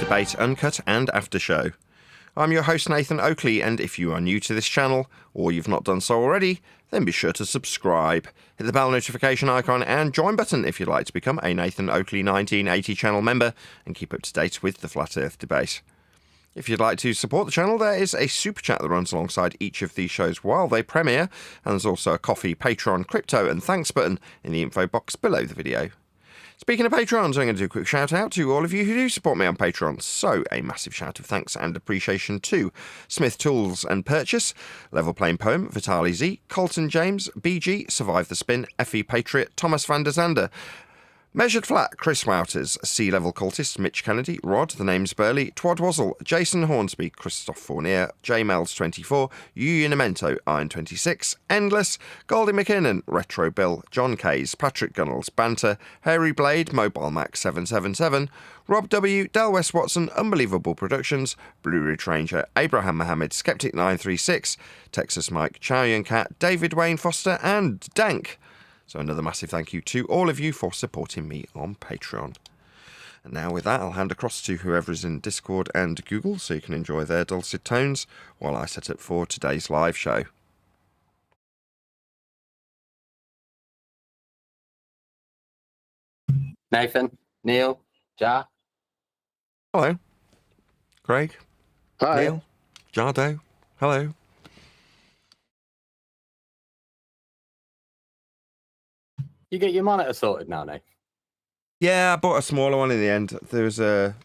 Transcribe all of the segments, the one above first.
Debate, Uncut and After Show. I'm your host Nathan Oakley, and if you are new to this channel, or you've not done so already, then be sure to subscribe. Hit the bell notification icon and join button if you'd like to become a Nathan Oakley 1980 channel member and keep up to date with the Flat Earth debate. If you'd like to support the channel, there is a super chat that runs alongside each of these shows while they premiere, and there's also a coffee, Patreon, crypto and thanks button in the info box below the video. Speaking of Patrons, I'm going to do a quick shout out to all of you who do support me on Patreon. So, a massive shout of thanks and appreciation to Smith Tools and Purchase, Level Plain Poem, Vitali Z, Colton James, BG, Survive the Spin, FE Patriot, Thomas van der Zander, Measured Flat, Chris Wouters, Sea Level Cultist, Mitch Kennedy, Rod, The Name's Burley, Twadwazzle, Jason Hornsby, Christoph Fournier, JMels24, Unimento, Iron26, Endless, Goldie McKinnon, Retro Bill, John Kays, Patrick Gunnels, Banter, Hairy Blade, Mobile Max 777, Rob W, Del West Watson, Unbelievable Productions, Blue Ridge Ranger, Abraham Mohammed, Skeptic 936, Texas Mike, Chow Yun Cat, David Wayne Foster, and Dank. So another massive thank you to all of you for supporting me on Patreon. And now with that, I'll hand across to whoever is in Discord and Google so you can enjoy their dulcet tones while I set up for today's live show. Nathan, Neil, Ja. Hello. Craig. Hi. Neil. Jardo. Hello. You get your monitor sorted now, Nate? Yeah, I bought a smaller one in the end. There was a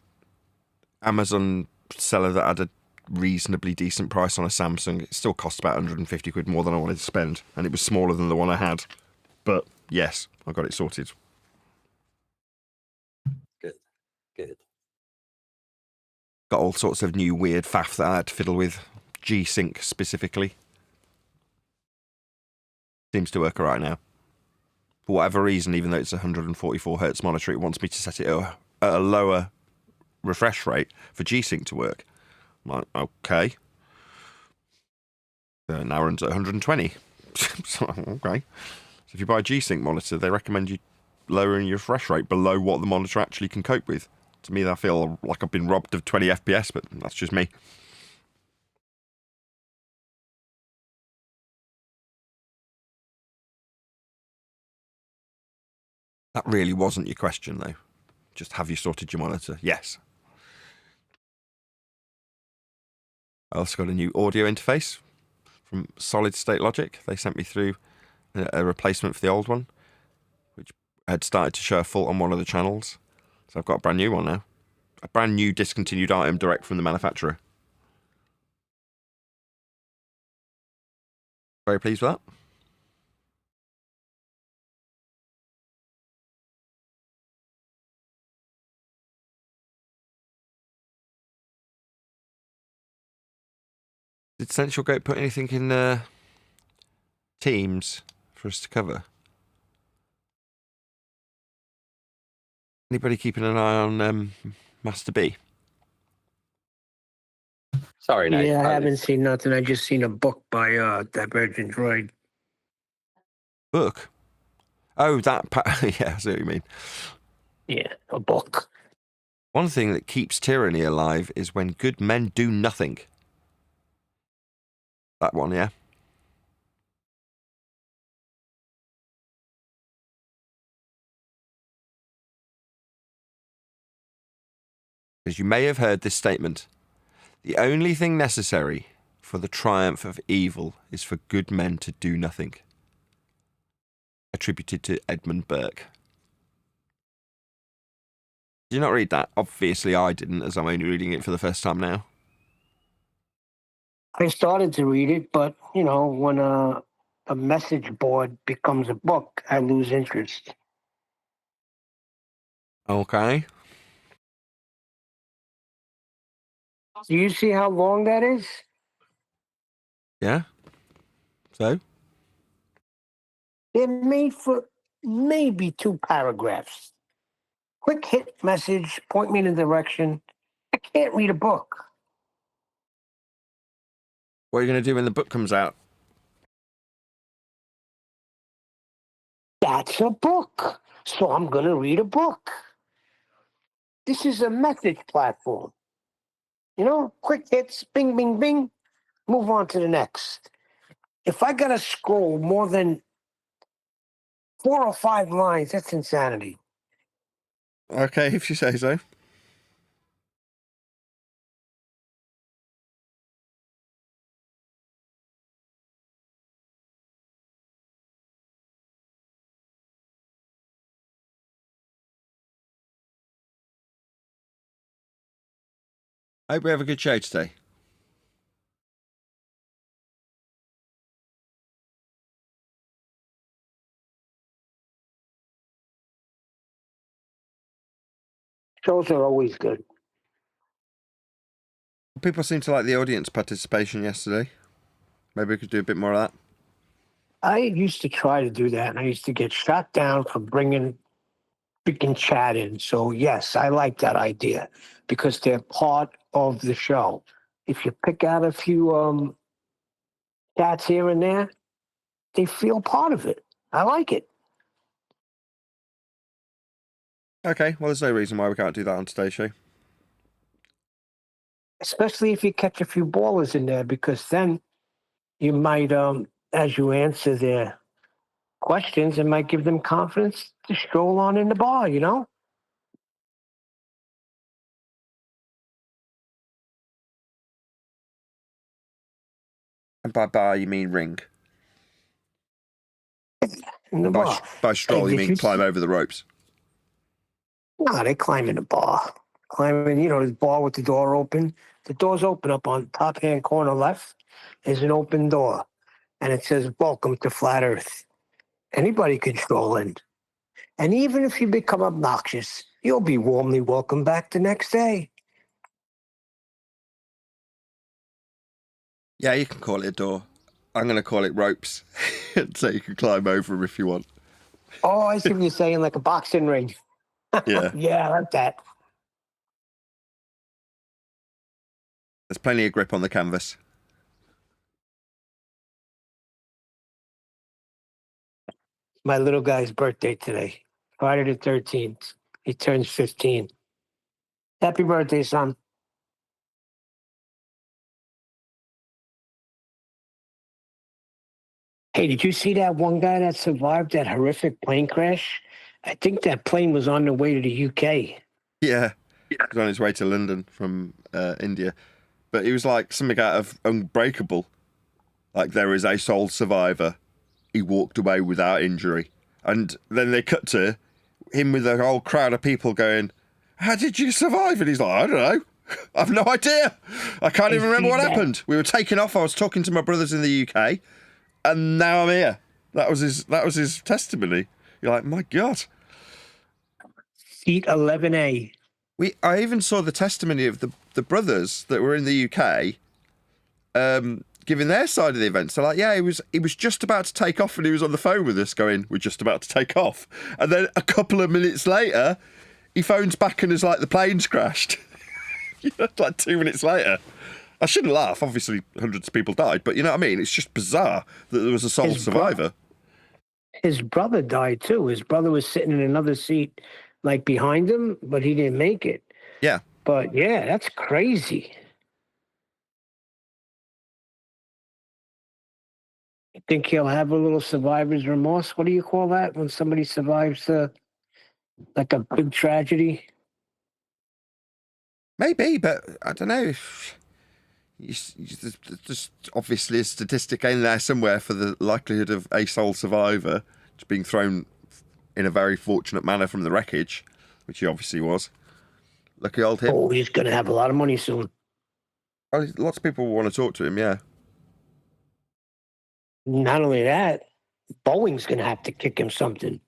Amazon seller that had a reasonably decent price on a Samsung. It still cost about 150 quid more than I wanted to spend, and it was smaller than the one I had. But yes, I got it sorted. Good. Got all sorts of new weird faff that I had to fiddle with. G-Sync specifically. Seems to work alright now. For whatever reason, even though it's a 144 Hz monitor, it wants me to set it at a lower refresh rate for G-Sync to work. I'm like, okay. Now runs at 120. So, okay. So if you buy a G-Sync monitor, they recommend you lowering your refresh rate below what the monitor actually can cope with. To me, I feel like I've been robbed of 20 FPS, but that's just me. That really wasn't your question, though. Just have you sorted your monitor? Yes. I also got a new audio interface from Solid State Logic. They sent me through a replacement for the old one, which had started to show a fault on one of the channels. So I've got a brand new one now. A brand new discontinued item direct from the manufacturer. Very pleased with that. Did Central Gate put anything in Teams for us to cover? Anybody keeping an eye on Master B? Sorry, Nate. Yeah, I haven't seen nothing. I just seen a book by Divergent Droid. Book? Oh, that... yeah, I see what you mean. Yeah, a book. One thing that keeps tyranny alive is when good men do nothing. That one, yeah. As you may have heard this statement, the only thing necessary for the triumph of evil is for good men to do nothing. Attributed to Edmund Burke. Did you not read that? Obviously I didn't, as I'm only reading it for the first time now. I started to read it, but, you know, when a message board becomes a book, I lose interest. Okay. Do you see how long that is? Yeah. So? They're made for maybe 2 paragraphs. Quick hit message, point me in a direction. I can't read a book. What are you going to do when the book comes out? That's a book. So I'm going to read a book. This is a message platform. You know, quick hits, bing, bing, bing, move on to the next. If I got to scroll more than 4 or 5 lines, that's insanity. Okay, if you say so. I hope we have a good show today. Shows are always good. People seem to like the audience participation yesterday. Maybe we could do a bit more of that. I used to try to do that, and I used to get shot down for bringing freaking chat in. So, yes, I like that idea because they're part of the show. If you pick out a few chats here and there, they feel part of it. I like it. Okay, well, there's no reason why we can't do that on today's show. Especially if you catch a few ballers in there, because then you might, as you answer their questions, it might give them confidence to stroll on in the bar, you know? And by bar, you mean ring. In the And bar. by stroll, Hey, you did mean you climb see- over the ropes. No, they climb in the bar. Climbing, you know, the bar with the door open. The door's open up on top hand corner left. There's an open door. And it says, "Welcome to Flat Earth." Anybody can stroll in. And even if you become obnoxious, you'll be warmly welcomed back the next day. Yeah, you can call it a door. I'm going to call it ropes. So you can climb over them if you want. Oh, I see what you're saying, like a boxing ring. Yeah. Yeah, I like that. There's plenty of grip on the canvas. My little guy's birthday today, Friday the 13th. He turns 15. Happy birthday, son. Hey, did you see that one guy that survived that horrific plane crash? I think that plane was on the way to the UK. Yeah. He was on his way to London from India. But he was like something out of Unbreakable. Like, there is a sole survivor. He walked away without injury. And then they cut to him with a whole crowd of people going, "How did you survive?" And he's like, "I don't know. I've no idea. I can't even remember what happened. We were taking off. I was talking to my brothers in the UK, and now I'm here." That was his testimony. You're like, my God. Seat 11A. I even saw the testimony of the brothers that were in the UK, giving their side of the event. So like, yeah, he was just about to take off, and he was on the phone with us going, "We're just about to take off." And then a couple of minutes later, he phones back and is like, "The plane's crashed." Like 2 minutes later. I shouldn't laugh. Obviously, hundreds of people died, but you know what I mean? It's just bizarre that there was a sole survivor. His brother died too. His brother was sitting in another seat, like behind him, but he didn't make it. Yeah. But yeah, that's crazy. You think he'll have a little survivor's remorse? What do you call that when somebody survives like a big tragedy? Maybe, but I don't know if there's obviously a statistic in there somewhere for the likelihood of a sole survivor just being thrown in a very fortunate manner from the wreckage, which he obviously was. Lucky old him. Oh, he's going to have a lot of money soon. Well, lots of people want to talk to him, yeah. Not only that, Boeing's going to have to kick him something.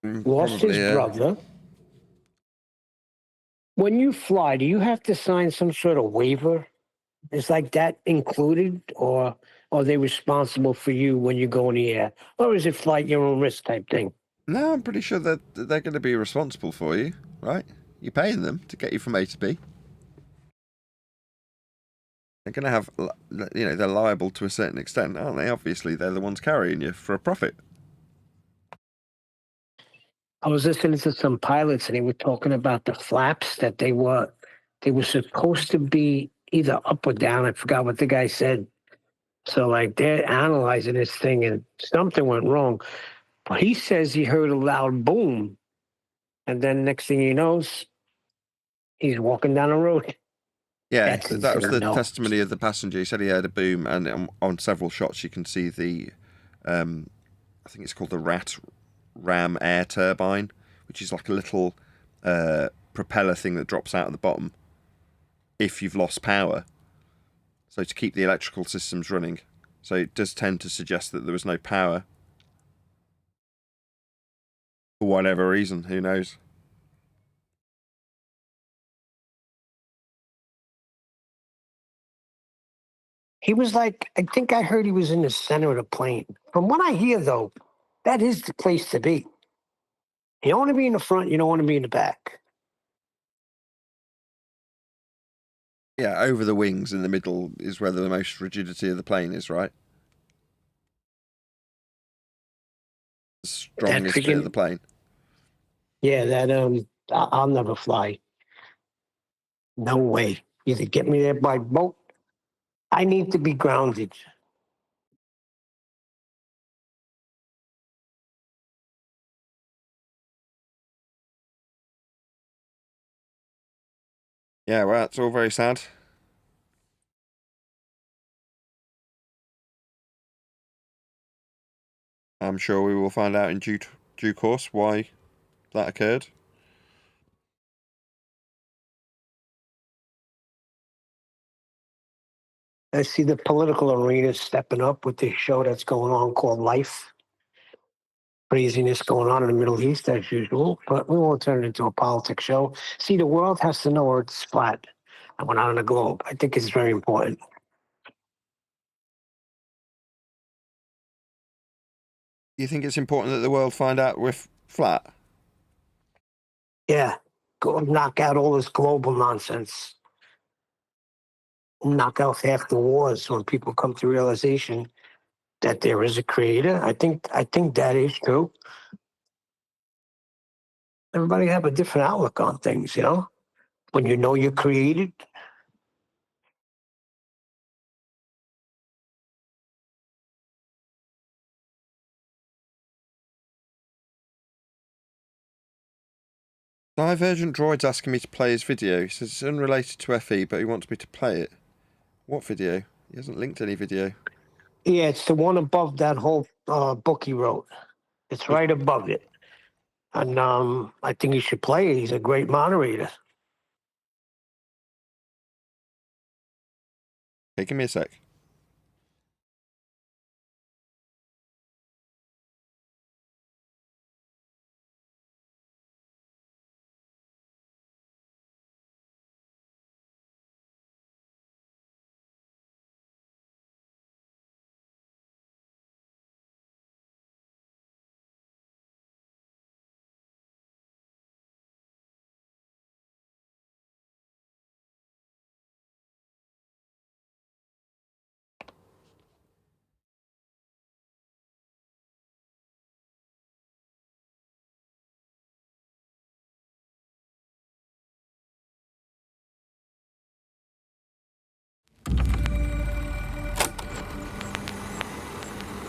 Lost Probably, his brother. When you fly, do you have to sign some sort of waiver? Is like that included, or are they responsible for you when you go in the air? Or is it flight your own risk type thing? No, I'm pretty sure that they're going to be responsible for you, right? You're paying them to get you from A to B. They're going to have, you know, they're liable to a certain extent, aren't they? Obviously, they're the ones carrying you for a profit. I was listening to some pilots and they were talking about the flaps that they were supposed to be either up or down. I forgot what the guy said. So like they're analyzing this thing and something went wrong. But he says he heard a loud boom. And then next thing he knows, he's walking down the road. Yeah, That's that was the insane. No. testimony of the passenger. He said he heard a boom, and on several shots you can see the, I think it's called the ram air turbine, which is like a little propeller thing that drops out at the bottom if you've lost power. So to keep the electrical systems running. So it does tend to suggest that there was no power. For whatever reason, who knows? He was like, I think I heard he was in the center of the plane. From what I hear, though, that is the place to be. You don't want to be in the front. You don't want to be in the back. Yeah, over the wings in the middle is where the most rigidity of the plane is, right? The strongest bit of the plane. Yeah, that I'll never fly. No way. Either get me there by boat. I need to be grounded. Yeah, well, it's all very sad. I'm sure we will find out in due course why that occurred. I see the political arena stepping up with this show that's going on called Life. Craziness going on in the Middle East as usual, but we won't turn it into a politics show. See, the world has to know Earth's flat and we're not on a globe. I think it's very important. You think it's important that the world find out we're flat? Yeah, go knock out all this global nonsense. Knock out half the wars when people come to realization that there is a creator. I think that is true. Everybody have a different outlook on things, you know? When you know you're created. Divergent Droid's asking me to play his video. He says it's unrelated to FE, but he wants me to play it. What video? He hasn't linked any video. Yeah, it's the one above that whole book he wrote. It's right above it. And I think he should play it. He's a great moderator. Okay, give me a sec.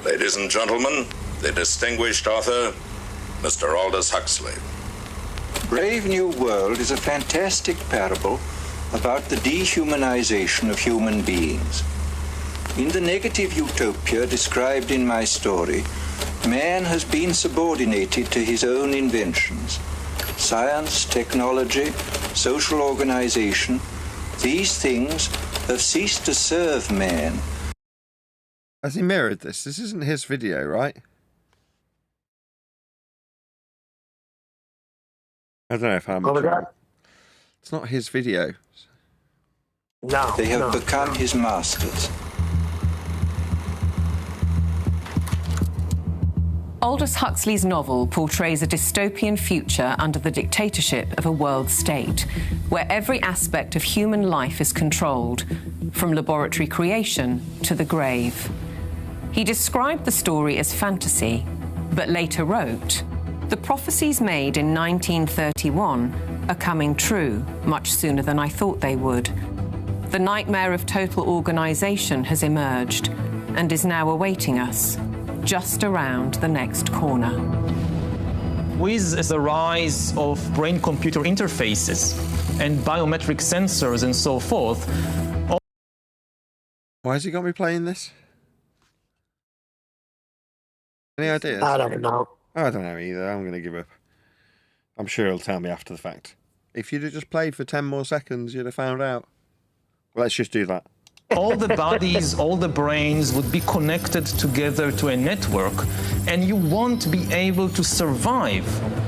Ladies and gentlemen, the distinguished author, Mr. Aldous Huxley. Brave New World is a fantastic parable about the dehumanization of human beings. In the negative utopia described in my story, man has been subordinated to his own inventions. Science, technology, social organization, these things have ceased to serve man. Has he mirrored this? This isn't his video, right? I don't know if I'm... It's not his video. No. They have become his masters. Aldous Huxley's novel portrays a dystopian future under the dictatorship of a world state, where every aspect of human life is controlled, from laboratory creation to the grave. He described the story as fantasy, but later wrote, The prophecies made in 1931 are coming true much sooner than I thought they would. The nightmare of total organisation has emerged and is now awaiting us, just around the next corner. With the rise of brain-computer interfaces and biometric sensors and so forth. Why has he got me playing this? Any ideas? I don't know. I don't know either. I'm going to give up. I'm sure he'll tell me after the fact. If you'd have just played for 10 more seconds, you'd have found out. Well, let's just do that. All the bodies, all the brains would be connected together to a network, and you won't be able to survive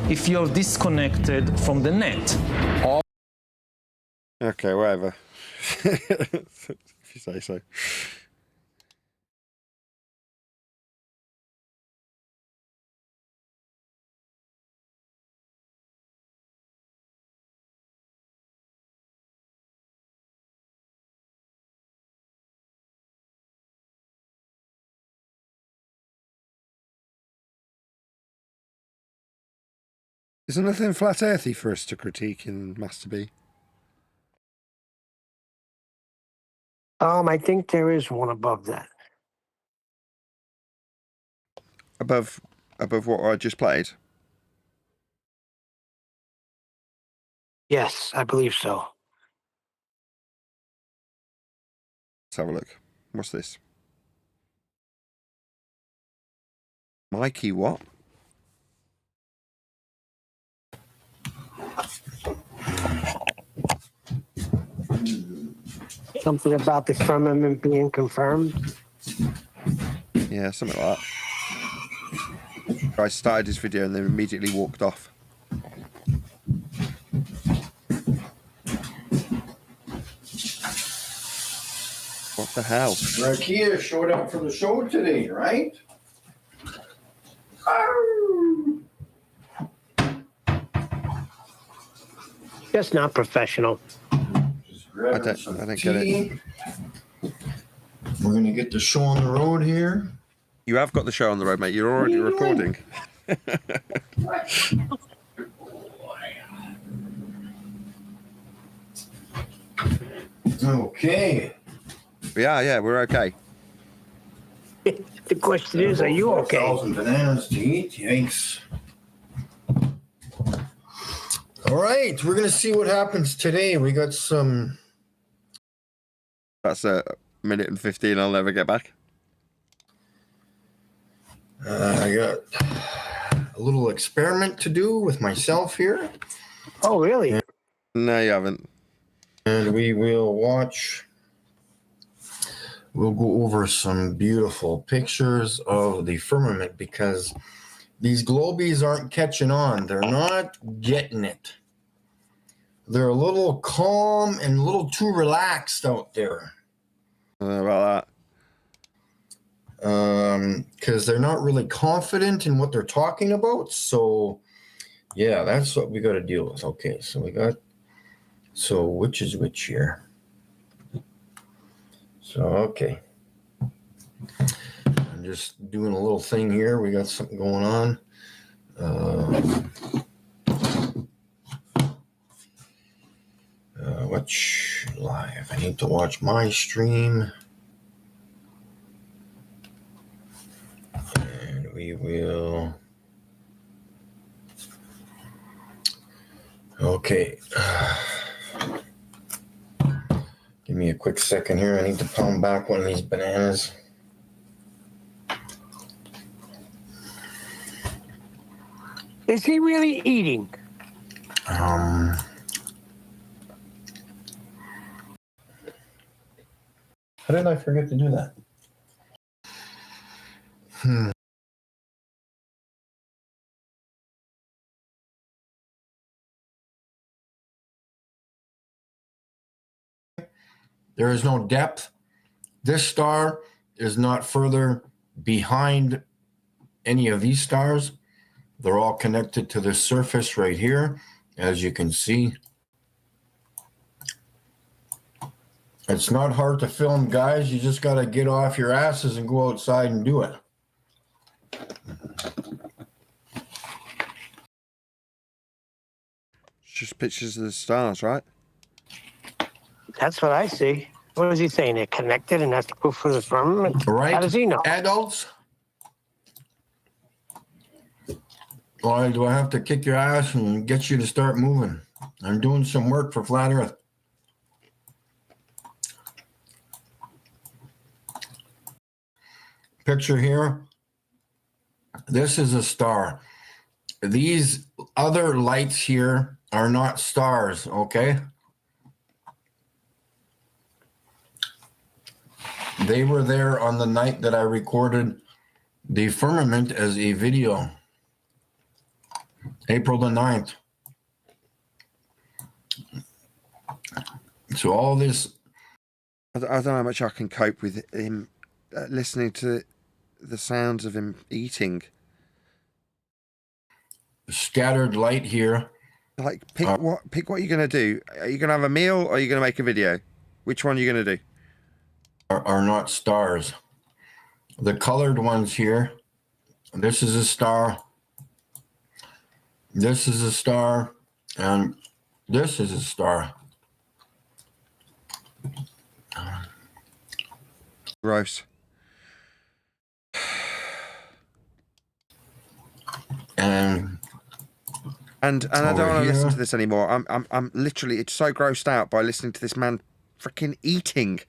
if you're disconnected from the net. Okay, whatever. If you say so. Is there nothing flat earthy for us to critique in Master B? I think there is one above that. Above what I just played? Yes, I believe so. Let's have a look. What's this? Mikey what? Something about the firmament being confirmed. Yeah, something like that. Guy started his video and then immediately walked off. What the hell? Rakia showed up for the show today, right? Just not professional. I don't get it. We're gonna get the show on the road here. You have got the show on the road, mate. You're already recording. Okay. Yeah, we're okay. The question is, are you okay? 4,000 bananas to eat. Yikes. All right, we're gonna see what happens today. We got some. That's a minute and 15 I'll never get back. I got a little experiment to do with myself here. Oh, really? No, you haven't. And we will watch. We'll go over some beautiful pictures of the firmament because these globies aren't catching on. They're not getting it. They're a little calm and a little too relaxed out there. About that. Because they're not really confident in what they're talking about. So, yeah, that's what we got to deal with. Okay, so we got. So, which is which here? So, okay. I'm just doing a little thing here. We got something going on. Watch live. I need to watch my stream. And we will. Okay. Give me a quick second here. I need to pound back one of these bananas. Is he really eating? How did I forget to do that? There is no depth. This star is not further behind any of these stars. They're all connected to this surface right here, as you can see. It's not hard to film, guys. You just got to get off your asses and go outside and do it. just pictures of the stars, right? That's what I see. What is he saying? They're connected and that's proof for the firmament? Right? How does he know? Adults? Why do I have to kick your ass and get you to start moving? I'm doing some work for Flat Earth. Picture here. This is a star. These other lights here are not stars, okay? They were there on the night that I recorded the Firmament as a video. April the 9th. So all this... I don't know how much I can cope with him listening to the sounds of him eating. Scattered light here. Like, pick what you're going to do. Are you going to have a meal or are you going to make a video? Which one are you going to do? Are not stars. The colored ones here. This is a star. This is a star. And this is a star. Gross. And I don't want to here. listen to this anymore. I'm literally, it's so grossed out by listening to this man freaking eating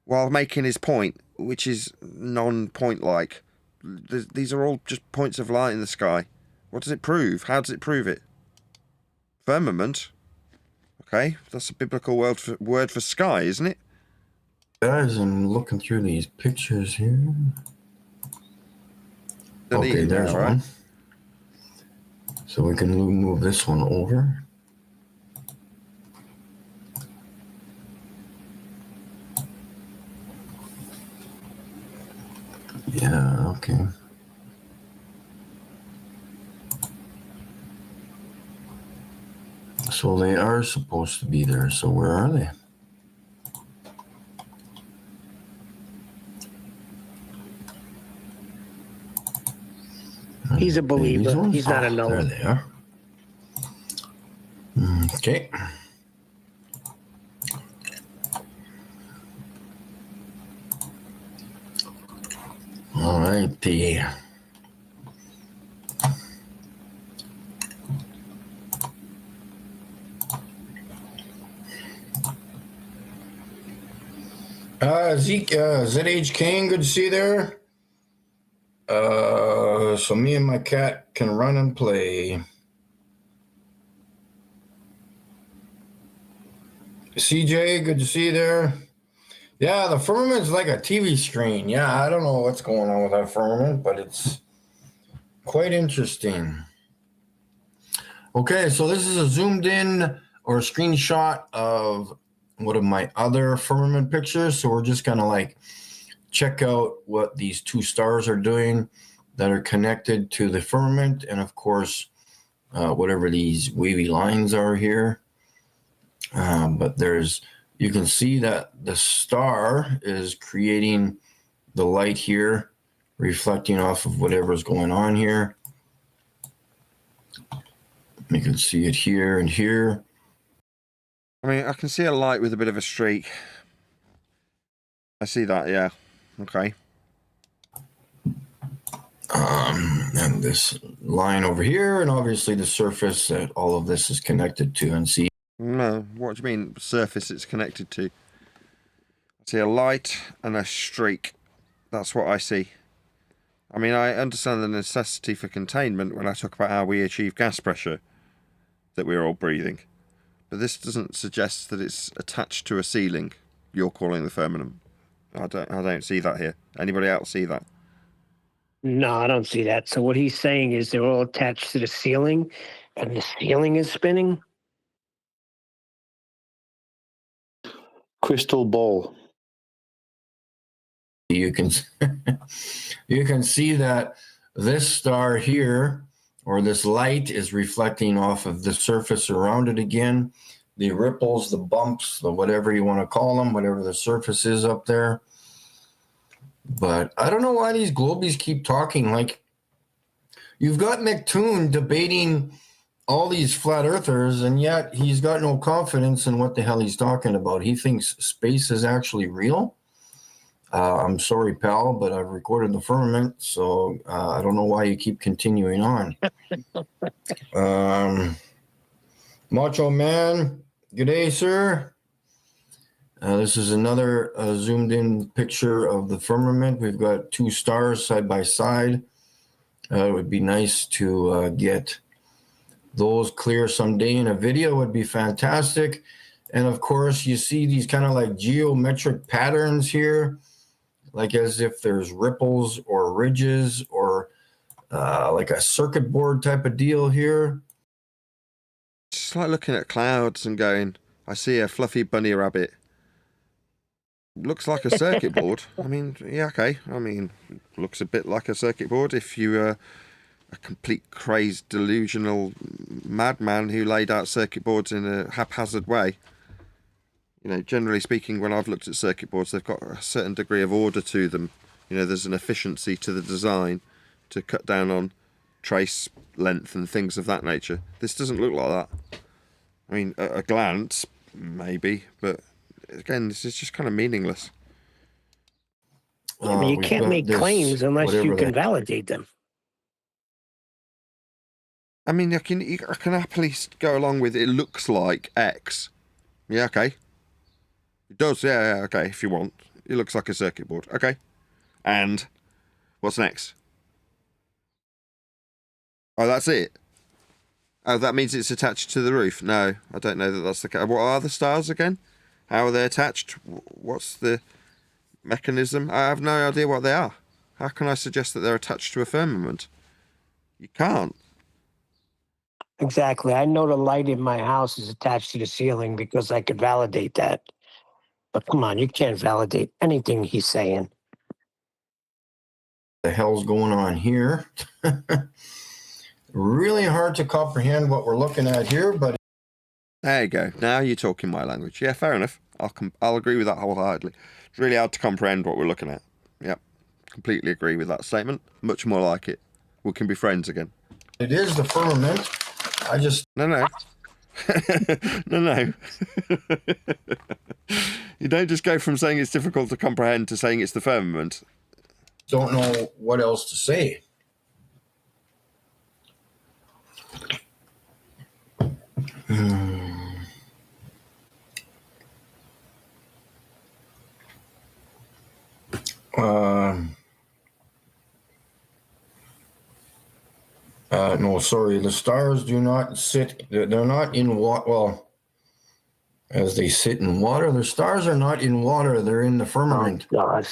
while making his point, which is non-point like. These are all just points of light in the sky. What does it prove? How does it prove it? Firmament. Okay, that's a biblical word for sky, isn't it? Guys, I'm looking through these pictures here. Okay, there's one. So we can move this one over. Yeah, okay. So they are supposed to be there. So where are they? He's a believer. He's not a knower. There they are. Okay. All righty. Zeke, ZH King, good to see you there. So me and my cat can run and play. CJ, good to see you there. Yeah, the firmament's like a TV screen. Yeah, I don't know what's going on with that firmament, but it's quite interesting. Okay, so this is a zoomed in or a screenshot of one of my other firmament pictures. So we're just gonna like check out what these two stars are doing that are connected to the firmament, and of course, whatever these wavy lines are here. But you can see that the star is creating the light here, reflecting off of whatever's going on here. You can see it here and here. I mean, I can see a light with a bit of a streak. I see that, yeah. Okay. And this line over here, and obviously the surface that all of this is connected to, and see. No, what do you mean surface it's connected to? I see a light and a streak. That's what I see. I mean, I understand the necessity for containment when I talk about how we achieve gas pressure that we're all breathing. But this doesn't suggest that it's attached to a ceiling. You're calling the firmament. I don't see that here. Anybody else see that? No, I don't see that. So what he's saying is they're all attached to the ceiling, and the ceiling is spinning. Crystal ball. You can see that this star here, or this light, is reflecting off of the surface around it again. The ripples, the bumps, the whatever you want to call them, whatever the surface is up there. But I don't know why these globies keep talking. Like, you've got McToon debating all these flat earthers, and yet he's got no confidence in what the hell he's talking about. He thinks space is actually real. I'm sorry, pal, but I've recorded the firmament, so I don't know why you keep continuing on. Macho Man, good day, sir. This is another zoomed in picture of the firmament. We've got two stars side by side. It would be nice to get those clear someday in a video. Would be fantastic. And of course, you see these kind of like geometric patterns here, like as if there's ripples or ridges or like a circuit board type of deal here. It's like looking at clouds and going, I see a fluffy bunny rabbit. Looks like a circuit board. I mean, yeah, okay. I mean, looks a bit like a circuit board if you are a complete crazed, delusional madman who laid out circuit boards in a haphazard way. You know, generally speaking, when I've looked at circuit boards, they've got a certain degree of order to them. You know, there's an efficiency to the design to cut down on trace length and things of that nature. This doesn't look like that. I mean, at a glance, maybe, but again, this is just kind of meaningless. I mean, you can't make claims unless you can validate them. I mean, I can happily go along with it looks like X. Yeah, okay. It does, yeah, okay, if you want. It looks like a circuit board. Okay. And what's next? Oh, that's it. Oh, that means it's attached to the roof. No, I don't know that that's the case. What are the stars again? How are they attached? What's the mechanism? I have no idea what they are. How can I suggest that they're attached to a firmament? You can't. Exactly. I know the light in my house is attached to the ceiling because I could validate that. But come on, you can't validate anything he's saying. The hell's going on here? Really hard to comprehend what we're looking at here, but there you go. Now you're talking my language. Yeah, fair enough. I'll agree with that wholeheartedly. It's really hard to comprehend what we're looking at. Yep, completely agree with that statement. Much more like it. We can be friends again. it is the firmament. I just No. No. You don't just go from saying it's difficult to comprehend to saying it's the firmament. don't know what else to say. No, sorry. The stars do not sit. They're not in water. Well, as they sit in water, the stars are not in water. They're in the firmament. Oh, God.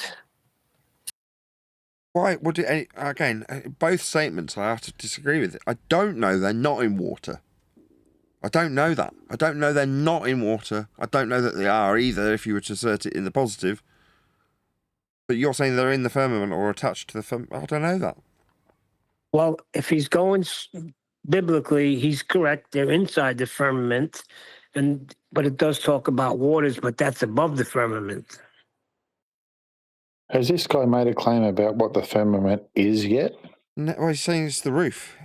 Why would it, again, both statements I have to disagree with. I don't know they're not in water. I don't know that. I don't know they're not in water. I don't know that they are either if you were to assert it in the positive. But you're saying they're in the firmament or attached to the firmament. I don't know that. Well, if he's going biblically, he's correct. They're inside the firmament, but it does talk about waters, but that's above the firmament. Has this guy made a claim about what the firmament is yet? No, well, he's saying it's the roof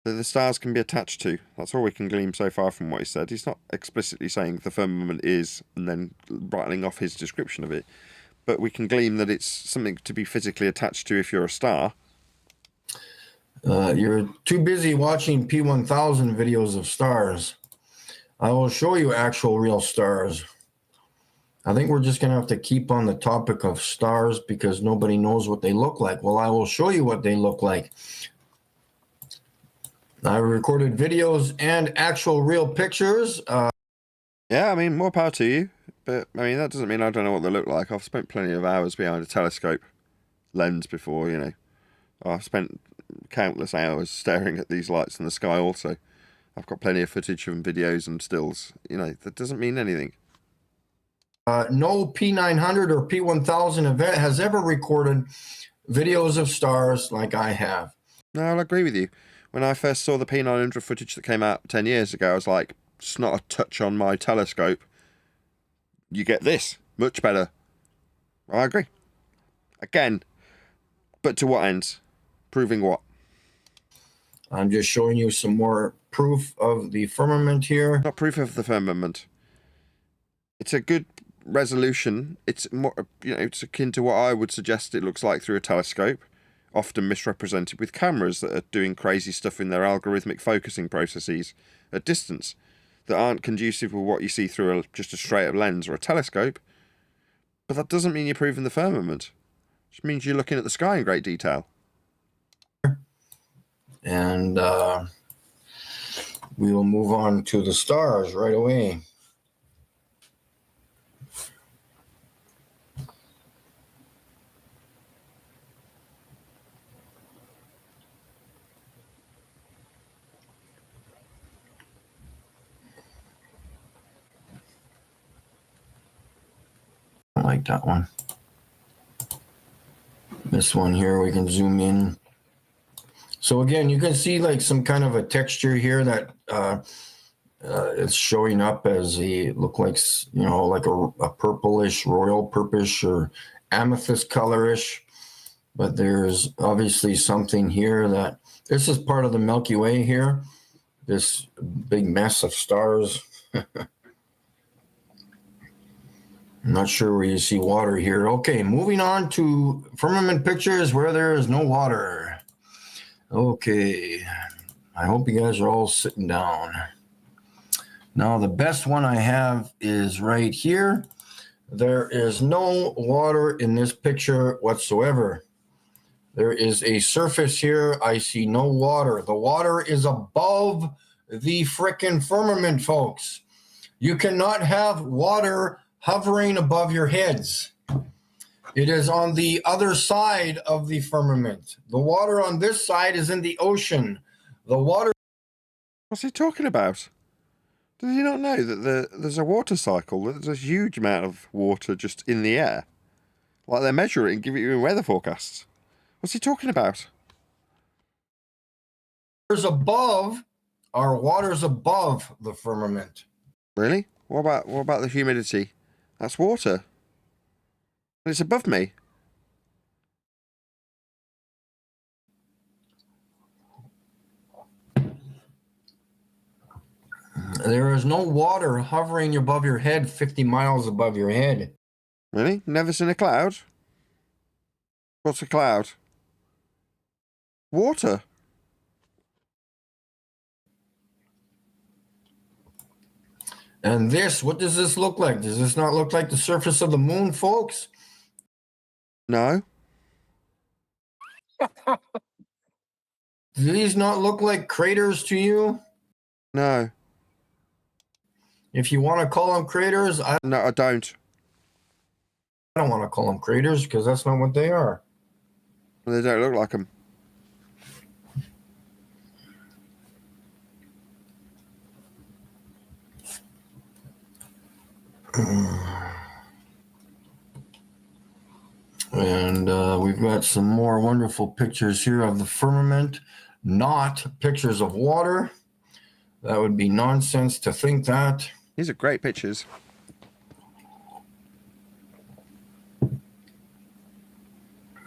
that the stars can be attached to. That's all we can glean so far from what he said. He's not explicitly saying the firmament is and then rattling off his description of it. But we can glean that it's something to be physically attached to if you're a star. You're too busy watching P1000 videos of stars. I will show you actual real stars. I think we're just going to have to keep on the topic of stars because nobody knows what they look like. Well, I will show you what they look like. I recorded videos and actual real pictures. Yeah, I mean, more power to you. But, I mean, that doesn't mean I don't know what they look like. I've spent plenty of hours behind a telescope lens before, you know. I've spent countless hours staring at these lights in the sky also. I've got plenty of footage and videos and stills. You know, that doesn't mean anything. No P900 or P1000 event has ever recorded videos of stars like I have. No, I'll agree with you. When I first saw the P900 footage that came out 10 years ago, I was like, it's not a touch on my telescope. You get this. Much better. I agree. Again, but to what ends? Proving what? I'm just showing you some more proof of the firmament here. Not proof of the firmament. It's a good resolution. It's more, it's akin to what I would suggest it looks like through a telescope, often misrepresented with cameras that are doing crazy stuff in their algorithmic focusing processes at distance that aren't conducive with what you see through just a straight up lens or a telescope. But that doesn't mean you're proving the firmament. It just means you're looking at the sky in great detail. And we will move on to the stars right away. I like that one. This one here, we can zoom in. So again, you can see like some kind of a texture here that is showing up as look like, like a purplish, royal purplish or amethyst colorish. But there's obviously something here that this is part of the Milky Way here. This big mess of stars. I'm not sure where you see water here. Okay, moving on to firmament pictures where there is no water. Okay, I hope you guys are all sitting down. Now, the best one I have is right here. There is no water in this picture whatsoever. There is a surface here. I see no water. The water is above the frickin' firmament, folks. You cannot have water hovering above your heads. It is on the other side of the firmament. The water on this side is in the ocean. The water... What's he talking about? Does he not know that there's a water cycle? There's a huge amount of water just in the air. Like they measure it and give it you in weather forecasts. What's he talking about? Above, our water's above the firmament. Really? What about the humidity? That's water. And it's above me. There is no water hovering above your head, 50 miles above your head. Really? Never seen a cloud? What's a cloud? Water. And this, what does this look like? Does this not look like the surface of the moon, folks? No. Do these not look like craters to you? No. If you want to call them craters, No, I don't. I don't want to call them craters because that's not what they are. They don't look like them. And we've got some more wonderful pictures here of the firmament, not pictures of water. That would be nonsense to think that. These are great pictures.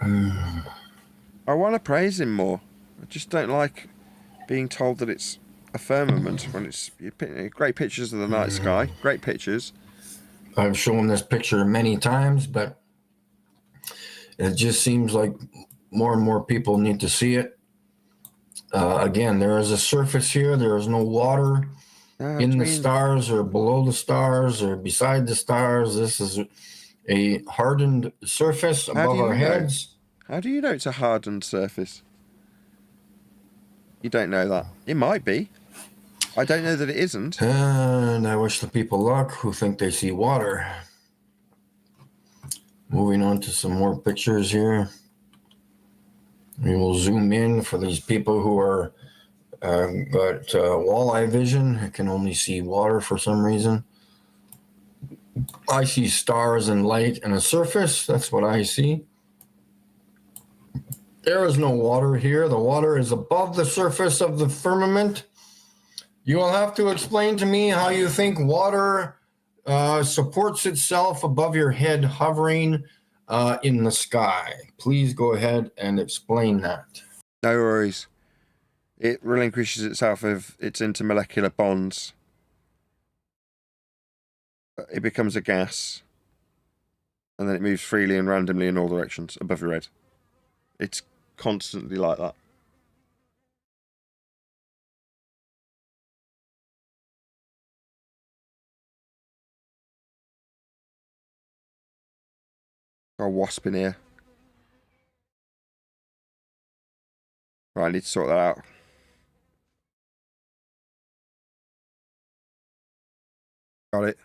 I want to praise him more. I just don't like being told that it's a firmament when it's great pictures of the night sky. Great pictures. I've shown this picture many times, but it just seems like more and more people need to see it. Again, there is a surface here. There is no water in the stars or below the stars or beside the stars. This is a hardened surface above our heads. How do you know it's a hardened surface? You don't know that. It might be. I don't know that it isn't. And I wish the people luck who think they see water. Moving on to some more pictures here. We will zoom in for these people who are got walleye vision. I can only see water for some reason. I see stars and light and a surface. That's what I see. There is no water here. The water is above the surface of the firmament. You will have to explain to me how you think water supports itself above your head, hovering in the sky. Please go ahead and explain that. No worries. It relinquishes itself of its intermolecular bonds. It becomes a gas. And then it moves freely and randomly in all directions above your head. It's constantly like that. Got a wasp in here. Right, I need to sort that out. Got it.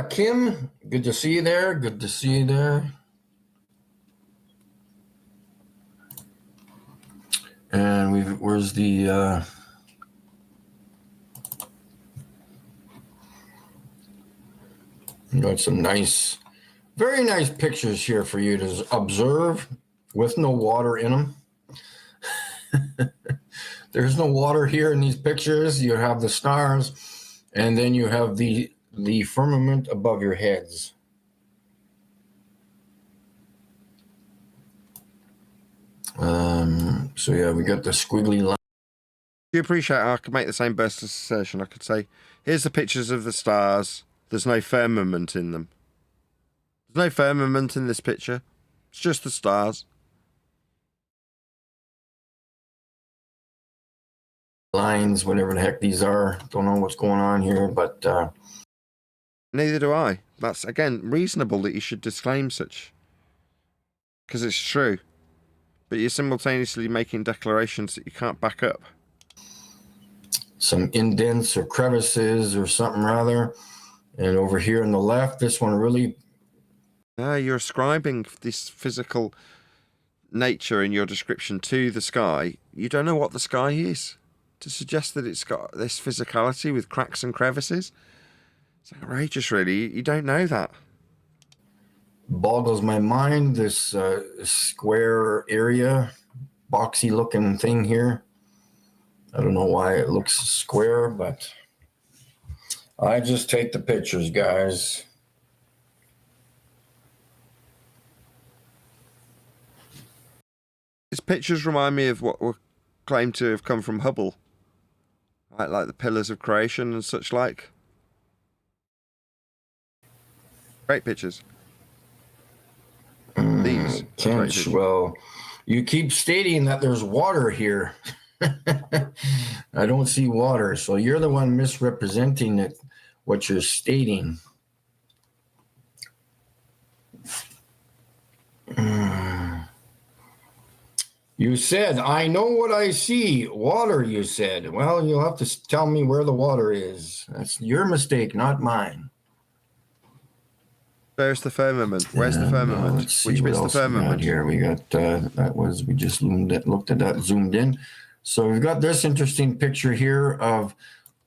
Kim, good to see you there. Good to see you there. And where's the got some nice, very nice pictures here for you to observe with no water in them. There's no water here in these pictures. You have the stars, and then you have the firmament above your heads. So yeah, we got the squiggly line. Do you appreciate how I could make the same burst of assertion? I could say, here's the pictures of the stars. There's no firmament in them. There's no firmament in this picture. It's just the stars. Lines, whatever the heck these are. Don't know what's going on here, but Neither do I. That's, again, reasonable that you should disclaim such. Because it's true. But you're simultaneously making declarations that you can't back up. some indents or crevices or something rather. And over here on the left, this one really... You're ascribing this physical nature in your description to the sky. You don't know what the sky is. To suggest that it's got this physicality with cracks and crevices, it's outrageous, really. You don't know that. boggles my mind, this square area, boxy looking thing here. I don't know why it looks square, but I just take the pictures, guys. His pictures remind me of what were claimed to have come from Hubble, right? Like the pillars of creation and such like. Great pictures. These Kench, well, you keep stating that there's water here. I don't see water, so you're the one misrepresenting it, what you're stating. You said, I know what I see. Water, you said. Well, you'll have to tell me where the water is. That's your mistake, not mine. Where's the firmament? Where's the firmament? Let's see Which what bit's the else we firmament? got here. We got, we just looked at that, zoomed in. So we've got this interesting picture here of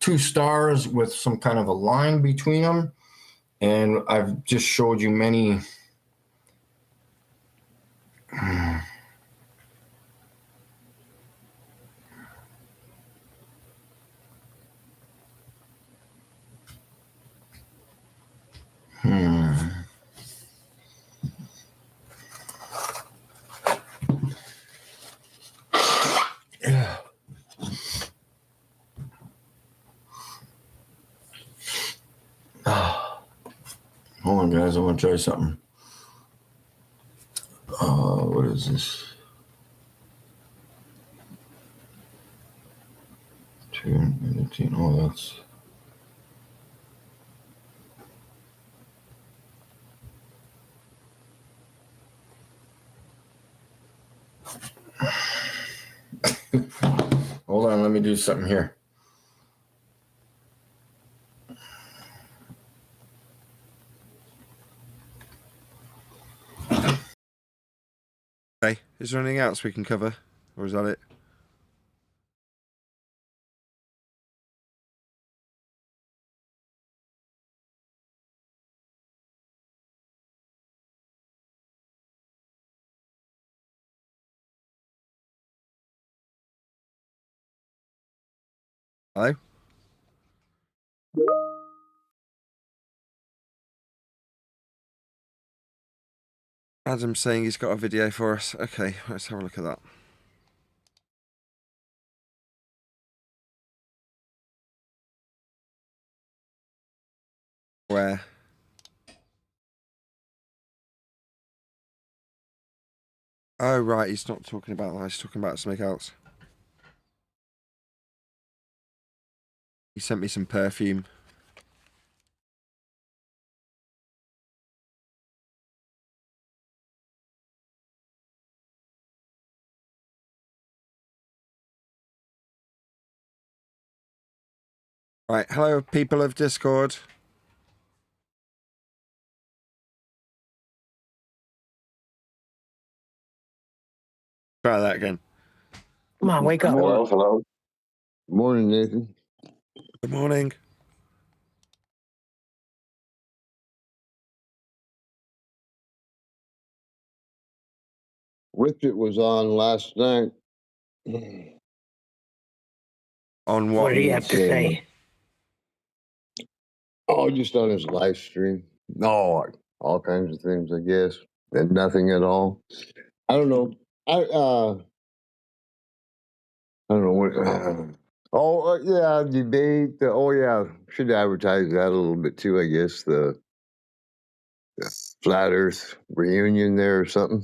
two stars with some kind of a line between them. And I've just showed you many. Hold on, guys. I want to try something. What is this? 218. Oh, that's. Hold on. Let me do something here. Okay. Is there anything else we can cover? Or is that it? Hello? Adam's saying he's got a video for us. Okay, let's have a look at that. Where? Oh, right, he's not talking about that. He's talking about something else. He sent me some perfume. Right, hello, people of Discord. Try that again. Come on, wake up. Hello, hello. Morning, Nathan. Good morning. Richard was on last night. On What what? did he have to say? Oh, just on his live stream. No, all kinds of things, I guess, and nothing at all. I don't know. I don't know what. Yeah, debate. Oh yeah, should advertise that a little bit too. I guess the flat Earth reunion there or something.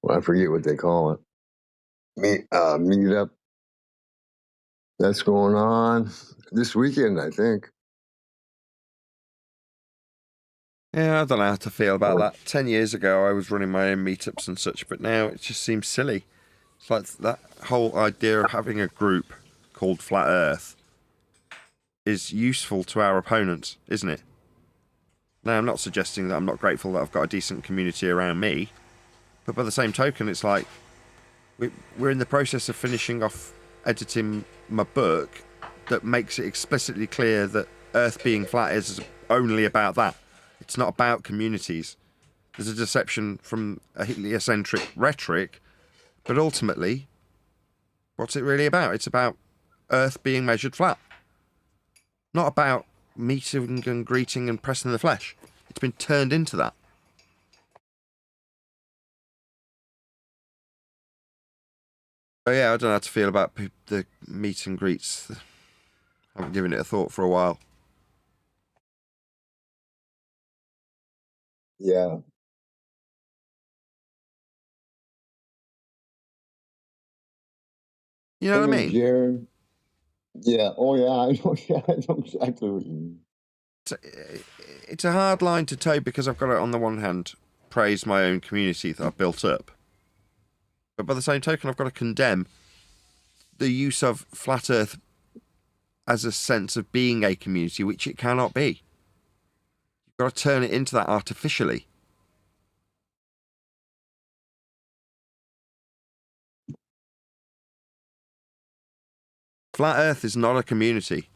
Well, I forget what they call it. Meet up. That's going on this weekend, I think. Yeah, I don't know how to feel about that. 10 years ago, I was running my own meetups and such, but now it just seems silly. It's like that whole idea of having a group called Flat Earth is useful to our opponents, isn't it? Now, I'm not suggesting that I'm not grateful that I've got a decent community around me, but by the same token, it's like we're in the process of finishing off editing my book that makes it explicitly clear that Earth being flat is only about that. It's not about communities. There's a deception from a heliocentric rhetoric, but ultimately, what's it really about? It's about Earth being measured flat. Not about meeting and greeting and pressing the flesh. It's been turned into that. Oh yeah, I don't know how to feel about the meet and greets. I haven't given it a thought for a while. Yeah. You know what I mean? Jared. Yeah. Oh, yeah. I know. Yeah, I know exactly what you mean. It's a hard line to toe because I've got to, on the one hand, praise my own community that I've built up. But by the same token, I've got to condemn the use of Flat Earth as a sense of being a community, which it cannot be. You've got to turn it into that artificially. Flat Earth is not a community.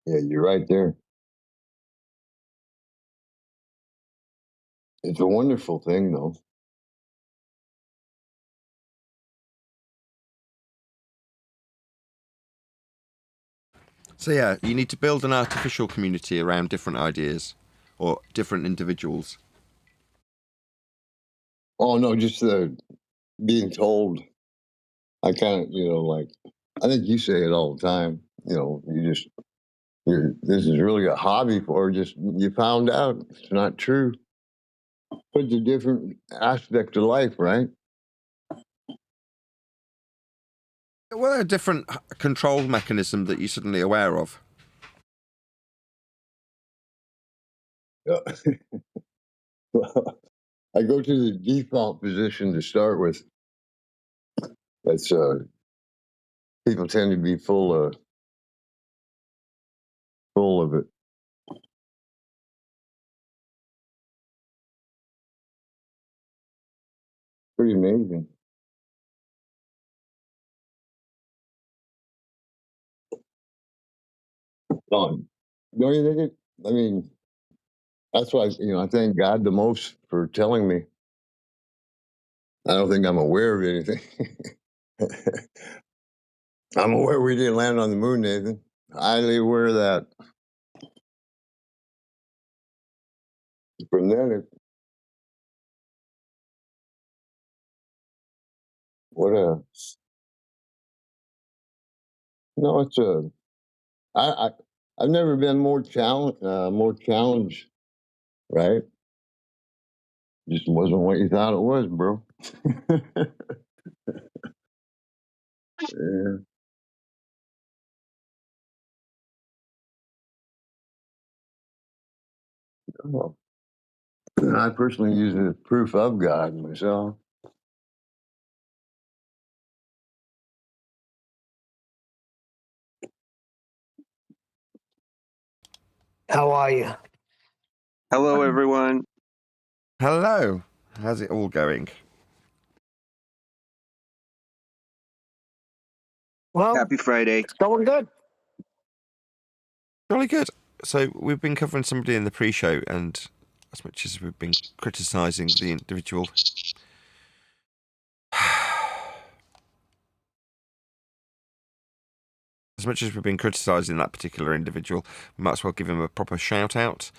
Yeah, you're right there. It's a wonderful thing, though. So yeah, you need to build an artificial community around different ideas or different individuals. Oh, no, just being told. I kind of, like, I think you say it all the time. This is really a hobby for just, you found out it's not true. But it's a different aspect of life, right? Well, a different control mechanism that you're suddenly aware of. Yeah. Well, I go to the default position to start with. That's people tend to be full of it. Pretty amazing. Don't you think it? I mean, that's why I thank God the most for telling me. I don't think I'm aware of anything. I'm aware we didn't land on the moon, Nathan. Highly aware of that. From then, what a no, it's a. I I've never been more challenged, right? Just wasn't what you thought it was, bro. Yeah. Well, I personally use it as proof of God myself. How are you? Hello, everyone. Hello. How's it all going? Well, Happy Friday. it's going good. Jolly good. So we've been covering somebody in the pre-show, and as much as we've been criticising the individual, as much as we've been criticising that particular individual, we might as well give him a proper shout out.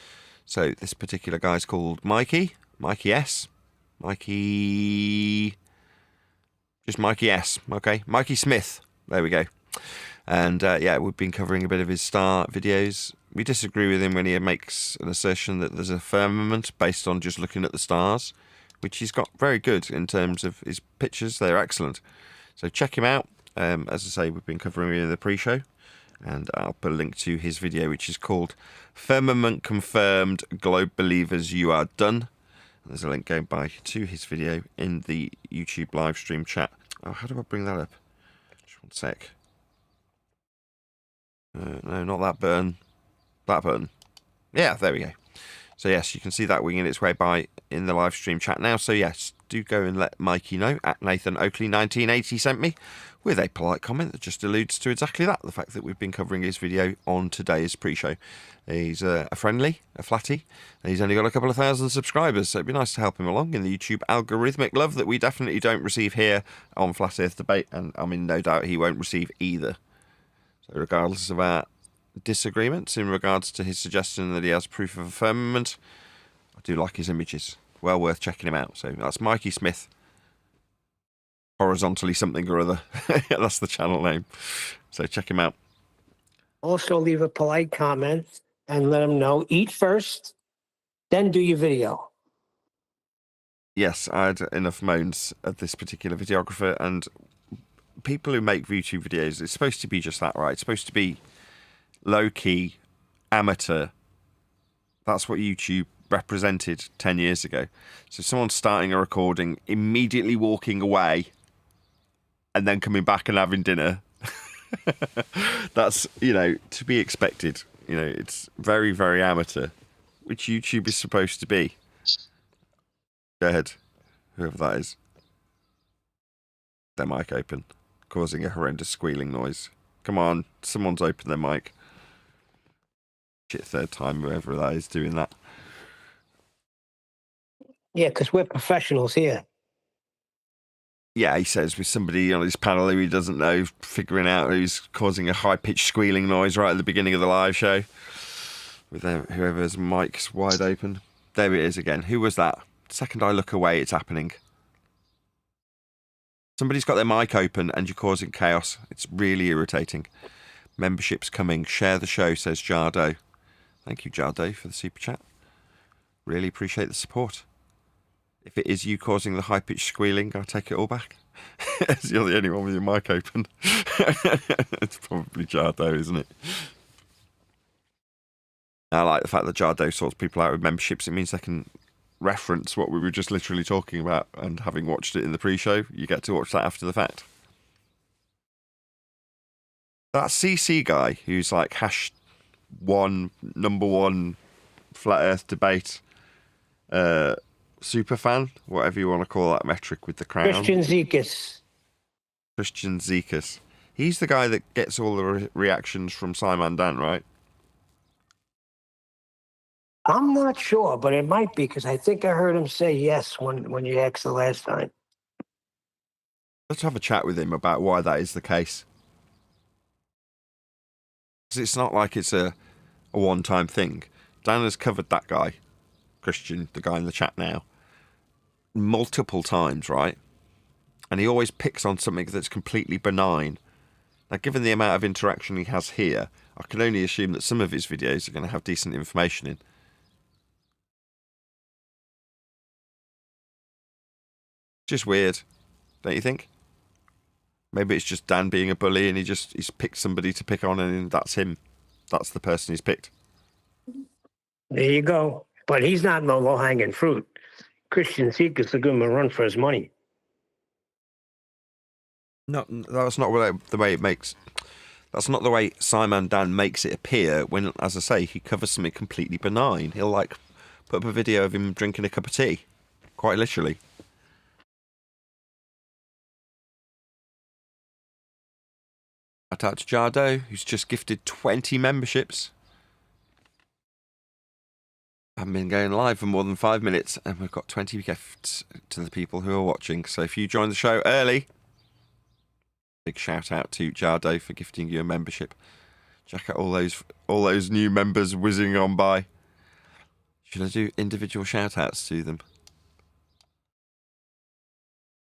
So this particular guy's called Mikey S. Just Mikey S. Okay, Mikey Smith. There we go. And yeah, we've been covering a bit of his star videos. We disagree with him when he makes an assertion that there's a firmament based on just looking at the stars, which he's got very good in terms of his pictures. They're excellent. So check him out. As I say, we've been covering it in the pre-show, and I'll put a link to his video, which is called Firmament Confirmed, Globe Believers, You Are Done. And there's a link going by to his video in the YouTube live stream chat. Oh, how do I bring that up? Just one sec. No, not that button. That button. Yeah, there we go. So yes, you can see that winging its way by in the live stream chat now. So yes, do go and let Mikey know at Nathan Oakley 1980 sent me with a polite comment that just alludes to exactly that, the fact that we've been covering his video on today's pre-show. He's a flatty, and he's only got a couple of thousand subscribers, so it'd be nice to help him along in the YouTube algorithmic love that we definitely don't receive here on Flat Earth Debate, and I mean, no doubt he won't receive either. So regardless of our disagreements in regards to his suggestion that he has proof of a firmament, I do like his images. Well worth checking him out. So that's Mikey Smith. Horizontally something or other. That's the channel name. So check him out. Also, leave a polite comment and let them know. Eat first, then do your video. Yes, I had enough moans at this particular videographer, and people who make YouTube videos, it's supposed to be just that, right? It's supposed to be low-key, amateur. That's what YouTube represented 10 years ago. So someone starting a recording, immediately walking away, and then coming back and having dinner. That's, to be expected. It's very, very amateur, which YouTube is supposed to be. Go ahead, whoever that is. Their mic open, causing a horrendous squealing noise. Come on, someone's opened their mic. Shit, third time, whoever that is doing that. Yeah, because we're professionals here. Yeah, he says with somebody on his panel who he doesn't know, figuring out who's causing a high-pitched squealing noise right at the beginning of the live show. With whoever's mic's wide open. There it is again. Who was that? Second I look away, it's happening. Somebody's got their mic open and you're causing chaos. It's really irritating. Membership's coming. Share the show, says Jardo. Thank you, Jardo, for the super chat. Really appreciate the support. If it is you causing the high-pitched squealing, I'll take it all back. As you're the only one with your mic open. It's probably Jardo, isn't it? I like the fact that Jardo sorts people out with memberships. It means they can reference what we were just literally talking about, and having watched it in the pre-show, you get to watch that after the fact. That CC guy who's like number one Flat Earth Debate super fan, whatever you want to call that metric with the crown. Christian Zekas. He's the guy that gets all the reactions from Simon Dan, right? I'm not sure, but it might be, because I think I heard him say yes when you asked the last time. Let's have a chat with him about why that is the case. Because it's not like it's a one-time thing. Dan has covered that guy, Christian, the guy in the chat now, multiple times, right? And he always picks on something that's completely benign. Now, given the amount of interaction he has here, I can only assume that some of his videos are going to have decent information in. Just weird, don't you think? Maybe it's just Dan being a bully and he's picked somebody to pick on and that's him. That's the person he's picked. There you go. But he's not no low-hanging fruit. Christian seekers are going to run for his money. No, that's not the way it makes. That's not the way Simon Dan makes it appear. When, as I say, he covers something completely benign. He'll like put up a video of him drinking a cup of tea, quite literally. Shout out to Jardo, who's just gifted 20 memberships. I haven't been going live for more than 5 minutes, and we've got 20 gifts to the people who are watching. So if you join the show early, big shout out to Jardo for gifting you a membership. Check out all those new members whizzing on by. Should I do individual shout outs to them?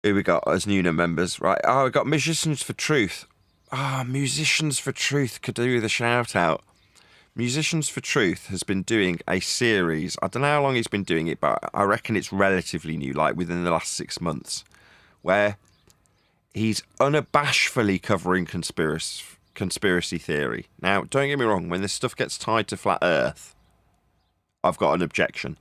Who we got as new members? Right. Oh, we got Musicians for Truth. Musicians for Truth could do with a shout out. Musicians for Truth has been doing a series. I don't know how long he's been doing it, but I reckon it's relatively new, like within the last 6 months, where he's unabashedly covering conspiracy theory. Now, don't get me wrong, when this stuff gets tied to flat Earth, I've got an objection.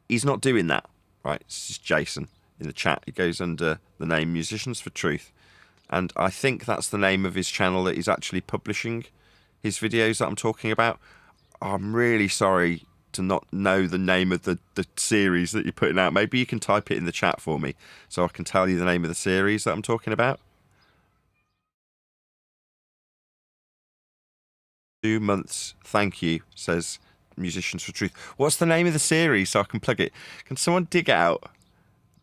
He's not doing that, right? This is Jason in the chat. He goes under the name Musicians for Truth. And I think that's the name of his channel that he's actually publishing his videos that I'm talking about. I'm really sorry to not know the name of the series that you're putting out. Maybe you can type it in the chat for me so I can tell you the name of the series that I'm talking about. 2 months, thank you, says Musicians for Truth. What's the name of the series so I can plug it? Can someone dig out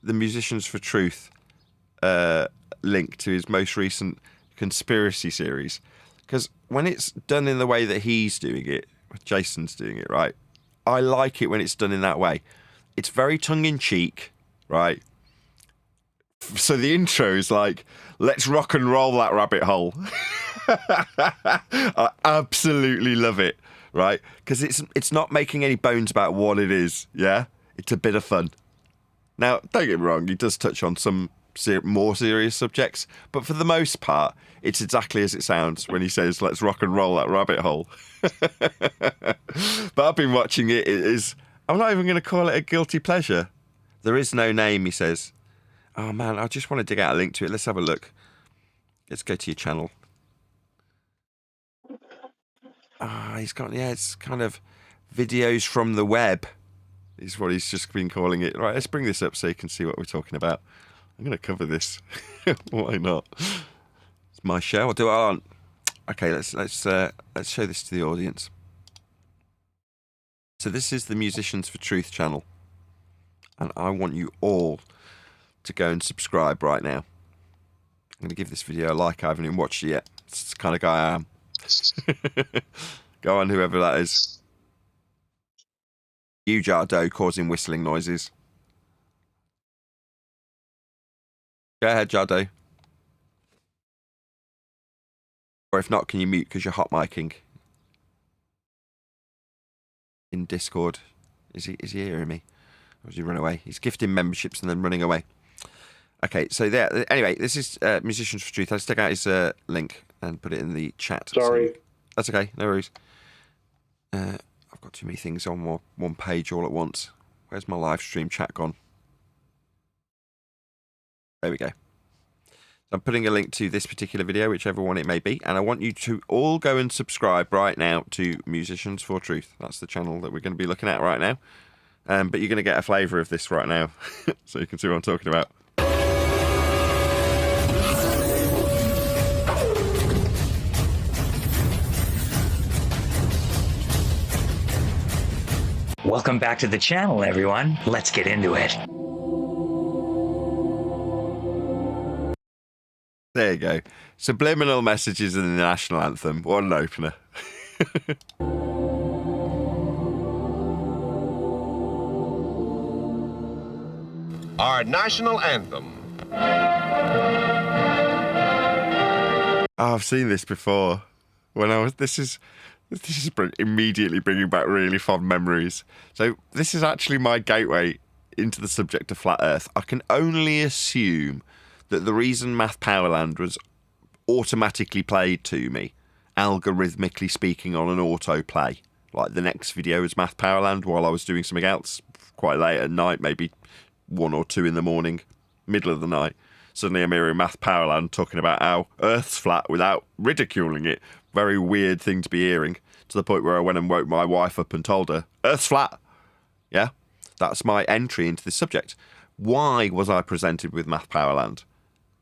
the Musicians for Truth link to his most recent conspiracy series? Because when it's done in the way that he's doing it, Jason's doing it, right? I like it when it's done in that way. It's very tongue-in-cheek, right? So the intro is like, let's rock and roll that rabbit hole. I absolutely love it, right? Because it's not making any bones about what it is, yeah? It's a bit of fun. Now, don't get me wrong, he does touch on some more serious subjects, but for the most part, it's exactly as it sounds when he says, let's rock and roll that rabbit hole. But I've been watching it. I'm not even going to call it a guilty pleasure. There is no name, he says. Oh man, I just want to dig out a link to it. Let's have a look. Let's go to your channel. He's got, it's kind of videos from the web is what he's just been calling it. Right, let's bring this up so you can see what we're talking about. I'm going to cover this. Why not? It's my show. I'll do it on. Okay, let's show this to the audience. So this is the Musicians for Truth channel, and I want you all to go and subscribe right now. I'm going to give this video a like. I haven't even watched it yet. It's the kind of guy I am. Go on, whoever that is. You Jardo causing whistling noises. Go ahead, Jardo. Or if not, can you mute because you're hot micing in Discord? Is he hearing me? Or does he run away? He's gifting memberships and then running away. Okay, so there. Anyway, this is Musicians for Truth. Let's take out his link and put it in the chat. Sorry. So, that's okay, no worries. I've got too many things on one page all at once. Where's my live stream chat gone? There we go. I'm putting a link to this particular video, whichever one it may be, and I want you to all go and subscribe right now to Musicians for Truth. That's the channel that we're going to be looking at right now. But you're going to get a flavour of this right now, so you can see what I'm talking about. Welcome back to the channel, everyone. Let's get into it. There you go. Subliminal messages in the national anthem. What an opener. Our national anthem. Oh, I've seen this before. When I was, this is immediately bringing back really fond memories. So this is actually my gateway into the subject of flat Earth. I can only assume that the reason Math Powerland was automatically played to me, algorithmically speaking, on an autoplay, like the next video was Math Powerland while I was doing something else, quite late at night, maybe 1 or 2 in the morning, middle of the night. Suddenly I'm hearing Math Powerland talking about how Earth's flat without ridiculing it. Very weird thing to be hearing, to the point where I went and woke my wife up and told her, Earth's flat. Yeah, that's my entry into this subject. Why was I presented with Math Powerland?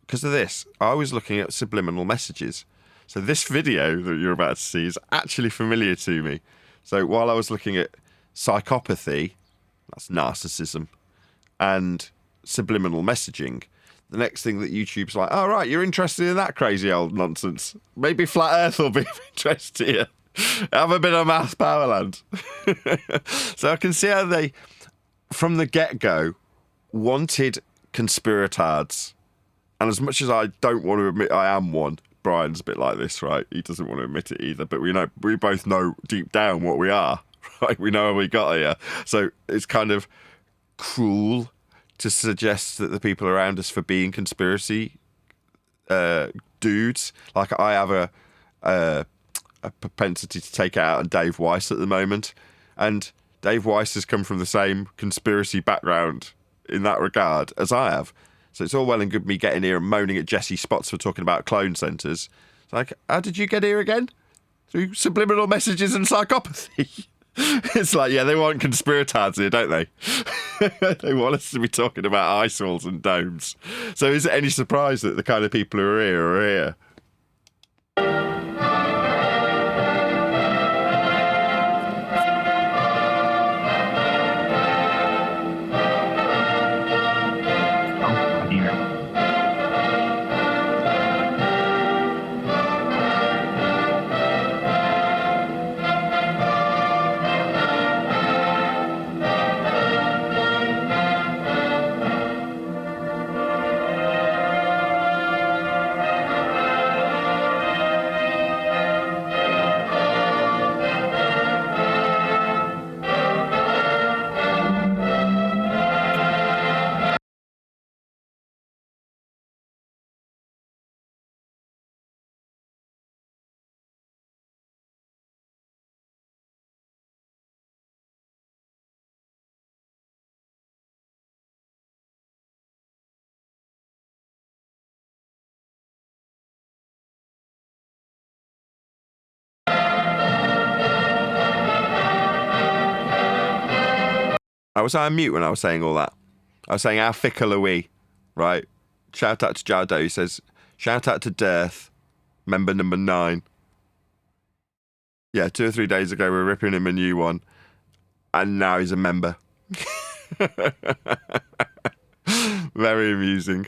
Because of this. I was looking at subliminal messages. So this video that you're about to see is actually familiar to me. So while I was looking at psychopathy, that's narcissism, and subliminal messaging, the next thing that YouTube's like, oh, right, you're interested in that crazy old nonsense. Maybe Flat Earth will be of interest to you. Have a bit of Math Powerland. So I can see how they, from the get-go, wanted conspiratards. And as much as I don't want to admit I am one, Brian's a bit like this, right? He doesn't want to admit it either. But we both know deep down what we are, right? We know how we got here. So it's kind of cruel to suggest that the people around us for being conspiracy dudes, like I have a propensity to take it out on Dave Weiss at the moment, and Dave Weiss has come from the same conspiracy background in that regard as I have. So it's all well and good me getting here and moaning at Jesse Spots for talking about clone centres. It's like, how did you get here again? Through subliminal messages and psychopathy. It's like, yeah, they want conspiratards here, don't they? They want us to be talking about ice walls and domes. So is it any surprise that the kind of people who are here? Was I on mute when I was saying all that? I was saying, how fickle are we? Right? Shout out to Jardo, who says, shout out to Dearth, member number 9. Yeah, 2 or 3 days ago, we were ripping him a new one, and now he's a member. Very amusing.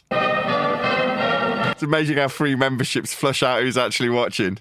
It's amazing how free memberships flush out who's actually watching.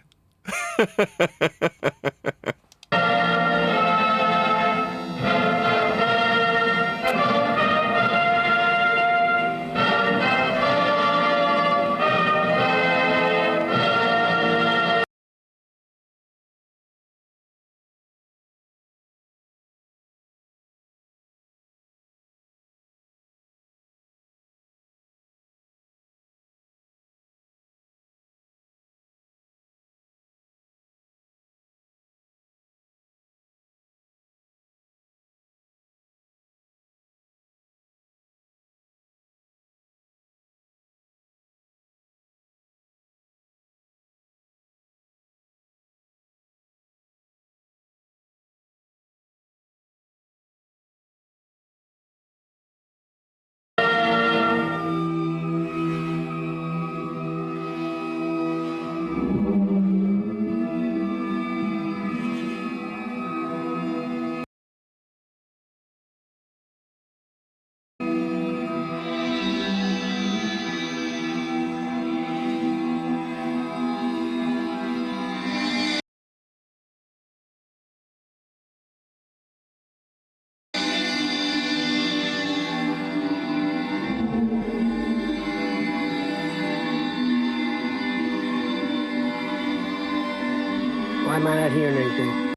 Why am I not hearing anything?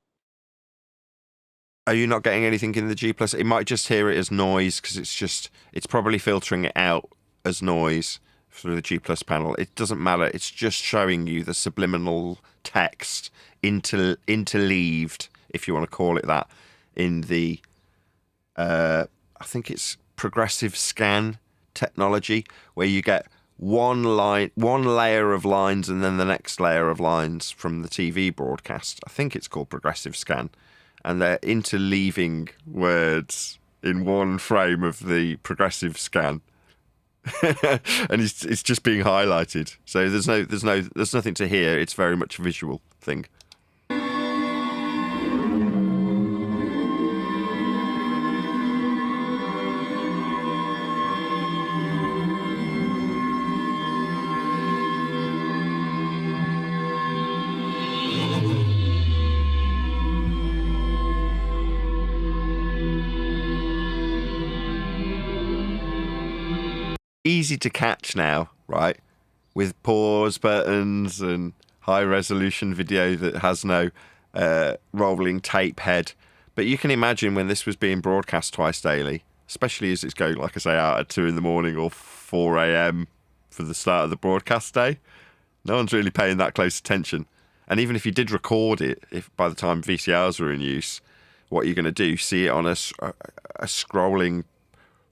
Are you not getting anything in the G+? It might just hear it as noise because it's probably filtering it out as noise through the G+ panel. It doesn't matter. It's just showing you the subliminal text interleaved, if you want to call it that, in the I think it's progressive scan technology, where you get one layer of lines and then the next layer of lines from the TV broadcast. I think it's called progressive scan, and they're interleaving words in one frame of the progressive scan. And it's just being highlighted. So there's nothing to hear. It's very much a visual thing. Easy to catch now, right? With pause buttons and high resolution video that has no rolling tape head. But you can imagine when this was being broadcast twice daily, especially as it's going, like I say, out at 2 a.m. or 4 a.m. for the start of the broadcast day. No one's really paying that close attention. And even if you did record it, if by the time VCRs were in use, what you're going to do, see it on a scrolling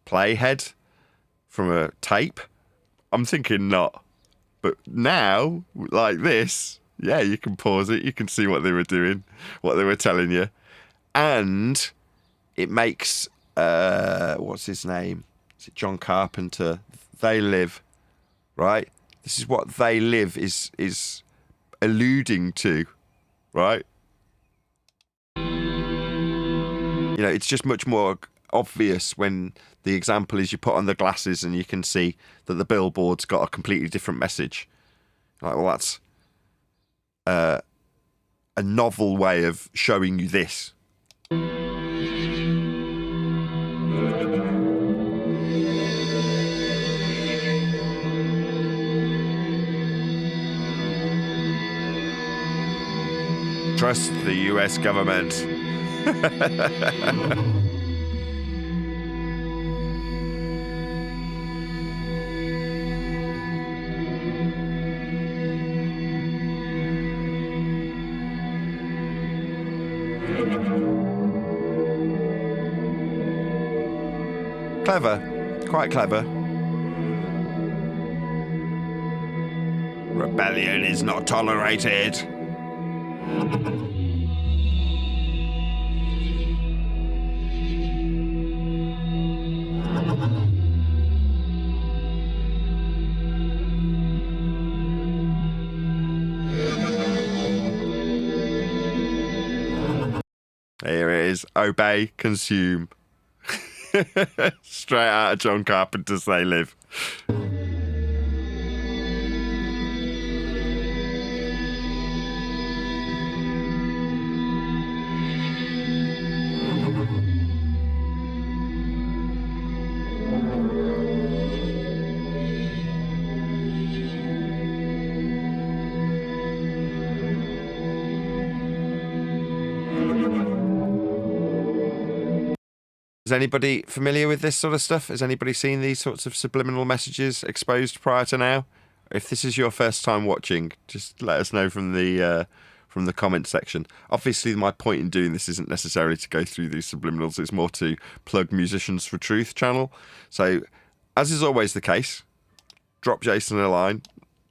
playhead from a tape? I'm thinking not. But now, like this, yeah, you can pause it. You can see what they were doing, what they were telling you. And it makes, what's his name? Is it John Carpenter? They Live, right? This is what They Live is alluding to, right? You know, it's just much more obvious when the example is you put on the glasses and you can see that the billboard's got a completely different message. Like, well, that's a novel way of showing you this. Trust the US government. Clever, quite clever. Rebellion is not tolerated. Here it is. Obey, consume. Straight out of John Carpenter's They Live. Is anybody familiar with this sort of stuff? Has anybody seen these sorts of subliminal messages exposed prior to now? If this is your first time watching, just let us know from the comment section. Obviously, my point in doing this isn't necessarily to go through these subliminals. It's more to plug Musicians for Truth channel. So, as is always the case, drop Jason a line,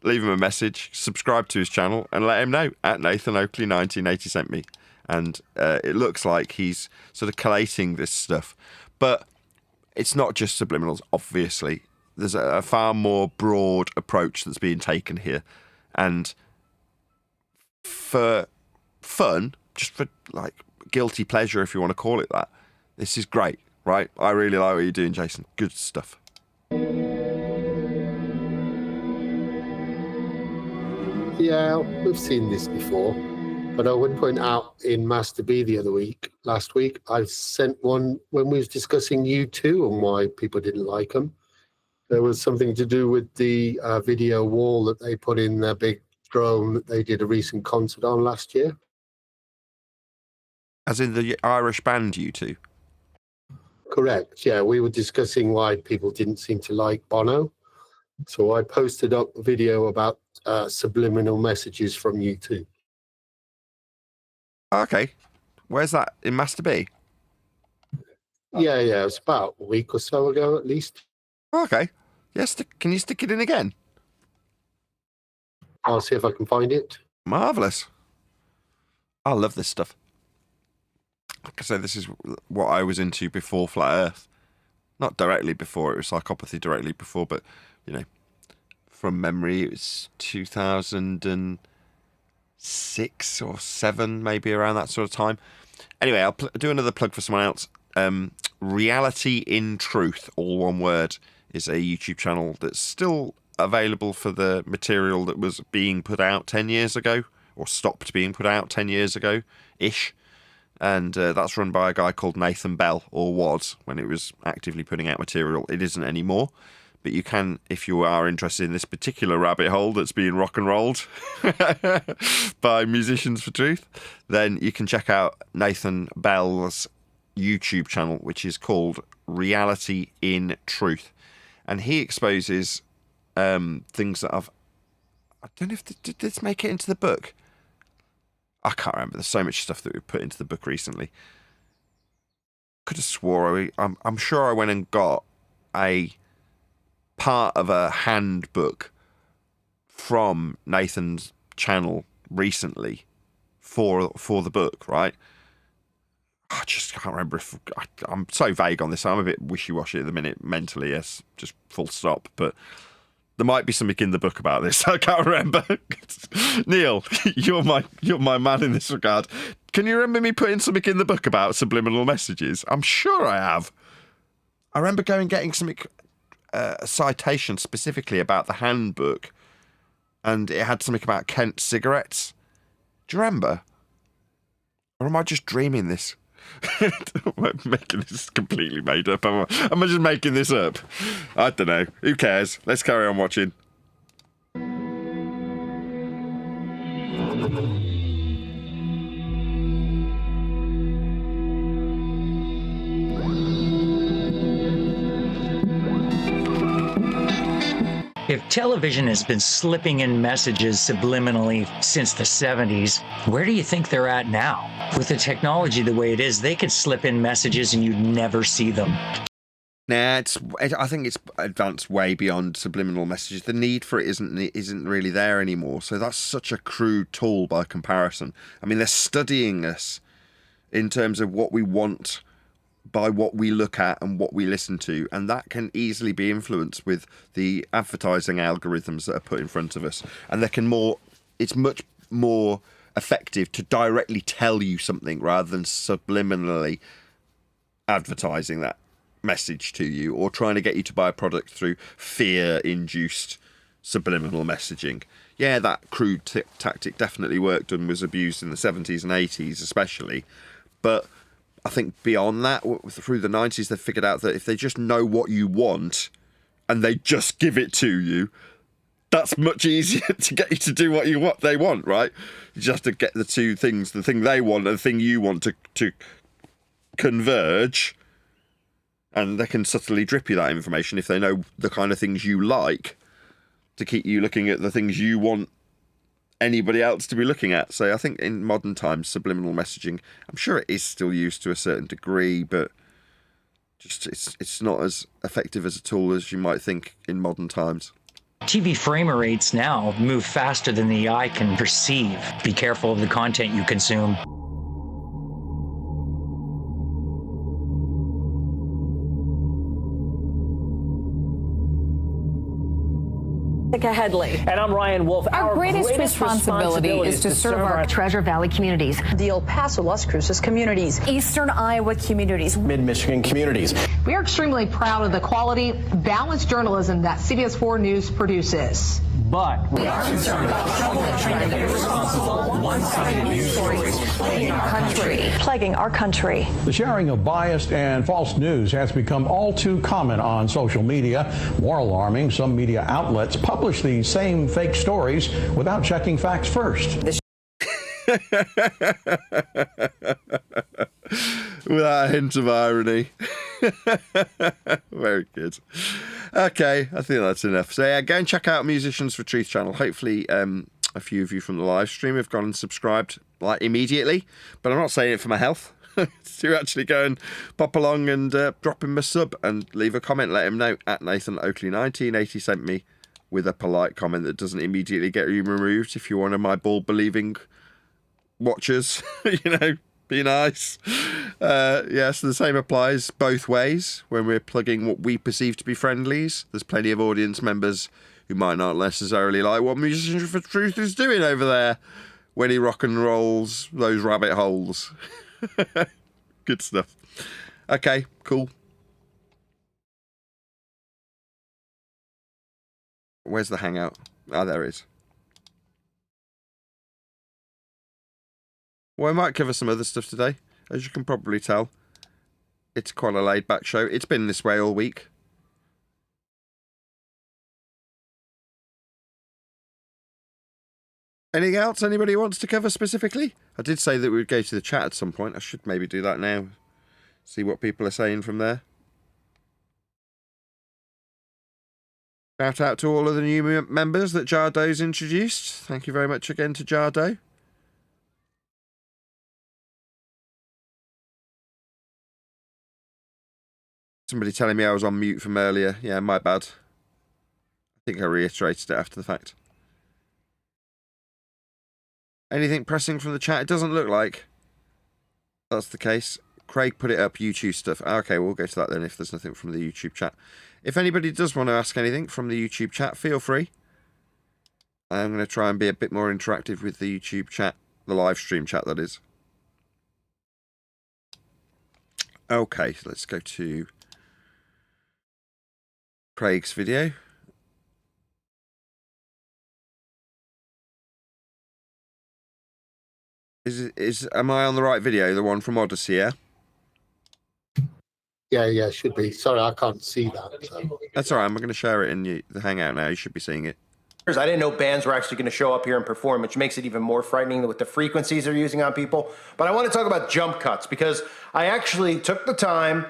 leave him a message, subscribe to his channel, and let him know at Nathan Oakley 1980 sent me. And it looks like he's sort of collating this stuff. But it's not just subliminals, obviously. There's a far more broad approach that's being taken here. And for fun, just for like guilty pleasure, if you want to call it that, this is great, right? I really like what you're doing, Jason. Good stuff. Yeah, we've seen this before. But I would point out in Master B last week, I sent one when we was discussing U2 and why people didn't like them. There was something to do with the video wall that they put in their big drone that they did a recent concert on last year. As in the Irish band U2? Correct. Yeah, we were discussing why people didn't seem to like Bono. So I posted up a video about subliminal messages from U2. Okay. Where's that? In Master B? Yeah, it was about a week or so ago at least. Okay. Yes, can you stick it in again? I'll see if I can find it. Marvellous. I love this stuff. Like I say, this is what I was into before Flat Earth. Not directly before, it was psychopathy directly before, but, you know, from memory, it was 2006 or 7, maybe around that sort of time. Anyway, I'll do another plug for someone else. Reality in Truth, all one word, is a YouTube channel that's still available for the material that was being put out 10 years ago, or stopped being put out 10 years ago-ish. And that's run by a guy called Nathan Bell, or was, when it was actively putting out material. It isn't anymore. But you can, if you are interested in this particular rabbit hole that's being rock and rolled by Musicians for Truth, then you can check out Nathan Bell's YouTube channel, which is called Reality in Truth. And he exposes things that I don't know if did this make it into the book? I can't remember. There's so much stuff that we put into the book recently. Could have swore I'm sure I went and got a part of a handbook from Nathan's channel recently for the book, right? I just can't remember if I'm so vague on this. I'm a bit wishy-washy at the minute mentally. Yes, just full stop. But there might be something in the book about this. I can't remember. Neil, you're my man in this regard. Can you remember me putting something in the book about subliminal messages? I'm sure I have. I remember getting something, a citation specifically about the handbook, and it had something about Kent cigarettes. Do you remember? Or am I just dreaming this? Am I making this completely made up? Am I just making this up? I don't know. Who cares? Let's carry on watching. If television has been slipping in messages subliminally since the 70s, where do you think they're at now? With the technology the way it is, they could slip in messages and you'd never see them. Nah, I think it's advanced way beyond subliminal messages. The need for it isn't really there anymore. So that's such a crude tool by comparison. I mean, they're studying us in terms of what we want by what we look at and what we listen to, and that can easily be influenced with the advertising algorithms that are put in front of us. And it's much more effective to directly tell you something rather than subliminally advertising that message to you, or trying to get you to buy a product through fear-induced subliminal messaging. Yeah, that crude tactic definitely worked and was abused in the 70s and 80s especially, but I think beyond that, through the 90s, they figured out that if they just know what you want and they just give it to you, that's much easier to get you to do what they want, right? You just have to get the two things, the thing they want and the thing you want to converge, and they can subtly drip you that information if they know the kind of things you like to keep you looking at the things you want anybody else to be looking at. So I think in modern times, subliminal messaging, I'm sure it is still used to a certain degree, but just it's not as effective as a tool as you might think in modern times. TV frame rates now move faster than the eye can perceive. Be careful of the content you consume. Headley. And I'm Ryan Wolf. Our greatest responsibility is to serve our Treasure Valley communities, the El Paso, Las Cruces communities, Eastern Iowa communities, Mid-Michigan communities. We are extremely proud of the quality, balanced journalism that CBS 4 News produces. But we are concerned about trouble and trying to get responsible, one-sided news stories plaguing our country. The sharing of biased and false news has become all too common on social media. More alarming, some media outlets publish these same fake stories without checking facts first. Without a hint of irony. Very good. Okay, I think that's enough. So yeah, go and check out Musicians for Truth channel. Hopefully a few of you from the live stream have gone and subscribed like immediately, but I'm not saying it for my health. To actually go and pop along and drop him a sub and leave a comment, let him know at Nathan Oakley 1980 sent me with a polite comment that doesn't immediately get you removed. If you're one of my ball believing watchers, you know, be nice. Yeah, so the same applies both ways when we're plugging what we perceive to be friendlies. There's plenty of audience members who might not necessarily like what Musicians for Truth is doing over there when he rock and rolls those rabbit holes. Good stuff. Okay, cool. Where's the hangout? Ah, there it is. Well, I might cover some other stuff today. As you can probably tell, it's quite a laid-back show. It's been this way all week. Anything else anybody wants to cover specifically? I did say that we would go to the chat at some point. I should maybe do that now. See what people are saying from there. Shout out to all of the new members that Jardo's introduced. Thank you very much again to Jardo. Somebody telling me I was on mute from earlier. Yeah, my bad. I think I reiterated it after the fact. Anything pressing from the chat? It doesn't look like that's the case. Craig put it up, YouTube stuff. Okay, we'll go to that then if there's nothing from the YouTube chat. If anybody does want to ask anything from the YouTube chat, feel free. I'm going to try and be a bit more interactive with the YouTube chat, the live stream chat, that is. Okay, so let's go to Craig's video. Am I on the right video? The one from Odyssey, yeah? Yeah, should be. Sorry, I can't see that. So. That's all right. I'm going to share it in the Hangout now. You should be seeing it. I didn't know bands were actually going to show up here and perform, which makes it even more frightening with the frequencies they're using on people. But I want to talk about jump cuts because I actually took the time.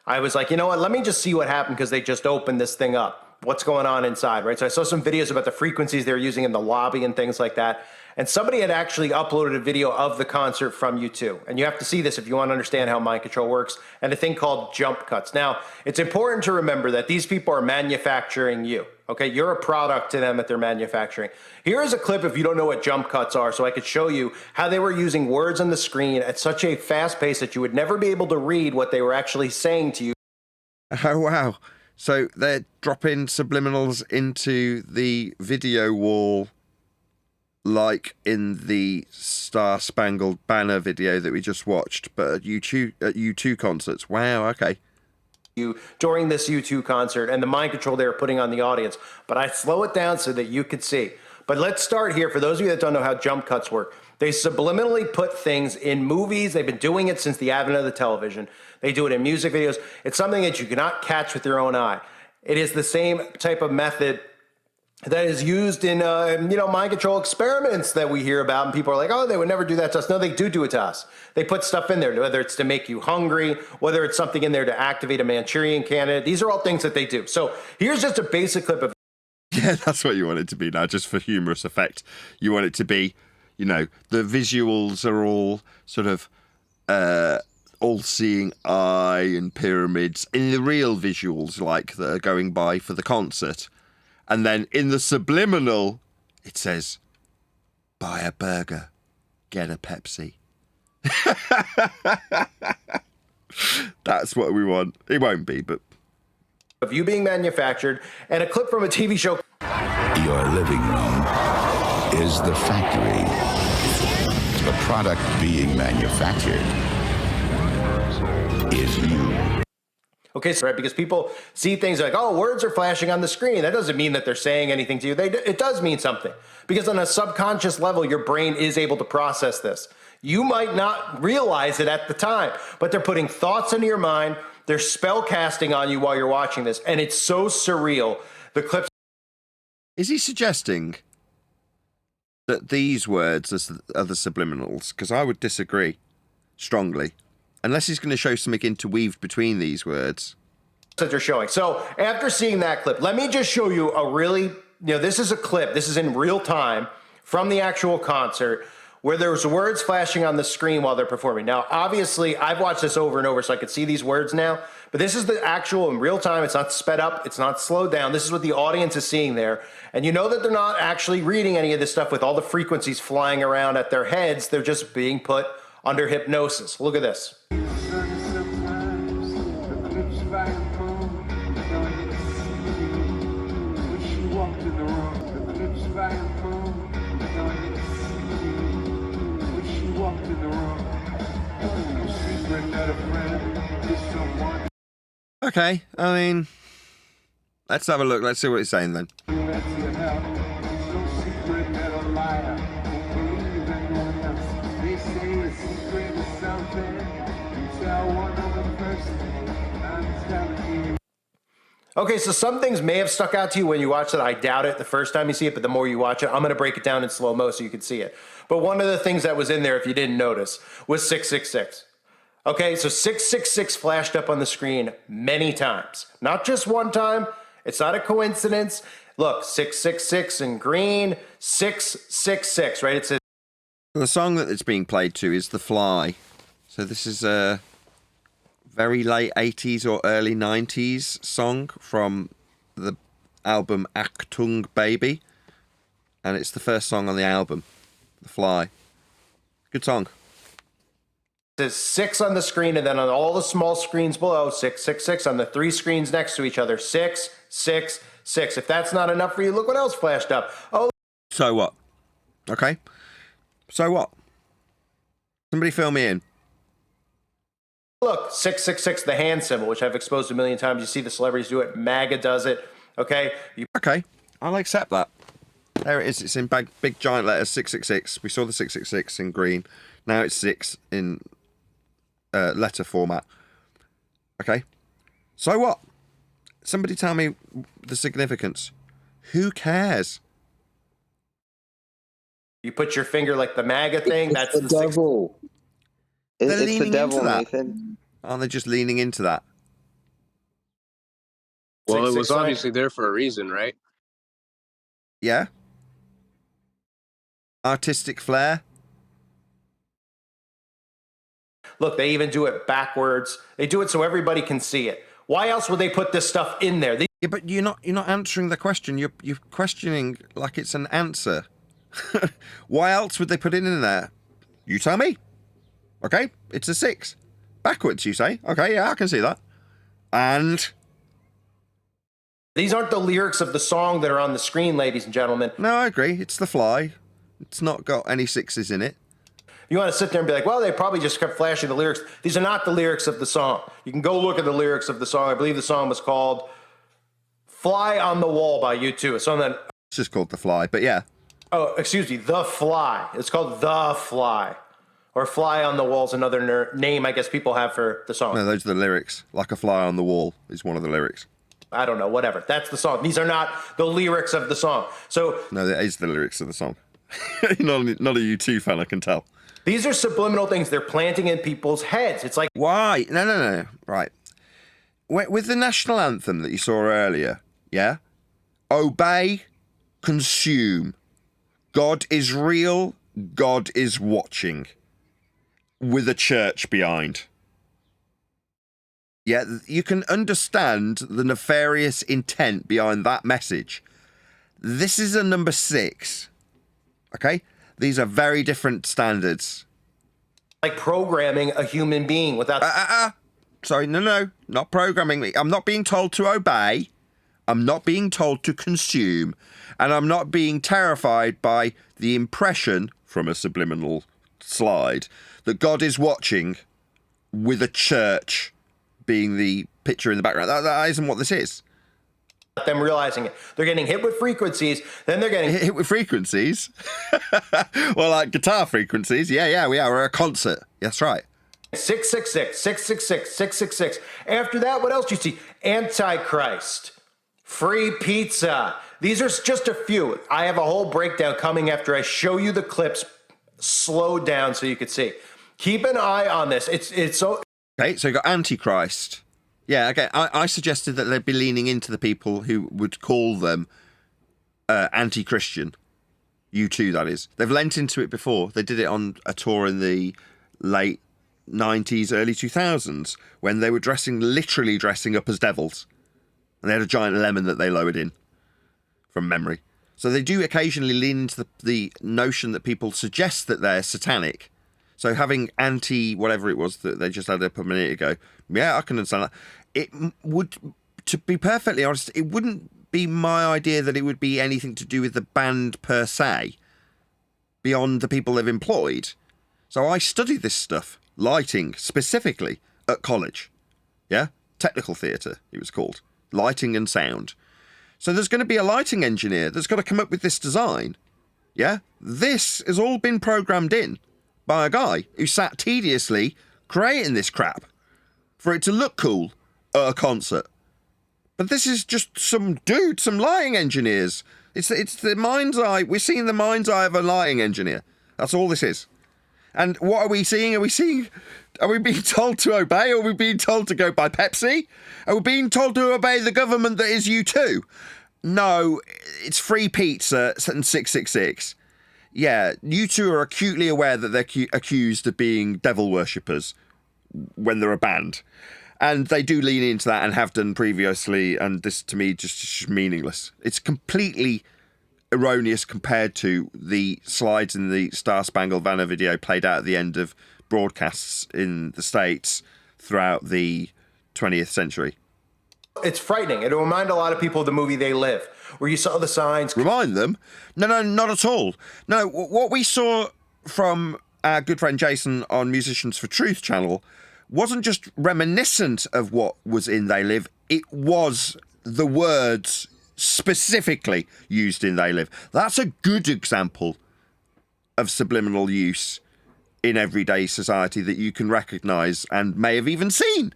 I was like, you know what? Let me just see what happened because they just opened this thing up. What's going on inside, right? So I saw some videos about the frequencies they're using in the lobby and things like that. And somebody had actually uploaded a video of the concert from U2. And you have to see this if you want to understand how mind control works, and a thing called jump cuts. Now, it's important to remember that these people are manufacturing you. Okay, you're a product to them that they're manufacturing. Here is a clip if you don't know what jump cuts are, so I could show you how they were using words on the screen at such a fast pace that you would never be able to read what they were actually saying to you. Oh, wow. So they're dropping subliminals into the video wall like in the Star Spangled Banner video that we just watched, but at U2 concerts. Wow, okay. During this U2 concert and the mind control they were putting on the audience. But I slow it down so that you could see. But let's start here. For those of you that don't know how jump cuts work, they subliminally put things in movies. They've been doing it since the advent of the television. They do it in music videos. It's something that you cannot catch with your own eye. It is the same type of method that is used in, mind control experiments that we hear about. And people are like, oh, they would never do that to us. No, they do it to us. They put stuff in there, whether it's to make you hungry, whether it's something in there to activate a Manchurian candidate. These are all things that they do. So here's just a basic clip of. Yeah, that's what you want it to be now, just for humorous effect. You want it to be, the visuals are all sort of all-seeing eye and pyramids. In the real visuals, like that are going by for the concert. And then in the subliminal, it says, buy a burger, get a Pepsi. That's what we want. It won't be, but. Of you being manufactured, and a clip from a TV show. Your living room is the factory. The product being manufactured is you. Okay, so right, because people see things like, oh, words are flashing on the screen. That doesn't mean that they're saying anything to you. It does mean something. Because on a subconscious level, your brain is able to process this. You might not realize it at the time, but they're putting thoughts into your mind. They're spell casting on you while you're watching this. And it's so surreal. The clips. Is he suggesting that these words are the subliminals? Because I would disagree strongly. Unless he's going to show something interweaved between these words. That they're showing. So after seeing that clip, let me just show you a really, this is a clip. This is in real time from the actual concert where there's words flashing on the screen while they're performing. Now, obviously, I've watched this over and over so I could see these words now, but this is the actual in real time. It's not sped up. It's not slowed down. This is what the audience is seeing there. And you know that they're not actually reading any of this stuff with all the frequencies flying around at their heads. They're just being put under hypnosis. Look at this. Okay, I mean, let's have a look. Let's see what it's saying then. Okay, so some things may have stuck out to you when you watched it. I doubt it the first time you see it, but the more you watch it, I'm going to break it down in slow-mo so you can see it. But one of the things that was in there, if you didn't notice, was 666. Okay, so 666 flashed up on the screen many times. Not just one time. It's not a coincidence. Look, 666 in green, 666, right? It says. The song that it's being played to is The Fly. So this is a very late 80s or early 90s song from the album Achtung Baby. And it's the first song on the album, The Fly. Good song. There's 6 on the screen, and then on all the small screens below, 666 on the 3 screens next to each other, 666. If that's not enough for you, look what else flashed up. Oh, so what? Okay. So what? Somebody fill me in. Look, 666, the hand symbol, which I've exposed a million times. You see the celebrities do it. MAGA does it. Okay. Okay. I'll accept that. There it is. It's in big giant letters, 666. We saw the 666 in green. Now it's 6 in letter format. Okay. So what? Somebody tell me the significance. Who cares? You put your finger like the MAGA thing. That's the devil. It's the devil, Nathan. Aren't they just leaning into that? Well, it was obviously there for a reason, right? Yeah. Artistic flair. Look, they even do it backwards. They do it so everybody can see it. Why else would they put this stuff in there? Yeah, but you're not answering the question. You're questioning like it's an answer. Why else would they put it in there? You tell me. Okay, it's a 6. Backwards, you say? Okay, yeah, I can see that. And these aren't the lyrics of the song that are on the screen, ladies and gentlemen. No, I agree. It's The Fly. It's not got any 6s in it. You want to sit there and be like, well, they probably just kept flashing the lyrics. These are not the lyrics of the song. You can go look at the lyrics of the song. I believe the song was called Fly on the Wall by U2. A song that... It's just called The Fly, but yeah. Oh, excuse me, The Fly. It's called The Fly. Or Fly on the Wall's another name I guess people have for the song. No, those are the lyrics. Like a fly on the wall is one of the lyrics. I don't know, whatever. That's the song. These are not the lyrics of the song. So no, that is the lyrics of the song. not a U2 fan, I can tell. These are subliminal things they're planting in people's heads. It's like... Why? No. Right. With the national anthem that you saw earlier, yeah? Obey, consume. God is real, God is watching. With a church behind. Yeah, you can understand the nefarious intent behind that message. This is a number 6. Okay? These are very different standards. Like programming a human being without... Sorry, no. Not programming me. I'm not being told to obey. I'm not being told to consume. And I'm not being terrified by the impression from a subliminal slide that God is watching with a church being the picture in the background. That isn't what this is. Them realizing it. They're getting hit with frequencies, then they're getting... Hit with frequencies? Well, like guitar frequencies. Yeah, we are. We're at a concert. That's right. 666, 666, 666. After that, what else do you see? Antichrist. Free pizza. These are just a few. I have a whole breakdown coming after I show you the clips slowed down so you can see. Keep an eye on this. It's so... Okay, so you got Antichrist. Yeah, okay. I suggested that they'd be leaning into the people who would call them anti-Christian. U2, that is. They've lent into it before. They did it on a tour in the late 90s, early 2000s, when they were literally dressing up as devils. And they had a giant lemon that they lowered in, from memory. So they do occasionally lean into the notion that people suggest that they're satanic. So having whatever it was that they just had up a minute ago, yeah, I can understand that. It would, to be perfectly honest, it wouldn't be my idea that it would be anything to do with the band per se, beyond the people they've employed. So I studied this stuff, lighting specifically, at college. Yeah? Technical theatre, it was called. Lighting and sound. So there's going to be a lighting engineer that's got to come up with this design. Yeah? This has all been programmed in by a guy who sat tediously creating this crap for it to look cool at a concert. But this is just some lighting engineers. It's the mind's eye. We're seeing the mind's eye of a lighting engineer. That's all this is. And what are we seeing? Are we being told to obey? Are we being told to go by Pepsi? Are we being told to obey the government that is U2? No, it's free pizza and 666. Yeah, U2 are acutely aware that they're accused of being devil worshippers when they're a band. And they do lean into that and have done previously, and this, to me, just meaningless. It's completely erroneous compared to the slides in the Star Spangled Banner video played out at the end of broadcasts in the States throughout the 20th century. It's frightening. It'll remind a lot of people of the movie They Live, where you saw the signs. Remind them? No, not at all. No, what we saw from our good friend Jason on Musicians for Truth channel wasn't just reminiscent of what was in They Live, it was the words specifically used in They Live. That's a good example of subliminal use in everyday society that you can recognise and may have even seen.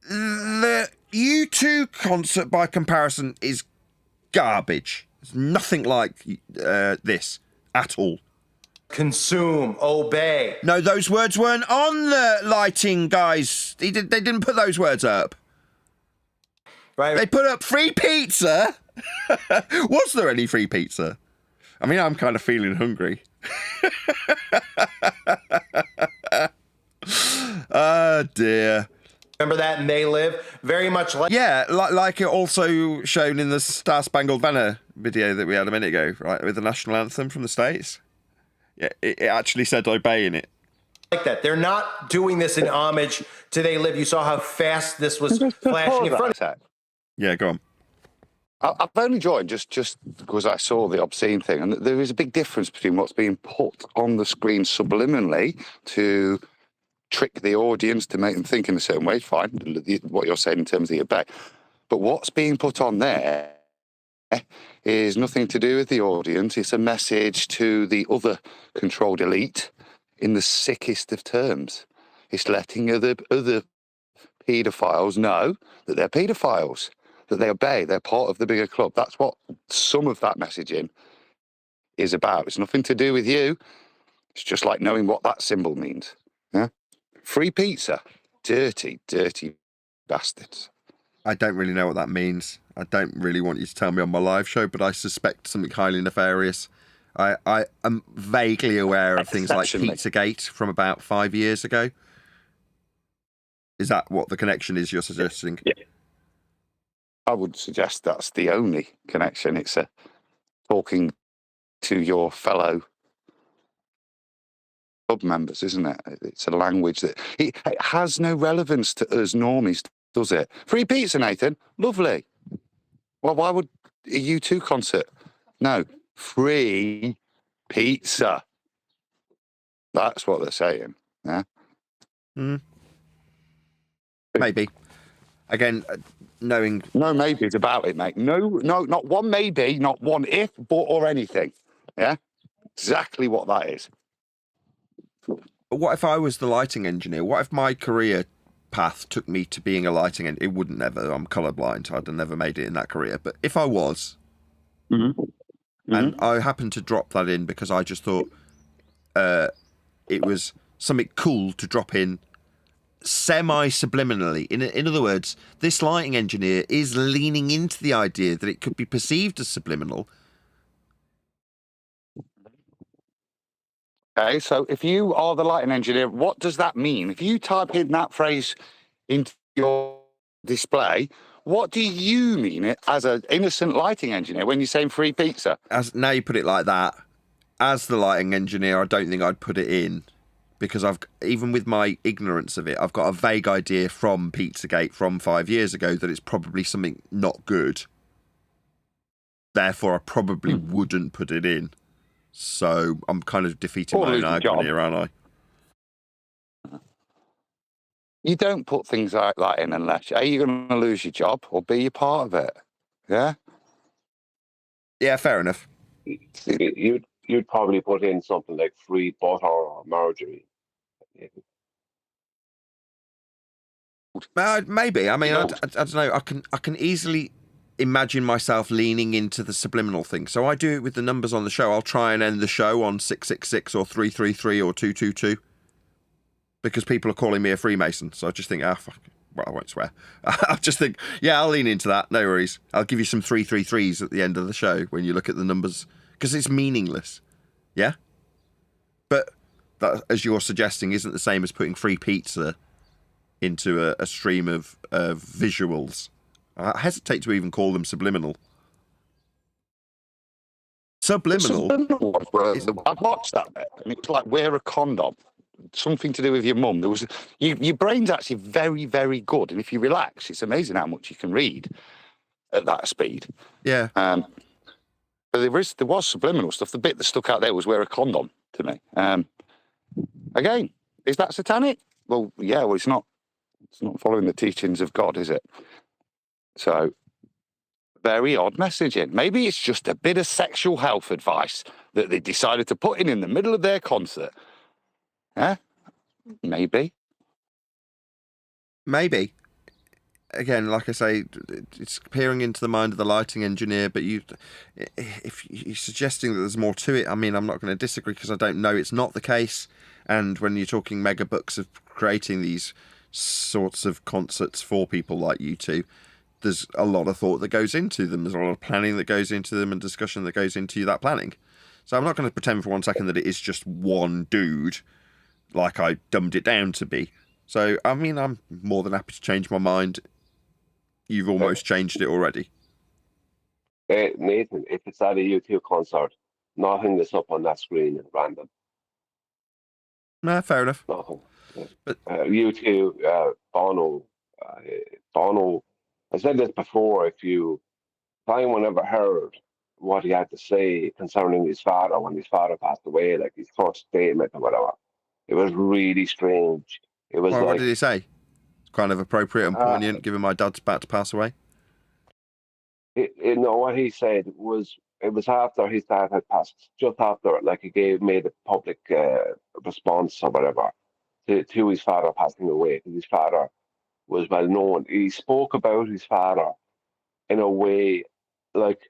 The U2 concert, by comparison, is garbage. It's nothing like this at all. Consume, obey. No, those words weren't on the lighting, guys. They didn't put those words up. Right. They put up free pizza. Was there any free pizza? I mean, I'm kind of feeling hungry. Oh, dear. Remember that in They Live? Very much like... Yeah, like it also shown in the Star Spangled Banner video that we had a minute ago, right, with the national anthem from the States. Yeah, it actually said obey in it. Like that. They're not doing this in homage to They Live. You saw how fast this was flashing in front of... Yeah, go on. I've only joined just because I saw the obscene thing, and there is a big difference between what's being put on the screen subliminally to trick the audience to make them think in a certain way. Fine, what you're saying in terms of the obey, but what's being put on there is nothing to do with the audience. It's a message to the other controlled elite in the sickest of terms. It's letting other paedophiles know that they're paedophiles, that they obey, they're part of the bigger club. That's what some of that messaging is about. It's nothing to do with you. It's just like knowing what that symbol means. Yeah? Free pizza. Dirty, dirty bastards. I don't really know what that means. I don't really want you to tell me on my live show, but I suspect something highly nefarious. I am vaguely aware of things like Pizzagate from about 5 years ago. Is that what the connection is you're suggesting? Yeah. I would suggest that's the only connection. It's talking to your fellow club members, isn't it? It's a language that it has no relevance to us normies, does it? Free pizza, Nathan. Lovely. Well, why would a U2 concert? No, free pizza. That's what they're saying. Yeah. Maybe. Again, knowing... No maybes about it, mate. No, not one maybe, not one if, but, or anything. Yeah? Exactly what that is. What if I was the lighting engineer? What if my career path took me to being a lighting engineer? It wouldn't ever. I'm colourblind. I'd have never made it in that career. But if I was, and I happened to drop that in because I just thought it was something cool to drop in semi-subliminally. In other words, this lighting engineer is leaning into the idea that it could be perceived as subliminal. Okay, so if you are the lighting engineer, what does that mean? If you type in that phrase into your display, what do you mean it as an innocent lighting engineer when you're saying free pizza? As now you put it like that, as the lighting engineer, I don't think I'd put it in, because even with my ignorance of it, I've got a vague idea from Pizzagate from 5 years ago that it's probably something not good. Therefore, I probably wouldn't put it in. So I'm kind of defeating my own argument here, aren't I? You don't put things like that in unless A, you're going to lose your job, or B, you're part of it. Yeah? Yeah, fair enough. You'd probably put in something like free butter or margarine. Maybe. I mean, I don't know. I can easily imagine myself leaning into the subliminal thing. So I do it with the numbers on the show. I'll try and end the show on 666 or 333 or 222 because people are calling me a Freemason. So I just think, fuck. Well, I won't swear. I just think, yeah, I'll lean into that. No worries. I'll give you some 333s at the end of the show when you look at the numbers because it's meaningless. Yeah? But that, as you're suggesting, isn't the same as putting free pizza into a stream of visuals. I hesitate to even call them subliminal. Subliminal. I've watched that bit, and it's like wear a condom. Something to do with your mum. There was your brain's actually very, very good, and if you relax, it's amazing how much you can read at that speed. Yeah. But there was subliminal stuff. The bit that stuck out there was wear a condom to me. Again, is that satanic? Well, yeah. Well, it's not. It's not following the teachings of God, is it? So, very odd messaging. Maybe it's just a bit of sexual health advice that they decided to put in the middle of their concert. Yeah, maybe. Maybe. Again, like I say, it's peering into the mind of the lighting engineer, but if you're suggesting that there's more to it, I mean, I'm not going to disagree because I don't know it's not the case. And when you're talking mega bucks of creating these sorts of concerts for people like you two, there's a lot of thought that goes into them. There's a lot of planning that goes into them and discussion that goes into that planning. So I'm not going to pretend for 1 second that it is just one dude like I dumbed it down to be. So, I mean, I'm more than happy to change my mind. You've almost changed it already. Nathan, if it's at a U2 concert, nothing that's up on that screen is random. Nah, fair enough. Nothing. Yeah. But U2, Bono, I said this before, if anyone ever heard what he had to say concerning his father when his father passed away, like his first statement or whatever, it was really strange. It was what did he say? Kind of appropriate and poignant, given my dad's about to pass away. What he said was it was after his dad had passed, just after, like he made a public response or whatever to his father passing away. Because his father was well known. He spoke about his father in a way like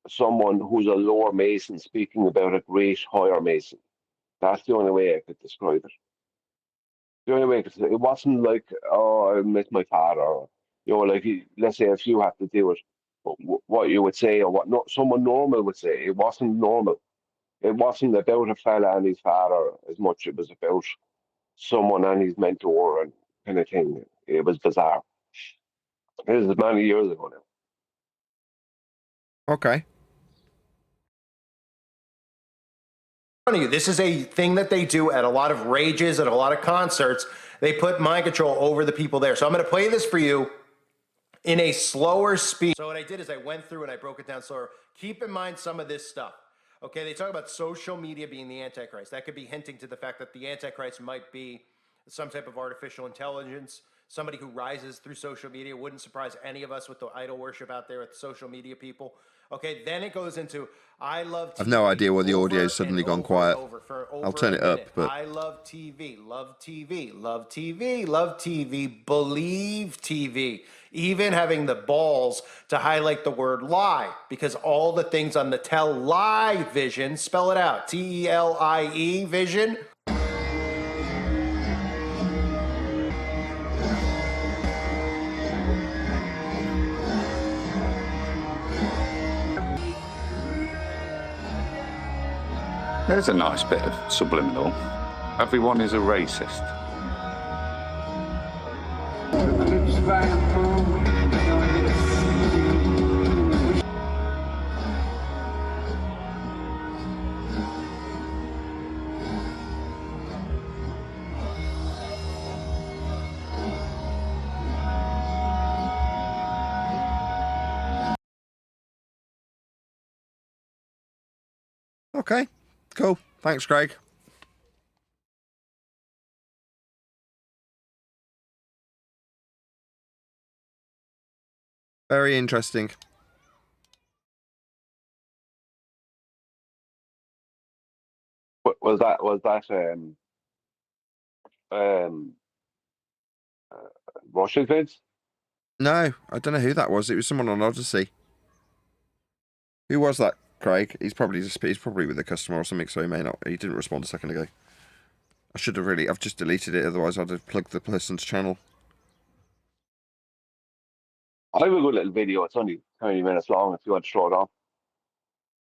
someone who's a lower Mason speaking about a great higher Mason. That's the only way I could describe it. The only way, because it wasn't like, oh, I miss my father. Like, let's say if you have to do it, what you would say or what someone normal would say. It wasn't normal. It wasn't about a fella and his father as much. It was about someone and his mentor and kind of thing. It was bizarre. This is many years ago now. Okay. This is a thing that they do at a lot of rages, at a lot of concerts. They put mind control over the people there. So I'm going to play this for you in a slower speed. So what I did is I went through and I broke it down slower. Keep in mind some of this stuff. Okay, they talk about social media being the Antichrist. That could be hinting to the fact that the Antichrist might be some type of artificial intelligence, somebody who rises through social media. Wouldn't surprise any of us with the idol worship out there with social media people. Okay, then it goes into I love TV. I've no idea why the audio's suddenly gone quiet. I'll turn it up, but I love TV, love TV, love TV, love TV, believe TV. Even having the balls to highlight the word lie, because all the things on the television, spell it out, T-E-L-I-E vision. There's a nice bit of subliminal. Everyone is a racist. Okay, cool. Thanks, Craig. Very interesting. Was that Russian vids? No, I don't know who that was. It was someone on Odyssey. Who was that, Craig? He's probably with a customer or something, so he may not. He didn't respond a second ago. I should have really. I've just deleted it. Otherwise, I'd have plugged the person's channel. I have a good little video. It's only 20 minutes long. If you want to throw it on.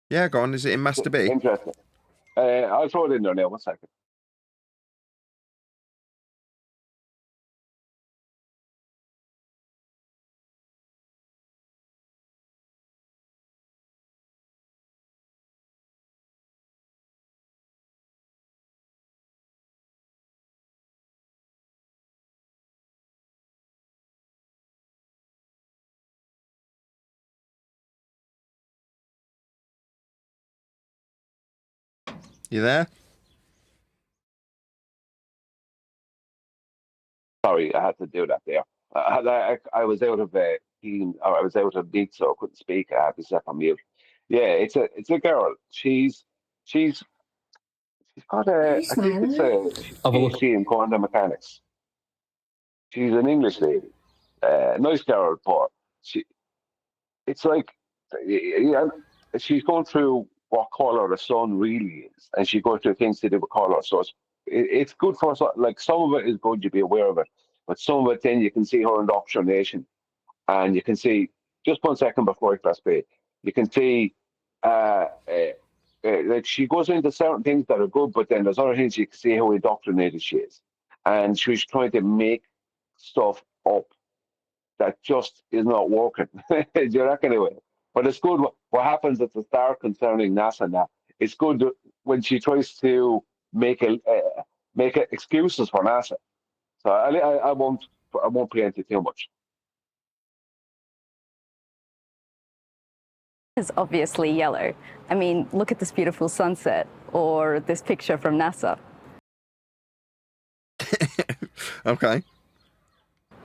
Yeah, go on. Is it in Master B? Interesting. I'll throw it in there now. 1 second. You there? Sorry, I had to do that there. I was out of I was out of beat, so I couldn't speak. I had to set on mute. Yeah, it's a girl. She's got a. I think it's a PhD in quantum mechanics. She's an English lady. Nice girl, but it's like, yeah, she's going through what color the sun really is, and she goes through things to do with color. So it's good for us. Like, some of it is good to be aware of it, but some of it, then you can see her indoctrination, and you can see, just 1 second before I press play, you can see like, she goes into certain things that are good, but then there's other things you can see how indoctrinated she is, and she's trying to make stuff up that just is not working. Do you reckon anyway? But it's good. What happens at the start concerning NASA now? It's good when she tries to make excuses for NASA. So I won't preempt it too much. Is obviously yellow. I mean, look at this beautiful sunset or this picture from NASA. Okay.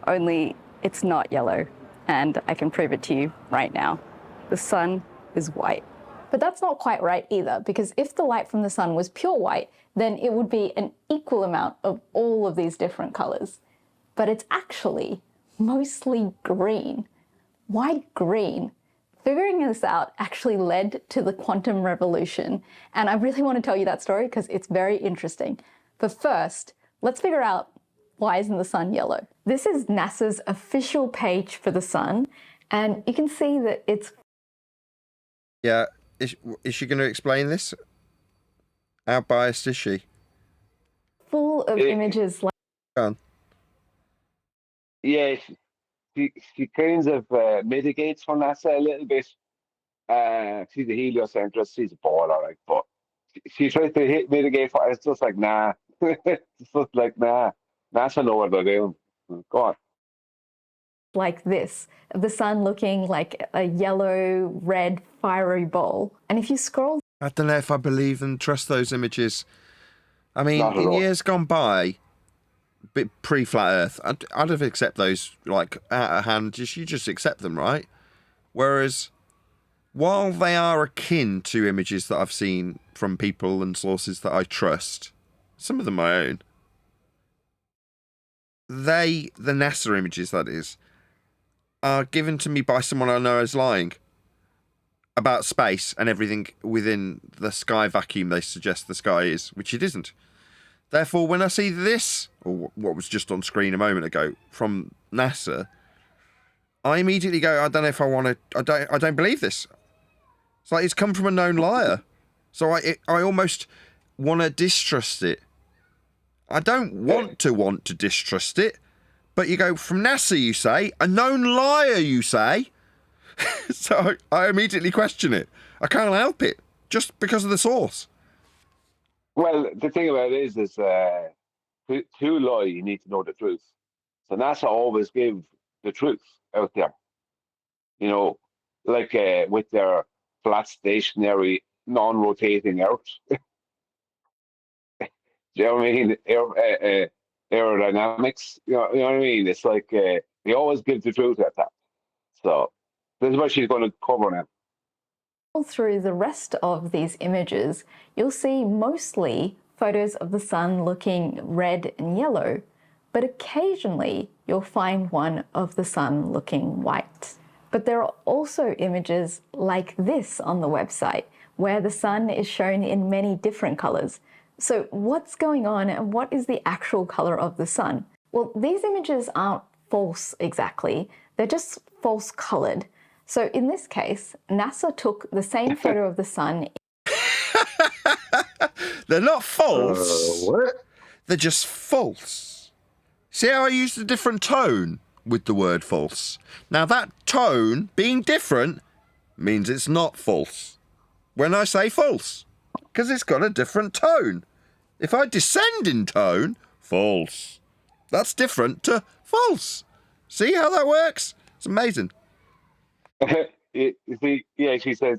Only it's not yellow, and I can prove it to you right now. The sun is white. But that's not quite right either, because if the light from the sun was pure white, then it would be an equal amount of all of these different colors. But it's actually mostly green. Why green? Figuring this out actually led to the quantum revolution, and I really want to tell you that story because it's very interesting. But first, let's figure out, why isn't the sun yellow? This is NASA's official page for the sun, and you can see that it's... Yeah, is she going to explain this? How biased is she? Full of images like... Go on. Yeah, she kind of mitigates for NASA a little bit. She's a heliocentrist, she's a baller, like, but she tries to mitigate for it. It's just like, nah. It's just like, nah. NASA know what they're doing. Go on. Like this, of the sun looking like a yellow, red, fiery ball. And if you scroll... I don't know if I believe and trust those images. I mean, in years gone by, bit pre-flat Earth, I'd have accepted those, like, out of hand. You just accept them, right? Whereas, while they are akin to images that I've seen from people and sources that I trust, some of them my own, the NASA images, that is, are given to me by someone I know is lying about space and everything within the sky vacuum they suggest the sky is, which it isn't. Therefore, when I see this, or what was just on screen a moment ago from NASA, I immediately go, I don't know if I want to, I don't believe this. It's like it's come from a known liar. So I almost want to distrust it. I don't want to distrust it. But you go, from NASA, you say, a known liar, you say. So I immediately question it. I can't help it, just because of the source. Well, the thing about it is to lie, you need to know the truth. So NASA always give the truth out there. You know, like with their flat, stationary, non-rotating Earth. Do you know what I mean? Aerodynamics. You know what I mean? It's like they always give the truth at that. So this is what she's going to cover now. Through the rest of these images, you'll see mostly photos of the sun looking red and yellow, but occasionally you'll find one of the sun looking white. But there are also images like this on the website, where the sun is shown in many different colors. So what's going on and what is the actual color of the sun? Well, these images aren't false exactly, they're just false colored. So in this case, NASA took the same photo of the sun. They're not false. What? They're just false. See how I used a different tone with the word false? Now that tone being different means it's not false when I say false, because it's got a different tone. If I descend in tone, false. That's different to false. See how that works? It's amazing. You see, yeah, she says,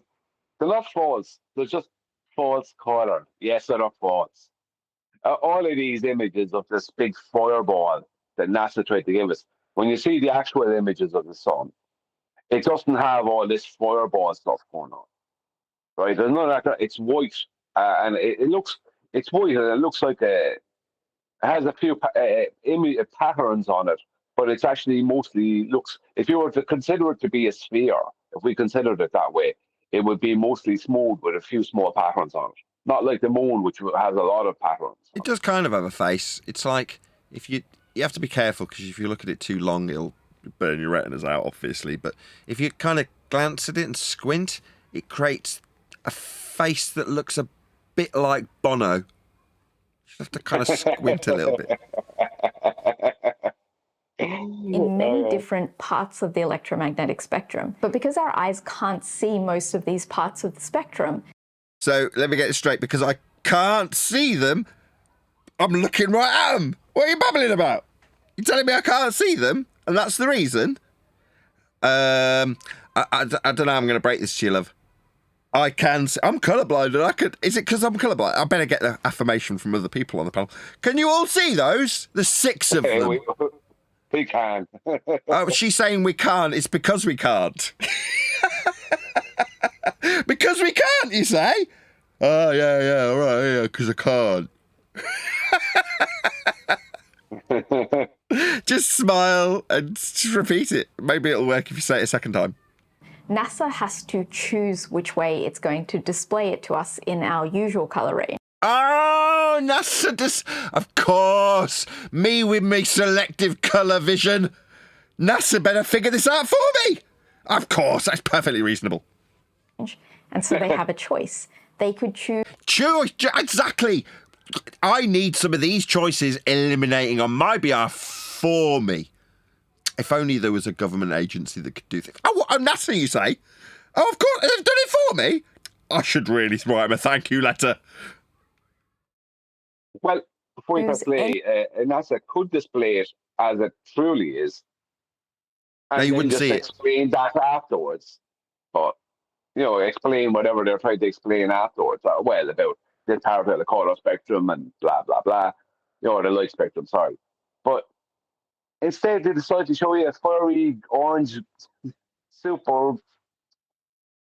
they're not false, they're just false colored. Yes, they're not false. All of these images of this big fireball that NASA tried to give us, when you see the actual images of the sun, it doesn't have all this fireball stuff going on. Right? There's none of that. It's white, and it's white, and it looks like it has a few patterns on it, but it's actually mostly looks, if you were to consider it to be a sphere, if we considered it that way, it would be mostly smooth with a few small patterns on it. Not like the moon, which has a lot of patterns. It does kind of have a face. It's like, if you have to be careful, because if you look at it too long, it'll burn your retinas out, obviously. But if you kind of glance at it and squint, it creates a face that looks a bit like Bono. You have to kind of squint a little bit. In many different parts of the electromagnetic spectrum. But because our eyes can't see most of these parts of the spectrum. So let me get it straight, because I can't see them, I'm looking right at them. What are you babbling about? You're telling me I can't see them, and that's the reason? I don't know, I'm going to break this to you, love. I can see, I'm colourblind, and I could, is it because I'm colourblind? I better get the affirmation from other people on the panel. Can you all see those? There's 6 of them. We can. Oh, she's saying we can't. It's because we can't. Because we can't, you say? Oh, yeah, all right, yeah, because I can't. Just smile and just repeat it. Maybe it'll work if you say it a second time. NASA has to choose which way it's going to display it to us in our usual colour range. Oh, NASA of course, me with me selective colour vision. NASA better figure this out for me. Of course, that's perfectly reasonable. And so they have a choice. They could choose... Choice, exactly. I need some of these choices eliminating on my behalf for me. If only there was a government agency that could do things. Oh, NASA, you say? Oh, of course, they've done it for me. I should really write them a thank you letter. Well, before you press play, NASA could display it as it truly is. And no, you wouldn't see it. Explain that afterwards. But, you know, explain whatever they're trying to explain afterwards. Well, about this part of the color spectrum and blah, blah, blah. You know, the light spectrum, sorry. But instead, they decide to show you a fiery orange super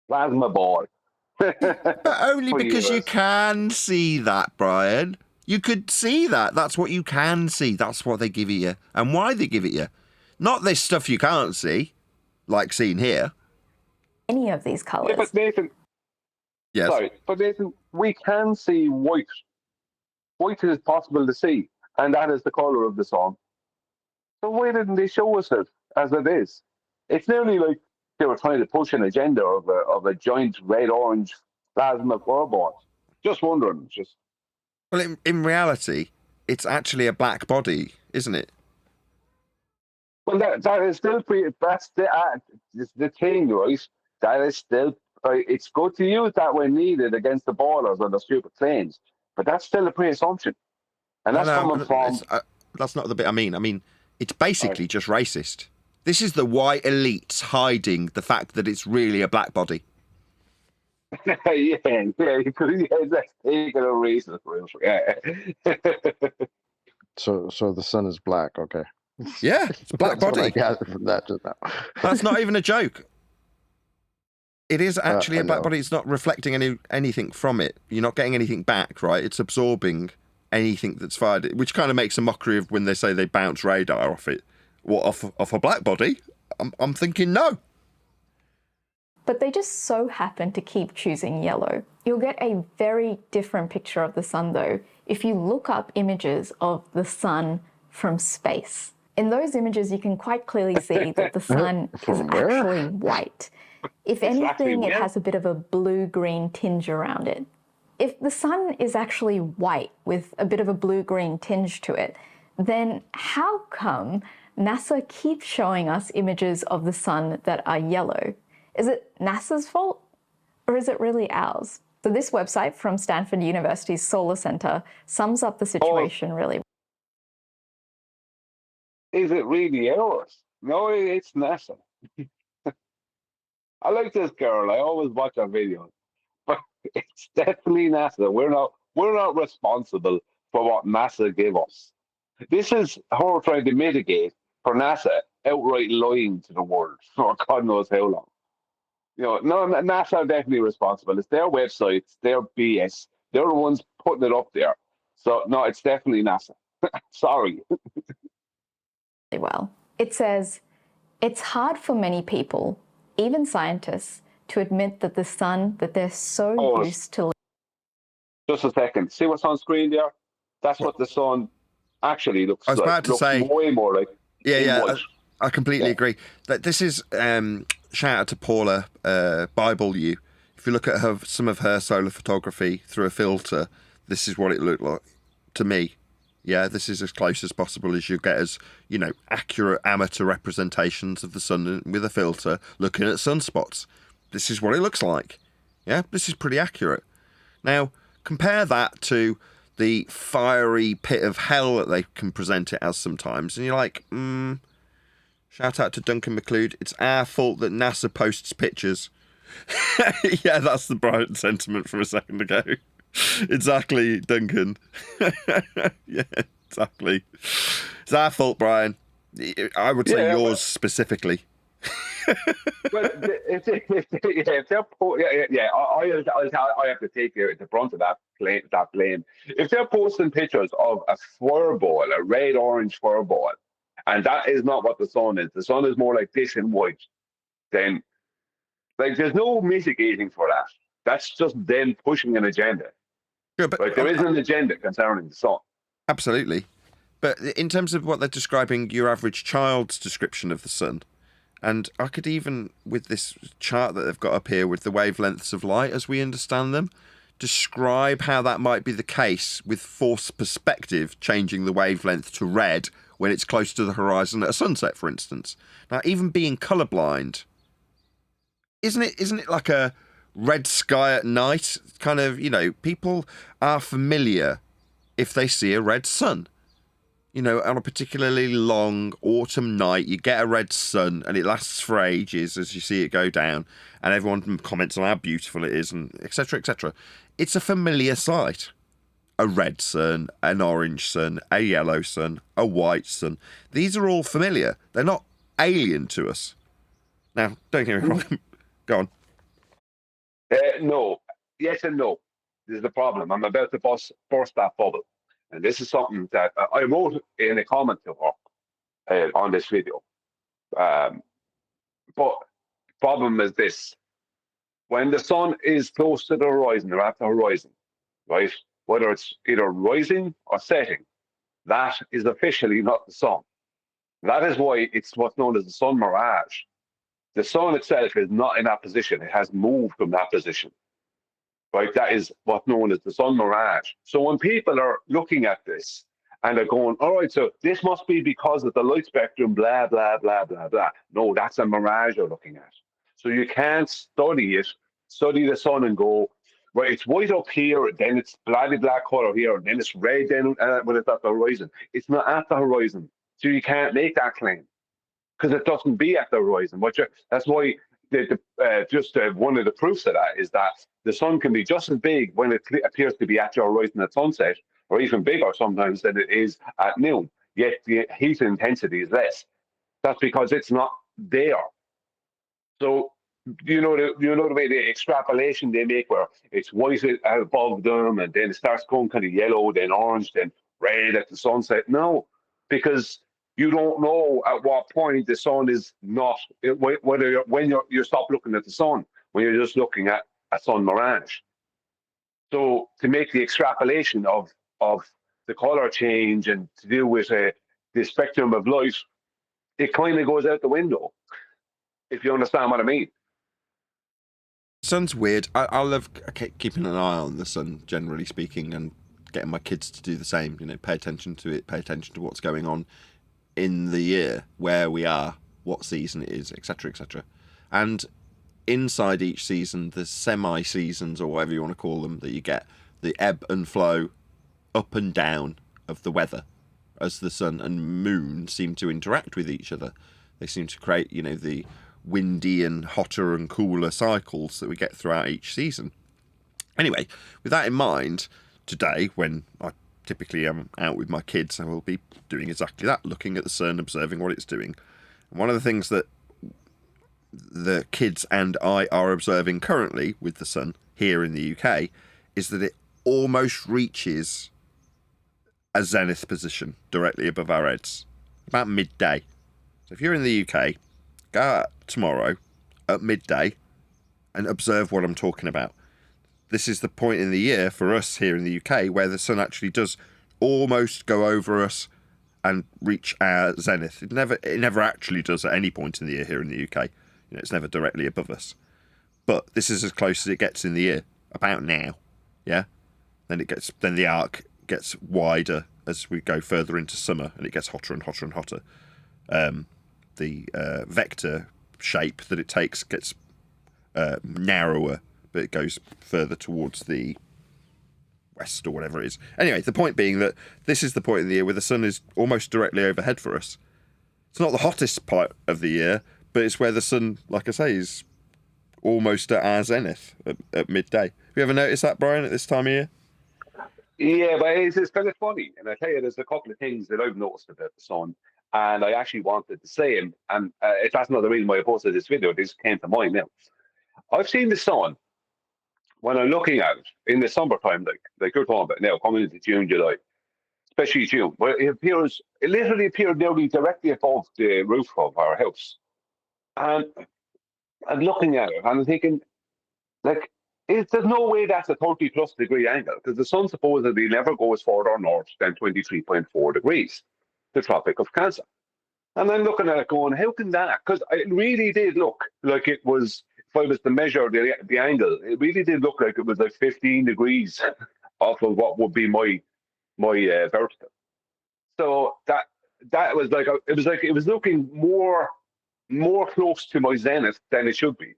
plasma ball. But only because you can see that, Brian. You could see that. That's what you can see. That's what they give it you. And why they give it you. Not this stuff you can't see, like seen here. Any of these colours. Yeah, but Nathan... Yes. Sorry, but Nathan, we can see white. White is possible to see, and that is the colour of the sun. So why didn't they show us it as it is? It's nearly like they were trying to push an agenda of a giant red-orange plasma fireball. Just wondering, just... Well, in reality, it's actually a black body, isn't it? Well, that is still that's the thing, right? That is still it's good to use that when needed against the ballers or the stupid claims, but that's still a pre-assumption, and that's coming from. That's not the bit I mean. I mean, it's basically just racist. This is the white elites hiding the fact that it's really a black body. Yeah, that's taking a reason for it. Yeah. So the sun is black, okay. Yeah, it's a black body. What I gathered from that just now. That's not even a joke. It is actually a black body. It's not reflecting anything from it. You're not getting anything back, right? It's absorbing anything that's fired, which kind of makes a mockery of when they say they bounce radar off it. What, off a black body? I'm thinking no. But they just so happen to keep choosing yellow. You'll get a very different picture of the sun, though, if you look up images of the sun from space. In those images, you can quite clearly see that the sun is actually white. If anything, it has a bit of a blue-green tinge around it. If the sun is actually white with a bit of a blue-green tinge to it, then how come NASA keeps showing us images of the sun that are yellow? Is it NASA's fault, or is it really ours? So this website from Stanford University's Solar Center sums up the situation really well. Is it really ours? No, it's NASA. I like this girl. I always watch her videos, but it's definitely NASA. We're not responsible for what NASA gave us. This is her trying to mitigate for NASA outright lying to the world for God knows how long. No, NASA are definitely responsible. It's their websites, their BS. They're the ones putting it up there. So no, it's definitely NASA. Sorry. Well, it says, it's hard for many people, even scientists, to admit that the sun that they're so used to. Just a second. See what's on screen there? That's what the sun actually looks like. I was about to say way more like. Yeah. I completely agree. That this is shout out to Paula Bible. If you look at some of her solar photography through a filter, this is what it looked like to me. Yeah, this is as close as possible as you get as, accurate amateur representations of the sun with a filter looking at sunspots. This is what it looks like. Yeah, this is pretty accurate. Now, compare that to the fiery pit of hell that they can present it as sometimes, and you're like, shout out to Duncan McLeod. It's our fault that NASA posts pictures. Yeah, that's the Brian sentiment from a second ago. Exactly, Duncan. Yeah, exactly. It's our fault, Brian. I would say yours specifically. But if they're I have to take the brunt of that blame. If they're posting pictures of a fireball, a red-orange fireball, and that is not what the sun is, the sun is more like this in white, then there's no mitigating for that. That's just them pushing an agenda. Sure, but there is an agenda concerning the sun. Absolutely. But in terms of what they're describing, your average child's description of the sun, and I could even, with this chart that they've got up here with the wavelengths of light as we understand them, describe how that might be the case with forced perspective changing the wavelength to red when it's close to the horizon at a sunset, for instance. Now, even being colourblind, isn't it like a red sky at night? Kind of, people are familiar if they see a red sun. On a particularly long autumn night, you get a red sun and it lasts for ages as you see it go down, and everyone comments on how beautiful it is, and etc., etc. It's a familiar sight. A red sun, an orange sun, a yellow sun, a white sun. These are all familiar. They're not alien to us. Now, don't get me wrong. Go on. No. Yes and no. This is the problem. I'm about to burst that bubble. And this is something that I wrote in a comment to her on this video. But problem is this. When the sun is close to the horizon or at the horizon, right, whether it's either rising or setting, that is officially not the sun. That is why it's what's known as the sun mirage. The sun itself is not in that position. It has moved from that position. right? That is what's known as the sun mirage. So when people are looking at this and they're going, all right, so this must be because of the light spectrum, blah, blah, blah, blah, blah. No, that's a mirage you're looking at. So you can't study the sun and go, right, it's white up here, then it's bloody black color here, and then it's red then when it's at the horizon. It's not at the horizon. So you can't make that claim because it doesn't be at the horizon. That's why one of the proofs of that is that the sun can be just as big when it appears to be at your horizon at sunset, or even bigger sometimes than it is at noon, yet the heat intensity is less. That's because it's not there. So you know the way the extrapolation they make where it's white above them and then it starts going kind of yellow, then orange, then red at the sunset. No, because you don't know at what point the sun is not, whether when you stop looking at the sun, when you're just looking at a sun mirage. So to make the extrapolation of the color change and to do with the spectrum of light, it kind of goes out the window, if you understand what I mean. Sun's weird. I love keeping an eye on the sun, generally speaking, and getting my kids to do the same. You know, pay attention to it, pay attention to what's going on in the year, where we are, what season it is, etc., etc. And inside each season, the semi-seasons, or whatever you want to call them, that you get the ebb and flow, up and down of the weather, as the sun and moon seem to interact with each other. They seem to create, you know, the windy and hotter and cooler cycles that we get throughout each season. Anyway, with that in mind, today, when I typically am out with my kids, I will be doing exactly that, looking at the sun, observing what it's doing. And one of the things that the kids and I are observing currently with the sun here in the UK is that it almost reaches a zenith position directly above our heads, about midday. So if you're in the UK, go out tomorrow at midday and observe what I'm talking about. This is the point in the year for us here in the UK where the sun actually does almost go over us and reach our zenith. It never actually does at any point in the year here in the UK. You know, it's never directly above us. But this is as close as it gets in the year, about now. Yeah? Then the arc gets wider as we go further into summer, and it gets hotter and hotter and hotter. The vector shape that it takes gets narrower, but it goes further towards the west or whatever it is. Anyway, the point being that this is the point in the year where the sun is almost directly overhead for us. It's not the hottest part of the year, but it's where the sun, like I say, is almost at our zenith at midday. Have you ever noticed that, Brian, at this time of year? Yeah, but it's kind of funny. And I tell you, there's a couple of things that I've noticed about the sun, and I actually wanted to say them. And that's not the reason why I posted this video. This came to mind now. I've seen the sun when I'm looking at it in the summertime, like you're talking about now, coming into June, July, especially June, where it literally appeared nearly directly above the roof of our house. And I'm looking at it and I'm thinking, like, there's no way that's a 30+ degree angle, because the sun supposedly never goes further north than 23.4 degrees, the Tropic of Cancer. And I'm looking at it going, how can that? Because it really did look like it was, if I was to measure the angle, it really did look like it was like 15 degrees off of what would be my vertical. So that was like, it was looking more close to my zenith than it should be.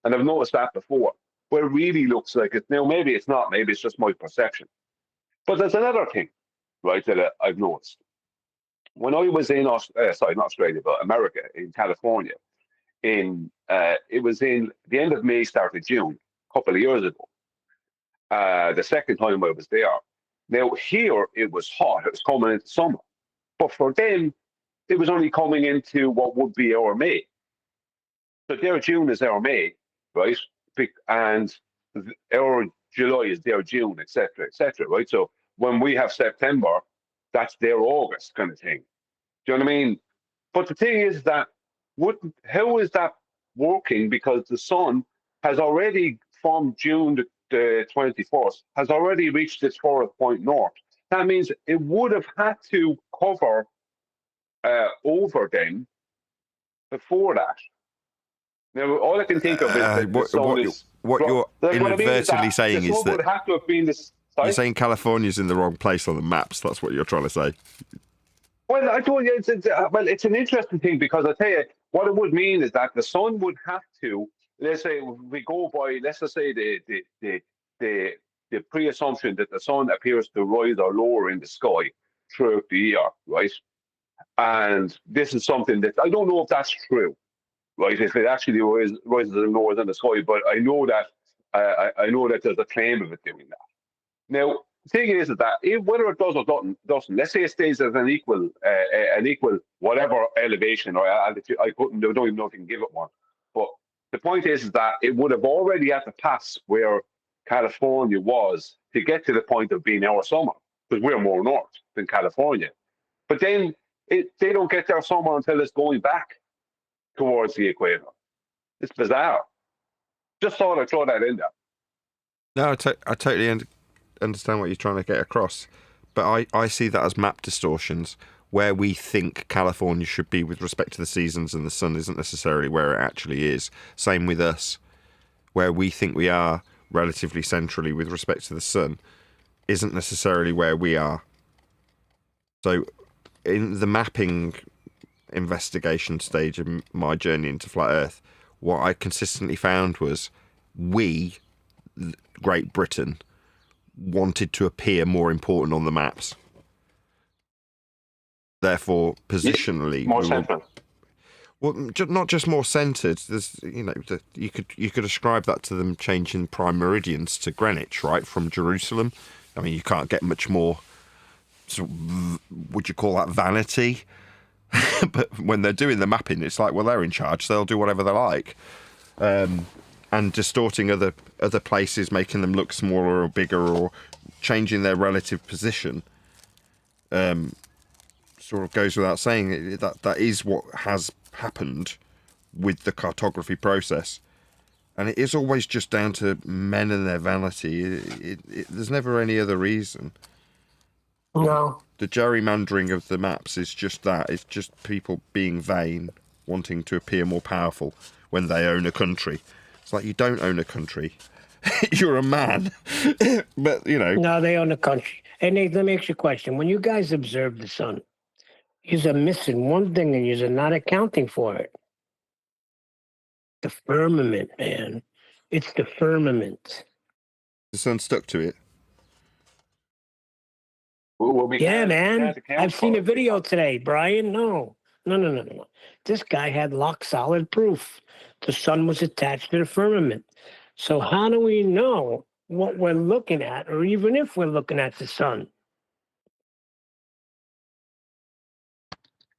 And I've noticed that before, where it really looks like it. Now, maybe it's not, maybe it's just my perception. But there's another thing, right, that I've noticed. When I was in, not Australia, but America, in California, it was in the end of May, start of June, a couple of years ago. The second time I was there. Now, here it was hot, it was coming into summer. But for them, it was only coming into what would be our May. So their June is our May, right? And our July is their June, etc., right? So when we have September, that's their August kind of thing. Do you know what I mean? But the thing is that, how is that working? Because the sun has already, from June the 21st, has already reached its farthest point north. That means it would have had to cover over them before that. Now, all I can think of is that the sun is what you're Like, what I mean is inadvertently that saying the is sun that would have to have been this. Sorry? you're saying California's in the wrong place on the maps. That's what you're trying to say. Well, I told you it's an interesting thing because I tell you what it would mean is that the sun would have to. Let's say we go by. Let's just say the pre-assumption that the sun appears to rise or lower in the sky throughout the year, right? And this is something that I don't know if that's true, right? If it actually rises and lowers in the sky, but I know that I know that there's a claim of it doing that. Now, the thing is that whether it does or doesn't, let's say it stays at an equal whatever elevation or altitude. I don't even know if you can give it one. But the point is that it would have already had to pass where California was to get to the point of being our summer, because we're more north than California. But then they don't get their summer until it's going back towards the equator. It's bizarre. Just thought I'd throw that in there. No, I totally understand what you're trying to get across, but I see that as map distortions, where we think California should be with respect to the seasons and the sun isn't necessarily where it actually is. Same with us, where we think we are relatively centrally with respect to the sun isn't necessarily where we are. So in the mapping investigation stage of my journey into flat Earth, what I consistently found was we, Great Britain, wanted to appear more important on the maps. Therefore, positionally, more central. Well, not just more centred. There's, you could ascribe that to them changing prime meridians to Greenwich, right, from Jerusalem. I mean, you can't get much more. Would you call that vanity? But when they're doing the mapping, it's like, well, they're in charge, so they'll do whatever they like, and distorting other places, making them look smaller or bigger, or changing their relative position. Sort of goes without saying that is what has happened with the cartography process, and it is always just down to men and their vanity. There's never any other reason. No. The gerrymandering of the maps is just that. It's just people being vain, wanting to appear more powerful when they own a country. It's like, you don't own a country. You're a man. But, No, they own a country. And let me ask you a question. When you guys observe the sun, you're missing one thing and you're not accounting for it. The firmament, man. It's the firmament. The sun stuck to it. Yeah, man. I've seen a video today, Brian. No. This guy had lock solid proof. The sun was attached to the firmament. So how do we know what we're looking at, or even if we're looking at the sun?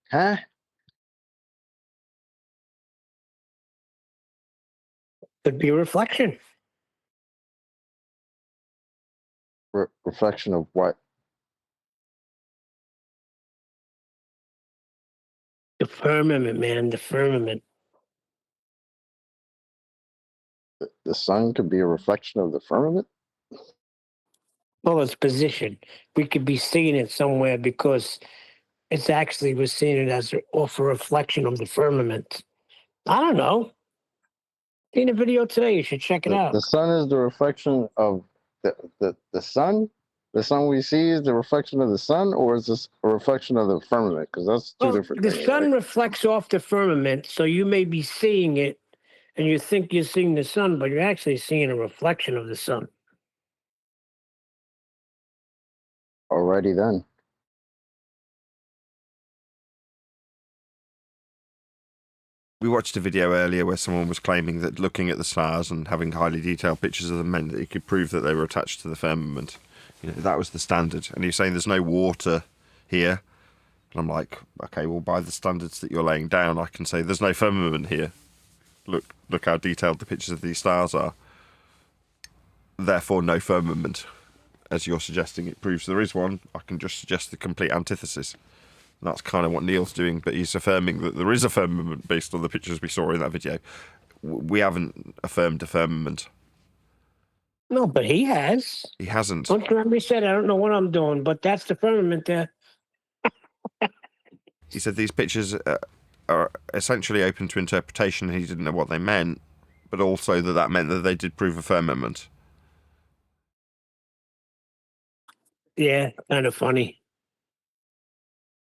Huh? Could be a reflection. Reflection of what? The firmament, man. The firmament. The sun could be a reflection of the firmament? Well, its position. We could be seeing it somewhere because it's actually, we're seeing it as off a reflection of the firmament. I don't know. Seen a video today. You should check it out. The sun is the reflection of the sun? The sun we see is the reflection of the sun, or is this a reflection of the firmament? Because that's two different things. The sun right? reflects off the firmament, so you may be seeing it, and you think you're seeing the sun, but you're actually seeing a reflection of the sun. Alrighty then. We watched a video earlier where someone was claiming that looking at the stars and having highly detailed pictures of them meant that he could prove that they were attached to the firmament. That was the standard. And he was saying there's no water here. And I'm like, okay, well, by the standards that you're laying down, I can say there's no firmament here. Look how detailed the pictures of these stars are. Therefore, no firmament. As you're suggesting, it proves there is one. I can just suggest the complete antithesis. And that's kind of what Neil's doing, but he's affirming that there is a firmament based on the pictures we saw in that video. We haven't affirmed a firmament. No, but he has. He hasn't. Don't you remember he said, I don't know what I'm doing, but that's the firmament there. He said these pictures are essentially open to interpretation. He didn't know what they meant, but also that meant that they did prove a firmament. Yeah, kind of funny.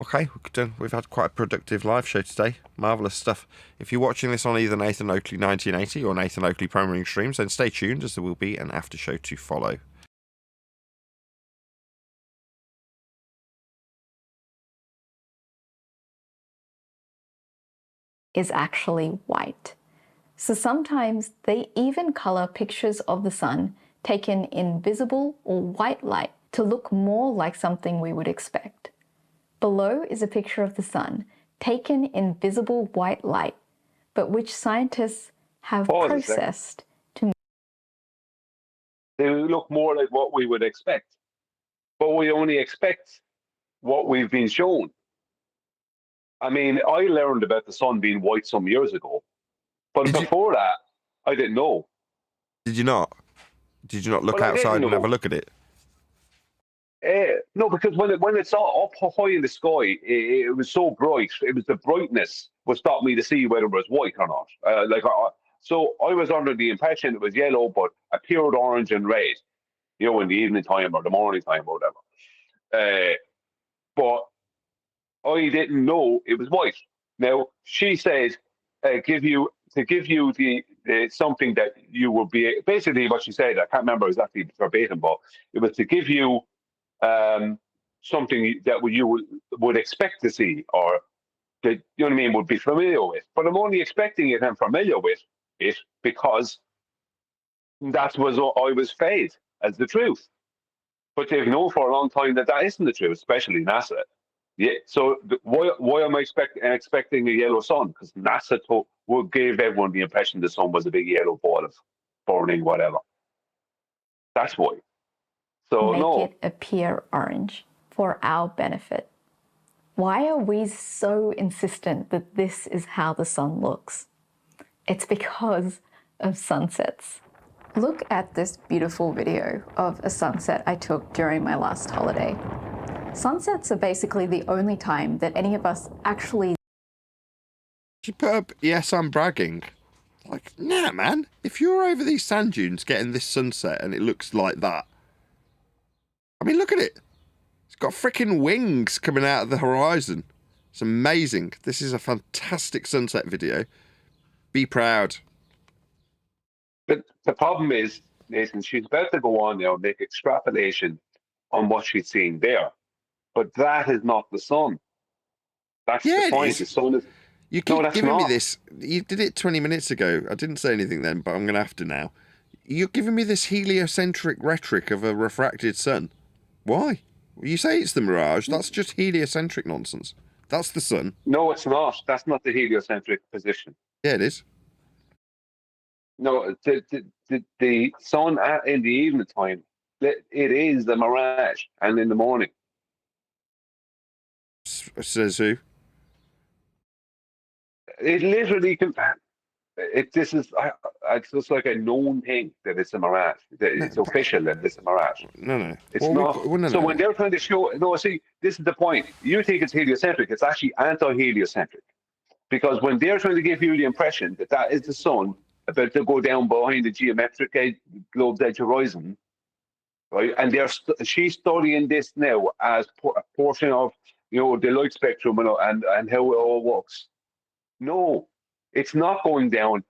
Okay, we've had quite a productive live show today. Marvellous stuff. If you're watching this on either Nathan Oakley 1980 or Nathan Oakley Premiering Streams, then stay tuned as there will be an after show to follow. Is actually white. So sometimes they even color pictures of the sun taken in visible or white light to look more like something we would expect. Below is a picture of the sun taken in visible white light, but which scientists have processed to. They look more like what we would expect, but we only expect what we've been shown. I mean, I learned about the sun being white some years ago, but before that, I didn't know. Did you not? Did you not look outside and have a look at it? No, because when it's up high in the sky, it was so bright. It was the brightness what stopped me to see whether it was white or not. So I was under the impression it was yellow, but appeared orange and red, in the evening time or the morning time or whatever. But I didn't know it was white. Now she said, give you the something that you would be basically what she said. I can't remember exactly verbatim, but it was to give you something that you would expect to see, or that would be familiar with. But I'm only expecting it and familiar with it because that was what I was fed as the truth. But they've known for a long time that isn't the truth, especially NASA. Yeah. So why am I expecting a yellow sun? Because NASA gave everyone the impression the sun was a big yellow ball of burning whatever. That's why. So make it appear orange for our benefit. Why are we so insistent that this is how the sun looks? It's because of sunsets. Look at this beautiful video of a sunset I took during my last holiday. Sunsets are basically the only time that any of us actually. She put up, yes, I'm bragging. Like, nah, man. If you're over these sand dunes getting this sunset and it looks like that, I mean, look at it. It's got freaking wings coming out of the horizon. It's amazing. This is a fantastic sunset video. Be proud. But the problem is, Nathan, she's about to go on now and make extrapolation on what she's seeing there. But that is not the sun. That's the point. The sun is. You keep giving me this. You did it 20 minutes ago. I didn't say anything then, but I'm going to have to now. You're giving me this heliocentric rhetoric of a refracted sun. Why? You say it's the mirage. That's just heliocentric nonsense. That's the sun. No, it's not. That's not the heliocentric position. Yeah, it is. No, the sun in the evening time, it is the mirage, and in the morning. Says who? It literally can. This is it's just like a known thing that it's a mirage. It's official that it's a mirage. No. It's not. When they're trying to show, see, this is the point. You think it's heliocentric. It's actually anti-heliocentric, because when they're trying to give you the impression that that is the sun about to go down behind the geometric globe's edge horizon, right? And she's studying this now as a portion of the light spectrum and how it all works. No, it's not going down.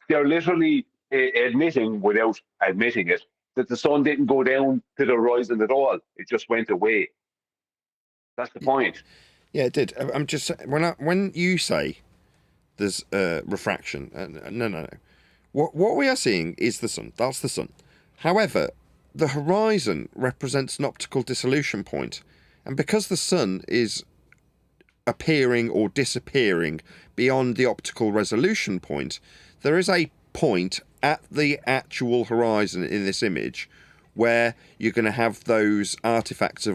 They're literally admitting, without admitting it, that the sun didn't go down to the horizon at all. It just went away. That's the point. Yeah, it did. I'm just when you say there's refraction, no. What we are seeing is the sun. That's the sun. However, the horizon represents an optical dissolution point, and because the sun is appearing or disappearing beyond the optical resolution point, there is a point at the actual horizon in this image where you're going to have those artifacts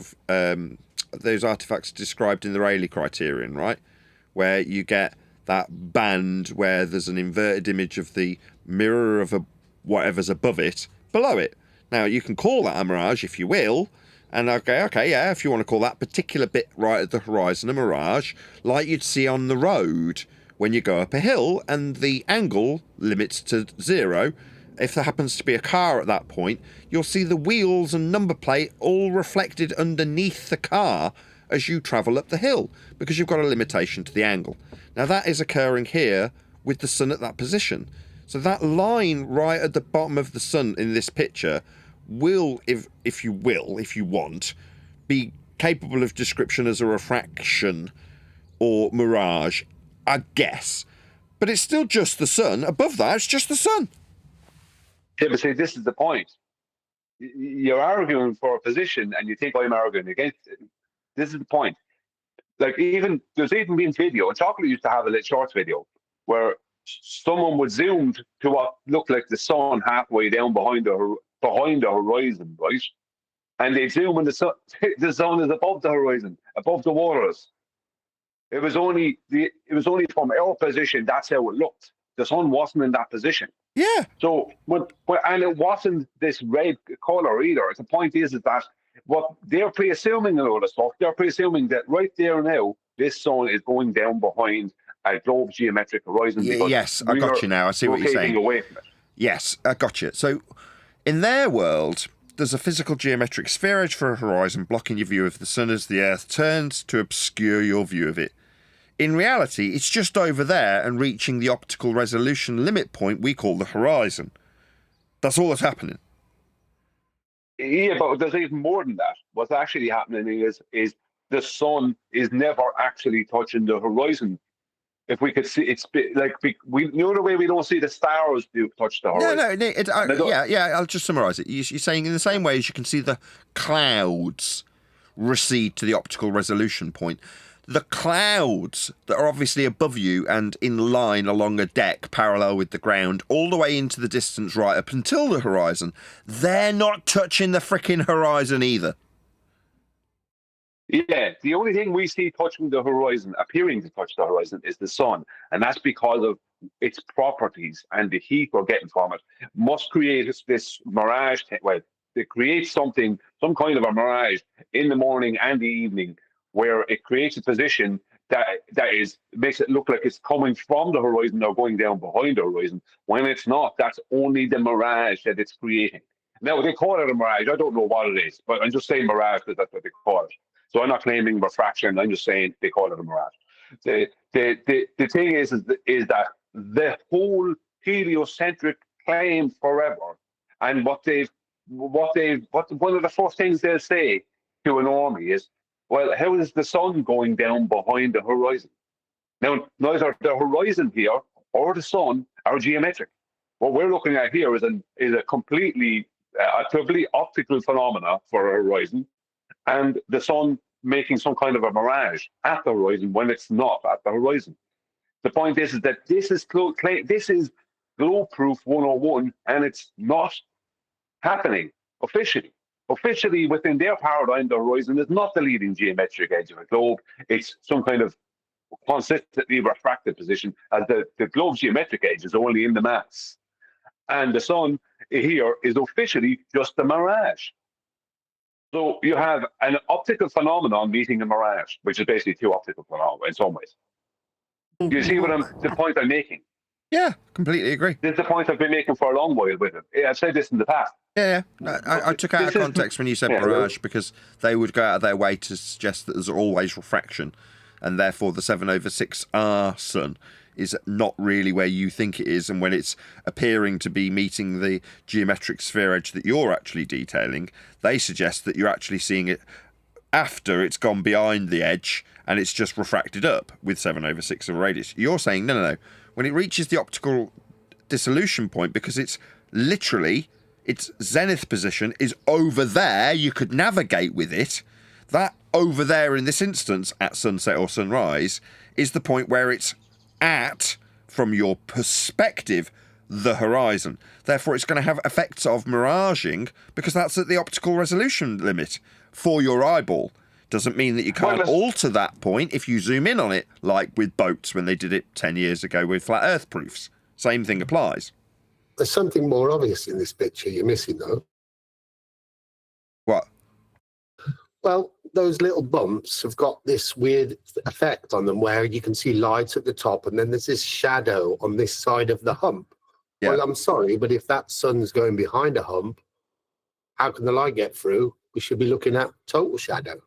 described in the Rayleigh criterion, right? Where you get that band where there's an inverted image of the mirror of whatever's above it, below it. Now, you can call that a mirage if you will, and okay, yeah, if you want to call that particular bit right at the horizon a mirage, like you'd see on the road when you go up a hill and the angle limits to 0. If there happens to be a car at that point, you'll see the wheels and number plate all reflected underneath the car as you travel up the hill, because you've got a limitation to the angle. Now that is occurring here with the sun at that position. So that line right at the bottom of the sun in this picture will, if you want, be capable of description as a refraction or mirage, I guess. But it's still just the sun. Above that, it's just the sun. Yeah, but see, this is the point. You're arguing for a position, and you think I'm arguing against it. This is the point. Like, there's even been video, and Chocolate used to have a little short video where someone would zoom to what looked like the sun halfway down behind the horizon, right? And they zoom when the sun is above the horizon, above the waters. It was only from our position that's how it looked. The sun wasn't in that position. Yeah. So and it wasn't this red color either. The point is that what they're pre-assuming a lot of stuff. They're pre-assuming that right there now, this sun is going down behind a globe geometric horizon. Yes, I got you now. I see what you're saying. Away from it. Yes, I got you. So, in their world, there's a physical geometric spheroid for a horizon blocking your view of the sun as the Earth turns to obscure your view of it. In reality, it's just over there and reaching the optical resolution limit point we call the horizon. That's all that's happening. Yeah, but there's even more than that. What's actually happening is the sun is never actually touching the horizon. If we could see, it's like the other way we don't see the stars do touch the horizon. Yeah. I'll just summarise it. You're saying in the same way as you can see the clouds recede to the optical resolution point, the clouds that are obviously above you and in line along a deck parallel with the ground all the way into the distance right up until the horizon, they're not touching the frickin' horizon either. Yeah, the only thing we see touching the horizon, appearing to touch the horizon, is the sun. And that's because of its properties and the heat we're getting from it must create this mirage. Well, it creates some kind of a mirage in the morning and the evening, where it creates a position that makes it look like it's coming from the horizon or going down behind the horizon, when it's not. That's only the mirage that it's creating. Now, they call it a mirage. I don't know what it is, but I'm just saying mirage because that's what they call it. So I'm not claiming refraction. I'm just saying they call it a mirage. The thing is that the whole heliocentric claim forever, and one of the first things they'll say to an army is, well, how is the sun going down behind the horizon? Now, neither the horizon here or the sun are geometric. What we're looking at here is a completely optical phenomena for a horizon, and the sun making some kind of a mirage at the horizon when it's not at the horizon. The point is that this is globe proof 101, and it's not happening officially. Officially, within their paradigm, the horizon is not the leading geometric edge of a globe. It's some kind of consistently refracted position, as the globe's geometric edge is only in the mass. And the sun here is officially just a mirage. So you have an optical phenomenon meeting a mirage, which is basically two optical phenomena in some ways. Do you see the point I'm making? Yeah, completely agree. This is the point I've been making for a long while with it. I've said this in the past. Yeah. I took out of context when you said mirage, because they would go out of their way to suggest that there's always refraction, and therefore the 7/6R sun is not really where you think it is, and when it's appearing to be meeting the geometric sphere edge that you're actually detailing, they suggest that you're actually seeing it after it's gone behind the edge and it's just refracted up with 7/6 of a radius. You're saying no. When it reaches the optical dissolution point, because it's literally, its zenith position is over there, you could navigate with it. That over there in this instance, at sunset or sunrise, is the point where it's at, from your perspective, the horizon. Therefore, it's going to have effects of miraging, because that's at the optical resolution limit for your eyeball. Doesn't mean that you can't alter that point if you zoom in on it, like with boats when they did it 10 years ago with flat earth proofs. Same thing applies. There's something more obvious in this picture you're missing, though. What? Well, those little bumps have got this weird effect on them where you can see lights at the top and then there's this shadow on this side of the hump. Yeah. Well, I'm sorry, but if that sun's going behind a hump, how can the light get through? We should be looking at total shadow.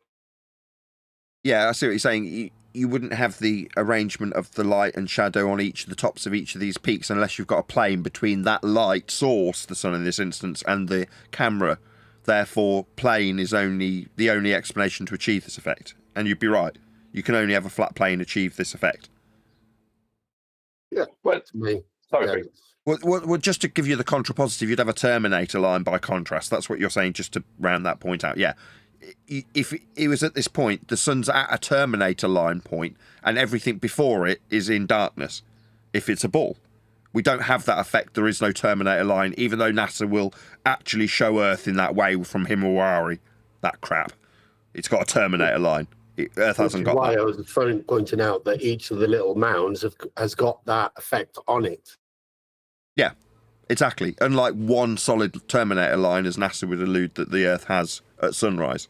Yeah, I see what you're saying. You wouldn't have the arrangement of the light and shadow on each of the tops of each of these peaks unless you've got a plane between that light source, the sun in this instance, and the camera. Therefore, plane is only the only explanation to achieve this effect. And you'd be right. You can only have a flat plane achieve this effect. Yeah, well, to me. Sorry. Well, just to give you the contrapositive, you'd have a Terminator line by contrast. That's what you're saying, just to round that point out. Yeah. If it was at this point, the sun's at a Terminator line point, and everything before it is in darkness. If it's a ball, we don't have that effect. There is no Terminator line, even though NASA will actually show Earth in that way from Himawari. That crap. It's got a Terminator line. Earth hasn't got why that. I was pointing out that each of the little mounds has got that effect on it. Yeah, exactly. Unlike one solid Terminator line, as NASA would allude that the Earth has at sunrise.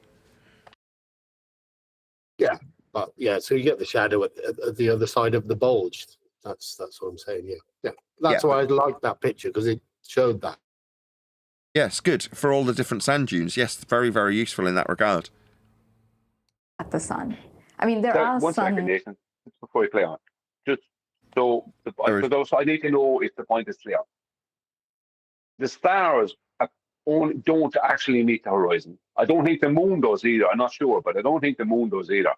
Yeah, but yeah, so you get the shadow at the other side of the bulge. That's what I'm saying. Yeah. That's why I like that picture, because it showed that. Yes, good for all the different sand dunes. Yes, very, very useful in that regard. At the sun. I mean, there are one some... second, Nathan, just before you play on. Just so for those, I need to know if the point is clear. The stars don't actually meet the horizon. I don't think the moon does either. I'm not sure, but I don't think the moon does either.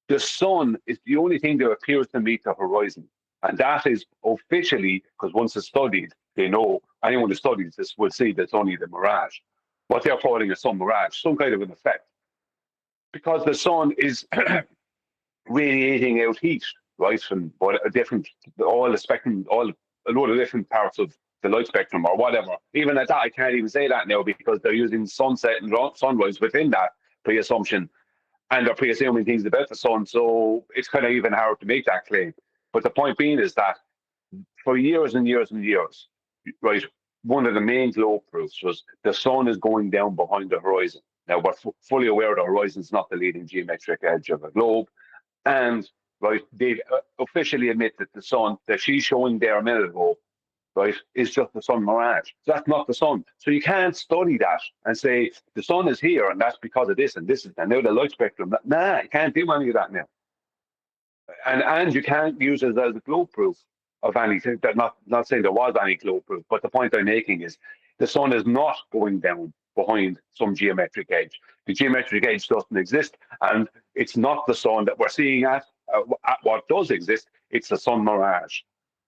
The sun is the only thing that appears to meet the horizon. And that is officially, because once it's studied, they know, anyone who studies this will see that's only the mirage. What they're calling a sun mirage, some kind of an effect. Because the sun is radiating out heat, right, from all the spectrum, a lot of different parts of the light spectrum or whatever. Even at that, I can't even say that now because they're using sunset and sunrise within that pre-assumption. And they're pre-assuming things about the sun, so it's kind of even hard to make that claim. But the point being is that for years and years and years, right, one of the main globe proofs was the sun is going down behind the horizon. Now, we're fully aware the horizon is not the leading geometric edge of a globe. And, right, they officially admit that the sun that she's showing there a minute ago, right, is just the sun mirage. So that's not the sun. So you can't study that and say the sun is here and that's because of this and this and now the light spectrum. Nah, you can't do any of that now. And you can't use it as a globe proof of anything. They're not saying there was any globe proof, but the point I'm making is the sun is not going down behind some geometric edge. The geometric edge doesn't exist, and it's not the sun that we're seeing at what does exist. It's the sun mirage.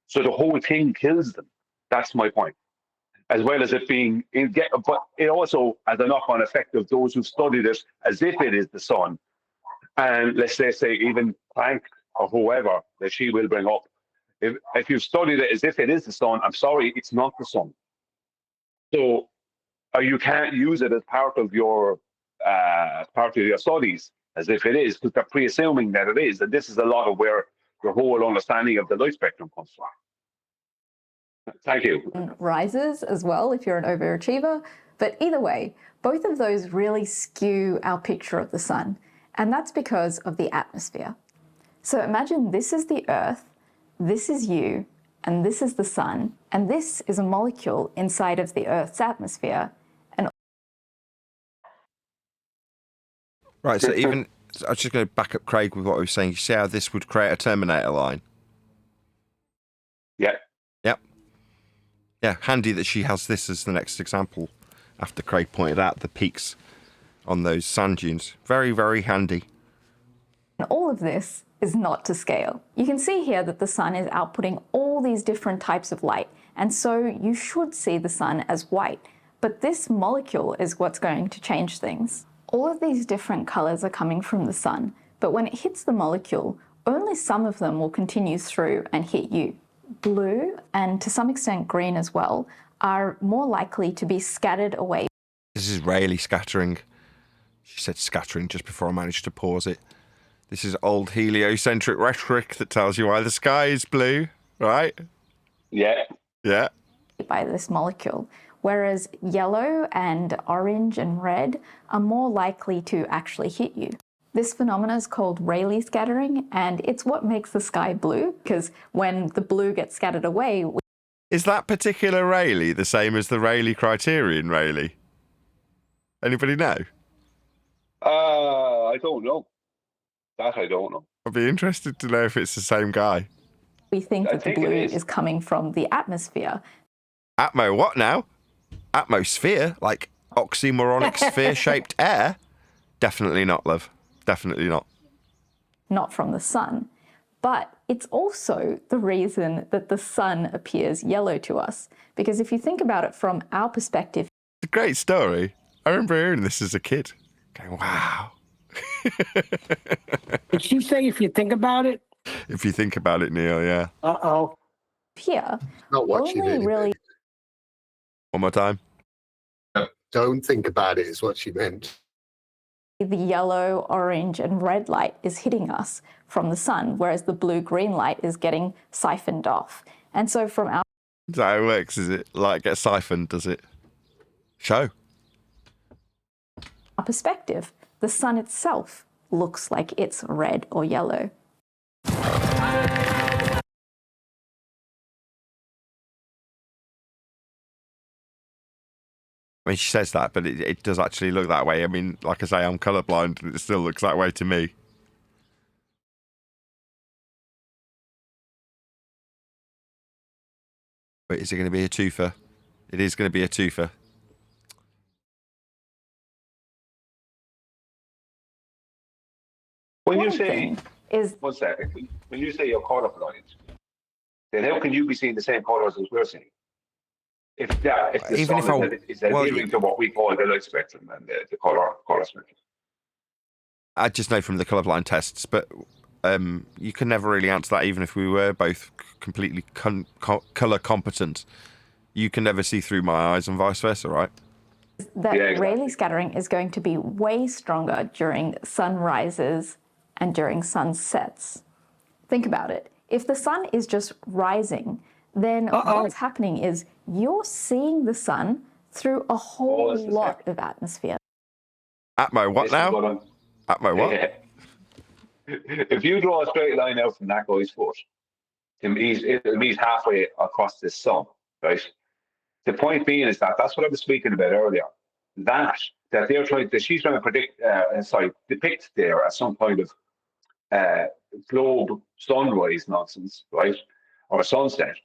So the whole thing kills them. That's my point. As well as it being, but it also has a knock-on effect of those who studied it as if it is the sun. And let's say even Planck or whoever that she will bring up, if you've studied it as if it is the sun, I'm sorry, it's not the sun. So you can't use it as part of your studies as if it is, because they're pre-assuming that it is. And this is a lot of where your whole understanding of the light spectrum comes from. Thank you. Rises as well if you're an overachiever. But either way, both of those really skew our picture of the sun. And that's because of the atmosphere. So imagine this is the Earth, this is you, and this is the sun, and this is a molecule inside of the Earth's atmosphere. And Right, so even, I was just going to back up Craig with what I was saying. You see how this would create a Terminator line? Yeah. Yep. Yeah, handy that she has this as the next example after Craig pointed out the peaks on those sand dunes. Very, very handy. all of this is not to scale. You can see here that the sun is outputting all these different types of light, and so you should see the sun as white. But this molecule is what's going to change things. All of these different colors are coming from the sun, but when it hits the molecule, only some of them will continue through and hit you. Blue, and to some extent green as well, are more likely to be scattered away. This is Rayleigh scattering. She said scattering just before I managed to pause it. This is old heliocentric rhetoric that tells you why the sky is blue, right? Yeah. Yeah. By this molecule, whereas yellow and orange and red are more likely to actually hit you. This phenomenon is called Rayleigh scattering, and it's what makes the sky blue, because when the blue gets scattered away... Is that particular Rayleigh the same as the Rayleigh criterion Rayleigh? Anybody know? I don't know. That I don't know. I'd be interested to know if it's the same guy. We think that the blue is coming from the atmosphere. Atmo what now? Atmosphere? Like oxymoronic sphere-shaped air? Definitely not, love. Definitely not. Not from the sun. But it's also the reason that the sun appears yellow to us. Because if you think about it from our perspective... It's a great story. I remember hearing this as a kid. Going, wow. Did she say if you think about it? If you think about it, Neil, yeah. Uh-oh. Here, Not what she only meant. really... One more time. Don't think about it is what she meant. The yellow, orange, and red light is hitting us from the sun, whereas the blue-green light is getting siphoned off. And so from our... Is that how it works? Is it like get siphoned, does it? Show. Our perspective, the sun itself looks like it's red or yellow. I mean, she says that, but it does actually look that way. I mean, like I say, I'm colourblind, and it still looks that way to me. Wait, is it going to be a twofer? It is going to be a twofer. When you say, one second, when you say you're colorblind, then how can you be seeing the same colors as we're seeing? If the Even sun if is adhering to what we call the light spectrum and the color spectrum. I just know from the colourblind tests, but you can never really answer that, even if we were both completely colour competent. You can never see through my eyes and vice versa, right? That Rayleigh scattering is going to be way stronger during sunrises and during sunsets. Think about it. If the sun is just rising, then what's happening is you're seeing the sun through a whole lot of atmosphere. Atmo, what now? Atmo, what? Yeah. If you draw a straight line out from that guy's foot, it'll meet halfway across the sun, right? The point being is that that's what I was speaking about earlier. That she's trying to depict there as some kind of globe sunrise nonsense, right? Or sunset.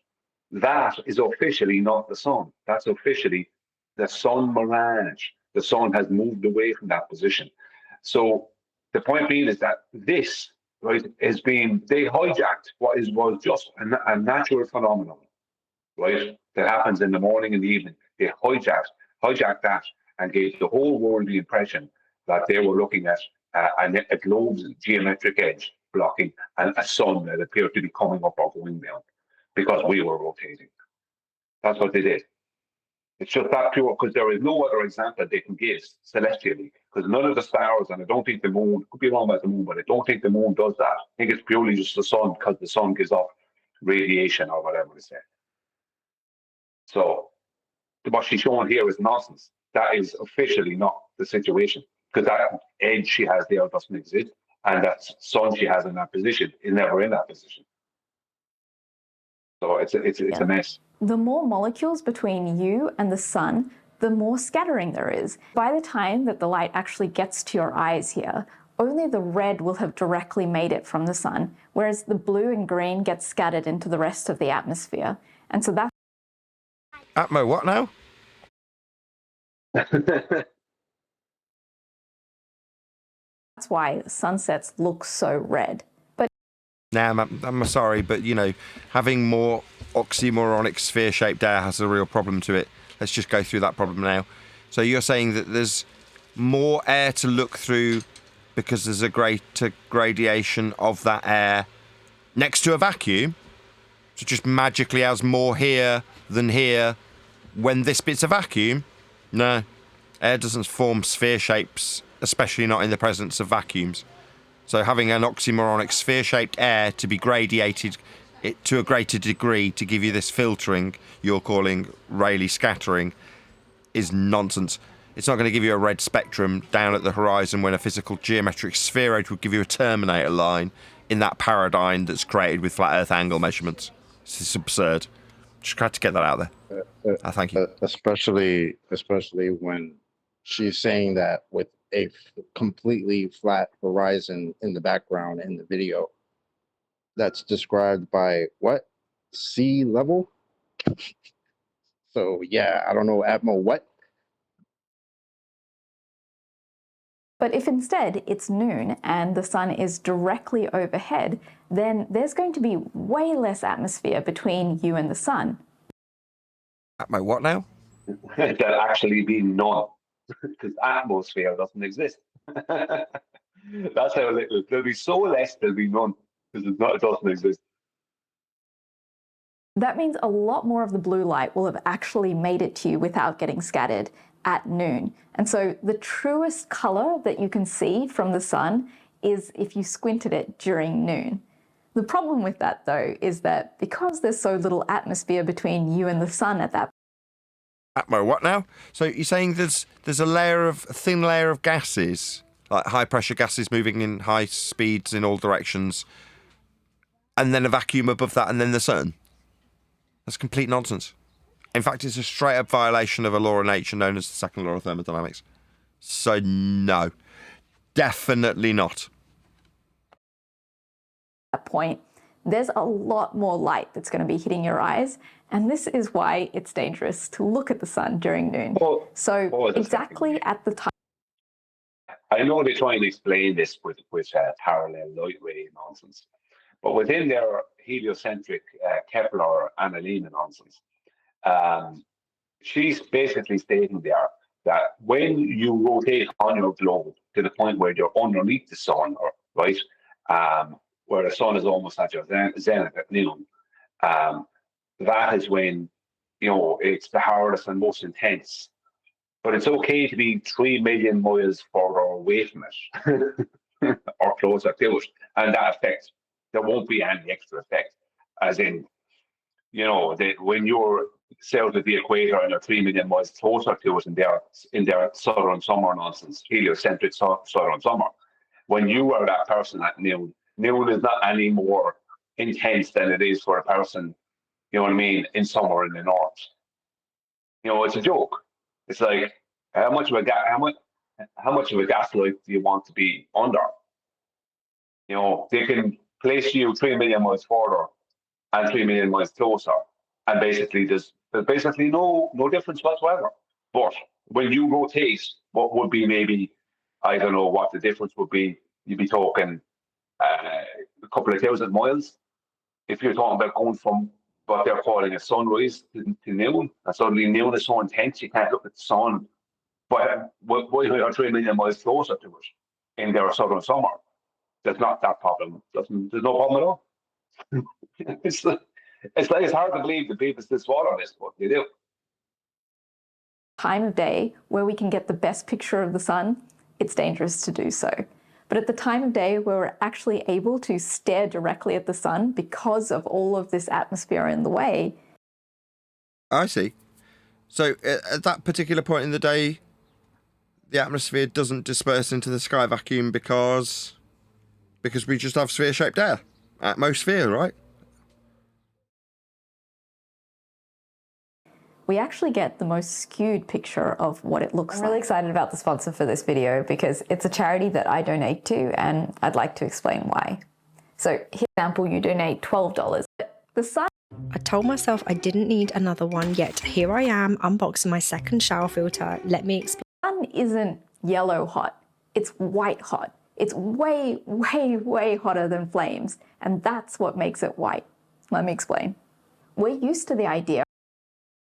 That is officially not the sun. That's officially the sun mirage. The sun has moved away from that position. So the point being is that this, right, they hijacked what was just a natural phenomenon, right, that happens in the morning and the evening. They hijacked that and gave the whole world the impression that they were looking at a globe's geometric edge blocking a sun that appeared to be coming up or going down because we were rotating. That's what they did. It's just that pure, because there is no other example they can give celestially, because none of the stars, and I don't think the moon, could be wrong about the moon, but I don't think the moon does that. I think it's purely just the sun, because the sun gives off radiation or whatever they say. So what she's showing here is nonsense. That is officially not the situation, because that edge she has there doesn't exist, and that sun she has in that position is never in that position. So it's a mess. The more molecules between you and the sun, the more scattering there is. By the time that the light actually gets to your eyes here, only the red will have directly made it from the sun, whereas the blue and green get scattered into the rest of the atmosphere. And so that's... Atmo, what now? That's why sunsets look so red. But Nah, I'm sorry, but, you know, having more oxymoronic sphere-shaped air has a real problem to it. Let's just go through that problem now. So you're saying that there's more air to look through because there's a greater gradation of that air next to a vacuum? So it just magically has more here than here when this bit's a vacuum? No. Air doesn't form sphere shapes, especially not in the presence of vacuums. So having an oxymoronic sphere-shaped air to be gradiated to a greater degree to give you this filtering you're calling Rayleigh scattering is nonsense. It's not going to give you a red spectrum down at the horizon when a physical geometric spheroid would give you a Terminator line in that paradigm that's created with flat Earth angle measurements. This is absurd. Just had to get that out there. Thank you. Especially when she's saying that with a completely flat horizon in the background in the video that's described by what? Sea level? So yeah, I don't know, Admiral what? But if instead it's noon and the sun is directly overhead, then there's going to be way less atmosphere between you and the sun. At my what now? There'll actually be none, because atmosphere doesn't exist. That's how little. There'll be so less, there'll be none, because it doesn't exist. That means a lot more of the blue light will have actually made it to you without getting scattered at noon. And so the truest color that you can see from the sun is if you squinted it during noon. The problem with that, though, is that because there's so little atmosphere between you and the sun at that Atmo, what now? So you're saying there's a thin layer of gases, like high pressure gases moving in high speeds in all directions, and then a vacuum above that, and then the sun? That's complete nonsense. In fact, it's a straight up violation of a law of nature known as the second law of thermodynamics. So no, definitely not. point, there's a lot more light that's going to be hitting your eyes, and this is why it's dangerous to look at the sun during noon. Exactly at the time. I know they try and explain this with parallel light ray nonsense, but within their heliocentric Kepler Annalena nonsense, she's basically stating there that when you rotate on your globe to the point where you're underneath the sun, right, where the sun is almost at your zenith at noon, that is when, it's the hardest and most intense. But it's okay to be 3 million miles further away from it or closer to it. And that effect, there won't be any extra effect. As in, when you're south of the equator and you're 3 million miles closer to it in their southern summer nonsense, heliocentric southern summer, when you are that person at noon is not any more intense than it is for a person, in summer in the north. It's a joke. It's like, how much of a gaslight do you want to be under? They can place you 3 million miles further and 3 million miles closer, and basically there's basically no difference whatsoever. But when you rotate, what would be maybe, I don't know what the difference would be. You'd be talking a couple of thousand miles. If you're talking about going from what they're calling a sunrise to noon, and suddenly noon is so intense you can't look at the sun. But why are 3 million miles closer to it in their southern summer? There's not that problem. There's no problem at all. It's hard to believe that people still swallow this, but they do. Time of day where we can get the best picture of the sun, it's dangerous to do so. But at the time of day where we're actually able to stare directly at the sun because of all of this atmosphere in the way. I see. So at that particular point in the day, the atmosphere doesn't disperse into the sky vacuum because we just have sphere-shaped air. Atmosphere, right? We actually get the most skewed picture of what it looks like. I'm really excited about the sponsor for this video because it's a charity that I donate to, and I'd like to explain why. So, for example, you donate $12. The sun. I told myself I didn't need another one, yet here I am unboxing my second shower filter. Let me explain. The sun isn't yellow hot, it's white hot. It's way, way, way hotter than flames, and that's what makes it white. Let me explain. We're used to the idea.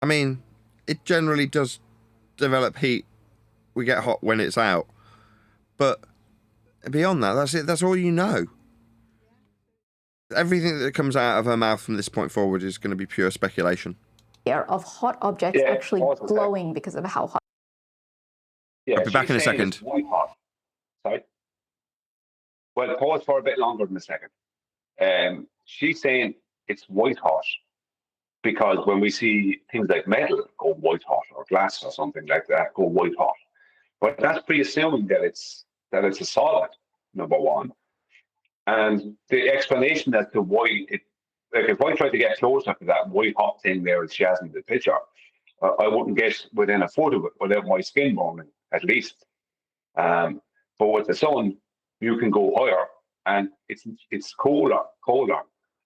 I mean, it generally does develop heat. We get hot when it's out. But beyond that, that's it. That's all you know. Everything that comes out of her mouth from this point forward is going to be pure speculation. Of hot objects actually glowing because of how hot. Yeah, I'll be back in a second. White hot. Sorry. Well, pause for a bit longer than a second. She's saying it's white hot. because when we see things like metal go white hot, or glass or something like that go white hot, but that's pre-assuming that it's a solid, number one. And the explanation as to why it, like if I tried to get closer to that white hot thing there that she has in the picture, I wouldn't get within a foot of it without my skin burning, at least. But with the sun, you can go higher, and it's colder.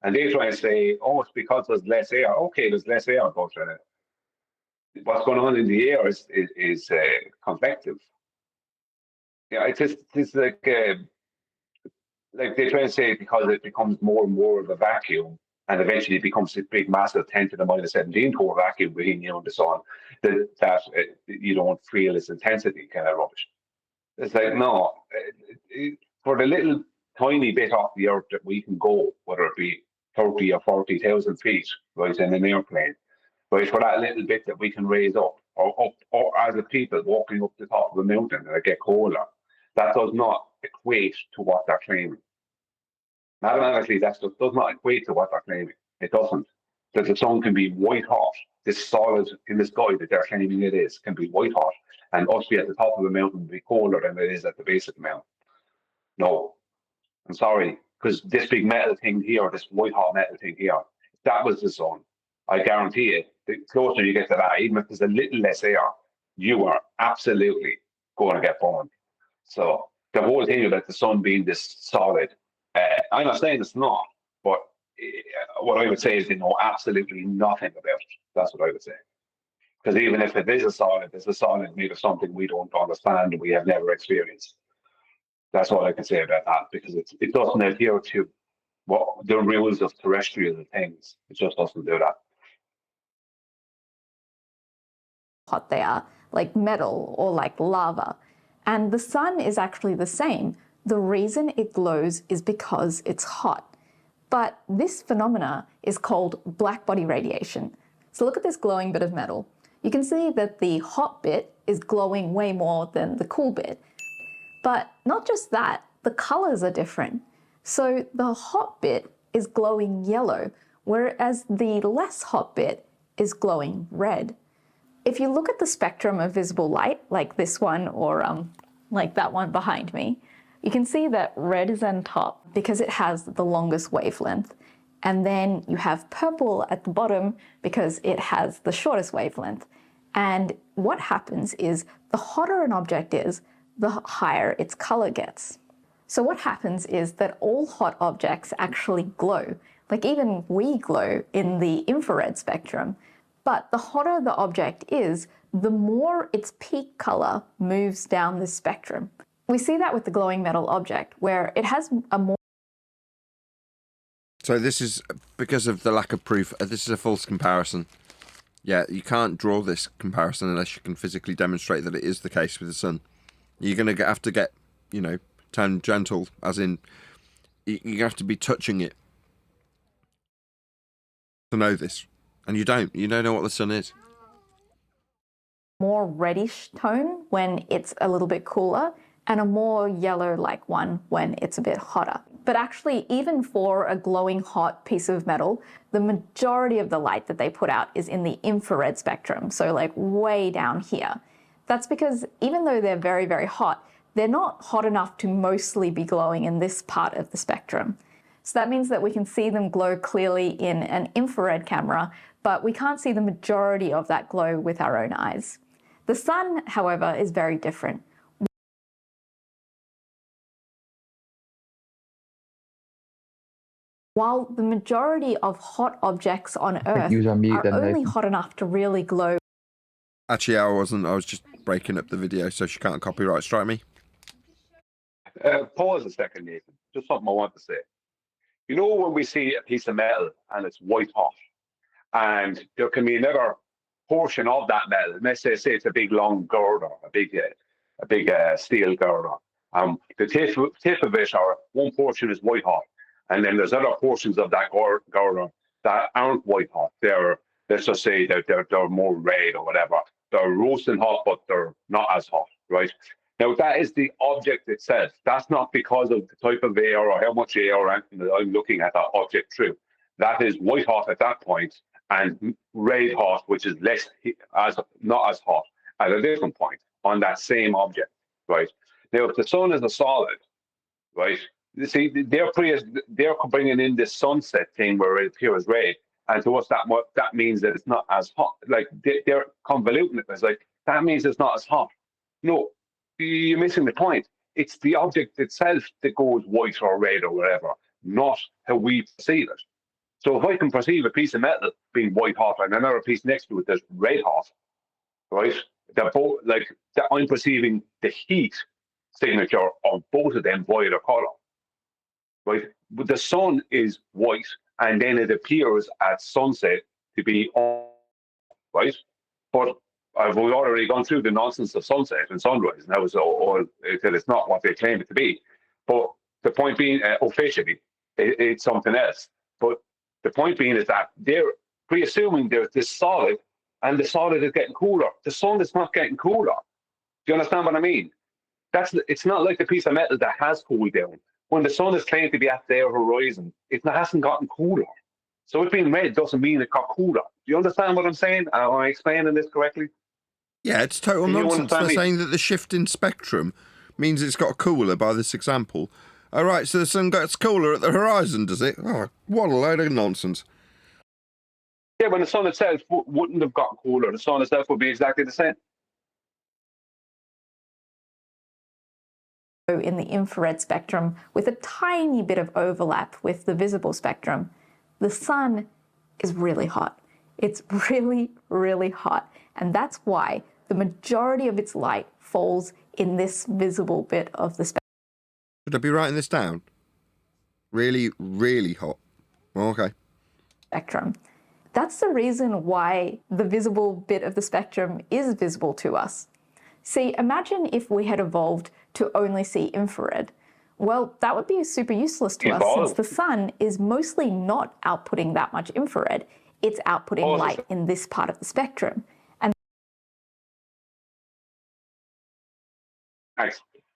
And they try and say, oh, it's because there's less air. Okay, there's less air, but what's going on in the air is convective. Yeah, it's like they try and say because it becomes more and more of a vacuum, and eventually it becomes this big, massive 10 to the minus 17 core vacuum between you and the sun, that you don't feel its intensity kind of rubbish. It's like, no, for the little tiny bit off the earth that we can go, whether it be 30 or 40,000 feet, right, in an airplane, right, for that little bit that we can raise up, or as a people walking up the top of a mountain and it get colder, that does not equate to what they're claiming. Mathematically, that does not equate to what they're claiming. It doesn't. That the sun can be white hot, this solid in the sky that they're claiming it is, can be white hot, and us be at the top of the mountain be colder than it is at the base of the mountain. No, I'm sorry, because this big metal thing here, this white hot metal thing here, if that was the sun, I guarantee it, the closer you get to that, even if there's a little less air, you are absolutely going to get burned. So the whole thing about the sun being this solid, I'm not saying it's not, but what I would say is they know absolutely nothing about it. That's what I would say. Because even if it is a solid, it's a solid made of something we don't understand and we have never experienced. That's all I can say about that, because it doesn't adhere to what the rules of terrestrial things. It just doesn't do that. Hot they are, like metal or like lava. And the sun is actually the same. The reason it glows is because it's hot. But this phenomena is called blackbody radiation. So look at this glowing bit of metal. You can see that the hot bit is glowing way more than the cool bit. But not just that, the colors are different. So the hot bit is glowing yellow, whereas the less hot bit is glowing red. If you look at the spectrum of visible light, like this one or like that one behind me, you can see that red is on top because it has the longest wavelength. And then you have purple at the bottom because it has the shortest wavelength. And what happens is the hotter an object is, the higher its color gets. So what happens is that all hot objects actually glow. Like even we glow in the infrared spectrum. But the hotter the object is, the more its peak color moves down the spectrum. We see that with the glowing metal object, where it has a more... So this is because of the lack of proof. This is a false comparison. Yeah, you can't draw this comparison unless you can physically demonstrate that it is the case with the sun. You're going to have to get, you know, tangential, as in, you have to be touching it to know this. And you don't know what the sun is. More reddish tone when it's a little bit cooler, and a more yellow-like one when it's a bit hotter. But actually, even for a glowing hot piece of metal, the majority of the light that they put out is in the infrared spectrum, so like way down here. That's because even though they're very, very hot, they're not hot enough to mostly be glowing in this part of the spectrum. So that means that we can see them glow clearly in an infrared camera, but we can't see the majority of that glow with our own eyes. The sun, however, is very different. While the majority of hot objects on Earth are only hot enough to really glow. Actually, I wasn't. I was just breaking up the video, so she can't copyright strike me. Pause a second, Nathan. Just something I want to say. You know when we see a piece of metal and it's white hot, and there can be another portion of that metal. Let's say it's a big long girder, a big steel girder. The tip of it, or one portion is white hot, and then there's other portions of that girder that aren't white hot. Let's just say that they're more red or whatever. They're roasting hot, but they're not as hot, right? Now that is the object itself. That's not because of the type of air or how much air or anything that I'm looking at that object through. That is white hot at that point, and red hot, which is not as hot at a different point on that same object, right? Now, if the sun is a solid, right? You see, they're bringing in this sunset thing where it appears red, and to us that means that it's not as hot. Like they're convoluting it. It's like that means it's not as hot. No, you're missing the point. It's the object itself that goes white or red or whatever, not how we perceive it. So if I can perceive a piece of metal being white hot and another piece next to it that's red hot, right? They're both like that. I'm perceiving the heat signature of both of them violet color, right? But the sun is white, and then it appears at sunset to be on, right? But we've already gone through the nonsense of sunset and sunrise, and that was all that it's not what they claim it to be. But the point being, officially, it's something else. But the point being is that they're pre-assuming there's this solid, and the solid is getting cooler. The sun is not getting cooler. Do you understand what I mean? It's not like the piece of metal that has cooled down. When the sun is claimed to be at their horizon, it hasn't gotten cooler. So it being red doesn't mean it got cooler. Do you understand what I'm saying? Am I explaining this correctly? Yeah, it's total nonsense. They're saying that the shift in spectrum means it's got cooler by this example. All right, so the sun gets cooler at the horizon, does it? Oh, what a load of nonsense. Yeah, when the sun itself wouldn't have gotten cooler. The sun itself would be exactly the same. In the infrared spectrum, with a tiny bit of overlap with the visible spectrum, the sun is really hot. It's really, really hot. And that's why the majority of its light falls in this visible bit of the spectrum. Should I be writing this down? Really, really hot. Oh, okay. Spectrum. That's the reason why the visible bit of the spectrum is visible to us. See, imagine if we had evolved to only see infrared. Well, that would be super useless to us since the sun is mostly not outputting that much infrared. It's outputting light in this part of the spectrum. And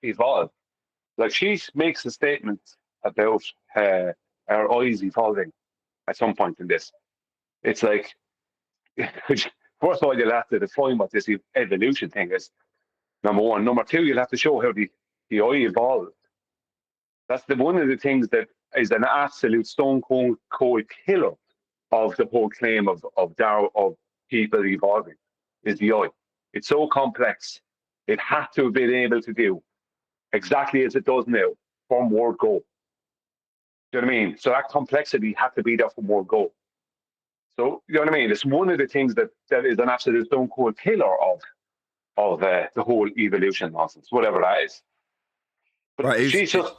evolve. Like she makes a statement about our eyes evolving at some point in this. It's like, first of all, you'll have to define what this evolution thing is. Number one. Number two, you'll have to show how the eye evolved. That's one of the things that is an absolute stone cold killer of the whole claim of people evolving, is the eye. It's so complex. It had to have been able to do exactly as it does now from word go. Do you know what I mean? So that complexity had to be there from word go. So, you know what I mean? It's one of the things that is an absolute stone cold killer of the whole evolution nonsense, whatever that is. But right, she's just...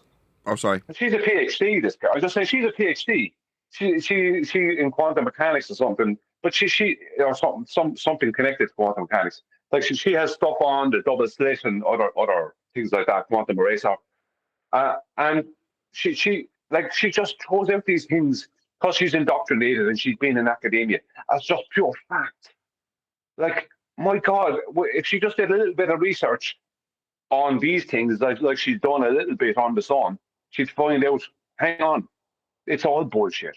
Oh, sorry. She's a PhD, this girl. I was just saying, she's a PhD. She in quantum mechanics or something, but she or something connected to quantum mechanics. Like she has stuff on the double slit and other things like that, quantum eraser. And she just throws out these things because she's indoctrinated and she's been in academia as just pure fact. Like, my God, if she just did a little bit of research on these things, like she's done a little bit on the sun, she'd find out, hang on, it's all bullshit.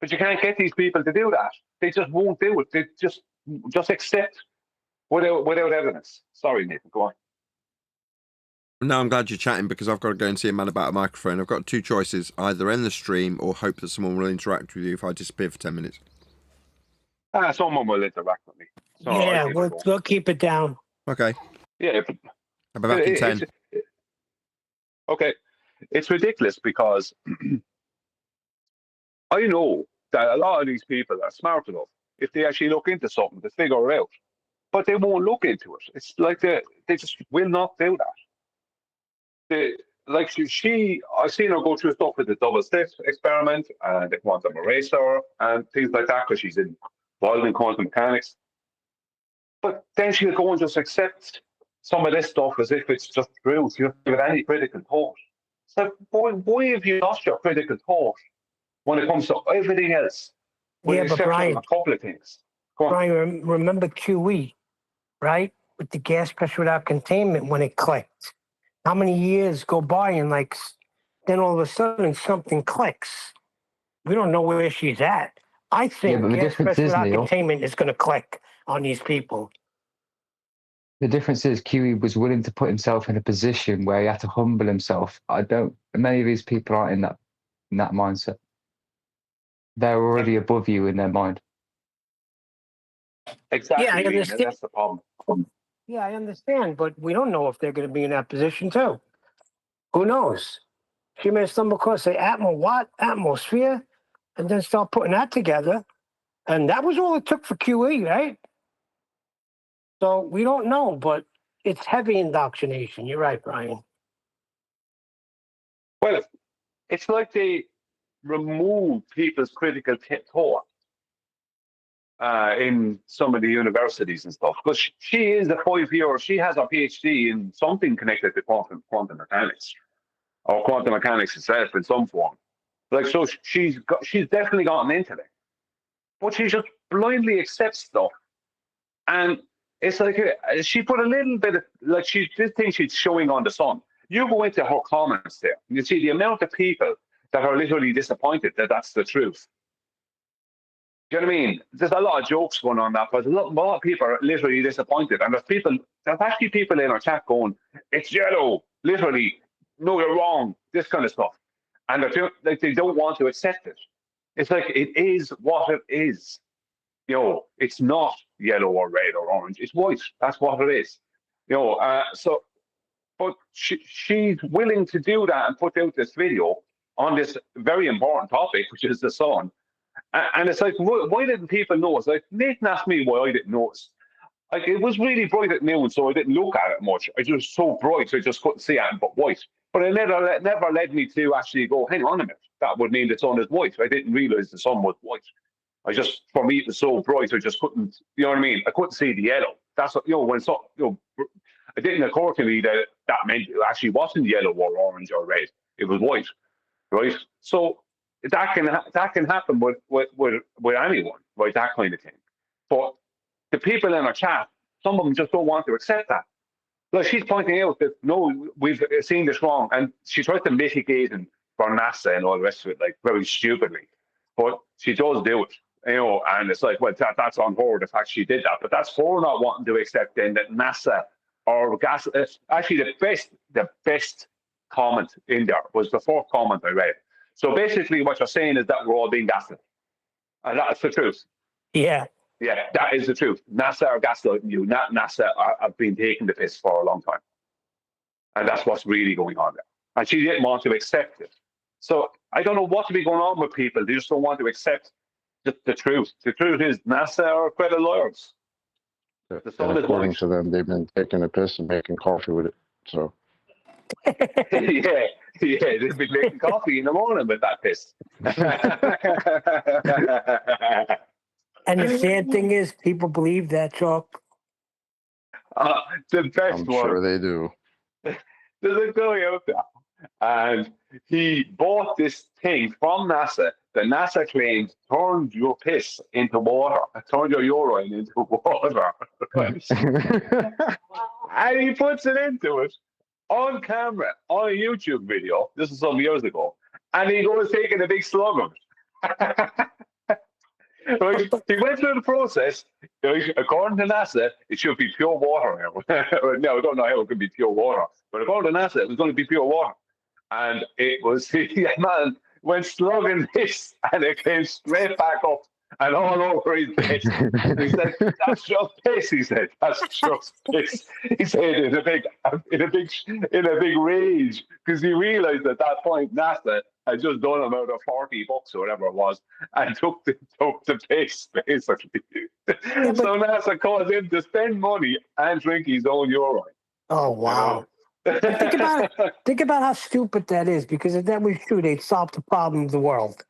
But you can't get these people to do that. They just won't do it. They just accept without evidence. Sorry, Nathan, go on. No, I'm glad you're chatting because I've got to go and see a man about a microphone. I've got two choices, either end the stream or hope that someone will interact with you if I disappear for 10 minutes. Someone will interact with me. So yeah, we'll keep it down. Okay. Yeah. I'll be back in 10. Okay. It's ridiculous because I know that a lot of these people are smart enough if they actually look into something to figure it out, but they won't look into it. It's like they just will not do that. I've seen her go through stuff with the double slit experiment and the quantum eraser and things like that because she's involved in quantum mechanics. But then she'll go and just accept some of this stuff as if it's just true. She doesn't give it any critical thought. So why have you lost your critical thought when it comes to everything else? Yeah, but Brian, a couple of things. Brian, remember QE, right? With the gas pressure without containment when it clicked. How many years go by and then all of a sudden something clicks. We don't know where she's at. I think but the gas difference pressure is, without Neil, containment is going to click on these people. the difference is Kiwi was willing to put himself in a position where he had to humble himself. Many of these people aren't in that mindset. They're already above you in their mind. Exactly, Yeah, I Ian, and understand. that's the problem. Yeah, I understand, but we don't know if they're going to be in that position too. Who knows? She may stumble across the atmosphere, and then start putting that together. And that was all it took for QE, right? So we don't know, but it's heavy indoctrination. You're right, Brian. Well, it's like they remove people's critical thought in some of the universities and stuff. Because she is a 5-year, she has a PhD in something connected to quantum mechanics, or quantum mechanics itself in some form. Like, so she's definitely got an intellect, but she just blindly accepts stuff. And it's like she put a little bit of, like, this thing she's showing on the sun. You go into her comments there, and you see the amount of people that are literally disappointed that that's the truth. Do you know what I mean? There's a lot of jokes going on that, but a lot of people are literally disappointed. And there's actually people in our chat going, "It's yellow," literally, "No, you're wrong," this kind of stuff. And they don't want to accept it. It's like, it is what it is. It's not yellow or red or orange. It's white. That's what it is. But she's willing to do that and put out this video on this very important topic, which is the sun. And it's like, why didn't people notice? Like, Nathan asked me why I didn't notice. Like, it was really bright at noon, so I didn't look at it much. It was so bright, I just couldn't see it but white. But it never led me to actually go, hang on a minute, that would mean the sun is white. I didn't realize the sun was white. For me, it was so bright, I just couldn't, you know what I mean? I couldn't see the yellow. That's what, it didn't occur to me that meant it actually wasn't yellow or orange or red. It was white, right? So that can happen with anyone, right? That kind of thing. But the people in our chat, some of them just don't want to accept that. Like, she's pointing out that, no, we've seen this wrong, and she tries to mitigate and for NASA and all the rest of it, like, very stupidly. But she does do it, and it's like, well, that's on her, the fact she did that. But that's her not wanting to accept then that NASA or gas. Actually, the best comment in there was the fourth comment I read. So basically, what you're saying is that we're all being gaslit, and that's the truth. Yeah. Yeah, that is the truth. NASA are gaslighting you. Not NASA have been taking the piss for a long time, and that's what's really going on there. And she didn't want to accept it. So I don't know what to be going on with people. They just don't want to accept the truth. The truth is NASA are credit lawyers. The sun is According white. to them, they've been taking a piss and making coffee with it. So yeah, they've been making coffee in the morning with that piss. And the sad thing is, people believe that, Chuck. The best I'm one. sure they do. There's a guy out there, and he bought this thing from NASA that NASA claims turned your piss into water, turned your urine into water. And he puts it into it on camera, on a YouTube video. This is some years ago. And he goes taking a big slug of it. Right? He went through the process. According to NASA, it should be pure water now. No, I don't know how it could be pure water, but according to NASA, it was going to be pure water. And it was, man went slugging this, and it came straight back up and all over his face. He said, "That's just piss." He said, "That's just piss." He said in a big rage, because he realized at that point NASA had just done him out of $40 or whatever it was, and took the piss basically. So NASA caused him to spend money and drink his own urine. Oh wow! But think about it. Think about how stupid that is. Because if that was true, they'd solve the problem of the world.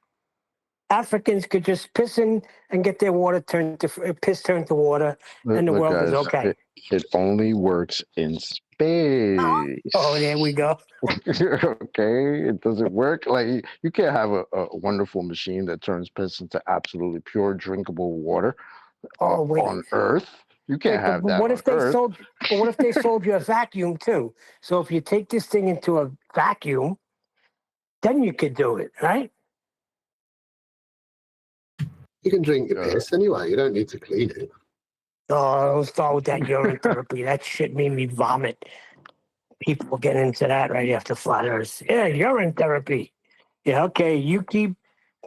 Africans could just piss in and get their water piss turned to water, and the Look, world guys, is okay. It only works in space. Oh, there we go. Okay, it doesn't work. Like, you can't have a wonderful machine that turns piss into absolutely pure drinkable water on Earth. You can't have that What on if they Earth. what if they sold you a vacuum too? So if you take this thing into a vacuum, then you could do it, right? You can drink your piss anyway. You don't need to clean it. Oh, don't start with that urine therapy. That shit made me vomit. People get into that right after flat Earth. Yeah, urine therapy. Yeah, okay, you keep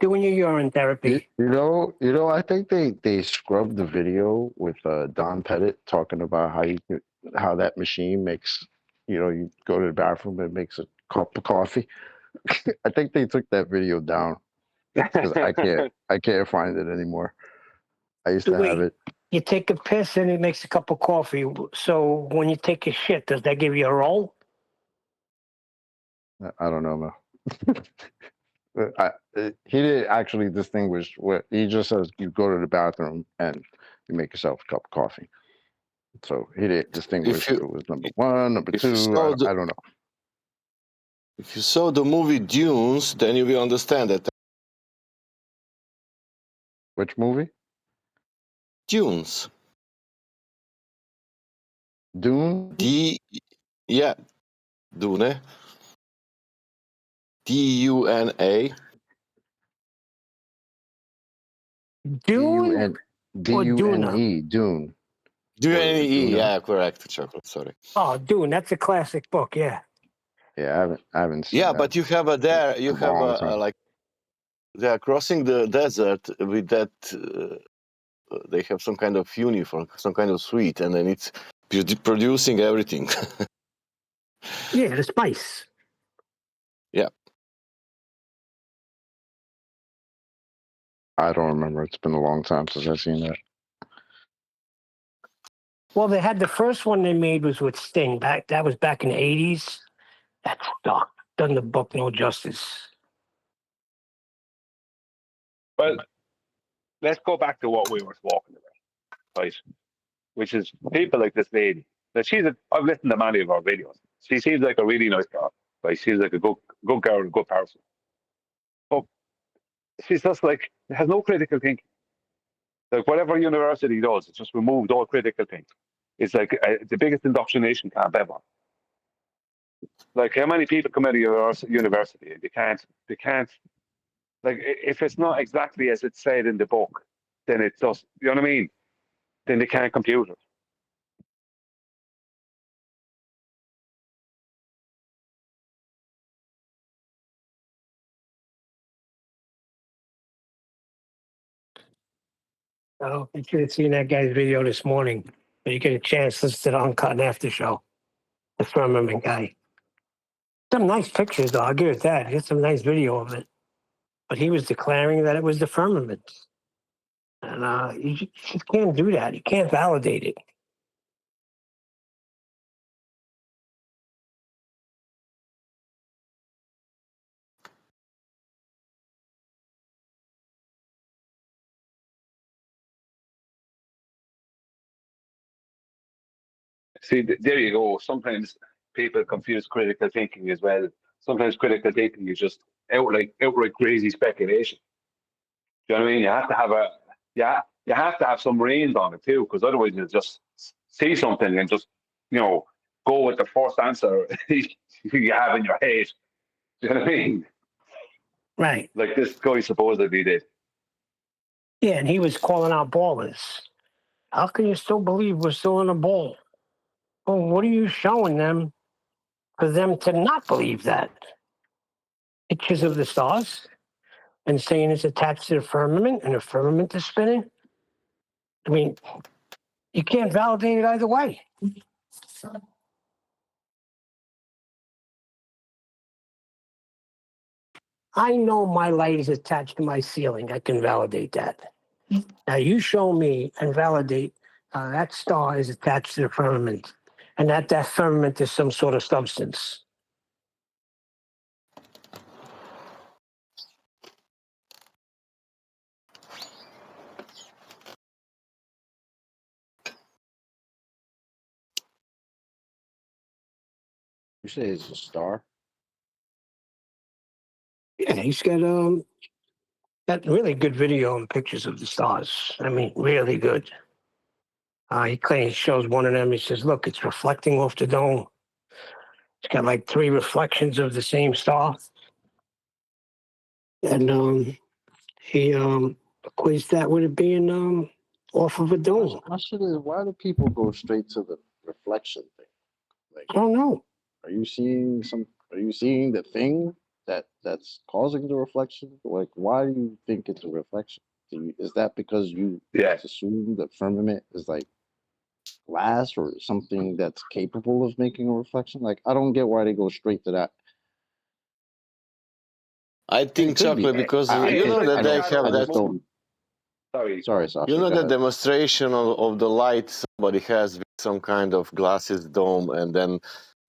doing your urine therapy. I think they scrubbed the video with Don Pettit talking about how that machine makes, you go to the bathroom and it makes a cup of coffee. I think they took that video down because I can't find it anymore. I used to have it. You take a piss and it makes a cup of coffee. So when you take a shit, does that give you a roll? I don't know, man. He didn't actually distinguish what he just says. You go to the bathroom and you make yourself a cup of coffee. So he didn't distinguish if it was number one, number two. I don't know. If you saw the movie Dunes, then you will understand that. Which movie? Dunes. Dune? Yeah. Dune. D-U-N-A. Dune? D-U-N-E. Dune. D-U-N-E, yeah, correct. Chocolate, sorry. Oh, Dune, that's a classic book, yeah. Yeah, I haven't seen Yeah, that. but you have like, they are crossing the desert with that, they have some kind of uniform, some kind of suite, and then it's producing everything. Yeah, the spice. Yeah. I don't remember. It's been a long time since I've seen that. Well, they had the first one they made was with Sting. That was back in the 80s. That sucked. Done the book no justice. Well, let's go back to what we were talking about, right? Which is people like this lady. Now I've listened to many of her videos. She seems like a really nice girl, right? She's like a good girl, a good person. But she's just like, has no critical thinking. Like whatever university does, it's just removed all critical thinking. It's like the biggest indoctrination camp ever. Like how many people come out of university and they can't, like if it's not exactly as it's said in the book, then it's just, you know what I mean? Then they can't compute it. Oh, you should have seen that guy's video this morning. When you get a chance, listen to the Uncut and After Show. The Firmament guy. Some nice pictures, though. I'll give it that. He got some nice video of it. But he was declaring that it was the firmament. And you just can't do that. You can't validate it. See, there you go. Sometimes people confuse critical thinking as well. Sometimes critical thinking is just outright crazy speculation. Do you know what I mean? You have to have some reins on it too, because otherwise you just see something and just go with the first answer you have in your head. Do you know what I mean? Right. Like this guy supposedly did. Yeah, and he was calling out ballers. How can you still believe we're still in a ball? Well, what are you showing them for them to not believe that? Pictures of the stars and saying it's attached to the firmament and the firmament is spinning? I mean, you can't validate it either way. I know my light is attached to my ceiling. I can validate that. Now you show me and validate that star is attached to the firmament and that firmament is some sort of substance. You say it's a star? Yeah, he's got that really good video and pictures of the stars. I mean, really good. He claims, shows one of them. He says, look, it's reflecting off the dome. It's got like 3 reflections of the same star. And he Because that would have been off of a dome. Why do people go straight to the reflection thing? Like, I don't know. Are you seeing the thing that's causing the reflection? Like, why do you think it's a reflection? Is that because you assume that firmament is like glass or something that's capable of making a reflection? Like, I don't get why they go straight to that. I think chocolate because you know that they have that. Sorry, Sasha, you know the demonstration of the light somebody has with some kind of glasses dome and then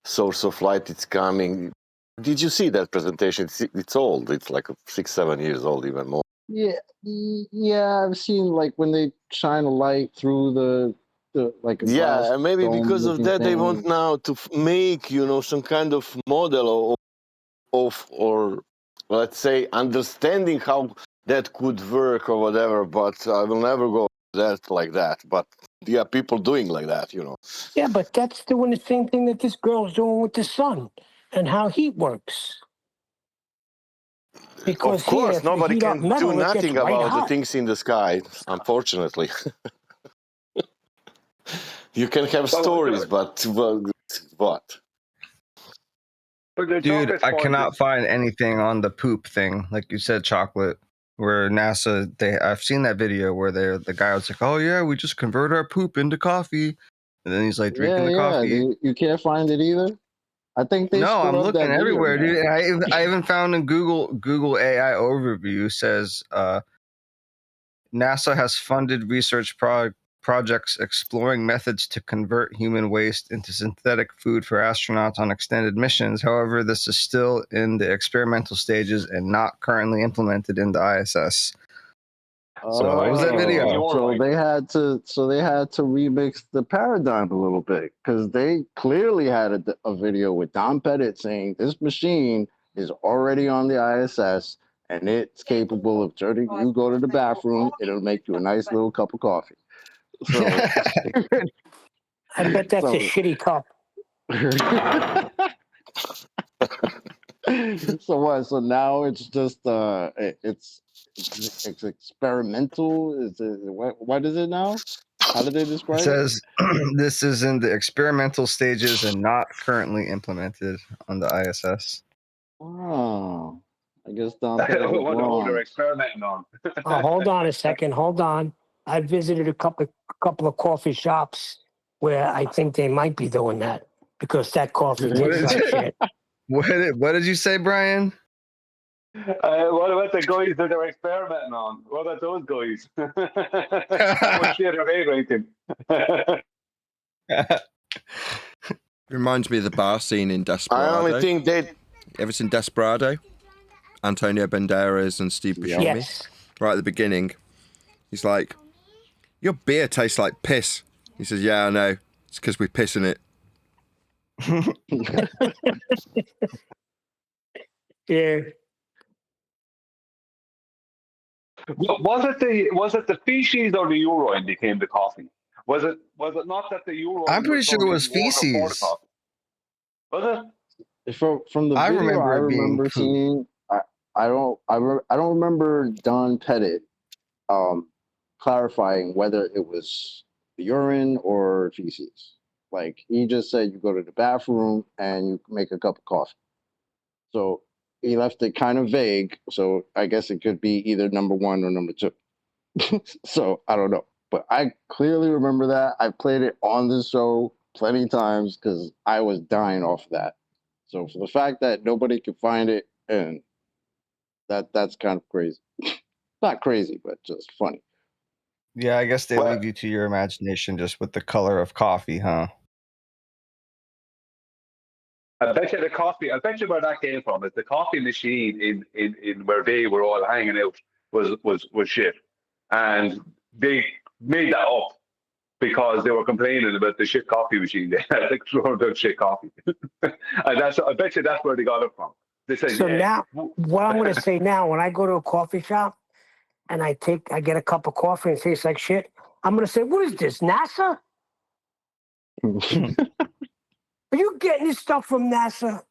source of light it's coming. Did you see that presentation? It's old. It's like 6-7 years old, even more. Yeah, I've seen like when they shine a light through the like a glass and maybe dome because of looking that they thing. want now to make some kind of model of or let's say understanding how that could work or whatever. But I will never go that like that. But people doing like that, Yeah, but that's doing the same thing that this girl's doing with the sun and how heat works. Because of course, if you nobody heat up can metal, do it gets nothing white about the hot. things in the sky, unfortunately. You can have stories, but what? Dude, I cannot find anything on the poop thing, like you said, chocolate. Where NASA, I've seen that video where the guy was like, "Oh yeah, we just convert our poop into coffee," and then he's like drinking the coffee. You can't find it either. I think they No, I'm screwed up looking that video, everywhere, man. dude. I even found in Google AI overview says NASA has funded research projects exploring methods to convert human waste into synthetic food for astronauts on extended missions. However, this is still in the experimental stages and not currently implemented in the ISS. So what was that video? So they had to remix the paradigm a little bit because they clearly had a video with Don Pettit saying this machine is already on the ISS and it's capable of turning. You go to the bathroom, it'll make you a nice little cup of coffee. So I bet that's a shitty cup. So what? So now it's just it's experimental. What is it now? How did they describe It says this is in the experimental stages and not currently implemented on the ISS. Oh, I guess Don What Pettit was they're wrong. experimenting on. Hold on a second. Hold on. I visited a couple of coffee shops where I think they might be doing that because that coffee tastes like shit. What did you say, Brian? What about the guys that they're experimenting on? What about those guys? How much shit are they drinking? Reminds me of the bar scene in Desperado. I only think they... Ever seen Desperado? Antonio Banderas and Steve Buscemi? Yes. Right at the beginning. He's like, your beer tastes like piss. He says, yeah, I know. It's because we piss in it. Yeah. Was it the feces or the urine became the coffee? Was it not that the urine? I'm pretty sure it was feces. Was it? From the video, I remember seeing. I don't remember Don Pettit clarifying whether it was urine or feces. Like he just said, you go to the bathroom and you make a cup of coffee. So he left it kind of vague. So I guess it could be either number one or number two. So I don't know, but I clearly remember that. I played it on this show plenty of times because I was dying off of that. So for the fact that nobody could find it, and that's kind of crazy. Not crazy, but just funny. Yeah, I guess they leave you to your imagination just with the color of coffee, huh? I bet you the coffee. I bet you where that came from is the coffee machine in where they were all hanging out was shit, and they made that up because they were complaining about the shit coffee machine. They had to throw out shit coffee, and I bet you that's where they got it from. They said, So now, what I'm going to say now, when I go to a coffee shop and I get a cup of coffee and it tastes like shit, I'm going to say, what is this, NASA? Are you getting this stuff from NASA?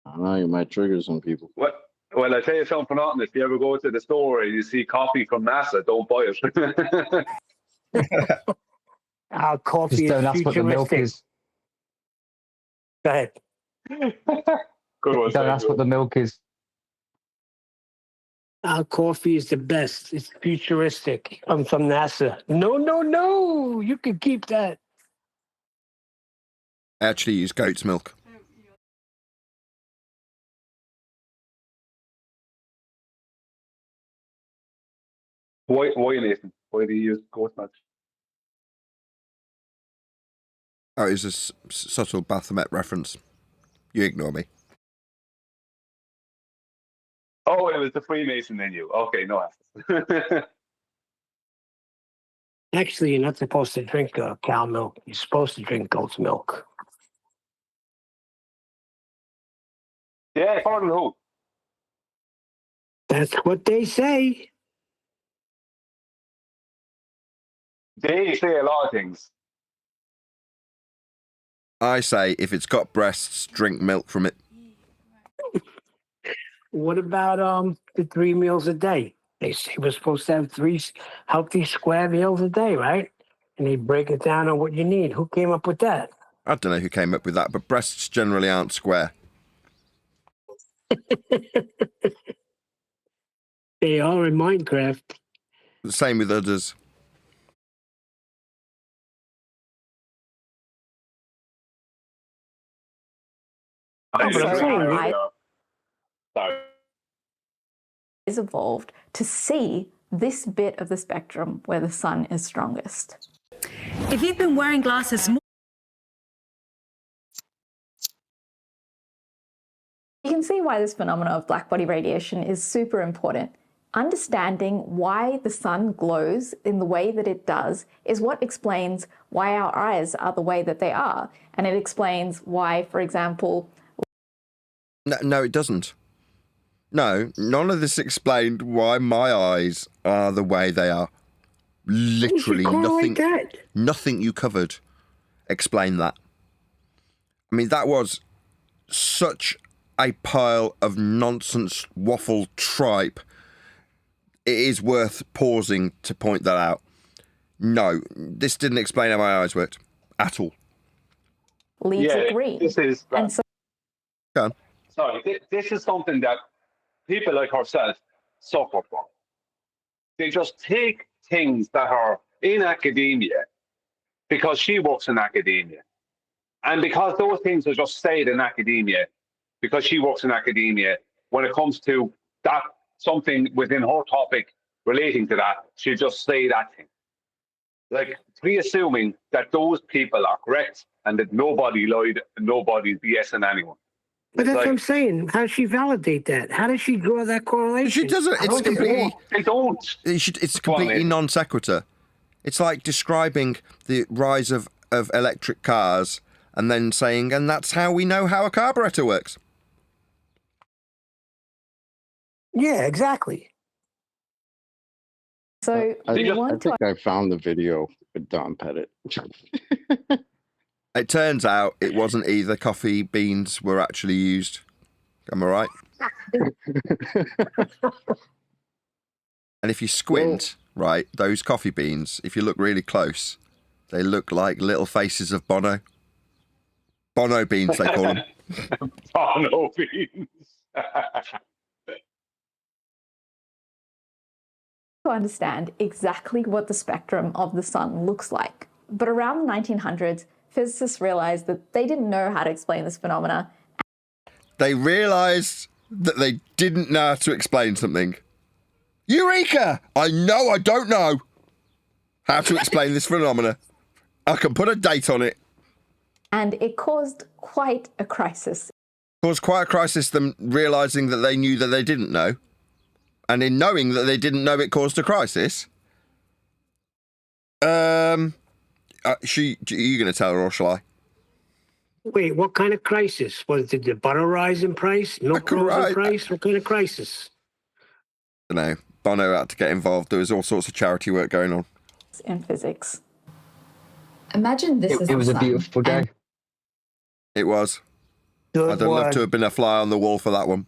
I don't know, you might trigger some people. What? Well, I tell you something on this. If you ever go to the store and you see coffee from NASA, don't buy it. Our coffee Just is don't ask what the milk futuristic. is. Go ahead. Good one, Don't ask what the milk is. Our coffee is the best. It's futuristic. I'm from NASA. No, no, no. You can keep that. I actually use goat's milk. Why, Nathan? Why do you use goat milk? Oh, it was a subtle Baphomet reference. You ignore me. Oh, it was the Freemason in you. Okay, no answers. Actually, you're not supposed to drink cow milk. You're supposed to drink goat's milk. Yeah, according to who? That's what they say. They say a lot of things. I say, if it's got breasts, drink milk from it. What about the 3 meals a day? They say we're supposed to have 3 healthy square meals a day, right? And they break it down on what you need. Who came up with that? I don't know who came up with that, but breasts generally aren't square. They are in Minecraft. The same with others. Is evolved to see this bit of the spectrum where the sun is strongest. If you've been wearing glasses more... You can see why this phenomenon of black body radiation is super important. Understanding why the sun glows in the way that it does is what explains why our eyes are the way that they are. And it explains why, for example... No, it doesn't. No, none of this explained why my eyes are the way they are. Literally nothing. Nothing you covered explained that. I mean, that was such a pile of nonsense waffle tripe. It is worth pausing to point that out. No, this didn't explain how my eyes worked at all. Leaves are green. This is... And so Go on. Sorry, this is something that people like herself suffer from. They just take things that are in academia because she works in academia. And because those things are just stayed in academia, because she works in academia, when it comes to that something within her topic relating to that, she'll just say that thing. Like, pre-assuming that those people are correct and that nobody lied and nobody's BSing anyone. But that's what I'm saying. How does she validate that? How does she draw that correlation? She doesn't. It's completely. They don't. It's completely non sequitur. It's like describing the rise of electric cars and then saying, and that's how we know how a carburetor works. Yeah, exactly. So I think I found the video with Don Pettit. It turns out it wasn't either. Coffee beans were actually used. Am I right? And if you squint, right, those coffee beans, if you look really close, they look like little faces of Bono. Bono beans, they call them. Bono beans. to understand exactly what the spectrum of the sun looks like. But around the 1900s, physicists realized that they didn't know how to explain this phenomena. They realized that they didn't know how to explain something. Eureka! I don't know how to explain this phenomena. I can put a date on it. And it caused quite a crisis. Caused quite a crisis, them realizing that they knew that they didn't know. And in knowing that they didn't know, it caused a crisis. Are you going to tell her or shall I? Wait, what kind of crisis? Did the butter rise in price? Milk rose in price? What kind of crisis? I don't know. Bono had to get involved. There was all sorts of charity work going on. In physics. Imagine this It was a beautiful day. It was. I'd love to have been a fly on the wall for that one.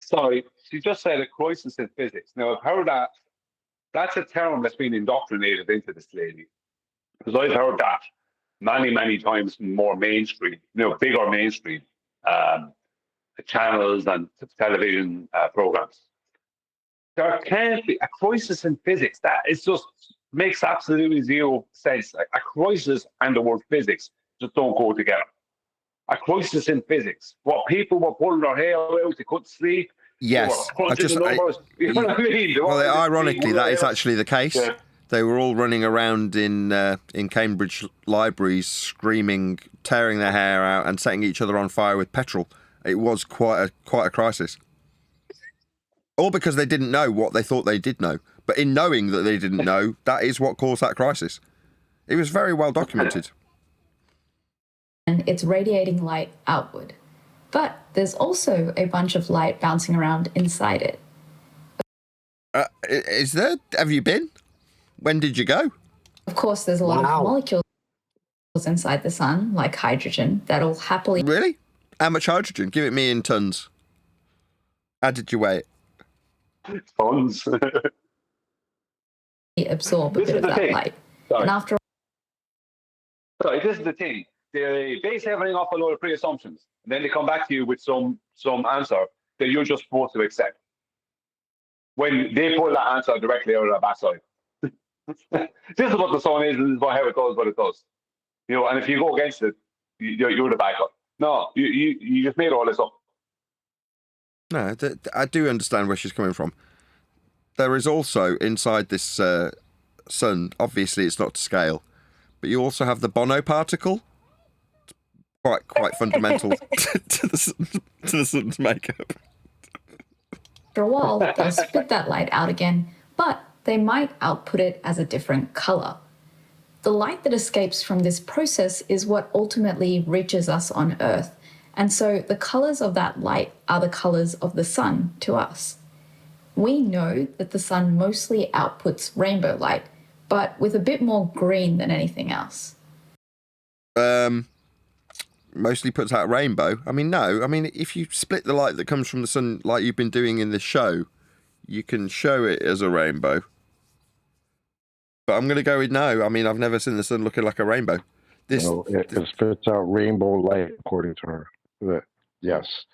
Sorry, she just said a crisis in physics. Now, I've heard that. That's a term that's been indoctrinated into this lady. Because I've heard that many, many times more mainstream, bigger mainstream channels and television programs. There can't be a crisis in physics. That it just makes absolutely zero sense. Like a crisis and the word physics just don't go together. A crisis in physics. What people were pulling their hair out, they couldn't sleep. Yes, You know what I mean? Well, ironically, that is actually the case. Yeah. They were all running around in Cambridge libraries, screaming, tearing their hair out, and setting each other on fire with petrol. It was quite a crisis. All because they didn't know what they thought they did know. But in knowing that they didn't know, that is what caused that crisis. It was very well documented. And it's radiating light outward. But there's also a bunch of light bouncing around inside it. Is there? Have you been? When did you go? Of course, there's a lot of molecules inside the sun, like hydrogen, that'll happily... Really? How much hydrogen? Give it me in tons. How did you weigh it? Tons. absorb a bit of that light. And after Sorry, this is the thing. They base everything off a load of pre-assumptions, and then they come back to you with some answer that you're just supposed to accept. When they pull that answer directly out of their backside. This is what the sun is, and this is how it does what it does. And if you go against it, you're the bad guy. No, you just made all this up. No, I do understand where she's coming from. There is also, inside this sun, obviously it's not to scale, but you also have the Bono particle. Quite fundamental to the sun's makeup. After a while, they'll spit that light out again, but they might output it as a different color. The light that escapes from this process is what ultimately reaches us on Earth, and so the colors of that light are the colors of the sun to us. We know that the sun mostly outputs rainbow light, but with a bit more green than anything else. Mostly puts out rainbow. I mean, no. I mean, if you split the light that comes from the sun like you've been doing in this show, you can show it as a rainbow. But I'm going to go with no. I mean, I've never seen the sun looking like a rainbow. It spits out rainbow light, according to her. Yes.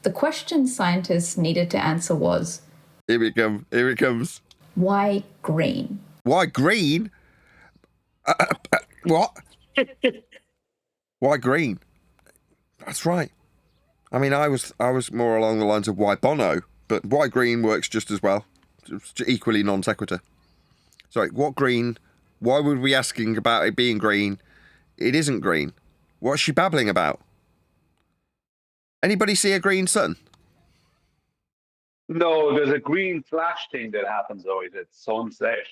The question scientists needed to answer was... Here it comes. Why green? Why green? What? Why green? That's right. I mean, I was more along the lines of why Bono, but why green works just as well. It's equally non sequitur. Sorry, what green? Why would we be asking about it being green? It isn't green. What's she babbling about? Anybody see a green sun? No, there's a green flash thing that happens always at sunset.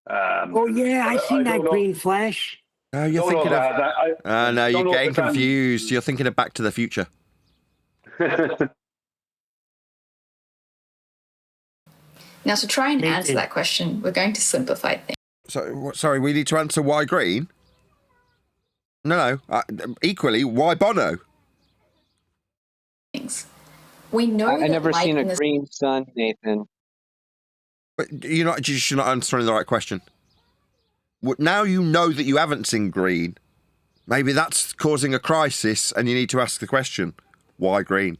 Oh yeah, I seen that green flash. Oh, you're thinking of... no, you're getting confused. You're thinking of Back to the Future. Now, to try and answer that question, we're going to simplify things. Sorry, we need to answer why green? No. Equally, why Bono? We know I never seen a green sun, Nathan. But you're not answering the right question. Now you know that you haven't seen green. Maybe that's causing a crisis, and you need to ask the question, why green?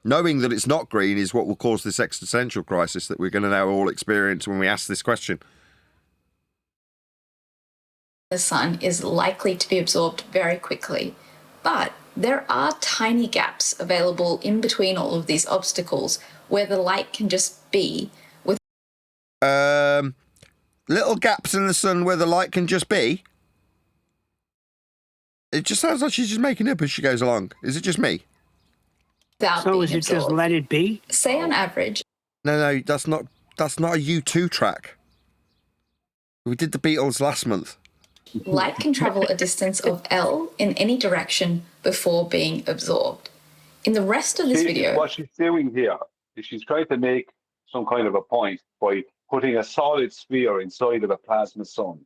Knowing that it's not green is what will cause this existential crisis that we're going to now all experience when we ask this question. The sun is likely to be absorbed very quickly, but there are tiny gaps available in between all of these obstacles where the light can just be with... Little gaps in the sun where the light can just be? It just sounds like she's just making it up as she goes along. Is it just me? So is it just let it be? Say on average... No, that's not a U2 track. We did the Beatles last month. Light can travel a distance of L in any direction before being absorbed. In the rest of this video... What she's doing here is she's trying to make some kind of a point by putting a solid sphere inside of a plasma sun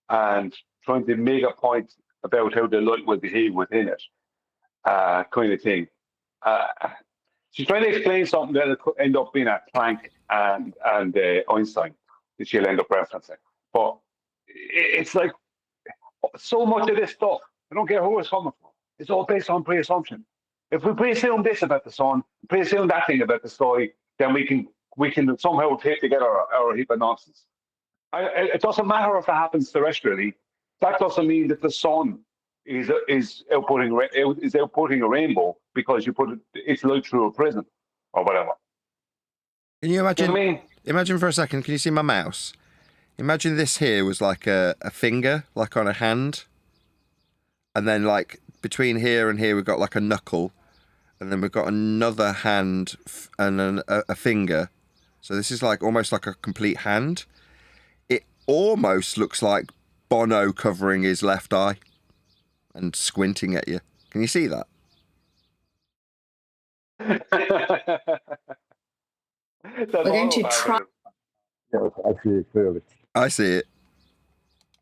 and trying to make a point about how the light will behave within it, kind of thing. she's trying to explain something that could end up being a Planck and Einstein that she'll end up referencing. But it's like so much of this stuff, I don't care who it's coming from. It's all based on pre-assumption. If we pre-assume this about the sun, pre-assume that thing about the sky, then we can somehow take together our heap of nonsense. It doesn't matter if that happens terrestrially. That doesn't mean that the sun is outputting a rainbow because you put its light through a prism or whatever. Can you imagine? You know what I mean? Imagine for a second. Can you see my mouse? Imagine this here was like a finger, like on a hand, and then like between here and here we've got like a knuckle, and then we've got another hand and a finger. So this is like almost like a complete hand. It almost looks like Bono covering his left eye and squinting at you. Can you see that? We're going to try. Yeah, I see it clearly. I see it.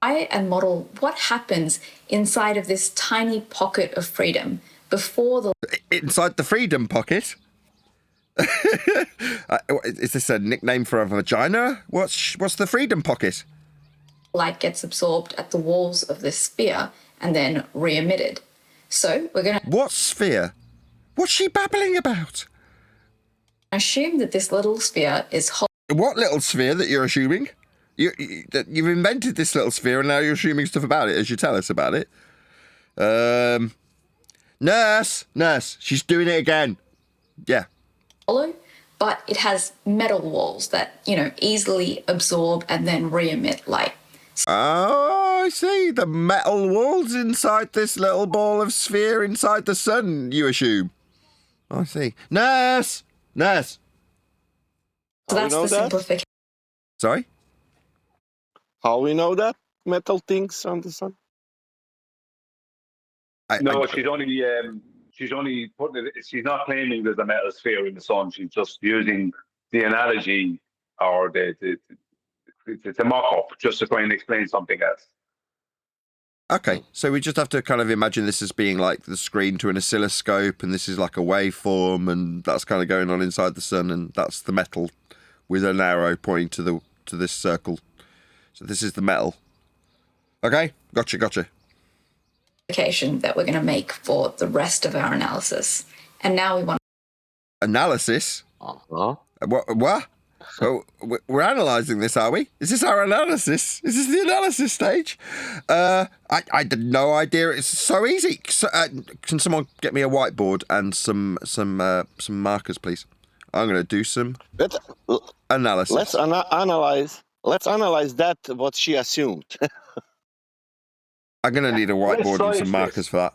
Try and model what happens inside of this tiny pocket of freedom before the Inside the freedom pocket? Is this a nickname for a vagina? What's the freedom pocket? light gets absorbed at the walls of this sphere and then re-emitted. So we're going to... What sphere? What's she babbling about? Assume that this little sphere is... What little sphere that you're assuming? You've invented this little sphere and now you're assuming stuff about it as you tell us about it. Nurse, she's doing it again. Yeah. Hollow, but it has metal walls that, easily absorb and then re-emit light. Oh, I see. The metal walls inside this little ball of sphere inside the sun, you assume. I see. Nurse! So that's the simplification. Sorry? How we know that? Metal things on the sun? She's only putting it. She's not claiming there's a metal sphere in the sun. She's just using the analogy or the mock-up just to try and explain something else. Okay, so we just have to kind of imagine this as being like the screen to an oscilloscope, and this is like a waveform, and that's kind of going on inside the sun, and that's the metal with an arrow pointing to this circle. So this is the metal. Okay, gotcha. That we're going to make for the rest of our analysis. And now we want... Analysis? Uh-huh. What? Oh, we're analysing this, are we? Is this our analysis? Is this the analysis stage? I had no idea. It's so easy. Can someone get me a whiteboard and some markers, please? I'm going to do some analysis. Let's analyze. Let's analyze that. What she assumed. I'm going to need a whiteboard and some markers for that.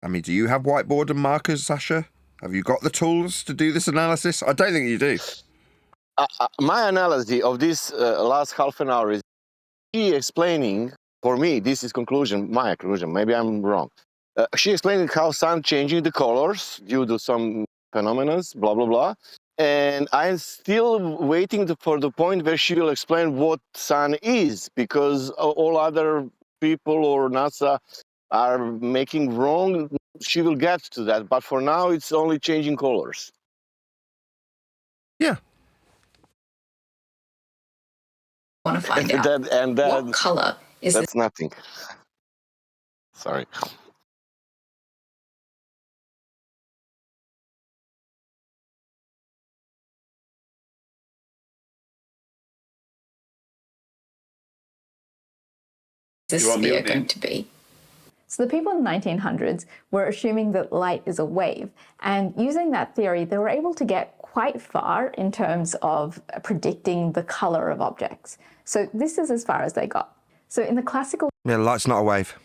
I mean, do you have whiteboard and markers, Sasha? Have you got the tools to do this analysis? I don't think you do. My analysis of this last half an hour is she explaining, for me, this is my conclusion, maybe I'm wrong. She explaining how sun changing the colors due to some phenomena, blah, blah, blah. And I'm still waiting for the point where she will explain what sun is, because all other people or NASA are making wrong. She will get to that, but for now it's only changing colors. Yeah. I want to find out what color is that's nothing. Sorry. this sphere going to be? So the people in the 1900s were assuming that light is a wave, and using that theory, they were able to get quite far in terms of predicting the color of objects. So this is as far as they got. So in the classical... Yeah, light's not a wave.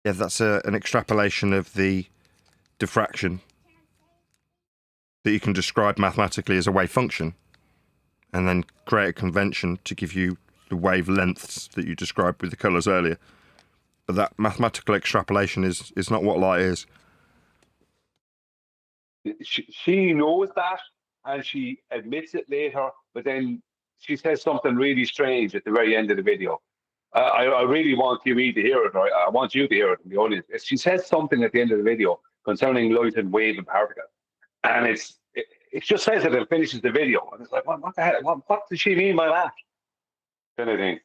Yeah, that's an extrapolation of the diffraction that you can describe mathematically as a wave function, and then create a convention to give you the wavelengths that you described with the colours earlier. But that mathematical extrapolation is not what light is. She knows that, and she admits it later, but then she says something really strange at the very end of the video. I really want QE to hear it, right? I want you to hear it in the audience. She says something at the end of the video concerning light and wave and particle. And it just says it and finishes the video. And it's like, what the hell? What does she mean by that? Kind of thing.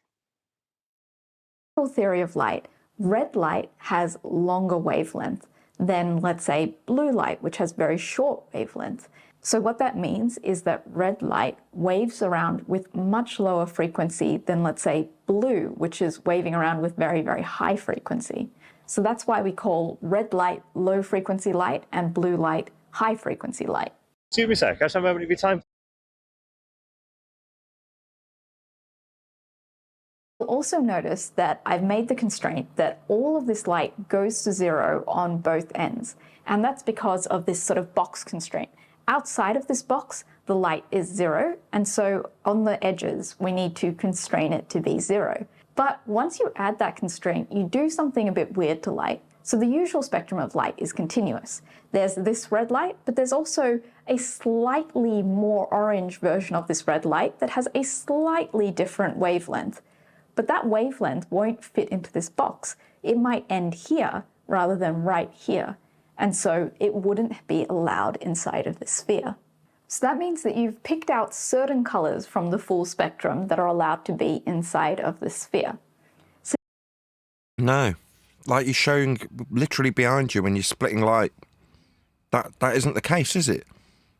Theory of light, red light has longer wavelength than, let's say, blue light, which has very short wavelength. So what that means is that red light waves around with much lower frequency than, let's say, blue, which is waving around with very, very high frequency. So that's why we call red light low frequency light and blue light high frequency light. Excuse me, sir. Can I have a moment of your time? You'll also notice that I've made the constraint that all of this light goes to zero on both ends. And that's because of this sort of box constraint. Outside of this box, the light is zero. And so on the edges, we need to constrain it to be zero. But once you add that constraint, you do something a bit weird to light. So the usual spectrum of light is continuous. There's this red light, but there's also a slightly more orange version of this red light that has a slightly different wavelength. But that wavelength won't fit into this box. It might end here rather than right here. And so it wouldn't be allowed inside of the sphere. So that means that you've picked out certain colors from the full spectrum that are allowed to be inside of the sphere. No, like you're showing literally behind you when you're splitting light. That isn't the case, is it?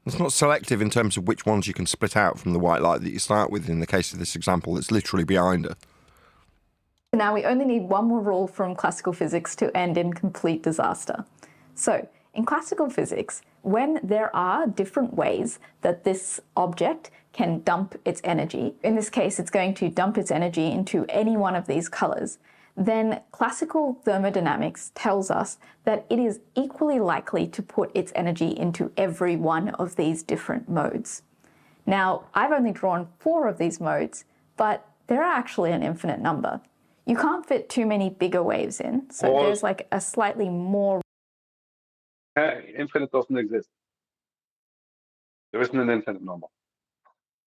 It's not selective in terms of which ones you can split out from the white light that you start with in the case of this example. It's literally behind her. Now we only need one more rule from classical physics to end in complete disaster. So in classical physics, when there are different ways that this object can dump its energy, in this case it's going to dump its energy into any one of these colors, then classical thermodynamics tells us that it is equally likely to put its energy into every one of these different modes. Now, I've only drawn 4 of these modes, but there are actually an infinite number. You can't fit too many bigger waves in, so there's like a slightly more... Infinite doesn't exist. There isn't an infinite number.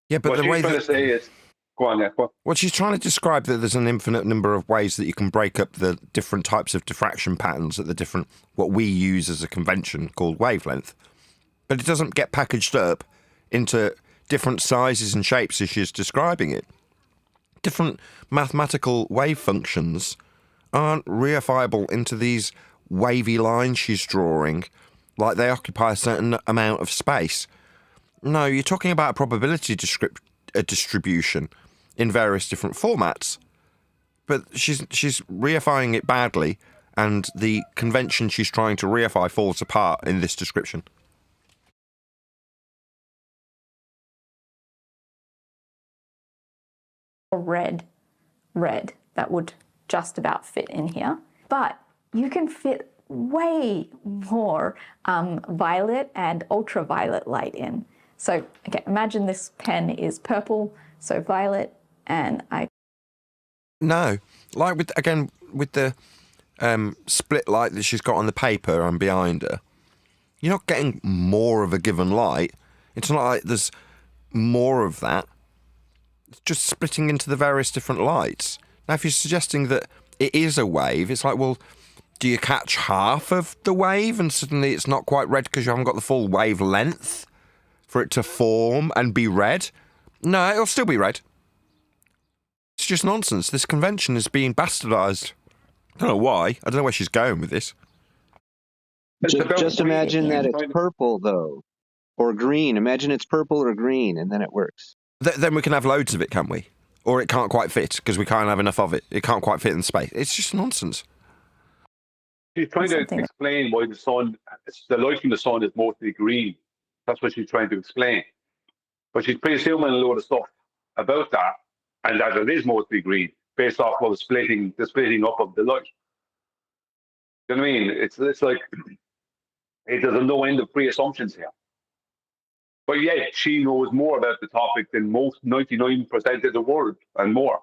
Yeah, but what the way she's trying to say is, go on, yeah. Well, she's trying to describe that there's an infinite number of ways that you can break up the different types of diffraction patterns at the different, what we use as a convention called wavelength. But it doesn't get packaged up into different sizes and shapes as she's describing it. Different mathematical wave functions aren't reifiable into these wavy lines she's drawing, like they occupy a certain amount of space. No, you're talking about a probability distribution in various different formats, but she's reifying it badly, and the convention she's trying to reify falls apart in this description. red, that would just about fit in here. But you can fit way more violet and ultraviolet light in. So, okay, imagine this pen is purple, so violet, and I... No, like with the split light that she's got on the paper and behind her, you're not getting more of a given light. It's not like there's more of that. It's just splitting into the various different lights. Now, if you're suggesting that it is a wave, it's like, well, do you catch half of the wave and suddenly it's not quite red because you haven't got the full wavelength for it to form and be red? No, it'll still be red. It's just nonsense. This convention is being bastardised. I don't know why. I don't know where she's going with this. Just imagine that it's purple, though, or green. Imagine it's purple or green, and then it works. Then we can have loads of it, can't we? Or it can't quite fit because we can't have enough of it. It can't quite fit in space. It's just nonsense. She's trying to explain why the light from the sun is mostly green. That's what she's trying to explain. But she's presuming a load of stuff about that, and that it is mostly green, based off of the splitting up of the light. You know what I mean? It's like there's a no end of pre-assumptions here. But yet she knows more about the topic than most 99% of the world and more.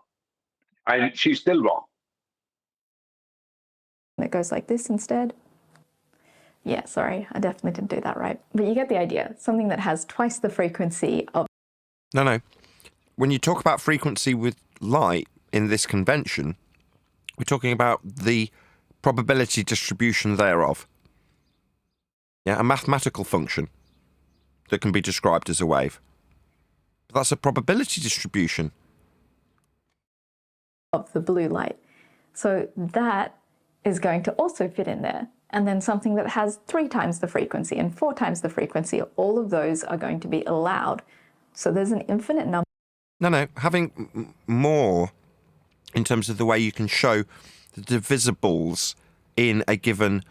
And she's still wrong. It goes like this instead. Yeah, sorry, I definitely didn't do that right. But you get the idea. Something that has twice the frequency of... No. When you talk about frequency with light in this convention, We're talking about the probability distribution thereof. Yeah, a mathematical function that can be described as a wave. But that's a probability distribution. Of the blue light. So that is going to also fit in there. And then something that has 3 times the frequency and 4 times the frequency, all of those are going to be allowed. So there's an infinite number. No, having more in terms of the way you can show the divisibles in a given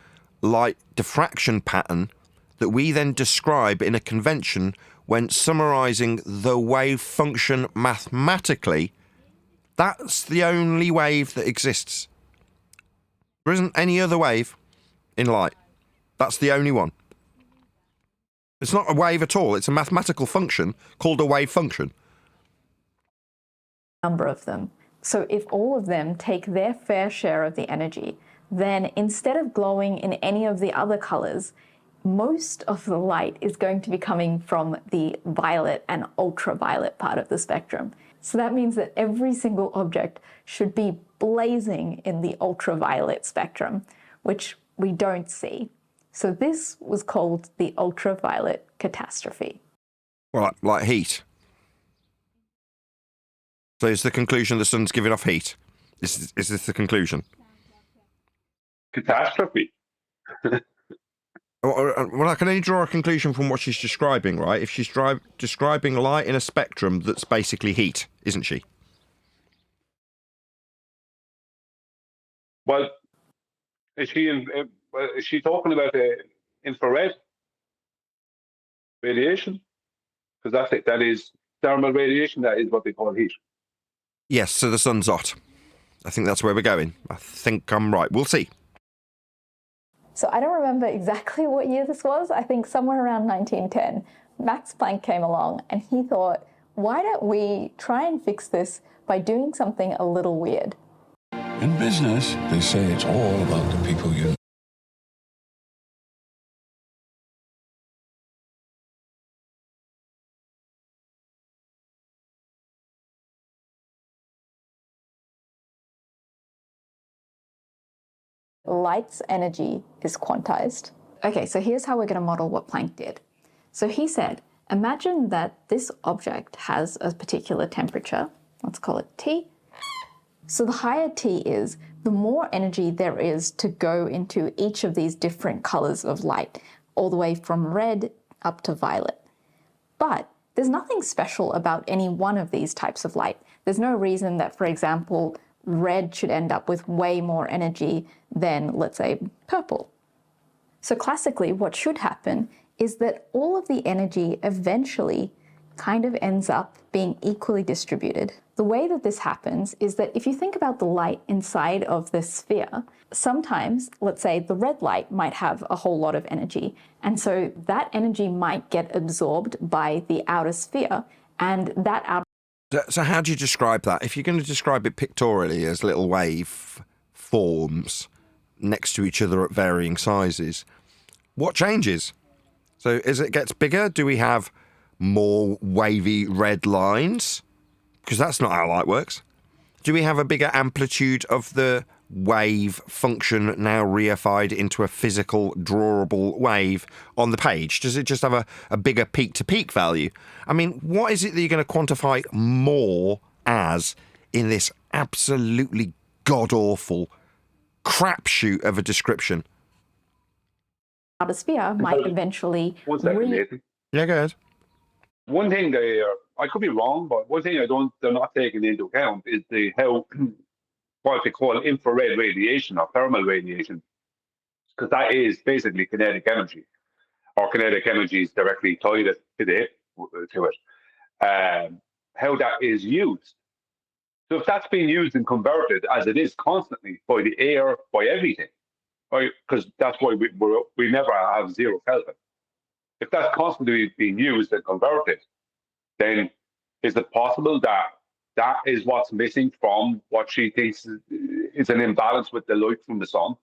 light diffraction pattern that we then describe in a convention when summarizing the wave function mathematically. That's the only wave that exists. There isn't any other wave in light. That's the only one. It's not a wave at all. It's a mathematical function called a wave function. Number of them. So if all of them take their fair share of the energy, then instead of glowing in any of the other colors, most of the light is going to be coming from the violet and ultraviolet part of the spectrum. So that means that every single object should be blazing in the ultraviolet spectrum, which we don't see. So this was called the ultraviolet catastrophe. Well, like heat. So is the conclusion the sun's giving off heat? Is this the conclusion? Catastrophe. Well, I can only draw a conclusion from what she's describing, right? If she's describing light in a spectrum that's basically heat, isn't she? Well, is she talking about infrared radiation? Because that's it. That is thermal radiation. That is what they call heat. Yes, so the sun's hot. I think that's where we're going. I think I'm right. We'll see. So I don't remember exactly what year this was. I think somewhere around 1910, Max Planck came along and he thought, why don't we try and fix this by doing something a little weird? In business, they say it's all about the people you know. Light's energy is quantized. Okay, so here's how we're going to model what Planck did. So he said, imagine that this object has a particular temperature. Let's call it T. So the higher T is, the more energy there is to go into each of these different colors of light, all the way from red up to violet. But there's nothing special about any one of these types of light. There's no reason that, for example, red should end up with way more energy than, let's say, purple. So classically, what should happen is that all of the energy eventually kind of ends up being equally distributed. The way that this happens is that if you think about the light inside of the sphere, sometimes, let's say, the red light might have a whole lot of energy, and so that energy might get absorbed by the outer sphere, and that outer... So how do you describe that? If you're going to describe it pictorially as little wave forms next to each other at varying sizes, what changes? So as it gets bigger, do we have more wavy red lines? Because that's not how light works. Do we have a bigger amplitude of the wave function now reified into a physical, drawable wave on the page? Does it just have a bigger peak-to-peak value? I mean, what is it that you're going to quantify more as in this absolutely god-awful crapshoot of a description? outer sphere might eventually... One second, Nathan. Yeah, go ahead. One thing I could be wrong, but one thing they're not taking into account is what they call infrared radiation or thermal radiation, because that is basically kinetic energy, or kinetic energy is directly tied to it. How that is used. So if that's being used and converted as it is constantly by the air, by everything, right? Because that's why we never have 0 Kelvin. If that's constantly being used and converted, then is it possible that that is what's missing from what she thinks is an imbalance with the light from the sun?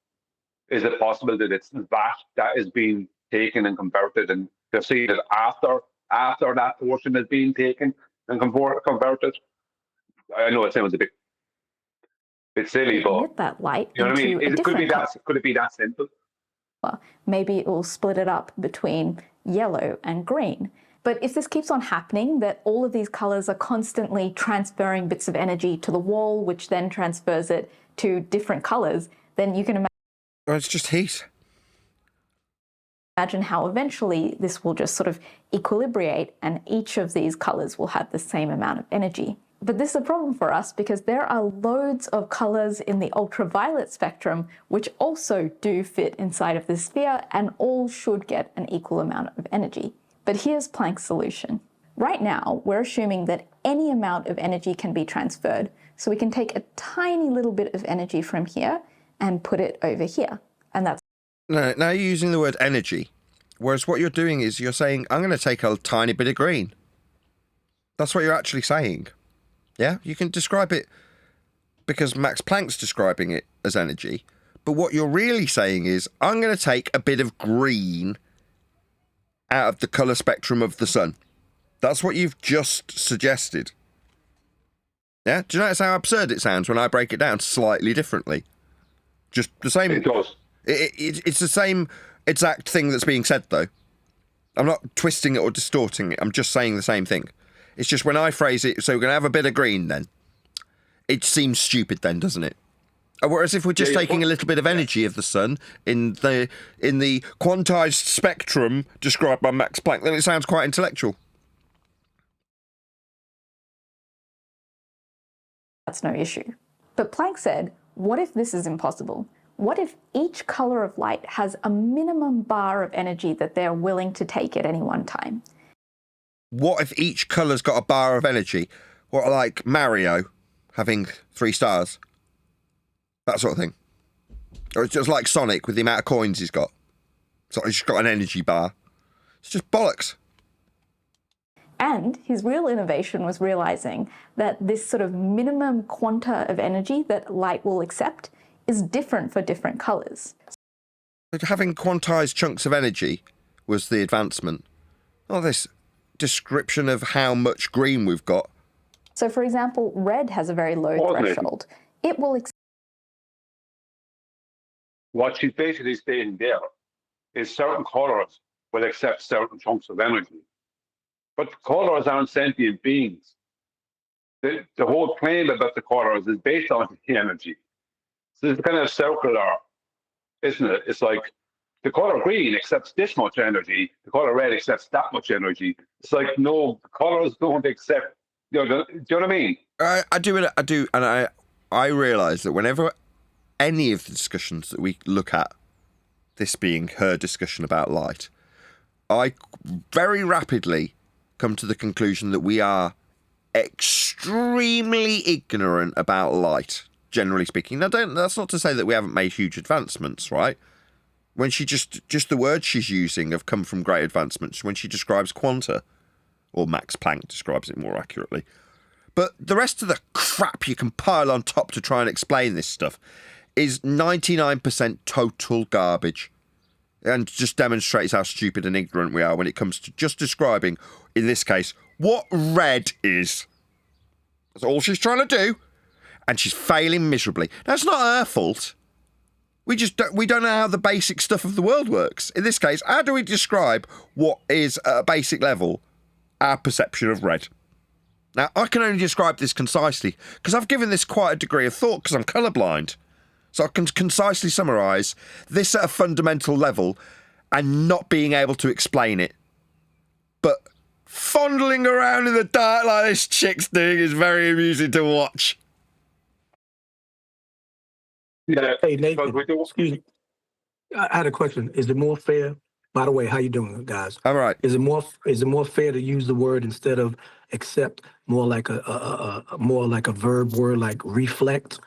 Is it possible that it's that is being taken and converted, and they're seeing it after that portion is being taken and converted? I know it sounds a bit It's silly, but emit that light you know what I into mean. a different color. Could it be that simple? Maybe it will split it up between yellow and green. But if this keeps on happening, that all of these colors are constantly transferring bits of energy to the wall, which then transfers it to different colors, then you can imagine. Well, it's just heat. Imagine how eventually this will just sort of equilibrate and each of these colors will have the same amount of energy. But this is a problem for us because there are loads of colors in the ultraviolet spectrum which also do fit inside of this sphere and all should get an equal amount of energy. But here's Planck's solution. Right now, we're assuming that any amount of energy can be transferred, so we can take a tiny little bit of energy from here and put it over here. And that's... No, now you're using the word energy, whereas what you're doing is you're saying, I'm going to take a tiny bit of green. That's what you're actually saying. Yeah, you can describe it because Max Planck's describing it as energy, but what you're really saying is, I'm going to take a bit of green out of the colour spectrum of the sun. That's what you've just suggested. Yeah? Do you notice how absurd it sounds when I break it down slightly differently? Just the same... It does. It's the same exact thing that's being said, though. I'm not twisting it or distorting it. I'm just saying the same thing. It's just when I phrase it, so we're going to have a bit of green then. It seems stupid then, doesn't it? Whereas if we're just taking a little bit of energy of the sun in the quantized spectrum described by Max Planck, then it sounds quite intellectual. That's no issue. But Planck said, what if this is impossible? What if each color of light has a minimum bar of energy that they're willing to take at any one time? What if each colour's got a bar of energy? What, like Mario having 3 stars? That sort of thing. Or it's just like Sonic with the amount of coins he's got. So he's just got an energy bar. It's just bollocks. And his real innovation was realizing that this sort of minimum quanta of energy that light will accept is different for different colors. Having quantized chunks of energy was the advancement. Oh, this description of how much green we've got. So, for example, red has a very low threshold. It will accept... What she's basically stating there is certain colors will accept certain chunks of energy. But colors aren't sentient beings. The whole claim about the colors is based on the energy. So it's kind of circular, isn't it? It's like the color green accepts this much energy, the color red accepts that much energy. It's like, no, the colors don't accept, do you know what I mean? I do, and I realise that whenever any of the discussions that we look at, this being her discussion about light, I very rapidly come to the conclusion that we are extremely ignorant about light, generally speaking. Now, that's not to say that we haven't made huge advancements, right? When she just the words she's using have come from great advancements when she describes quanta, or Max Planck describes it more accurately. But the rest of the crap you can pile on top to try and explain this stuff is 99% total garbage, and just demonstrates how stupid and ignorant we are when it comes to just describing, in this case, what red is. That's all she's trying to do, and she's failing miserably. Now, it's not her fault. We don't know how the basic stuff of the world works. In this case, how do we describe what is, at a basic level, our perception of red? Now, I can only describe this concisely, because I've given this quite a degree of thought, because I'm colourblind. So I can concisely summarise this at a fundamental level and not being able to explain it. But fondling around in the dark like this chick's doing is very amusing to watch. Yeah. Hey, Nathan, excuse me. I had a question. Is it more fair? By the way, how you doing, guys? All right. Is it more fair to use the word instead of accept, more like a verb word like reflect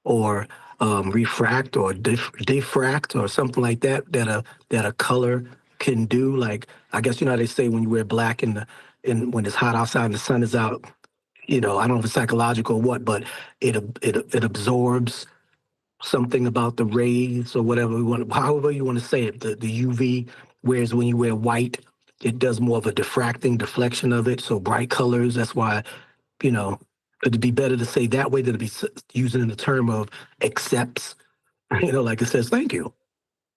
or refract or diffract or something like that that a color can do? Like, I guess you know how they say when you wear black when it's hot outside and the sun is out, you know, I don't know if it's psychological or what, but it absorbs something about the rays or whatever however you want to say it, the UV, whereas when you wear white, it does more of a deflection of it. So bright colors, that's why, you know, It'd be better to say that way than to be using in the term of accepts, like it says, thank you.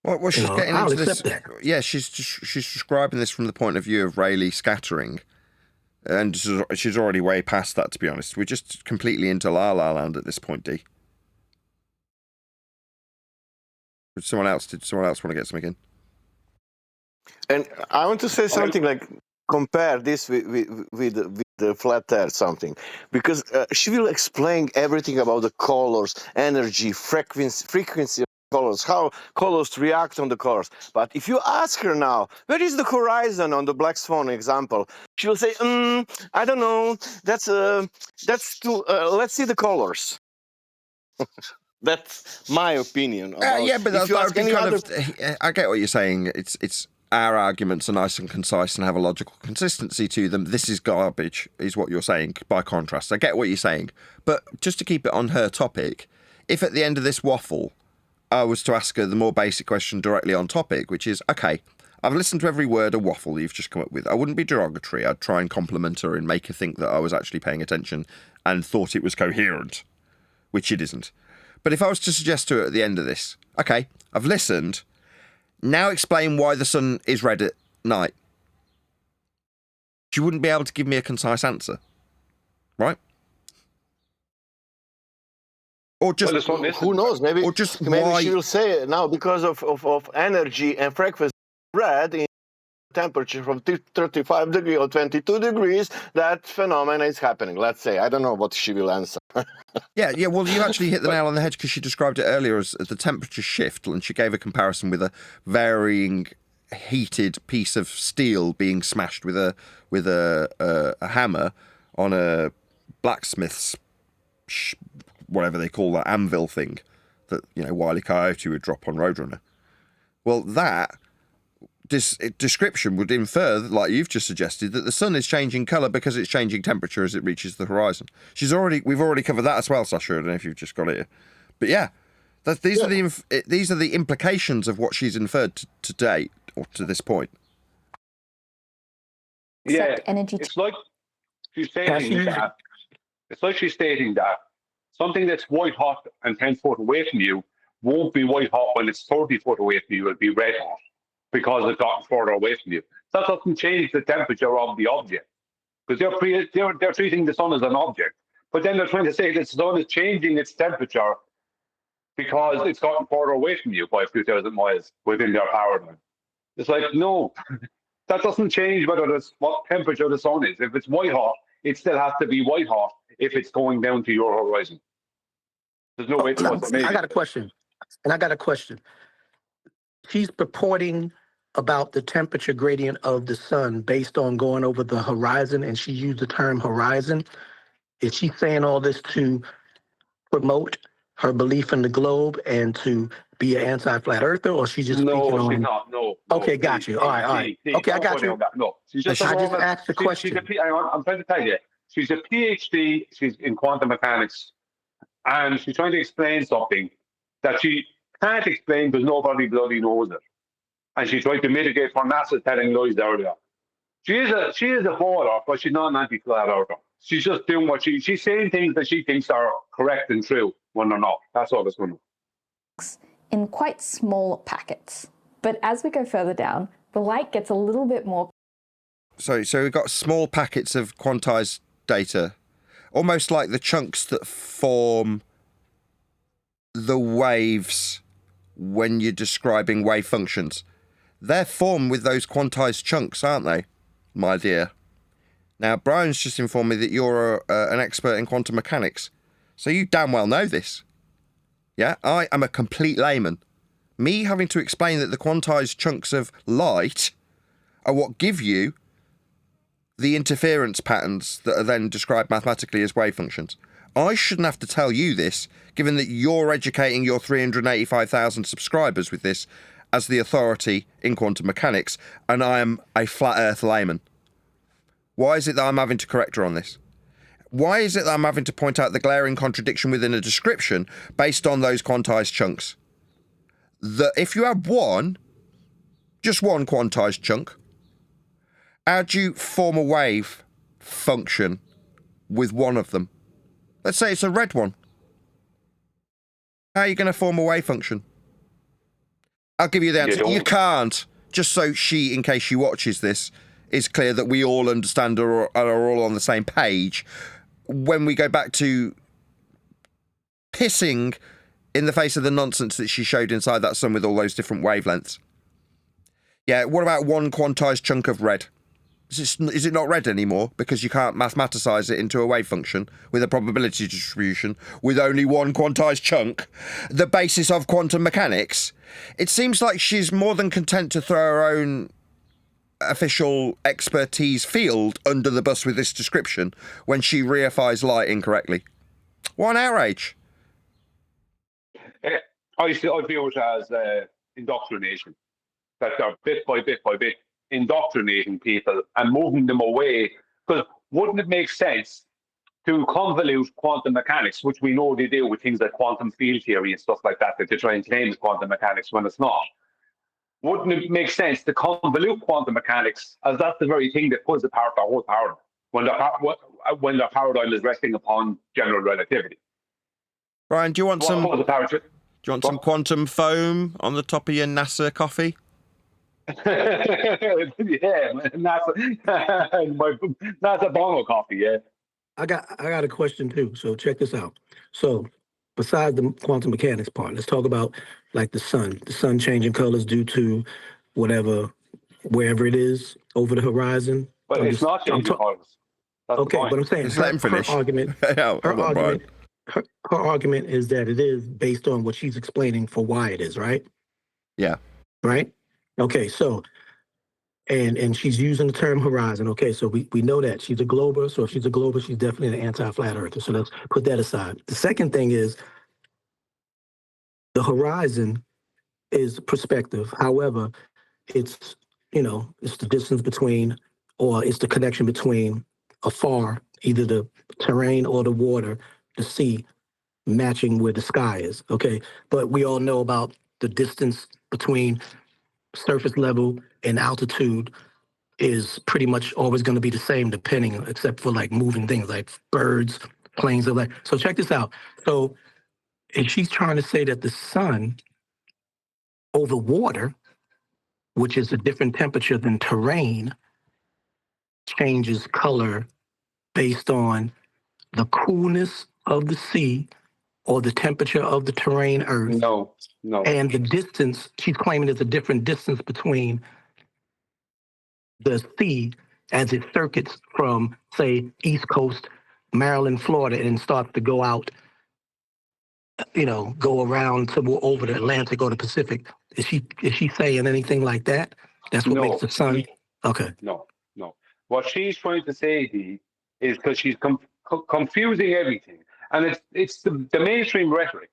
Well, she's getting I'll into this. accept that. Yeah, she's describing this from the point of view of Rayleigh scattering. And she's already way past that, to be honest. We're just completely into La La Land at this point, D. Did someone else want to get something in? And I want to say something like compare this with the flat earth something, because she will explain everything about the colors, energy, frequency of colors, how colors react on the colors. But if you ask her now, where is the horizon on the black swan example, she will say, I don't know, that's too, let's see the colors. That's my opinion. Yeah, but that would be kind of, I get what you're saying. It's our arguments are nice and concise and have a logical consistency to them. This is garbage, is what you're saying, by contrast. I get what you're saying. But just to keep it on her topic, if at the end of this waffle, I was to ask her the more basic question directly on topic, which is, okay, I've listened to every word of waffle you've just come up with. I wouldn't be derogatory. I'd try and compliment her and make her think that I was actually paying attention and thought it was coherent, which it isn't. But if I was to suggest to her at the end of this, okay, I've listened, now explain why the sun is red at night. She wouldn't be able to give me a concise answer, right? Or just who knows? Maybe why... she will say now because of energy and frequency red in temperature from 35 degrees or 22 degrees, that phenomenon is happening. Let's say, I don't know what she will answer. Yeah. Well, you actually hit the nail on the head because she described it earlier as the temperature shift, and she gave a comparison with a varying heated piece of steel being smashed with a hammer on a blacksmith's whatever they call that anvil thing that Wile E. Coyote would drop on Roadrunner. Well, that description would infer, like you've just suggested, that the sun is changing colour because it's changing temperature as it reaches the horizon. We've already covered that as well, Sasha. I don't know if you've just got it here, but yeah, these are the implications of what she's inferred to date or to this point. Yeah, energy. It's like she's stating that. It's like she's stating that something that's white hot and 10 foot away from you won't be white hot when it's 30 foot away from you. It'll be red hot because it's gotten further away from you. That doesn't change the temperature of the object, because they're treating the sun as an object. But then they're trying to say that the sun is changing its temperature because it's gotten further away from you by a few thousand miles within their power line. It's like, no, that doesn't change whether it's what temperature the sun is. If it's white hot, it still has to be white hot if it's going down to your horizon. There's no way to I got a question. She's purporting about the temperature gradient of the sun based on going over the horizon, and she used the term horizon. Is she saying all this to promote her belief in the globe and to be an anti-flat earther, or she just speaking on... She's not. No. Okay, got you. All right. Okay, I got you. No, she's just... I just asked the question. I'm trying to tell you, she's a PhD. She's in quantum mechanics, and she's trying to explain something that she can't explain because nobody bloody knows it. And she tried to mitigate for NASA telling lies earlier. She is a baller, but she's not an anti-flat earther. She's just doing what she's saying things that she thinks are correct and true when they're not. That's all it's going to. In quite small packets. But as we go further down, the light gets a little bit more... So we've got small packets of quantized data, almost like the chunks that form the waves when you're describing wave functions. They're formed with those quantized chunks, aren't they, my dear? Now, Brian's just informed me that you're an expert in quantum mechanics, so you damn well know this. Yeah, I am a complete layman. Me having to explain that the quantized chunks of light are what give you the interference patterns that are then described mathematically as wave functions. I shouldn't have to tell you this, given that you're educating your 385,000 subscribers with this as the authority in quantum mechanics, and I am a flat earth layman. Why is it that I'm having to correct her on this? Why is it that I'm having to point out the glaring contradiction within a description based on those quantized chunks? That if you have just one quantized chunk, how do you form a wave function with one of them? Let's say it's a red one. How are you going to form a wave function? I'll give you the answer. You can't. Just so she, in case she watches this, is clear that we all understand or are all on the same page. When we go back to pissing in the face of the nonsense that she showed inside that sun with all those different wavelengths. Yeah, what about one quantized chunk of red? Is it not red anymore because you can't mathematicize it into a wave function with a probability distribution with only one quantized chunk? The basis of quantum mechanics? It seems like she's more than content to throw her own official expertise field under the bus with this description when she reifies light incorrectly. What an outrage. I view it as indoctrination. That they're bit by bit by bit indoctrinating people and moving them away. Because wouldn't it make sense to convolute quantum mechanics, which we know they do with things like quantum field theory and stuff like that they try and claim is quantum mechanics when it's not? Wouldn't it make sense to convolute quantum mechanics as that's the very thing that pulls apart the whole paradigm when the paradigm is resting upon general relativity? Brian, do you want some quantum foam on the top of your NASA coffee? Yeah, NASA Bono coffee, yeah. I got a question too. So check this out. So besides the quantum mechanics part, let's talk about like the sun. The sun changing colors due to wherever it is over the horizon. But it's not changing colors. Okay, but I'm saying let him finish. Her argument is that it is based on what she's explaining for why it is, right? Yeah. Right? Okay, so and she's using the term horizon. Okay, so we know that. She's a glober, so if she's a glober, she's definitely an anti-flat earther. So let's put that aside. The second thing is the horizon is perspective. However, it's the distance between, or it's the connection between afar, either the terrain or the water, the sea, matching where the sky is. Okay, but we all know about the distance between surface level and altitude is pretty much always going to be the same, depending, except for like moving things like birds, planes, like. So check this out. So if she's trying to say that the sun over water, which is a different temperature than terrain, changes color based on the coolness of the sea or the temperature of the terrain earth. No. And the distance, she's claiming there's a different distance between the sea as it circuits from, say, East Coast, Maryland, Florida, and starts to go out, go around to over the Atlantic or the Pacific. Is she saying anything like that? That's what makes the sun. Okay. No. What she's trying to say, Dee, is because she's confusing everything. And it's the mainstream rhetoric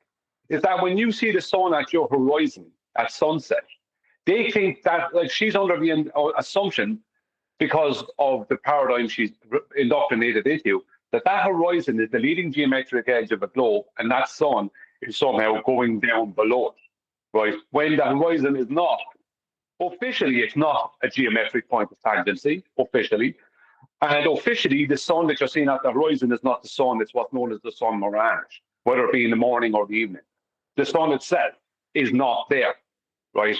is that when you see the sun at your horizon at sunset, they think that like she's under the assumption, because of the paradigm she's indoctrinated into, that horizon is the leading geometric edge of a globe, and that sun is somehow going down below it, right? When the horizon is not. Officially, it's not a geometric point of tangency, officially. And officially, the sun that you're seeing at the horizon is not the sun, it's what's known as the sun mirage, whether it be in the morning or the evening. The sun itself is not there, right?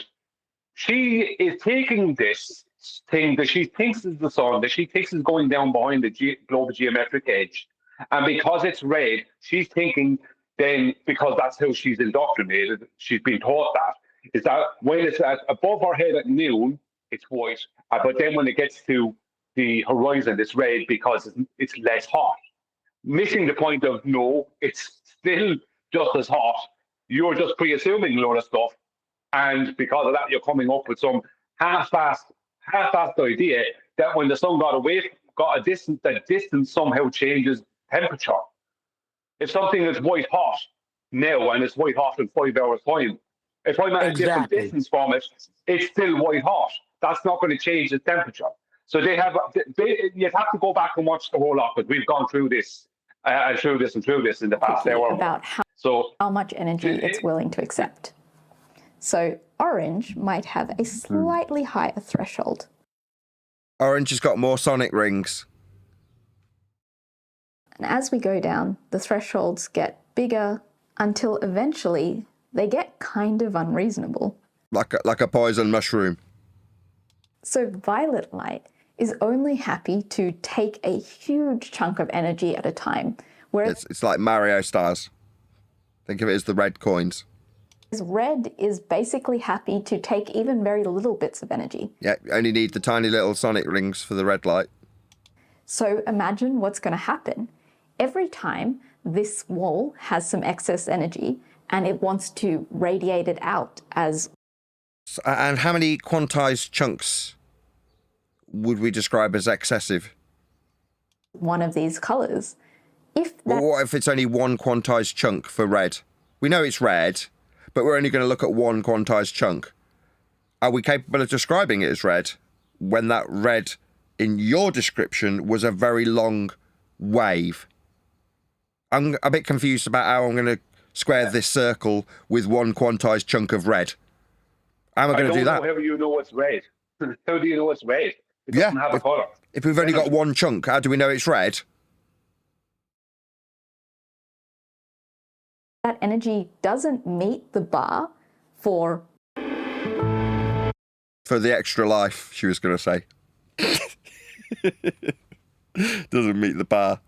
She is taking this thing that she thinks is the sun, that she thinks is going down behind the global geometric edge. And because it's red, she's thinking then, because that's how she's indoctrinated, she's been taught that, is that when it's above her head at noon, it's white. But then when it gets to the horizon, it's red because it's less hot. Missing the point of, no, it's still just as hot. You're just pre-assuming a load of stuff. And because of that, you're coming up with some half-assed idea that when the sun got a distance, that distance somehow changes temperature. If something is white hot now and it's white hot in 5 hours' time, if I'm at a different distance from it, it's still white hot. That's not going to change the temperature. So you'd have to go back and watch the whole lot, but we've gone through this and through this in the past hour. About how much energy it's willing to accept. So orange might have a slightly higher threshold. Orange has got more sonic rings. And as we go down, the thresholds get bigger until eventually they get kind of unreasonable. Like a poison mushroom. So violet light is only happy to take a huge chunk of energy at a time, whereas It's like Mario stars. Think of it as the red coins. red is basically happy to take even very little bits of energy. Yeah, you only need the tiny little sonic rings for the red light. So imagine what's going to happen. Every time this wall has some excess energy and it wants to radiate it out as... And how many quantized chunks would we describe as excessive? one of these colors. If that... Well, what if it's only one quantized chunk for red? We know it's red, but we're only going to look at one quantized chunk. Are we capable of describing it as red when that red in your description was a very long wave? I'm a bit confused about how I'm going to square this circle with one quantized chunk of red. How am I going to do that? How do you know it's red? How do you know it's red? It doesn't have a colour. If we've only got one chunk, how do we know it's red? That energy doesn't meet the bar for the extra life, she was going to say. Doesn't meet the bar.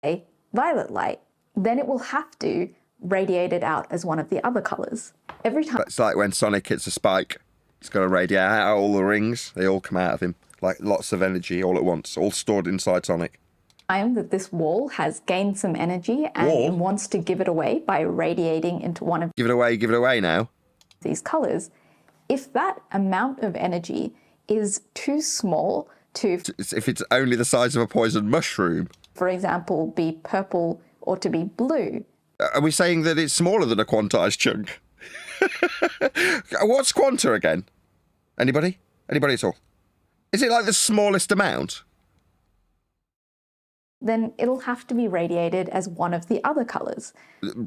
a violet light, then it will have to radiate it out as one of the other colors. Every time... It's like when Sonic hits a spike. He's got to radiate out all the rings. They all come out of him. Like lots of energy all at once, all stored inside Sonic. Time that this wall has gained some energy and it wants to give it away by radiating into one of... Give it away now. ...these colors. If that amount of energy is too small to... If it's only the size of a poison mushroom. For example, be purple or to be blue. Are we saying that it's smaller than a quantized chunk? What's quanta again? Anybody? Anybody at all? Is it like the smallest amount? Then it'll have to be radiated as one of the other colors.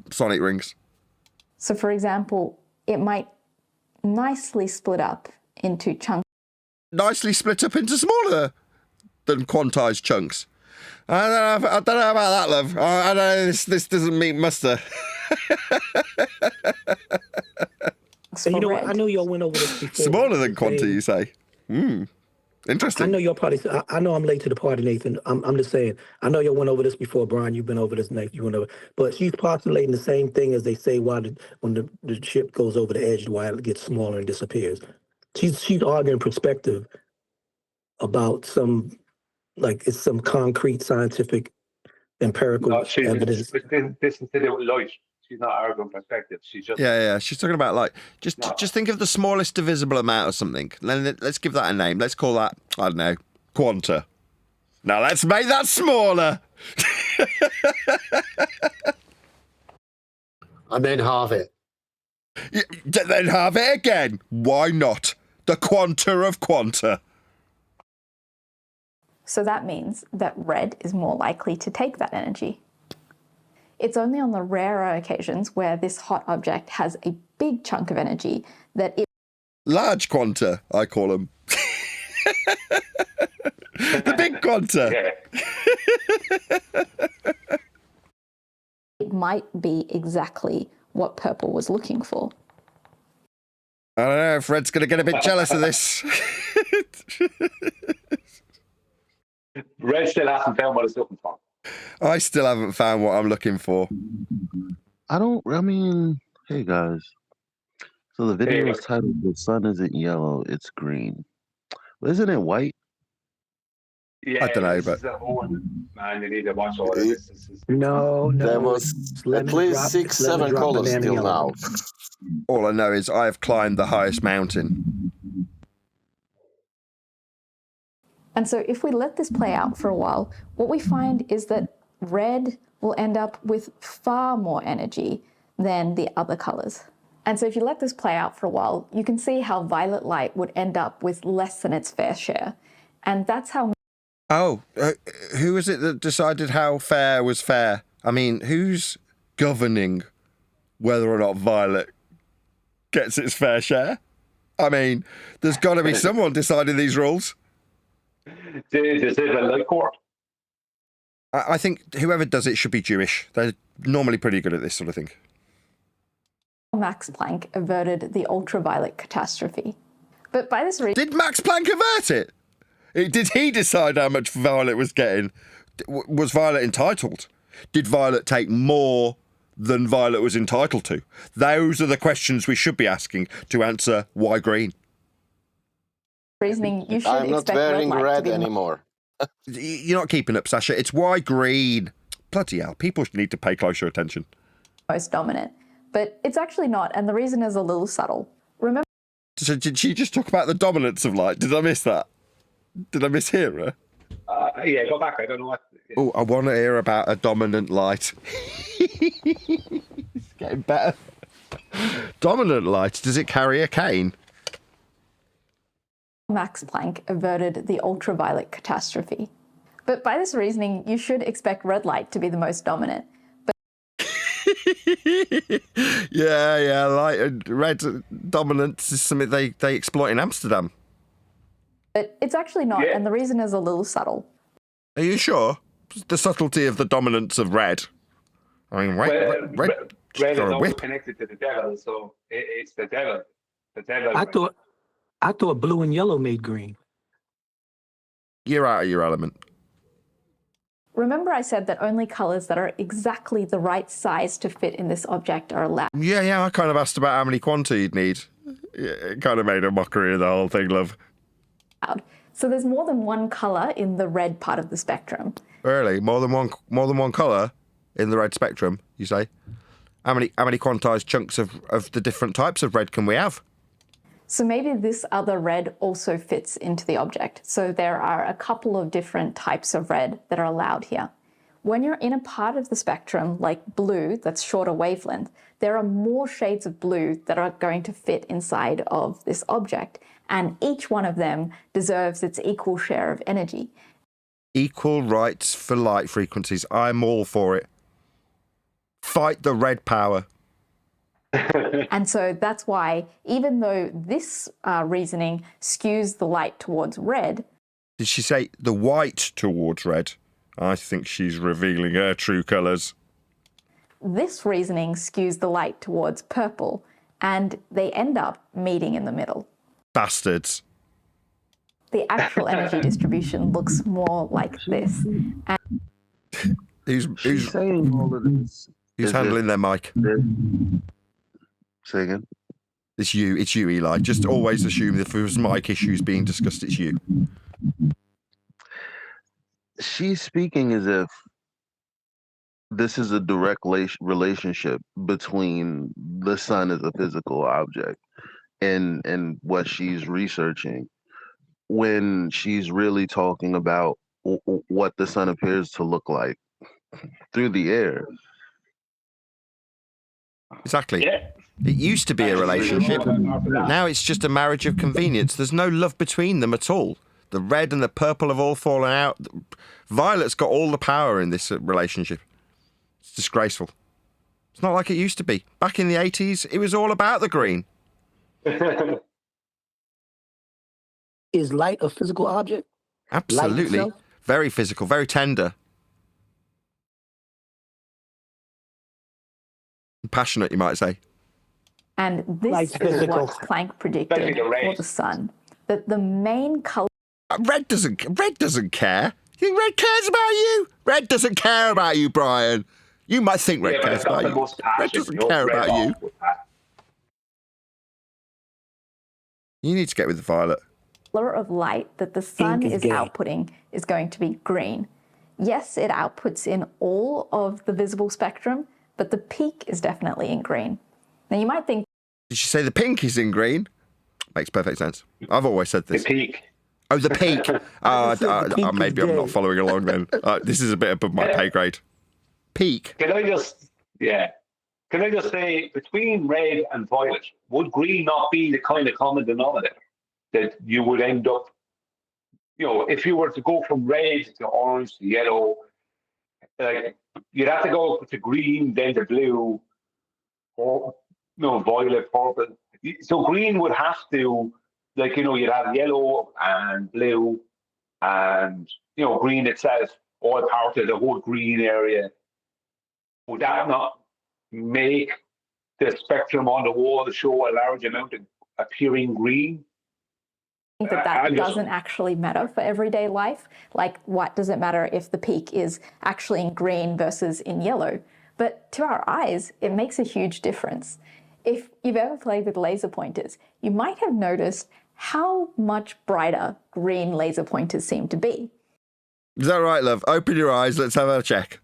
Sonic rings. So for example, it might nicely split up into chunks. Nicely split up into smaller than quantized chunks. I don't know about that, love. I don't know, this doesn't meet muster. So, you know what? I know y'all went over this before. Smaller than quanta, you say? Interesting. I know y'all probably. I know I'm late to the party, Nathan. I'm just saying. I know y'all went over this before, Brian. You've been over this, Nathan. You went over. But she's postulating the same thing as they say when the ship goes over the edge, while it gets smaller and disappears. She's arguing perspective about some, like it's some concrete scientific empirical evidence. This is to do with light. She's not arguing perspective. She's just She's talking about like just think of the smallest divisible amount of something. Let's give that a name. Let's call that, I don't know, quanta. Now let's make that smaller. And then halve it. Then halve it again. Why not? The quanta of quanta. So that means that red is more likely to take that energy. It's only on the rarer occasions where this hot object has a big chunk of energy that it... Large quanta, I call them. The big quanta. It might be exactly what purple was looking for. I don't know if Red's going to get a bit jealous of this. Red still hasn't found what it's looking for. I still haven't found what I'm looking for. I mean, hey guys. So the video is titled "The Sun Isn't Yellow, It's Green." Well, isn't it white? Yeah, I don't know, but man, you need to watch all of this. No. There was at least 6-7 colors till now. All I know is I have climbed the highest mountain. And so if we let this play out for a while, what we find is that red will end up with far more energy than the other colors. And so if you let this play out for a while, you can see how violet light would end up with less than its fair share. And that's how... Oh, who is it that decided how fair was fair? I mean, who's governing whether or not violet gets its fair share? I mean, there's got to be someone deciding these rules. Is it a light court? I think whoever does it should be Jewish. They're normally pretty good at this sort of thing. Max Planck averted the ultraviolet catastrophe. But by this reason... Did Max Planck avert it? Did he decide how much Violet was getting? Was Violet entitled? Did Violet take more than Violet was entitled to? Those are the questions we should be asking to answer why green. Reasoning, you should I'm not wearing red anymore. You're not keeping up, Sasha. It's why green. Bloody hell, people need to pay closer attention. Most dominant. But it's actually not, and the reason is a little subtle. Remember... So did she just talk about the dominance of light? Did I miss that? Did I mishear her? Yeah, go back. I don't know what... Oh, I want to hear about a dominant light. It's getting better. Dominant light, does it carry a cane? Max Planck averted the ultraviolet catastrophe. But by this reasoning, you should expect red light to be the most dominant. Yeah, light and red dominance is something they exploit in Amsterdam. But it's actually not, and the reason is a little subtle. Are you sure? The subtlety of the dominance of red. I mean, red is always connected to the devil, so it's the devil. The devil. I thought blue and yellow made green. You're out of your element. Remember I said that only colours that are exactly the right size to fit in this object are allowed. Yeah, I kind of asked about how many quanta you'd need. It kind of made a mockery of the whole thing, love. So there's more than one colour in the red part of the spectrum. Really? More than one colour in the red spectrum, you say? How many quantized chunks of the different types of red can we have? So maybe this other red also fits into the object. So there are a couple of different types of red that are allowed here. When you're in a part of the spectrum, like blue, that's shorter wavelength, there are more shades of blue that are going to fit inside of this object. And each one of them deserves its equal share of energy. Equal rights for light frequencies. I'm all for it. Fight the red power. And so that's why, even though this reasoning skews the light towards red... Did she say the white towards red? I think she's revealing her true colours. This reasoning skews the light towards purple, and they end up meeting in the middle. Bastards. The actual energy distribution looks more like this. And who's saying all of this? Who's handling their mic? Say again? It's you, Eli. Just always assume that if there's mic issues being discussed, it's you. She's speaking as if this is a direct relationship between the sun as a physical object and what she's researching, when she's really talking about what the sun appears to look like through the air. Exactly. Yeah. It used to be a relationship. Now it's just a marriage of convenience. There's no love between them at all. The red and the purple have all fallen out. Violet's got all the power in this relationship. It's disgraceful. It's not like it used to be. Back in the 80s, it was all about the green. Is light a physical object? Absolutely. Very physical, very tender. Passionate, you might say. And this is what Planck predicted for the sun. That the main colour... Red doesn't care. You think red cares about you? Red doesn't care about you, Brian. You might think red cares about you. Red doesn't care about you. You need to get with the violet. Color of light that the sun is outputting is going to be green. Yes, it outputs in all of the visible spectrum, but the peak is definitely in green. Now you might think... Did she say the pink is in green? Makes perfect sense. I've always said this. The peak. Oh, the peak. Maybe I'm not following along then. This is a bit above my pay grade. Peak. Can I just say, between red and violet, would green not be the kind of common denominator that you would end up, if you were to go from red to orange to yellow, like you'd have to go to green, then to blue, or violet, purple. So green would have to, you'd have yellow and blue and, green itself. all power to the whole green area, would that not make the spectrum on the wall show a large amount of appearing green? I think that doesn't actually matter for everyday life. Like, what does it matter if the peak is actually in green versus in yellow? But to our eyes, it makes a huge difference. If you've ever played with laser pointers, you might have noticed how much brighter green laser pointers seem to be. Is that right, love? Open your eyes. Let's have a check.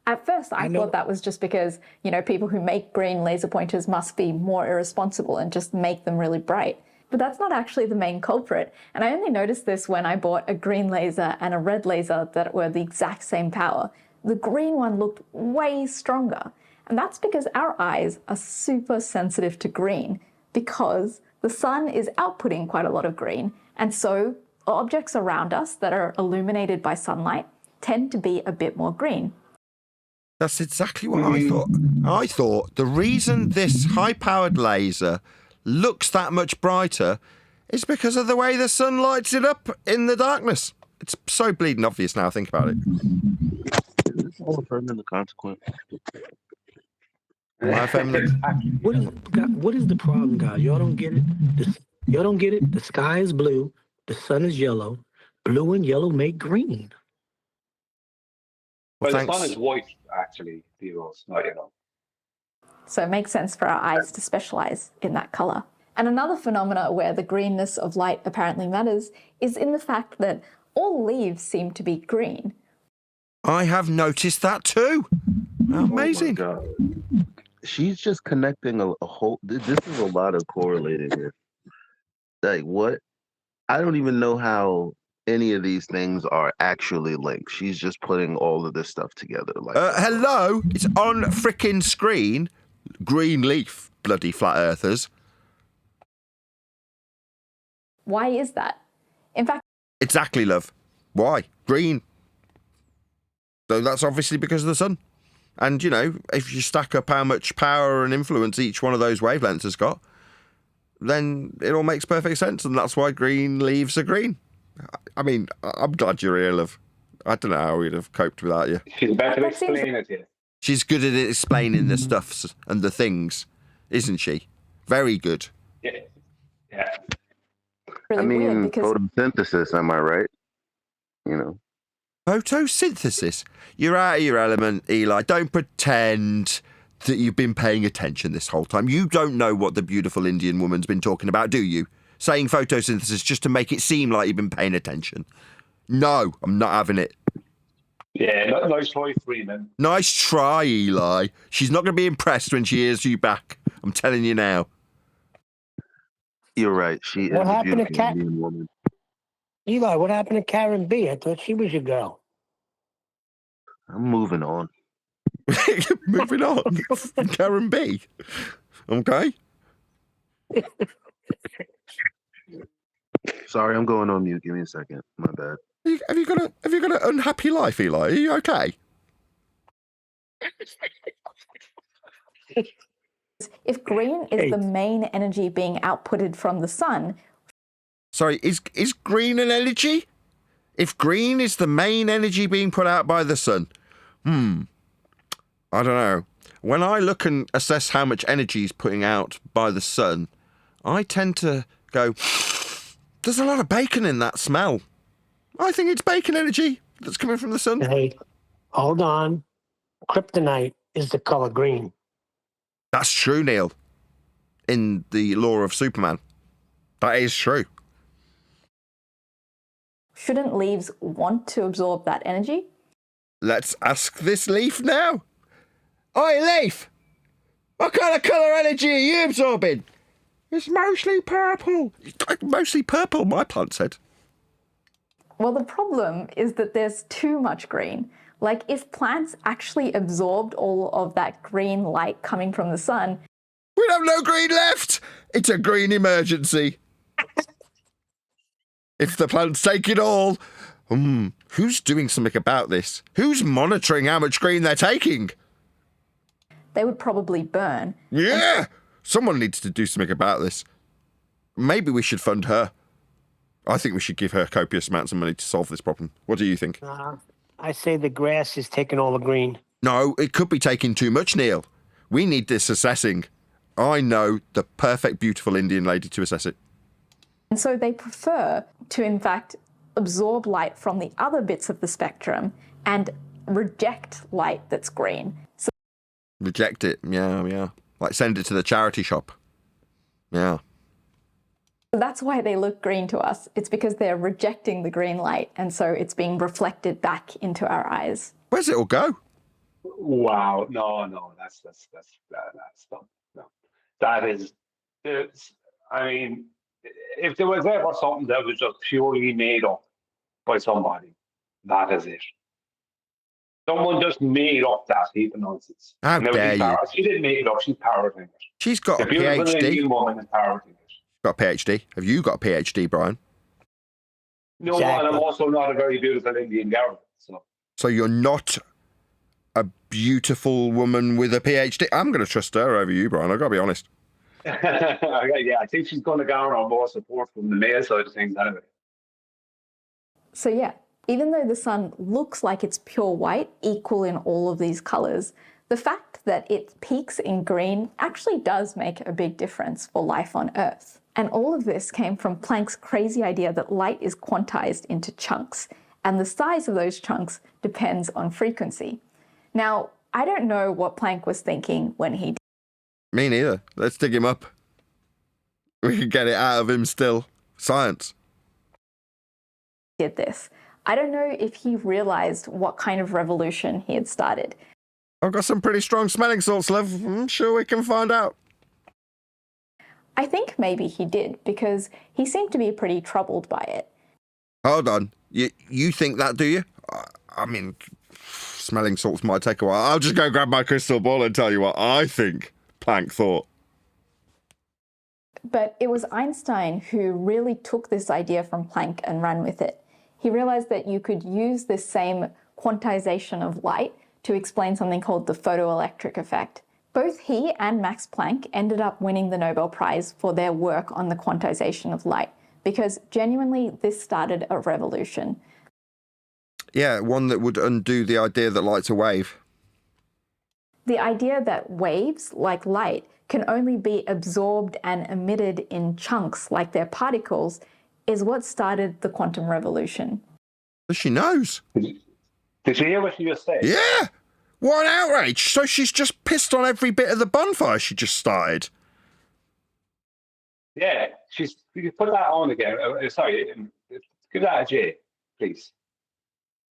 At first, I thought that was just because, you know, people who make green laser pointers must be more irresponsible and just make them really bright. But that's not actually the main culprit. And I only noticed this when I bought a green laser and a red laser that were the exact same power. The green one looked way stronger. And that's because our eyes are super sensitive to green, because the sun is outputting quite a lot of green. And so objects around us that are illuminated by sunlight tend to be a bit more green. That's exactly what I thought. I thought the reason this high-powered laser looks that much brighter is because of the way the sun lights it up in the darkness. It's so bleeding obvious now, think about it. Is this all a permanent consequence? What is the problem, guys? Y'all don't get it? Y'all don't get it? The sky is blue, the sun is yellow. Blue and yellow make green. Well, the sun is white, actually, Theos, not yellow. So it makes sense for our eyes to specialize in that color. And another phenomena where the greenness of light apparently matters is in the fact that all leaves seem to be green. I have noticed that too. Amazing. Oh my God. She's just connecting a whole. This is a lot of correlating here. Like, what? I don't even know how any of these things are actually linked. She's just putting all of this stuff together. Like, hello, it's on frickin' screen. Green leaf, bloody flat earthers. Why is that? In fact, exactly, love. Why? Green. So that's obviously because of the sun. And, you know, if you stack up how much power and influence each one of those wavelengths has got, then it all makes perfect sense. And that's why green leaves are green. I mean, I'm glad you're here, love. I don't know how we'd have coped without you. She's better explain it here. She's good at explaining the stuffs and the things, isn't she? Very good. Yeah. Yeah. Really I mean, weird because photosynthesis, am I right? You know. Photosynthesis? You're out of your element, Eli. Don't pretend that you've been paying attention this whole time. You don't know what the beautiful Indian woman's been talking about, do you? Saying photosynthesis just to make it seem like you've been paying attention. No, I'm not having it. Yeah, nice try, Freeman. Nice try, Eli. She's not going to be impressed when she hears you back. I'm telling you now. You're right. She What is a happened to beautiful Cat? Indian woman. Eli, what happened to Karen B? I thought she was your girl. I'm moving on. Moving on. Karen B. Okay. Sorry, I'm going on mute. Give me a second. My bad. Have you got an unhappy life, Eli? Are you okay? if green is the main energy being outputted from the sun. Sorry, is green an energy? If green is the main energy being put out by the sun, I don't know. When I look and assess how much energy is putting out by the sun, I tend to go, there's a lot of bacon in that smell. I think it's bacon energy that's coming from the sun. Hey, hold on. Kryptonite is the color green. That's true, Neil. In the lore of Superman. That is true. Shouldn't leaves want to absorb that energy? Let's ask this leaf now. Oi, leaf! What kind of colour energy are you absorbing? It's mostly purple. Mostly purple, my plant said. Well, the problem is that there's too much green. Like, if plants actually absorbed all of that green light coming from the sun... We'd have no green left! It's a green emergency. If the plants take it all... who's doing something about this? Who's monitoring how much green they're taking? They would probably burn. Yeah! Someone needs to do something about this. Maybe we should fund her. I think we should give her copious amounts of money to solve this problem. What do you think? I say the grass is taking all the green. No, it could be taking too much, Neil. We need this assessing. I know the perfect, beautiful Indian lady to assess it. And so they prefer to, in fact, absorb light from the other bits of the spectrum and reject light that's green. So Reject it, yeah. Like send it to the charity shop. Yeah. that's why they look green to us. It's because they're rejecting the green light, and so it's being reflected back into our eyes. Where's it all go? Wow, no, that's dumb. No, that is, I mean, if there was ever something that was just purely made up by somebody, that is it. Someone just made up that heap of nonsense. How dare you? She didn't make it up, she's parroting it. She's got The a beautiful PhD. Indian woman is parroting it. Got a PhD. Have you got a PhD, Brian? No, and I'm also not a very beautiful Indian girl. So you're not a beautiful woman with a PhD? I'm going to trust her over you, Brian. I've got to be honest. Yeah, I think she's going to garner more support from the male side of things anyway. So yeah, even though the sun looks like it's pure white, equal in all of these colors, the fact that it peaks in green actually does make a big difference for life on Earth. And all of this came from Planck's crazy idea that light is quantized into chunks, and the size of those chunks depends on frequency. Now, I don't know what Planck was thinking when he did. Me neither. Let's dig him up. We can get it out of him still. Science. Did this. I don't know if he realized what kind of revolution he had started. I've got some pretty strong smelling salts, love. I'm sure we can find out. I think maybe he did, because he seemed to be pretty troubled by it. Hold on. You think that, do you? I mean, smelling salts might take a while. I'll just go grab my crystal ball and tell you what I think Planck thought. But it was Einstein who really took this idea from Planck and ran with it. He realized that you could use this same quantization of light to explain something called the photoelectric effect. Both he and Max Planck ended up winning the Nobel Prize for their work on the quantization of light, because genuinely this started a revolution. Yeah, one that would undo the idea that light's a wave. The idea that waves, like light, can only be absorbed and emitted in chunks like they're particles is what started the quantum revolution. She knows. Did you hear what she just said? Yeah! What an outrage! So she's just pissed on every bit of the bonfire she just started. Yeah, you can put that on again. Sorry, give that a J, please.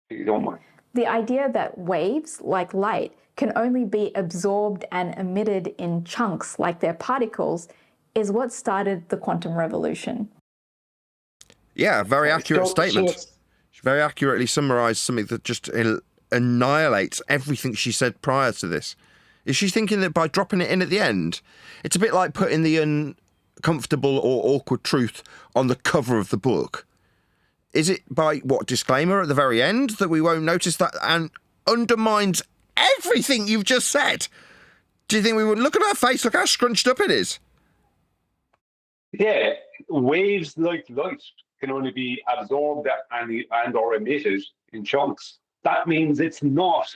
If you don't mind. The idea that waves, like light, can only be absorbed and emitted in chunks like they're particles is what started the quantum revolution. Yeah, very accurate statement. She very accurately summarised something that just annihilates everything she said prior to this. Is she thinking that by dropping it in at the end, it's a bit like putting the uncomfortable or awkward truth on the cover of the book? Is it by, disclaimer at the very end that we won't notice that and undermines everything you've just said? Do you think we would look at her face? Look how scrunched up it is. Yeah, waves like light can only be absorbed and or emitted in chunks. That means it's not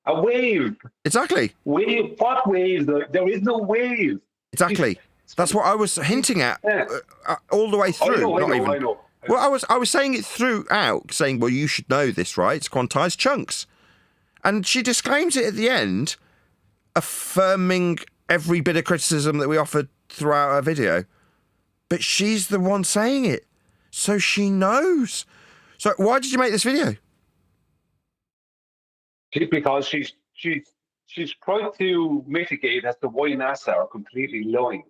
a wave. Exactly. Wave? What wave? There is no wave. Exactly. That's what I was hinting at all the way through. I know. Well, I was saying it throughout, saying, well, you should know this, right? It's quantized chunks. And she disclaims it at the end, affirming every bit of criticism that we offered throughout our video. But she's the one saying it. So she knows. So why did you make this video? Because she's trying to mitigate as to why NASA are completely lying.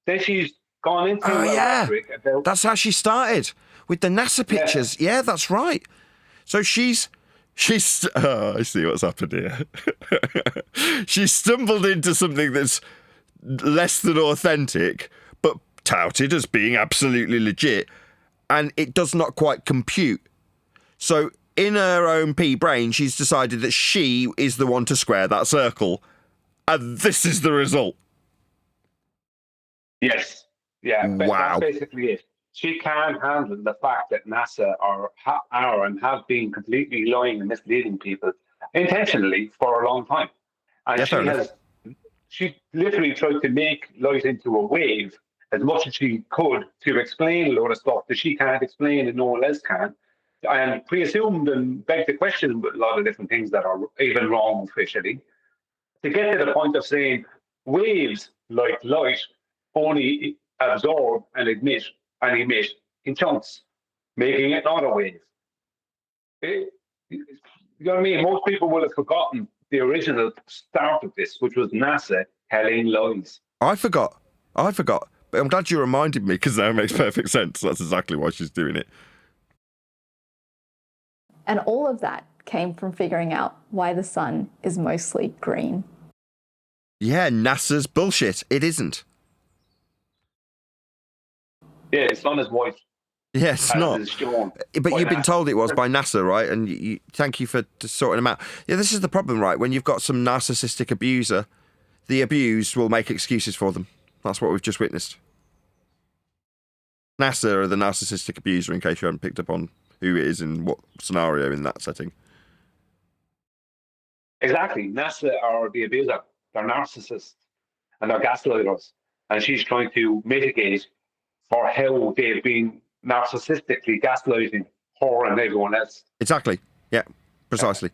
Then she's gone into rhetoric about... That's how she started, with the NASA pictures. Yeah, that's right. So she's I see what's happened here. She stumbled into something that's less than authentic, but touted as being absolutely legit, and it does not quite compute. So in her own pea brain, she's decided that she is the one to square that circle, and this is the result. Yes. Yeah, wow. That's basically it. she can't handle the fact that NASA are and have been completely lying and misleading people intentionally for a long time. And she literally tried to make light into a wave as much as she could to explain a lot of stuff that she can't explain and no one else can. And presumed and begged to question a lot of different things that are even wrong officially, to get to the point of saying waves like light only absorb and emit in chunks, making it not a wave. You know what I mean? Most people will have forgotten the original start of this, which was NASA telling lies. I forgot. But I'm glad you reminded me, because now it makes perfect sense. That's exactly why she's doing it. And all of that came from figuring out why the sun is mostly green. Yeah, NASA's bullshit. It isn't. Yeah, the sun is white. Yeah, it's not. But you've been told it was by NASA, right? And you thank you for sorting them out. Yeah, this is the problem, right? When you've got some narcissistic abuser, the abused will make excuses for them. That's what we've just witnessed. NASA are the narcissistic abuser, in case you haven't picked up on who it is in what scenario in that setting. Exactly. NASA are the abuser. They're narcissists and they're gaslighters. And she's trying to mitigate for how they've been narcissistically gaslighting her and everyone else. Exactly. Yeah, precisely.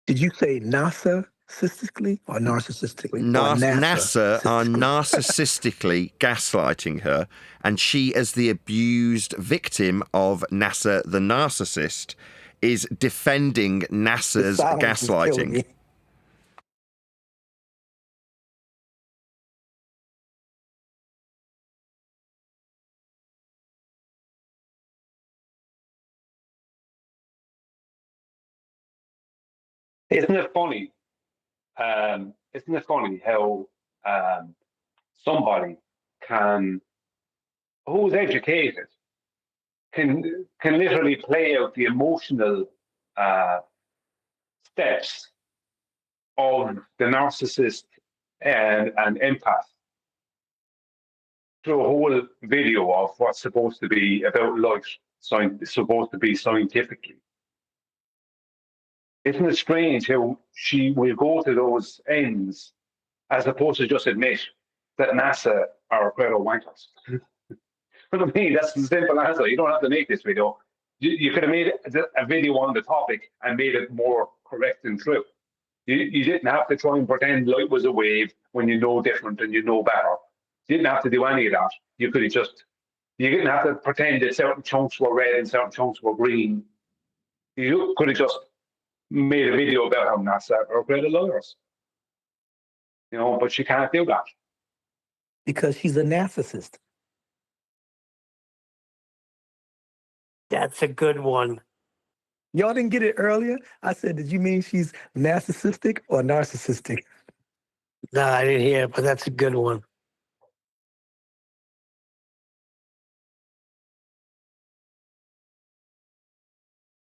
Did you say narcissistically or narcissistically? NASA are narcissistically gaslighting her, and she, as the abused victim of NASA the narcissist, is defending NASA's gaslighting. Isn't it funny? Isn't it funny how somebody who's educated can literally play out the emotional steps of the narcissist and empath through a whole video of what's supposed to be about life, supposed to be scientifically. Isn't it strange how she will go to those ends as opposed to just admit that NASA are a pair of wankers? For me, that's the simple answer. You don't have to make this video. You could have made a video on the topic and made it more correct and true. You didn't have to try and pretend light was a wave when you know different and you know better. You didn't have to do any of that. You could have you didn't have to pretend that certain chunks were red and certain chunks were green. You could have just made a video about how NASA are great liars. You know, but she can't do that. Because she's a narcissist. That's a good one. Y'all didn't get it earlier? I said, did you mean she's narcissistic or narcissistic? No, I didn't hear it, but that's a good one.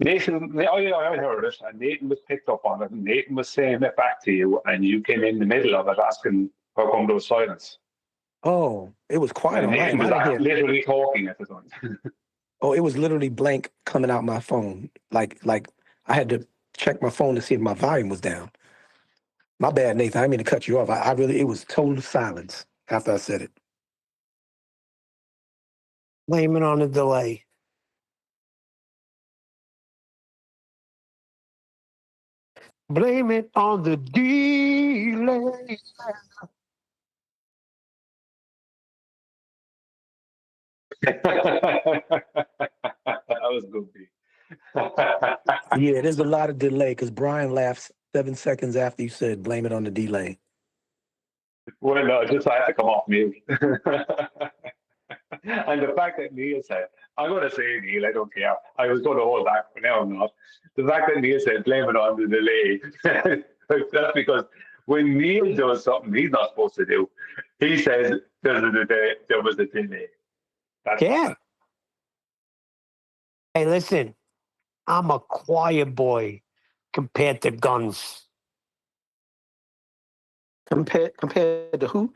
Nathan, I heard it, and Nathan was picked up on it, and Nathan was saying it back to you, and you came in the middle of it asking how come there was silence. Oh, it was quiet. And Nathan was literally talking at the time. Oh, it was literally blank coming out my phone. Like I had to check my phone to see if my volume was down. My bad, Nathan. I didn't mean to cut you off. I really, it was total silence after I said it. Blame it on the delay. Blame it on the delay. That was good. Yeah, there's a lot of delay because Brian laughs 7 seconds after you said blame it on the delay. Well, no, just I had to come off mute. And the fact that Neil said, I'm going to say Neil, I don't care. I was going to hold back, but now I'm not. The fact that Neil said blame it on the delay, that's because when Neil does something he's not supposed to do, he says there was a delay. That's yeah. Hey, listen, I'm a quiet boy compared to guns. Compared to who?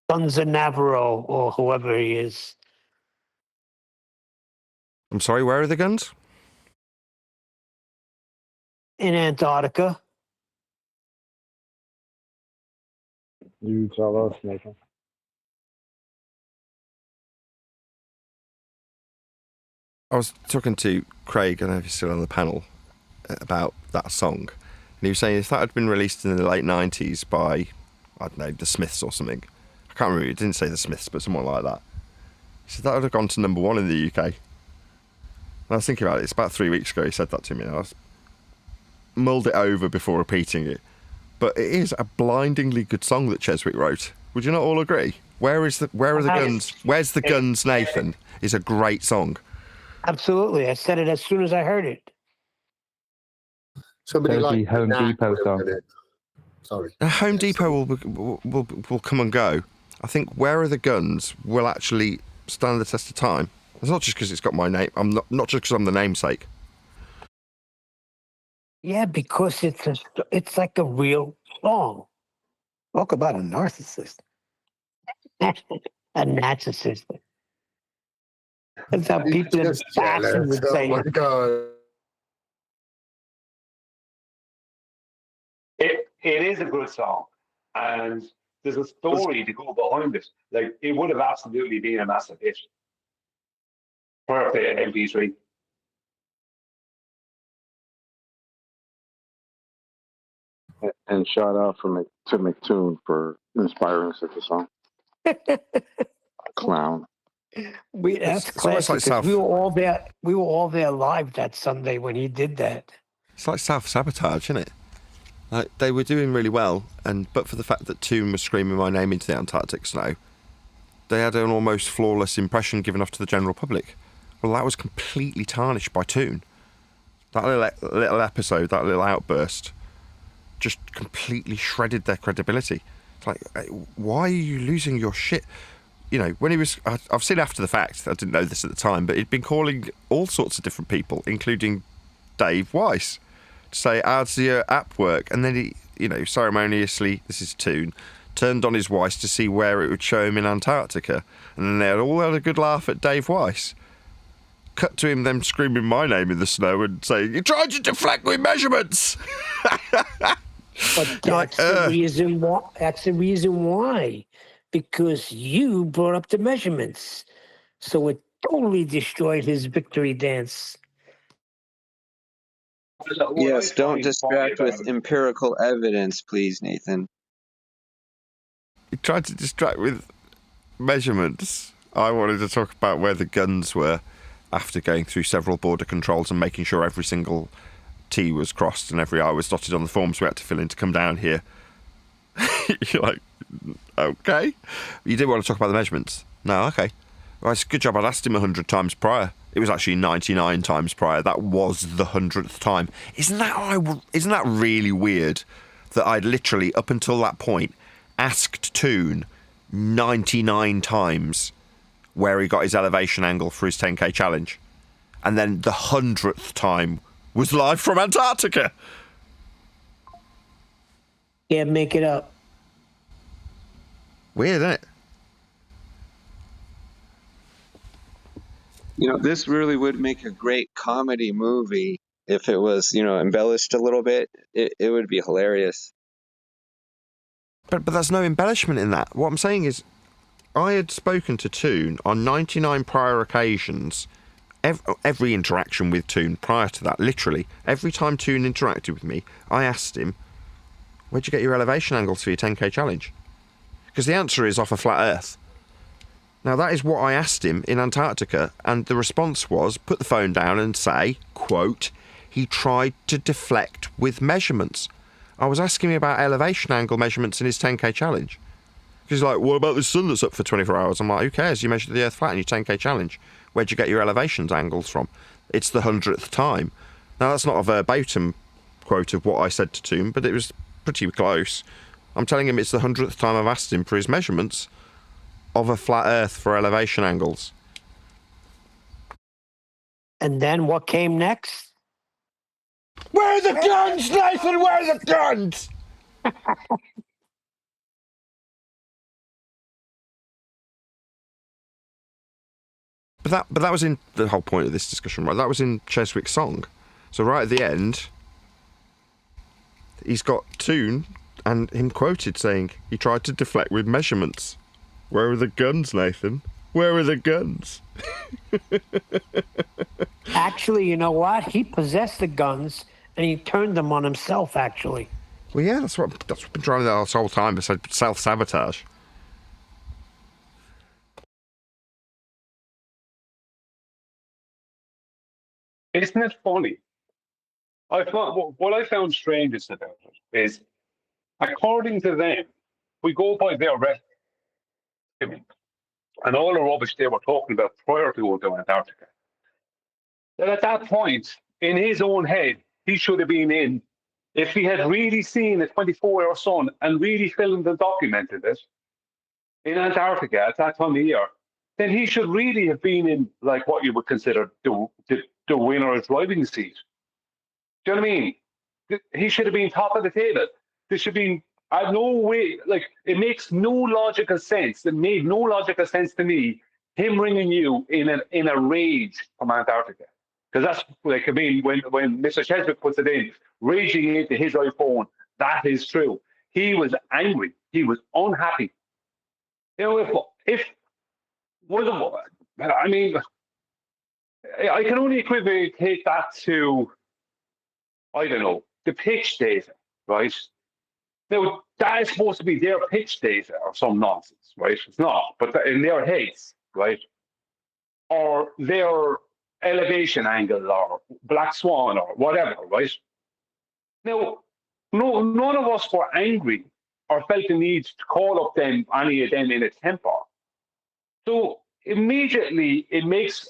Sons of Navarro or whoever he is. I'm sorry, where are the guns? In Antarctica. You tell us, Nathan. I was talking to Craig, I don't know if he's still on the panel, about that song. And he was saying if that had been released in the late 90s by, I don't know, the Smiths or something. I can't remember, it didn't say the Smiths, but someone like that. He said that would have gone to number 1 in the UK. And I was thinking about it, it's about 3 weeks ago he said that to me, and I mulled it over before repeating it. But it is a blindingly good song that Cheswick wrote. Would you not all agree? Where are the guns? Where's the guns, Nathan? Is a great song. Absolutely. I said it as soon as I heard it. Somebody like Home Depot song. Sorry. Home Depot will come and go. I think Where Are the Guns will actually stand the test of time. It's not just because it's got my name. I'm not just because I'm the namesake. Yeah, because it's like a real song. Talk about a narcissist. A narcissist. That's how people in the fashion would say it. It is a good song, and there's a story to go behind it. Like, it would have absolutely been a massive hit. Perfect MP3. And shout out to McToon for inspiring such a song. Clown. That's classic. Like we were all there. We were all there live that Sunday when he did that. It's like self-sabotage, isn't it? Like, they were doing really well, but for the fact that Toon was screaming my name into the Antarctic snow, they had an almost flawless impression given off to the general public. Well, that was completely tarnished by Toon. That little episode, that little outburst, just completely shredded their credibility. It's like, why are you losing your shit? You know, when he was... I've seen after the fact, I didn't know this at the time, but he'd been calling all sorts of different people, including Dave Weiss, to say, how's the app work? And then he, ceremoniously, this is Toon, turned on his Weiss to see where it would show him in Antarctica. And then they all had a good laugh at Dave Weiss. Cut to him then screaming my name in the snow and saying, you tried to deflect with measurements! But that's the reason why. That's the reason why. Because you brought up the measurements. So it totally destroyed his victory dance. Yes, don't distract with empirical evidence, please, Nathan. He tried to distract with measurements. I wanted to talk about where the guns were after going through several border controls and making sure every single T was crossed and every I was dotted on the forms we had to fill in to come down here. You're like, okay. You did want to talk about the measurements. No, okay. Well, it's a good job I'd asked him 100 times prior. It was actually 99 times prior. That was the 100th time. Isn't that really weird that I'd literally, up until that point, asked Toon 99 times where he got his elevation angle for his 10k challenge, and then the 100th time was live from Antarctica. Yeah, make it up. Weird, isn't it? This really would make a great comedy movie if it was, embellished a little bit. It would be hilarious. But there's no embellishment in that. What I'm saying is, I had spoken to Toon on 99 prior occasions. Every interaction with Toon prior to that, literally, every time Toon interacted with me, I asked him, where'd you get your elevation angles for your 10k challenge? Because the answer is off a flat earth. Now, that is what I asked him in Antarctica, and the response was, put the phone down and say, quote, he tried to deflect with measurements. I was asking him about elevation angle measurements in his 10k challenge. He's like, what about the sun that's up for 24 hours? I'm like, who cares? You measured the earth flat in your 10k challenge. Where'd you get your elevations angles from? It's the 100th time. Now, that's not a verbatim quote of what I said to Toon, but it was pretty close. I'm telling him it's the 100th time I've asked him for his measurements of a flat earth for elevation angles. And then what came next? Where are the guns, Nathan? Where are the guns? But that was in the whole point of this discussion, right? That was in Cheswick's song. So right at the end, he's got Toon and him quoted saying he tried to deflect with measurements. Where are the guns, Nathan? Where are the guns? Actually, you know what? He possessed the guns and he turned them on himself, actually. Well, yeah, that's what I've been trying to do this whole time. It's like self-sabotage. Isn't it funny? What I found strangest about it is, according to them, we go by their record, and all the rubbish they were talking about prior to going to Antarctica. That at that point, in his own head, he should have been in. If he had really seen a 24-hour sun and really filmed and documented it in Antarctica at that time of year, then he should really have been in like what you would consider the winner's driving seat. Do you know what I mean? He should have been top of the table. There should be no way. Like, it makes no logical sense. It made no logical sense to me, him ringing you in a rage from Antarctica. Because that's like, I mean, when Mr. Cheswick puts it in, raging into his iPhone, that is true. He was angry. He was unhappy. You know, I mean, I can only equivocate that to, I don't know, the pitch data, right? Now, that is supposed to be their pitch data or some nonsense, right? It's not, but in their heads, right? Or their elevation angle or black swan or whatever, right? Now, none of us were angry or felt the need to call up any of them in a temper. So immediately it makes,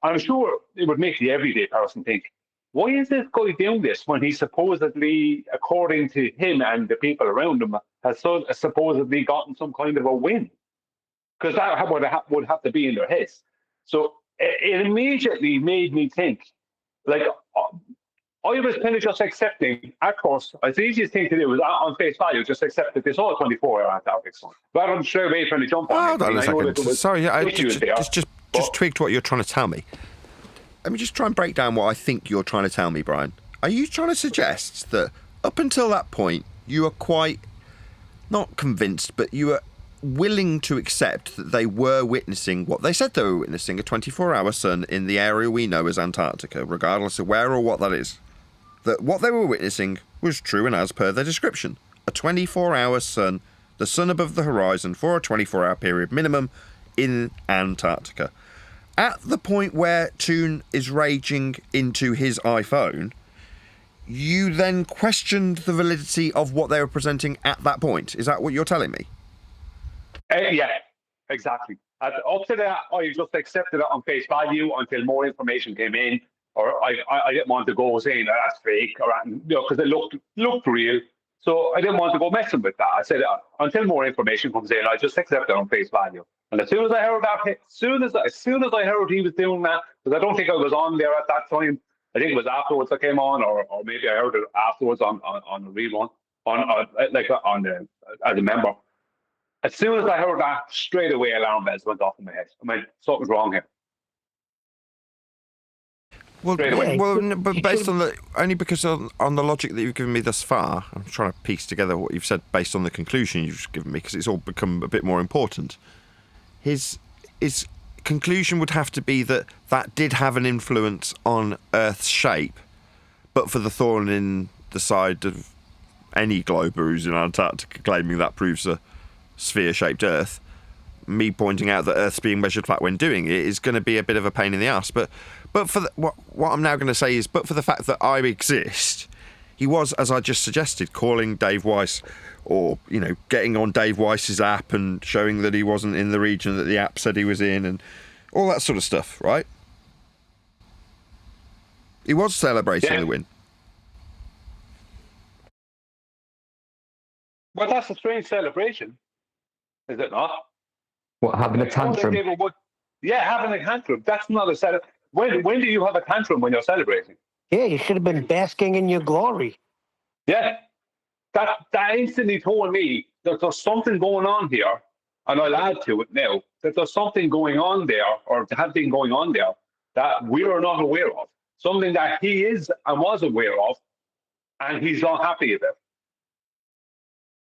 I'm sure it would make the everyday person think, why is this guy doing this when he supposedly, according to him and the people around him, has supposedly gotten some kind of a win? Because that would have to be in their heads. So it immediately made me think, like, I was kind of just accepting, of course, it's the easiest thing to do is on face value, just accept that this all 24-hour Antarctic sun. Rather than straight away trying to jump on it. Hold on a second. Sorry, just But tweaked what you're trying to tell me. Let me just try and break down what I think you're trying to tell me, Brian. Are you trying to suggest that up until that point, you are quite, not convinced, but you are willing to accept that they were witnessing what they said they were witnessing, a 24-hour sun in the area we know as Antarctica, regardless of where or what that is? That what they were witnessing was true and as per their description. A 24-hour sun, the sun above the horizon for a 24-hour period minimum in Antarctica. At the point where Toon is raging into his iPhone, you then questioned the validity of what they were presenting at that point. Is that what you're telling me? Yeah, exactly. Up to that, I just accepted it on face value until more information came in, or I didn't want to go saying that that's fake, or because it looked real. So I didn't want to go messing with that. I said until more information comes in, I just accept it on face value. And as soon as I heard that, as soon as I heard he was doing that, because I don't think I was on there at that time. I think it was afterwards I came on, or maybe I heard it afterwards on the rerun, as a member. As soon as I heard that, straight away alarm bells went off in my head. I mean, something's wrong here. Well, but based on only because on the logic that you've given me thus far, I'm trying to piece together what you've said based on the conclusion you've given me, because it's all become a bit more important. His conclusion would have to be that did have an influence on Earth's shape, but for the thorn in the side of any glober who's in Antarctica claiming that proves a sphere-shaped Earth, me pointing out that Earth's being measured flat when doing it is going to be a bit of a pain in the ass. But for what I'm now going to say is, but for the fact that I exist, he was, as I just suggested, calling Dave Weiss, or getting on Dave Weiss's app and showing that he wasn't in the region that the app said he was in, and all that sort of stuff, right? He was celebrating the win. Well, that's a strange celebration, is it not? What, having a tantrum? Yeah, having a tantrum. That's not a celebration. When do you have a tantrum when you're celebrating? Yeah, you should have been basking in your glory. Yeah. That instantly told me that there's something going on here And I'll add to it now that there's something going on there, or have been going on there, that we are not aware of. Something that he is and was aware of, and he's not happy about.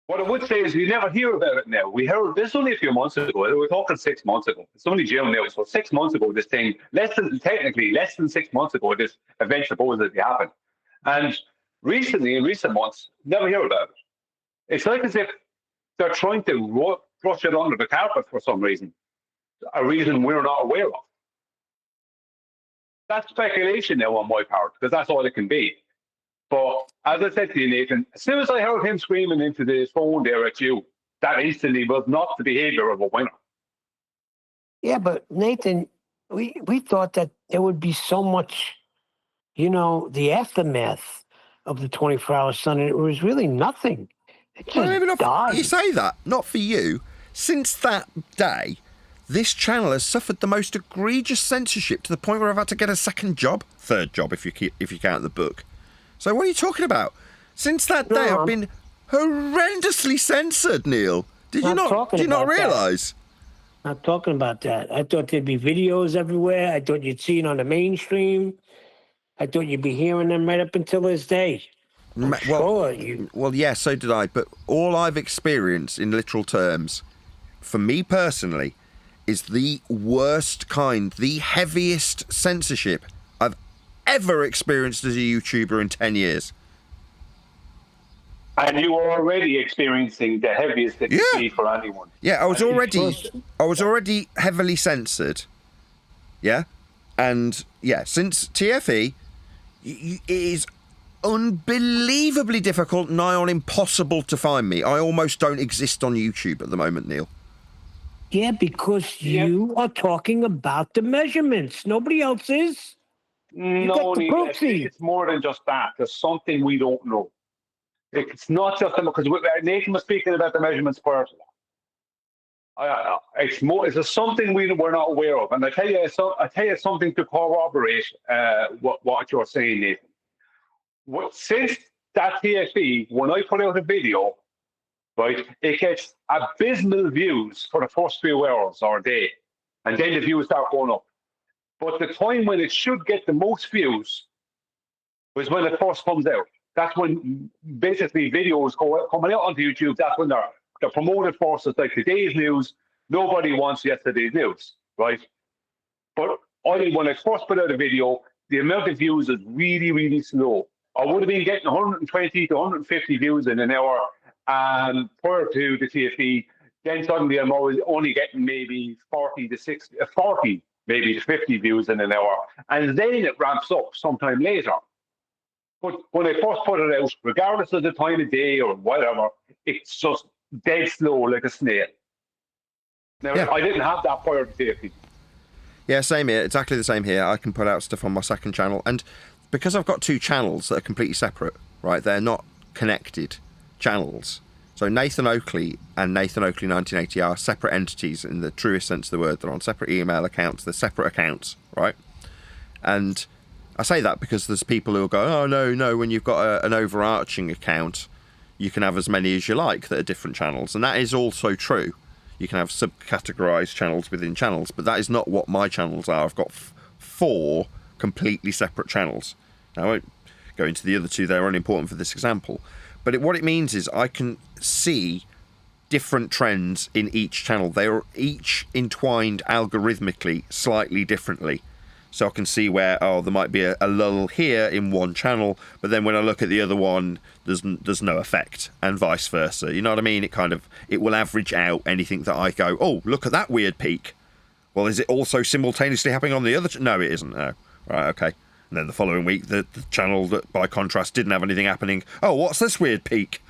What I would say is we never hear about it now. We heard this only a few months ago. We're talking 6 months ago. It's only June now. So 6 months ago, this thing, less than 6 months ago, this event supposedly happened. And recently, in recent months, never hear about it. It's like as if they're trying to brush it under the carpet for some reason, a reason we're not aware of. That's speculation now on my part, because that's all it can be. But as I said to you, Nathan, as soon as I heard him screaming into the phone there at you, that instantly was not the behavior of a winner. Yeah, but Nathan, we thought that there would be so much, the aftermath of the 24-hour sun, and it was really nothing. It just died. You say that, not for you. Since that day, this channel has suffered the most egregious censorship to the point where I've had to get a third job if you count the book. So what are you talking about? Since that day, I've been horrendously censored, Neil. Did you not realise? Not talking about that. I thought there'd be videos everywhere. I thought you'd see it on the mainstream. I thought you'd be hearing them right up until this day. Well, yeah, so did I. But all I've experienced in literal terms, for me personally, is the worst kind, the heaviest censorship I've ever experienced as a YouTuber in 10 years. And you were already experiencing the heaviest that you see for anyone. Yeah, I was already heavily censored. Yeah, and yeah, since TFE, it is unbelievably difficult, nigh on impossible to find me. I almost don't exist on YouTube at the moment, Neil. Yeah, because you are talking about the measurements. Nobody else is. No, it's more than just that. There's something we don't know. It's not just because Nathan was speaking about the measurements prior to that. It's just something we're not aware of. And I tell you something to corroborate what you're saying, Nathan. Since that TFE, when I put out a video, right, it gets abysmal views for the first few hours or day, and then the views start going up. But the time when it should get the most views was when it first comes out. That's when basically videos coming out onto YouTube, that's when they're promoted first. It's like today's news. Nobody wants yesterday's news, right? But when I first put out a video, the amount of views is really, really slow. I would have been getting 120 to 150 views in an hour prior to the TFE. Then suddenly I'm only getting maybe 40 to 50 views in an hour. And then it ramps up sometime later. But when I first put it out, regardless of the time of day or whatever, it's just dead slow like a snail. Now, I didn't have that prior to TFE. Yeah, same here. Exactly the same here. I can put out stuff on my second channel. And because I've got two channels that are completely separate, right, they're not connected channels. So Nathan Oakley and Nathan Oakley 1980 are separate entities in the truest sense of the word. They're on separate email accounts. They're separate accounts, right? And I say that because there's people who will go, oh, no, when you've got an overarching account, you can have as many as you like that are different channels. And that is also true. You can have subcategorized channels within channels, but that is not what my channels are. I've got 4 completely separate channels. Now, I won't go into the other 2. They're only important for this example. But what it means is I can see different trends in each channel. They are each entwined algorithmically slightly differently. So I can see where, there might be a lull here in one channel, but then when I look at the other one, there's no effect, and vice versa. You know what I mean? It will average out anything that I go, oh, look at that weird peak. Well, is it also simultaneously happening on the other? No, it isn't. No. Right, okay. And then the following week, the channel that, by contrast, didn't have anything happening. Oh, what's this weird peak?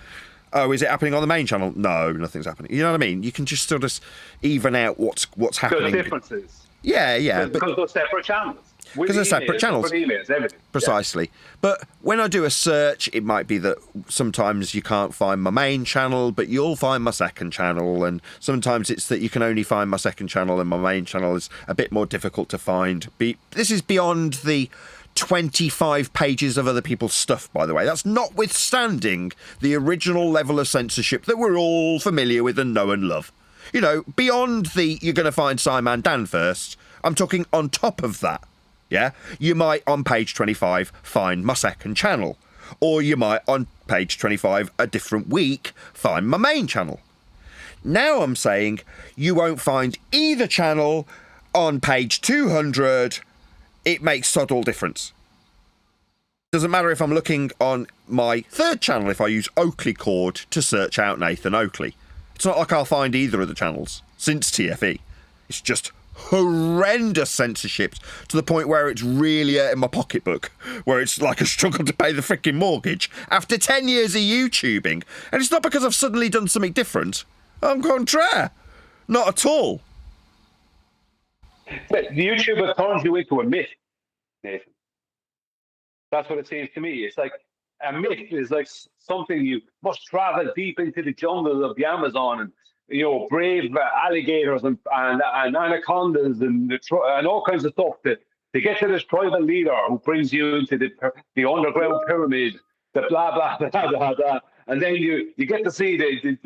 Oh, is it happening on the main channel? No, nothing's happening. You know what I mean? You can just sort of even out what's happening. There's differences. Yeah. Because they're separate channels. Because they're separate channels. Emails, everything. Precisely. Yeah. But when I do a search, it might be that sometimes you can't find my main channel, but you'll find my second channel. And sometimes it's that you can only find my second channel and my main channel is a bit more difficult to find. This is beyond the 25 pages of other people's stuff, by the way. That's notwithstanding the original level of censorship that we're all familiar with and know and love. You know, beyond the you're going to find Simon Dan first, I'm talking on top of that. Yeah? You might, on page 25, find my second channel. Or you might, on page 25, a different week, find my main channel. Now I'm saying you won't find either channel on page 200. It makes sod all difference. Doesn't matter if I'm looking on my third channel if I use Oakley Cord to search out Nathan Oakley. It's not like I'll find either of the channels since TFE. It's just horrendous censorship to the point where it's really in my pocketbook, where it's like a struggle to pay the freaking mortgage after 10 years of YouTubing. And it's not because I've suddenly done something different. I'm contraire. Not at all. The YouTuber turns you into a myth, Nathan. That's what it seems to me. It's like a myth is like something you must travel deep into the jungle of the Amazon and, you know, brave alligators and anacondas and all kinds of stuff to get to this tribal leader who brings you into the underground pyramid, the blah blah blah blah blah, and then you get to see the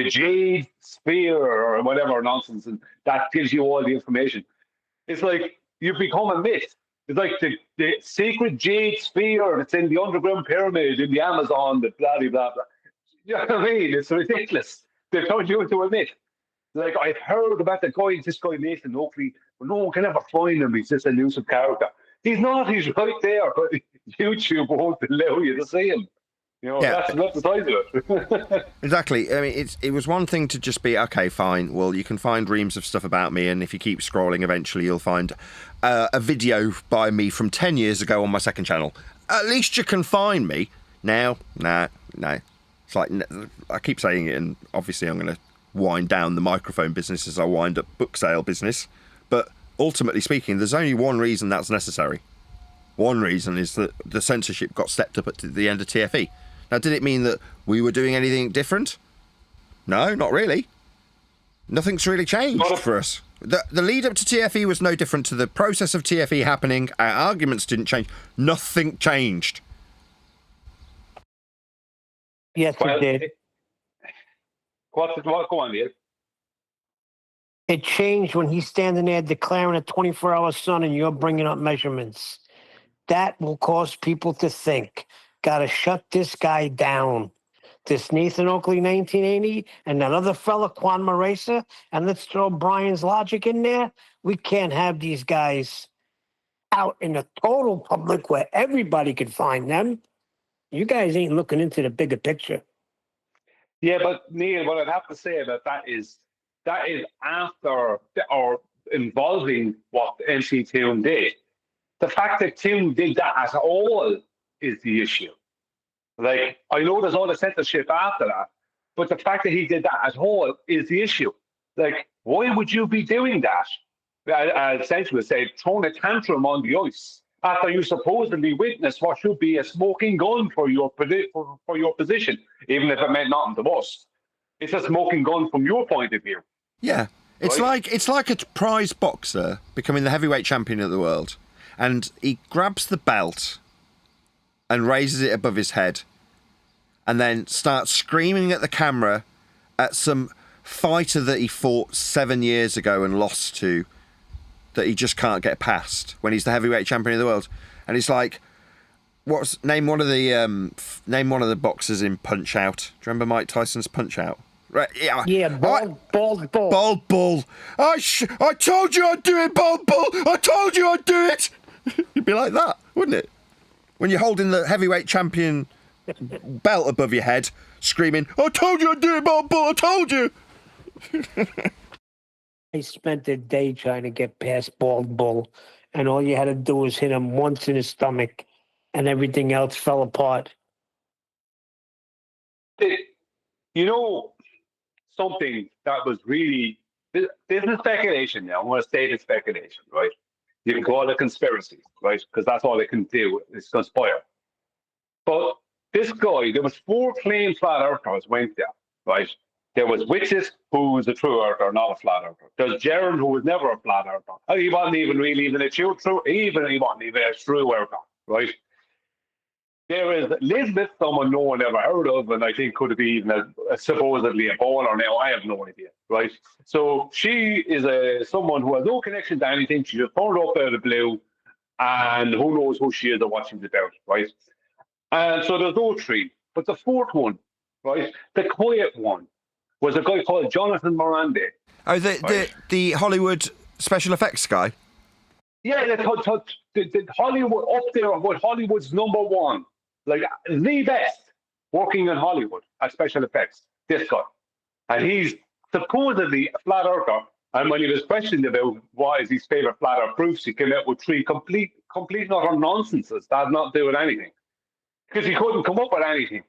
jade sphere or whatever nonsense, and that gives you all the information. It's like you become a myth. It's like the sacred jade sphere that's in the underground pyramid in the Amazon, the blah blah blah. You know what I mean? It's ridiculous. They turned you into a myth. Like, I've heard about this guy Nathan Oakley, but no one can ever find him. He's just a elusive character. He's not. He's right there, but YouTube won't allow you to see him. You know, that's the size of it. Exactly. I mean, it was one thing to just be, okay, fine, well, you can find reams of stuff about me, and if you keep scrolling, eventually you'll find a video by me from 10 years ago on my second channel. At least you can find me. Now, no. It's like, I keep saying it, and obviously I'm going to wind down the microphone business as I wind up book sale business. But ultimately speaking, there's only one reason that's necessary. One reason is that the censorship got stepped up at the end of TFE. Now, did it mean that we were doing anything different? No, not really. Nothing's really changed for us. The lead up to TFE was no different to the process of TFE happening. Our arguments didn't change. Nothing changed. Yes, it did. Go on, Neil. It changed when he's standing there declaring a 24-hour sun and you're bringing up measurements. That will cause people to think. Got to shut this guy down. This Nathan Oakley 1980 and that other fella, Quan Maresa, and let's throw Brian's logic in there. We can't have these guys out in the total public where everybody can find them. You guys ain't looking into the bigger picture. Yeah, but Neil, what I'd have to say about that is after or involving what MC Toon did. The fact that Toon did that at all is the issue. Like, I know there's all the censorship after that, but the fact that he did that at all is the issue. Like, why would you be doing that? Essentially, say, throwing a tantrum on the ice after you supposedly witnessed what should be a smoking gun for your position, even if it meant nothing to us. It's a smoking gun from your point of view. Yeah, it's like a prize boxer becoming the heavyweight champion of the world, and he grabs the belt and raises it above his head, and then starts screaming at the camera at some fighter that he fought 7 years ago and lost to, that he just can't get past when he's the heavyweight champion of the world. And it's like, name one of the boxers in Punch Out. Do you remember Mike Tyson's Punch Out? Right? Yeah, bald bull. Bald bull. I told you I'd do it, bald bull. I told you I'd do it. It'd be like that, wouldn't it? When you're holding the heavyweight champion belt above your head, screaming, I told you I'd do it, bald bull. I told you. I spent a day trying to get past Bald Bull, and all you had to do was hit him once in his stomach, and everything else fell apart. You know, something that was really... This is speculation now. I'm going to state it's speculation, right? You can call it conspiracy, right? Because that's all they can do is conspire. But this guy, there was 4 claimed flat earthers went there, right? There was Witches, who was a true earther, not a flat earther. There's Jaron, who was never a flat earther. He wasn't even really even a true earther, right? There is Elizabeth, someone no one ever heard of, and I think could be even supposedly a baller now. I have no idea, right? So she is someone who has no connection to anything. She just turned up out of the blue, and who knows who she is or what she's about, right? And so there's those three. But the fourth one, right, the quiet one, was a guy called Jonathan Morandi. Oh, the Hollywood special effects guy? Yeah, the Hollywood up there with Hollywood's number one, like the best working in Hollywood at special effects. This guy, and he's supposedly a flat earther. And when he was questioned about why is his favorite flat earth proofs, he came out with three complete and utter nonsenses that had not to do with anything, because he couldn't come up with anything.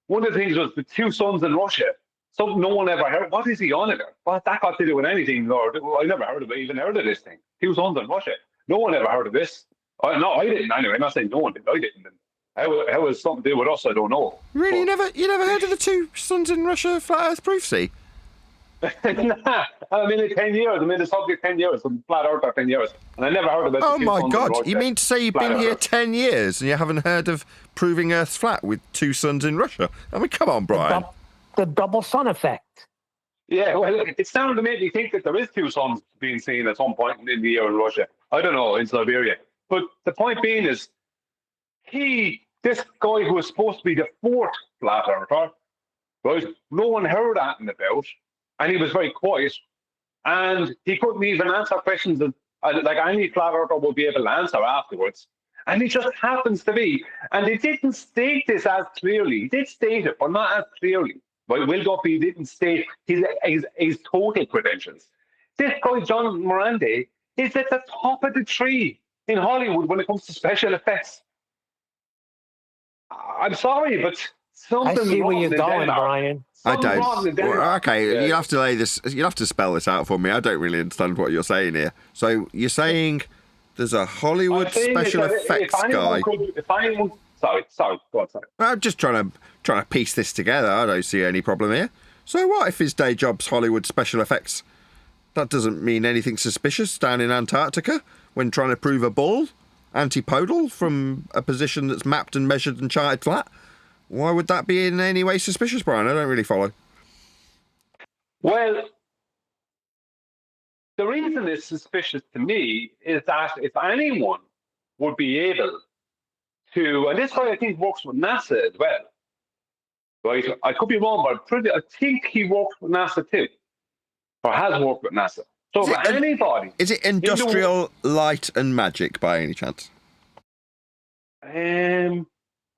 One of the things was the two suns in Russia. Something no one ever heard. What is he on about? What that got to do with anything? Or I never even heard of this thing. Two suns in Russia. No one ever heard of this. No, I didn't anyway. I'm not saying no one did. I didn't. How was something to do with us? I don't know. Really, you never heard of the two suns in Russia flat Earth proof? See? Nah, I'm in it 10 years. I'm in the subject 10 years. I'm flat earth for 10 years, and I never heard about. Oh my God! You mean to say you've been here 10 years and you haven't heard of proving Earth's flat with two suns in Russia? I mean, come on, Brian. The double sun effect. Yeah, well, it's starting to make me think that there is two suns being seen at some point in the year in Russia. I don't know, in Siberia. But the point being is, this guy who was supposed to be the fourth flat earther, right? No one heard anything about, and he was very quiet, and he couldn't even answer questions that like any flat earther would be able to answer afterwards. And he just happens to be, and they didn't state this as clearly. He did state it, but not as clearly. But Will Duffy didn't state his total credentials. This guy, John Morandi, is at the top of the tree in Hollywood when it comes to special effects. I'm sorry, but something I see where you're going, Denmark. Brian. I don't. Well, okay, you'll have to lay this. You'll have to spell this out for me. I don't really understand what you're saying here. So you're saying there's a Hollywood special effects guy. Sorry, go on, sorry. I'm just trying to piece this together. I don't see any problem here. So what if his day job's Hollywood special effects? That doesn't mean anything suspicious down in Antarctica when trying to prove a ball antipodal from a position that's mapped and measured and charted flat. Why would that be in any way suspicious, Brian? I don't really follow. Well, the reason it's suspicious to me is that if anyone would be able to, and this guy I think works with NASA as well, right? I could be wrong, but I think he works with NASA too, or has worked with NASA. So for anybody, is it Industrial Light and Magic by any chance? I'm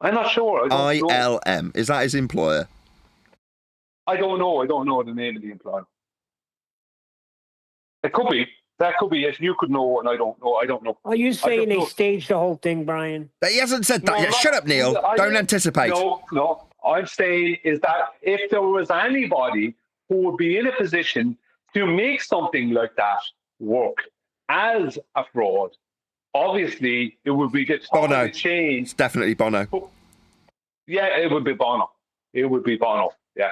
not sure. ILM. Is that his employer? I don't know. I don't know the name of the employer. It could be. That could be it. You could know, and I don't know. I don't know. Are you saying they staged the whole thing, Brian? He hasn't said that yet. Shut up, Neil. Don't anticipate. No. I'm saying is that if there was anybody who would be in a position to make something like that work as a fraud, obviously it would be the Bono. Change. It's definitely Bono. Yeah, it would be Bono. It would be Bono. Yeah,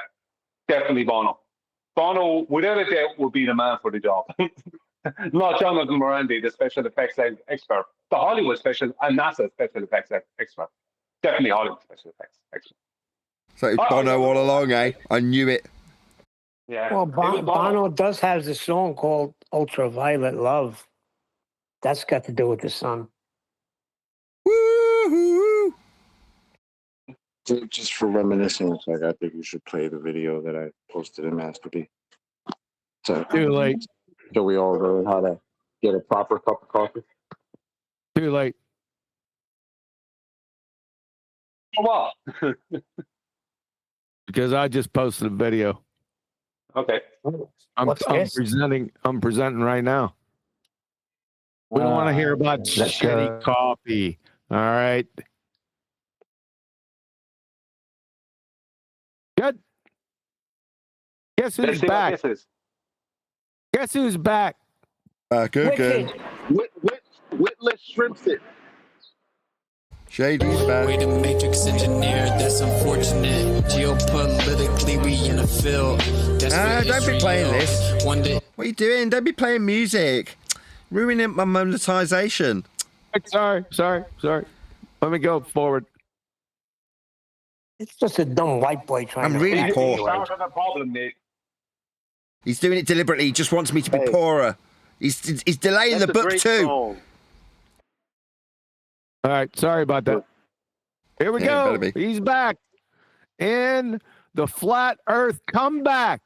definitely Bono. Bono, without a doubt, would be the man for the job. Not Jonathan Morandi, the special effects expert. The Hollywood special and NASA special effects expert. Definitely Hollywood special effects expert. So it's Bono all along, eh? I knew it. Yeah. Well, Bono does have this song called Ultraviolet Love. That's got to do with the sun. Woo-hoo! Just for reminiscence, like I think you should play the video that I posted in Master B. So too late. So we all learn how to get a proper cup of coffee. Too late. Well, because I just posted a video. Okay. I'm presenting right now. We don't want to hear about shitty coffee. All right. Good. Guess who's back? Guess who's back? Good. Witless shrimps it. Shady's back. Way to matrix engineer, that's unfortunate. Geopolitically, we in a field. Don't be playing this. What are you doing? Don't be playing music. Ruining my monetization. Sorry. Let me go forward. It's just a dumb white boy trying I'm to. really You poor. started a problem, Nick. He's doing it deliberately. He just wants me to be poorer. He's delaying the book too. Song. All right, sorry about that. Here we go. He's back in the Flat Earth comeback.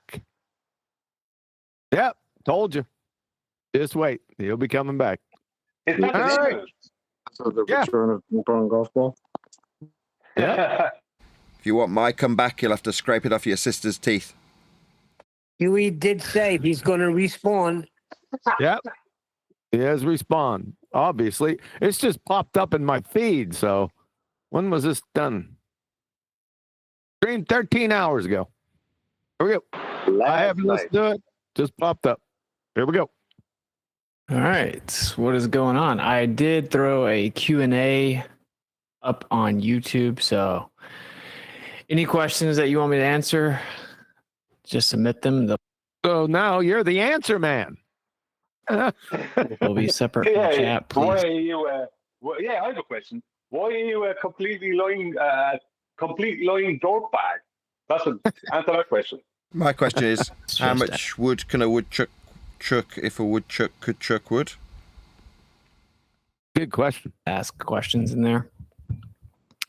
Yep, told you. Just wait. He'll be coming back. Is that All right. So the return of LeBron golf ball. Yeah. If you want my comeback, you'll have to scrape it off your sister's teeth. Huey did say he's going to respawn. Yep. He has respawned. Obviously, it's just popped up in my feed. So, when was this done? Streamed 13 hours ago. Here we go. I haven't listened to it. Just popped up. Here we go. All right. What is going on? I did throw a Q&A up on YouTube. So any questions that you want me to answer, just submit them. So now you're the answer man. Will be separate from the chat, please. Why are you? I have a question. Why are you a completely lying dirtbag? That's answer that question. My question is, how much wood can a woodchuck chuck if a woodchuck could chuck wood? Good question. Ask questions in there,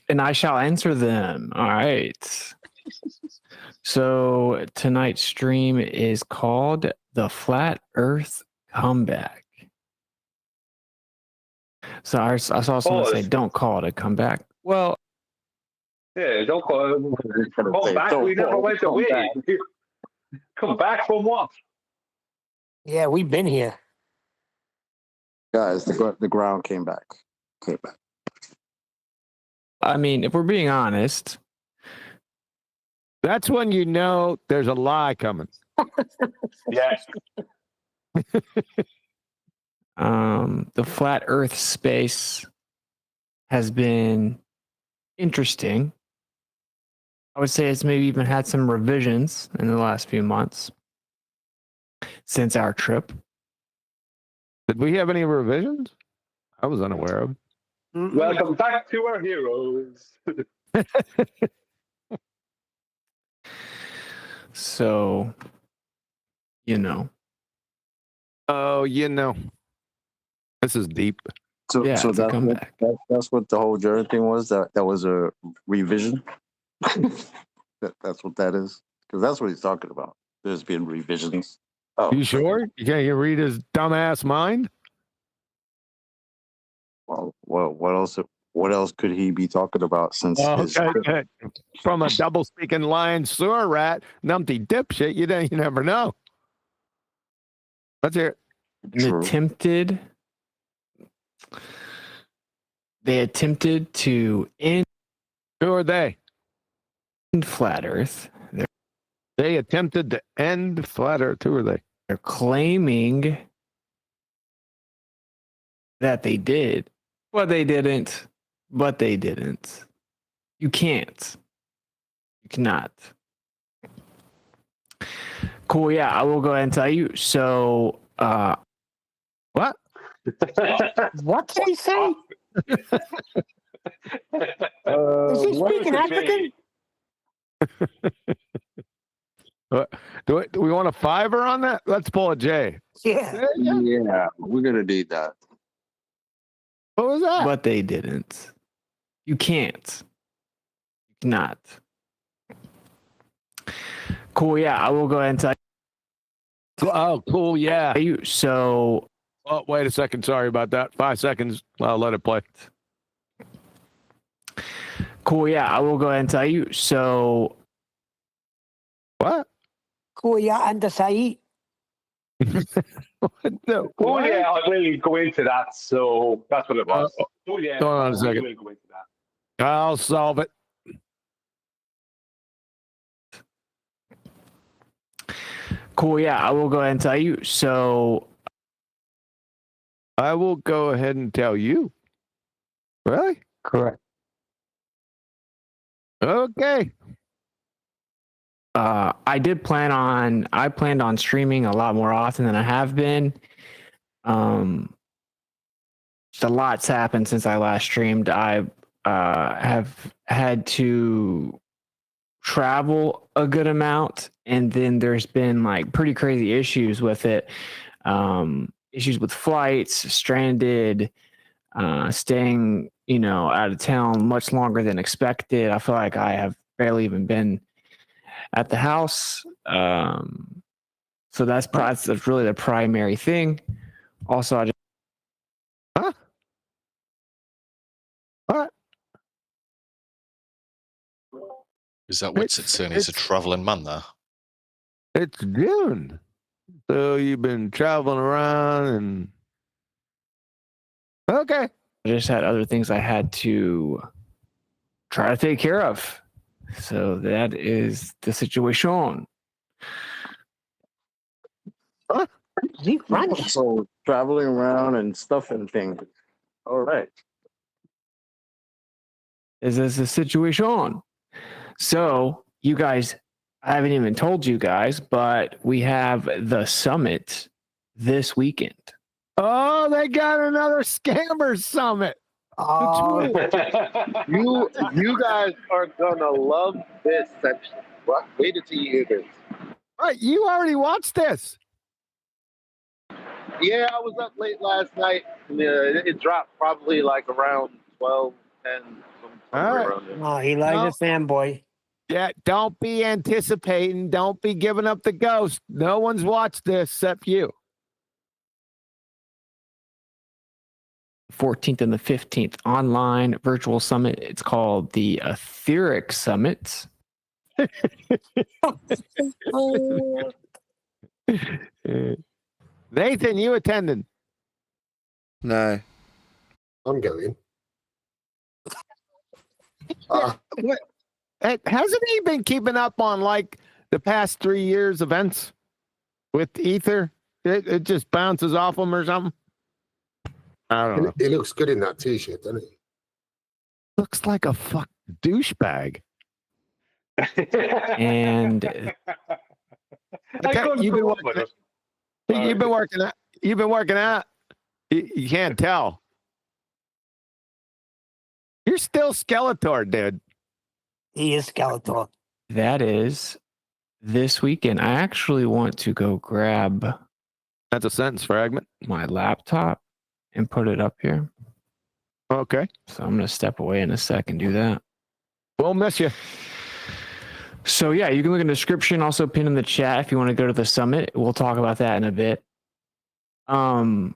and I shall answer them. All right. So tonight's stream is called The Flat Earth Comeback. So I saw someone say, don't call it a comeback. Well, yeah, don't call it. Come back. We never went away. Come back from what? Yeah, we've been here. Guys, the ground came back. I mean, if we're being honest, that's when you know there's a lie coming. Yes. The flat Earth space has been interesting. I would say it's maybe even had some revisions in the last few months since our trip. Did we have any revisions? I was unaware of. Welcome back to our heroes. So, you know. Oh, you know. This is deep. So, Yeah, so it's a comeback. that's what the whole journey thing was. That was a revision. That's what that is. Because that's what he's talking about. There's been revisions. Oh, you sure? You can't read his dumbass mind? Well, what else? What else could he be talking about? Since his from a double speaking lion sewer rat, numpty dipshit, you never know. Let's hear it. They attempted to end. Who are they? Flat Earth. They attempted to end Flat Earth. Who are they? They're claiming that they did, but they didn't. But they didn't. You can't. You cannot. Cool. Yeah, I will go ahead and tell you. So, what? What did he say? Is he speaking African? Do we want a $5 on that? Let's pull a J. Yeah, we're gonna need that. What was that? But they didn't. You can't. You cannot. Cool. Yeah, I will go ahead and tell you. Oh, cool. Yeah. So. Oh, wait a second. Sorry about that. 5 seconds. I'll let it play. Cool. Yeah, I will go ahead and tell you. So. What? Kuya and the Saeed. Oh yeah, I will go into that. So that's what it was. Hold on a second. I will go into that. I'll solve it. Cool. Yeah, I will go ahead and tell you. So. I will go ahead and tell you. Really? Correct. Okay. I planned on streaming a lot more often than I have been. Just a lot's happened since I last streamed. I have had to travel a good amount, and then there's been like pretty crazy issues with it. Issues with flights, stranded, staying, out of town much longer than expected. I feel like I have barely even been at the house. So that's really the primary thing. Also, I just All right. Is that what's it saying? He's a traveling man there. It's June. So you've been traveling around and okay. I just had other things I had to try to take care of. So that is the situation. Huh? So traveling around and stuffing things. All right. Is this the situation? So you guys, I haven't even told you guys, but we have the summit this weekend. Oh, they got another scammer summit. Oh, you guys are gonna love this section. Wait until you hear this. Right, you already watched this. Yeah, I was up late last night. It dropped probably like around 12, 10, somewhere around there. Oh, he likes a fanboy. Yeah, don't be anticipating. Don't be giving up the ghost. No one's watched this except you. 14th and the 15th online virtual summit. It's called the Etheric Summit. Nathan, you attending? No. I'm going. What? Hasn't he been keeping up on like the past 3 years events with Ether? It just bounces off him or something. I don't know. He looks good in that t-shirt, doesn't he? Looks like a fuck douchebag. And you've been working out. You've been working out. You can't tell. You're still Skeletor, dude. He is Skeletor. that is this weekend. I actually want to go grab. That's a sentence fragment. My laptop and put it up here. Okay. So I'm going to step away in a sec and do that. We'll miss you. So yeah, you can look in the description, also pin in the chat if you want to go to the summit. We'll talk about that in a bit. But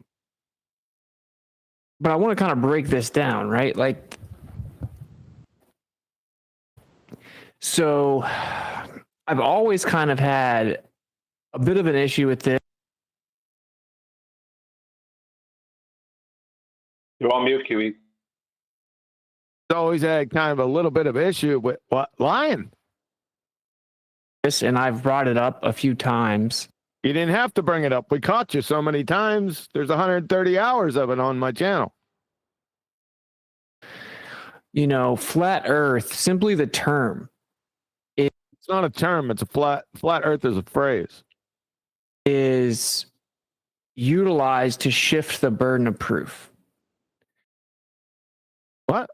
I want to kind of break this down, right? Like, so I've always kind of had a bit of an issue with this. You're on mute, Kiwi. Always had kind of a little bit of issue with what lying. And I've brought it up a few times. You didn't have to bring it up. We caught you so many times. There's 130 hours of it on my channel. You know, flat Earth, simply the term. It's not a term. It's a flat Earth is a phrase. Is utilized to shift the burden of proof. What?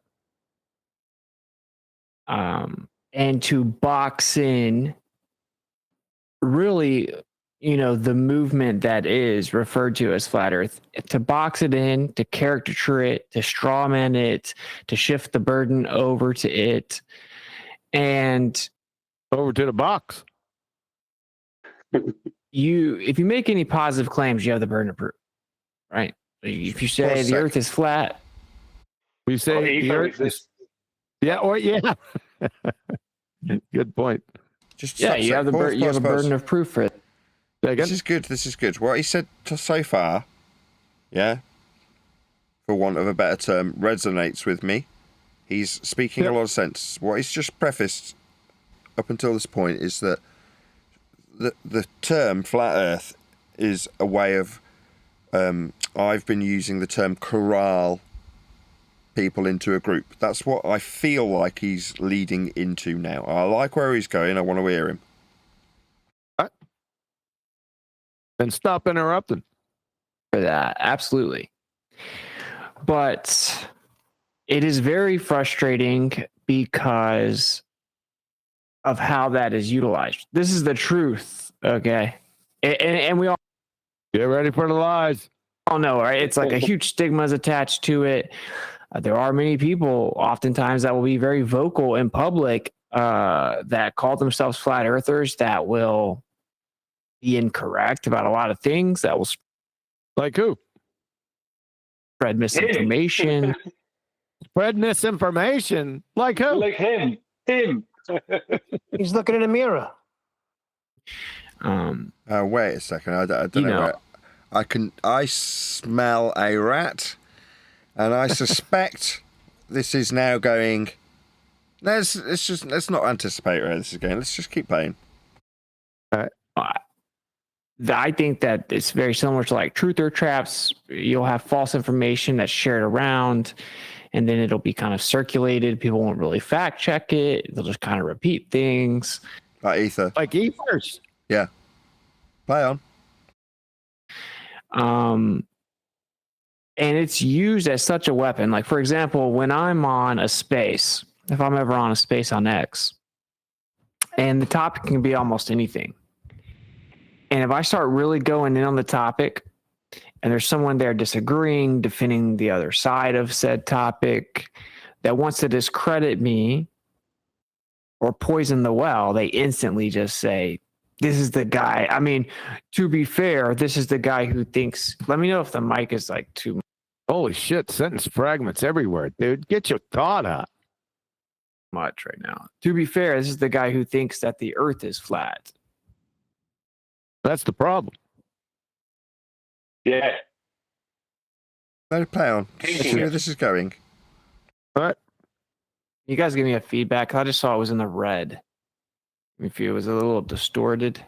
And to box in really, you know, the movement that is referred to as flat Earth, to box it in, to caricature it, to strawman it, to shift the burden over to it, and over to the box. If you make any positive claims, you have the burden of proof, right? If you say the Earth is flat, we say the Earth is. Yeah, or yeah. Good point. Just yeah, you have the you have a burden of proof for it. This is good. This is good. What he said so far, yeah, for want of a better term, resonates with me. He's speaking a lot of sense. What he's just prefaced up until this point is that the term flat Earth is a way of I've been using the term corral people into a group. That's what I feel like he's leading into now. I like where he's going. I want to hear him. Then stop interrupting. For that, absolutely. But it is very frustrating because of how that is utilized. This is the truth, okay? And we all get ready for the lies. All know, right? It's like a huge stigma is attached to it. There are many people, oftentimes, that will be very vocal in public that call themselves flat earthers that will be incorrect about a lot of things. That will like who? Spread misinformation. Spread misinformation? Like who? Like him. He's looking in a mirror. Wait a second. I don't know. I smell a rat, and I suspect this is now going. Let's not anticipate where this is going. Let's just keep playing. I think that it's very similar to like truth or traps. You'll have false information that's shared around, and then it'll be kind of circulated. People won't really fact check it. They'll just kind of repeat things. Like ether. Like ethers. Yeah. Play on. And it's used as such a weapon. Like, for example, when I'm on a space, if I'm ever on a space on X, and the topic can be almost anything. And if I start really going in on the topic, and there's someone there disagreeing, defending the other side of said topic, that wants to discredit me or poison the well, they instantly just say, this is the guy. I mean, to be fair, this is the guy who thinks, let me know if the mic is like too Holy shit, sentence fragments everywhere, dude. Get your thought out. Much right now. To be fair, this is the guy who thinks that the earth is flat. That's the problem. Yeah. Let it play on. See where this is going. All right. You guys give me a feedback. I just saw it was in the red. If it was a little distorted.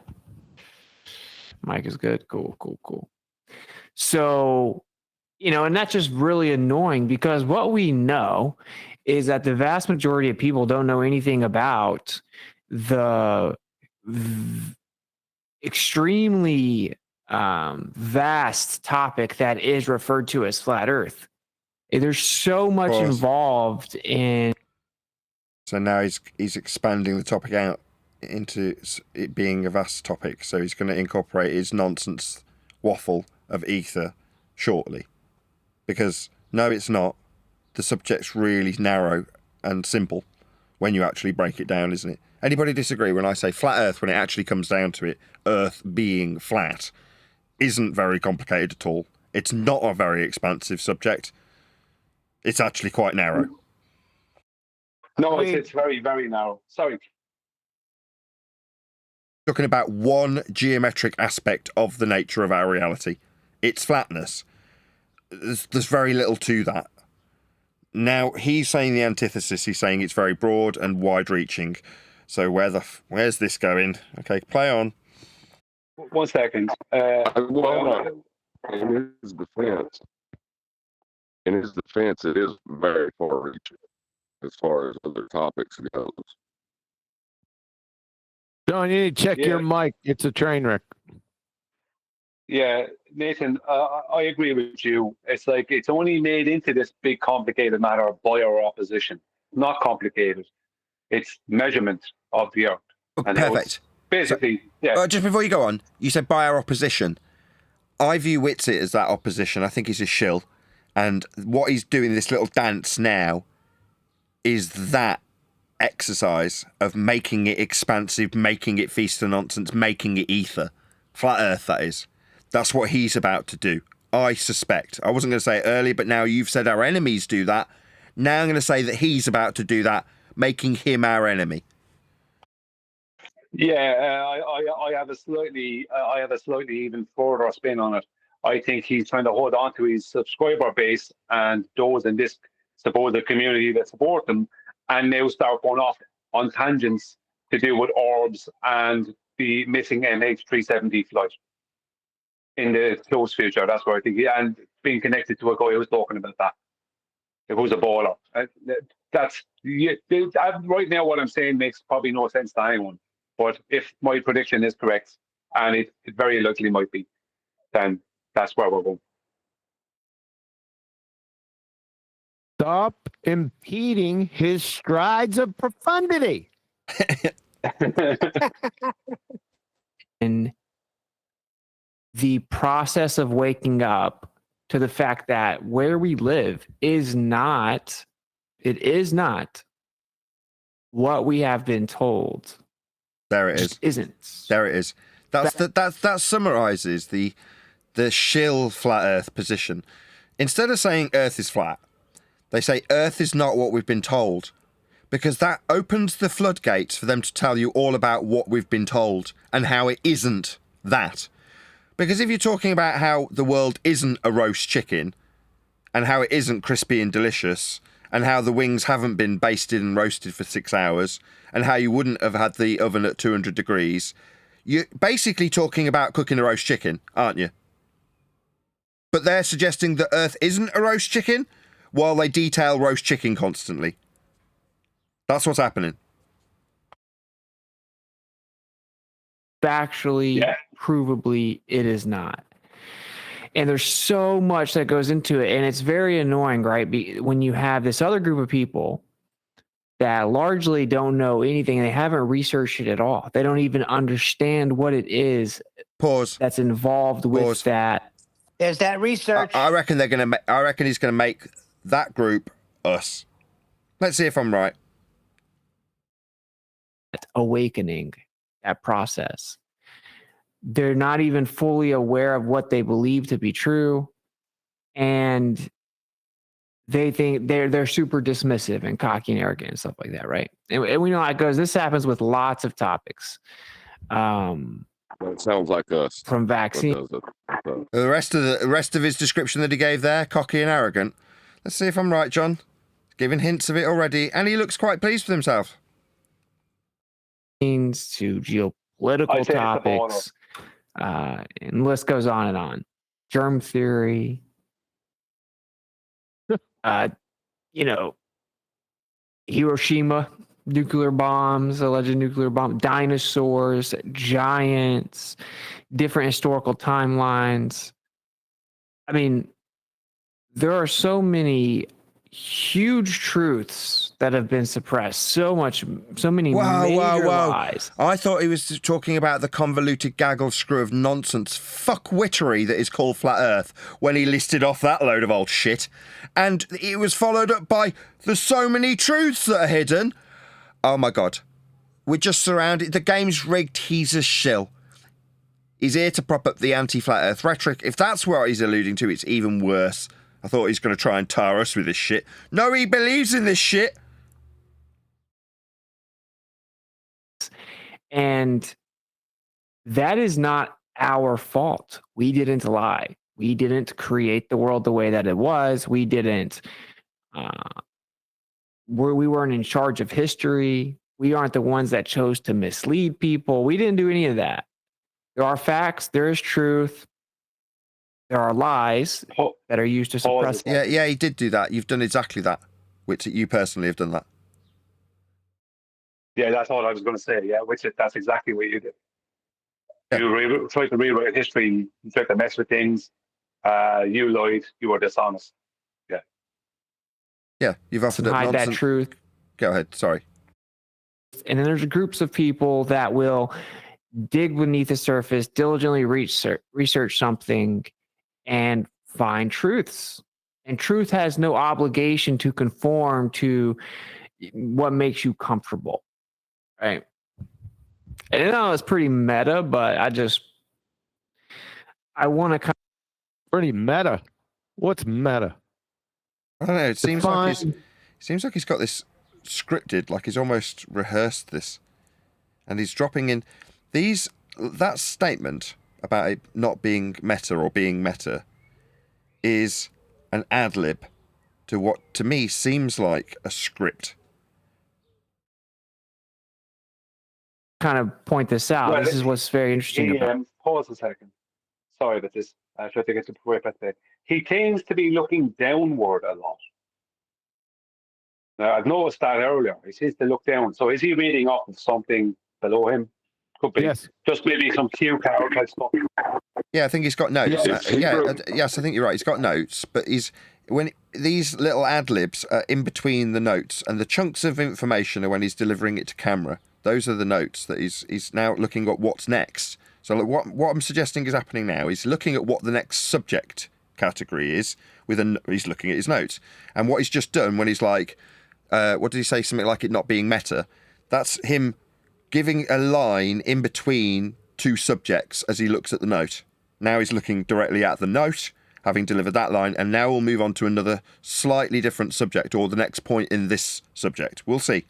Mic is good. Cool. So, and that's just really annoying because what we know is that the vast majority of people don't know anything about the extremely vast topic that is referred to as flat Earth. There's so much involved in. So now he's expanding the topic out into it being a vast topic. So he's going to incorporate his nonsense waffle of ether shortly. Because no, it's not. The subject's really narrow and simple when you actually break it down, isn't it? Anybody disagree when I say flat Earth, when it actually comes down to it, Earth being flat isn't very complicated at all. It's not a very expansive subject. It's actually quite narrow. No, it's very, very narrow. Sorry. Talking about one geometric aspect of the nature of our reality. It's flatness. There's very little to that. Now, he's saying the antithesis. He's saying it's very broad and wide-reaching. So where's this going? Okay, play on. 1 second. In his defense, it is very far-reaching as far as other topics goes. John, you need to check your mic. It's a train wreck. Yeah, Nathan, I agree with you. It's like it's only made into this big complicated matter by our opposition. Not complicated. It's measurement of the Earth. And perfect. Basically, yeah. Just before you go on, you said by our opposition. I view Whitsitt as that opposition. I think he's a shill. And what he's doing, this little dance now, is that exercise of making it expansive, making it feast of nonsense, making it ether. Flat Earth, that is. That's what he's about to do. I suspect. I wasn't going to say it earlier, but now you've said our enemies do that. Now I'm going to say that he's about to do that, making him our enemy. Yeah, I have a slightly even further spin on it. I think he's trying to hold on to his subscriber base and those in this supposed community that support them, and now start going off on tangents to do with orbs and the missing MH370 flight in the close future. That's what I think. And being connected to a guy who was talking about that. It was a baller. Right now what I'm saying makes probably no sense to anyone. But if my prediction is correct, and it very likely might be, then that's where we're going. Stop impeding his strides of profundity. And the process of waking up to the fact that where we live is not, it is not what we have been told. There it is. Isn't. There it is. That summarizes the shill flat Earth position. Instead of saying Earth is flat, they say Earth is not what we've been told, because that opens the floodgates for them to tell you all about what we've been told and how it isn't that. Because if you're talking about how the world isn't a roast chicken and how it isn't crispy and delicious and how the wings haven't been basted and roasted for 6 hours and how you wouldn't have had the oven at 200 degrees, you're basically talking about cooking a roast chicken, aren't you? But they're suggesting that Earth isn't a roast chicken while they detail roast chicken constantly. That's what's happening. Factually, provably, it is not. And there's so much that goes into it, and it's very annoying, right? When you have this other group of people that largely don't know anything, they haven't researched it at all. They don't even understand what it is. Pause. That's involved with that. There's that research. I reckon they're gonna. I reckon he's gonna make that group us. Let's see if I'm right. Awakening, that process. They're not even fully aware of what they believe to be true, and they think they're super dismissive and cocky and arrogant and stuff like that, right? And we know how it goes. This happens with lots of topics. That sounds like us. From vaccine. The rest of his description that he gave there, cocky and arrogant. Let's see if I'm right, John. Giving hints of it already, and he looks quite pleased with himself. To geopolitical topics, and the list goes on and on. Germ theory, Hiroshima, nuclear bombs, alleged nuclear bomb, dinosaurs, giants, different historical timelines. I mean, there are so many huge truths that have been suppressed. So many major lies. I thought he was talking about the convoluted gaggle screw of nonsense fuckwittery that is called Flat Earth when he listed off that load of old shit. And it was followed up by there's so many truths that are hidden. Oh my God. We're just surrounded. The game's rigged. He's a shill. He's here to prop up the anti-Flat Earth rhetoric. If that's what he's alluding to, it's even worse. I thought he's going to try and tar us with this shit. No, he believes in this shit. And that is not our fault. We didn't lie. We didn't create the world the way that it was. We didn't. We weren't in charge of history. We aren't the ones that chose to mislead people. We didn't do any of that. There are facts. There is truth. There are lies that are used to suppress. Yeah, he did do that. You've done exactly that. Which you personally have done that. Yeah, that's all I was going to say. Yeah, that's exactly what you did. Yeah. You tried to rewrite history. You tried to mess with things. You lied. You were dishonest. Yeah. Yeah, you've offered up hide nonsense. That truth. Go ahead. Sorry. And then there's groups of people that will dig beneath the surface, diligently research something, and find truths. And truth has no obligation to conform to what makes you comfortable, right? And I know it's pretty meta, but I want to kind of... Pretty meta. What's meta? I don't know. It seems like he's got this scripted, like he's almost rehearsed this, and he's dropping in that statement about it not being meta or being meta is an ad lib to what to me seems like a script. Kind of point this out. Well, this is what's very interesting about. Pause a second. Sorry about this. I tried to get to the point back there. He tends to be looking downward a lot. Now, I've noticed that earlier. He seems to look down. So is he reading off of something below him? Could be. Yes. Just maybe some cue card type stuff. Yeah, I think he's got notes. Yes, I think you're right. He's got notes, but when these little ad libs are in between the notes, and the chunks of information are when he's delivering it to camera. Those are the notes that he's now looking at what's next. So like, what I'm suggesting is happening now is looking at what the next subject category is. He's looking at his notes, and what he's just done when he's like, what did he say? Something like it not being meta. That's him giving a line in between two subjects as he looks at the note. Now he's looking directly at the note, having delivered that line, and now we'll move on to another slightly different subject, or the next point in this subject. We'll see.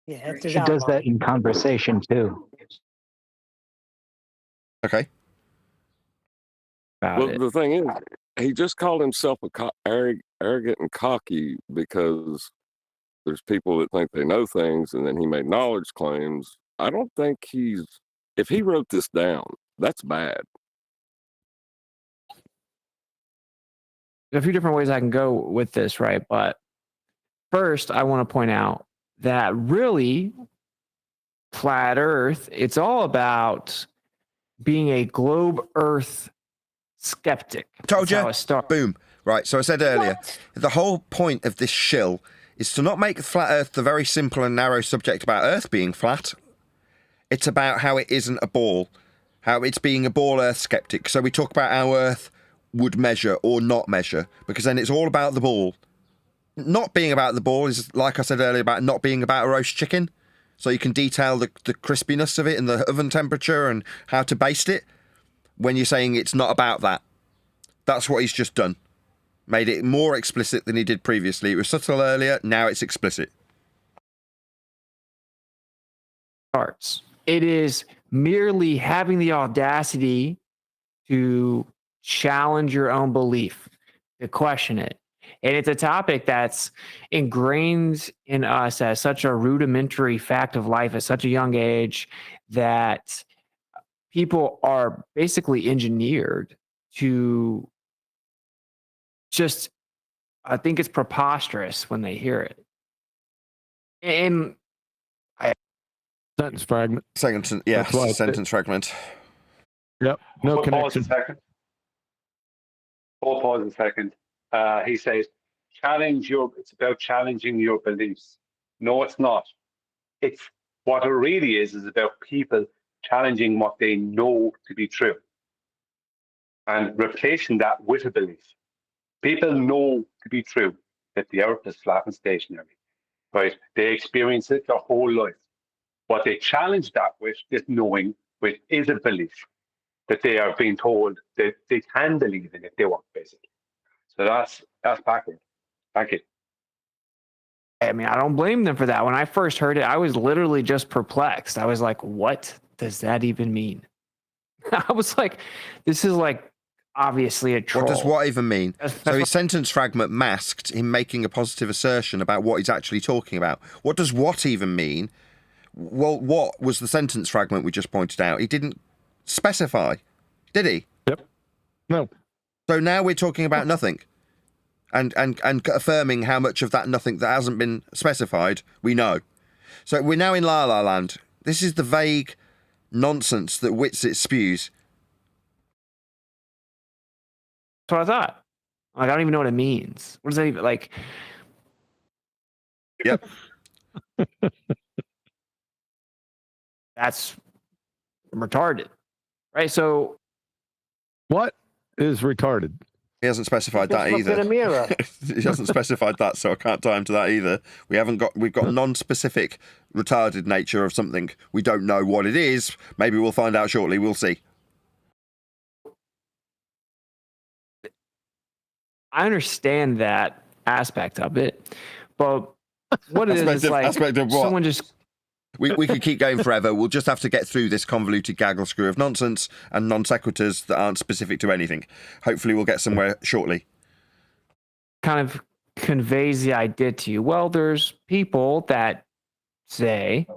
Yeah, that's She his does outline. that in conversation too. Okay. Well, the thing is, he just called himself arrogant and cocky because there's people that think they know things, and then he made knowledge claims. I don't think if he wrote this down, that's bad. There's a few different ways I can go with this, right? But first, I want to point out that really, flat Earth, it's all about being a globe Earth skeptic. Told you. Boom. Right. So I said earlier, the whole point of this shill is to not make flat Earth the very simple and narrow subject about Earth being flat. It's about how it isn't a ball, how it's being a ball Earth skeptic. So we talk about how Earth would measure or not measure, because then it's all about the ball. Not being about the ball is, like I said earlier, about not being about a roast chicken. So you can detail the crispiness of it and the oven temperature and how to baste it when you're saying it's not about that. That's what he's just done. Made it more explicit than he did previously. It was subtle earlier, now it's explicit. Parts. It is merely having the audacity to challenge your own belief, to question it. And it's a topic that's ingrained in us as such a rudimentary fact of life at such a young age that people are basically engineered to just, I think it's preposterous when they hear it. And sentence fragment. Sentence fragment. Yep. No Pause connection. a second. Pause a second. He says, it's about challenging your beliefs. No, it's not. It's what it really is about people challenging what they know to be true and replacing that with a belief. People know to be true that the earth is flat and stationary, right? They experience it their whole life. What they challenge that with is knowing, which is a belief that they are being told that they can believe in if they want, basically. So that's backward. Thank you. I mean, I don't blame them for that. When I first heard it, I was literally just perplexed. I was like, what does that even mean? I was like, this is like obviously a troll. What does what even mean? So his sentence fragment masked him making a positive assertion about what he's actually talking about. What does what even mean? Well, what was the sentence fragment we just pointed out? He didn't specify, did he? Yep. No. So now we're talking about nothing. And affirming how much of that nothing that hasn't been specified we know. So we're now in La La Land. This is the vague nonsense that Witsit spews. That's what I thought. Like, I don't even know what it means. What does that even, like? Yep. That's retarded, right? So, what is retarded? He hasn't specified that Just look either. in a mirror. He hasn't specified that, so I can't tie him to that either. We've got non-specific retarded nature of something. We don't know what it is. Maybe we'll find out shortly. We'll see. I understand that aspect of it, but what it is like aspect of what? someone just. We could keep going forever. We'll just have to get through this convoluted gaggle screw of nonsense and non sequiturs that aren't specific to anything. Hopefully we'll get somewhere shortly. Kind of conveys the idea to you. Well, there's people that say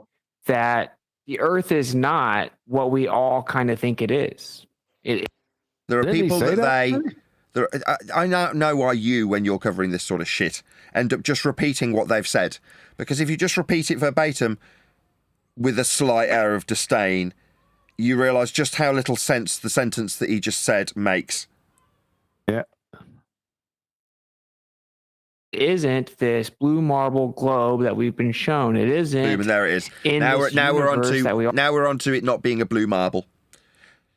that the Earth is not what we all kind of think it is. There are people I now know why you, when you're covering this sort of shit, end up just repeating what they've said. Because if you just repeat it verbatim with a slight air of disdain, you realise just how little sense the sentence that he just said makes. Yeah. isn't this blue marble globe that we've been shown. It isn't. Boom, and there it is. In Now this we're universe that we all... now we're onto it not being a blue marble.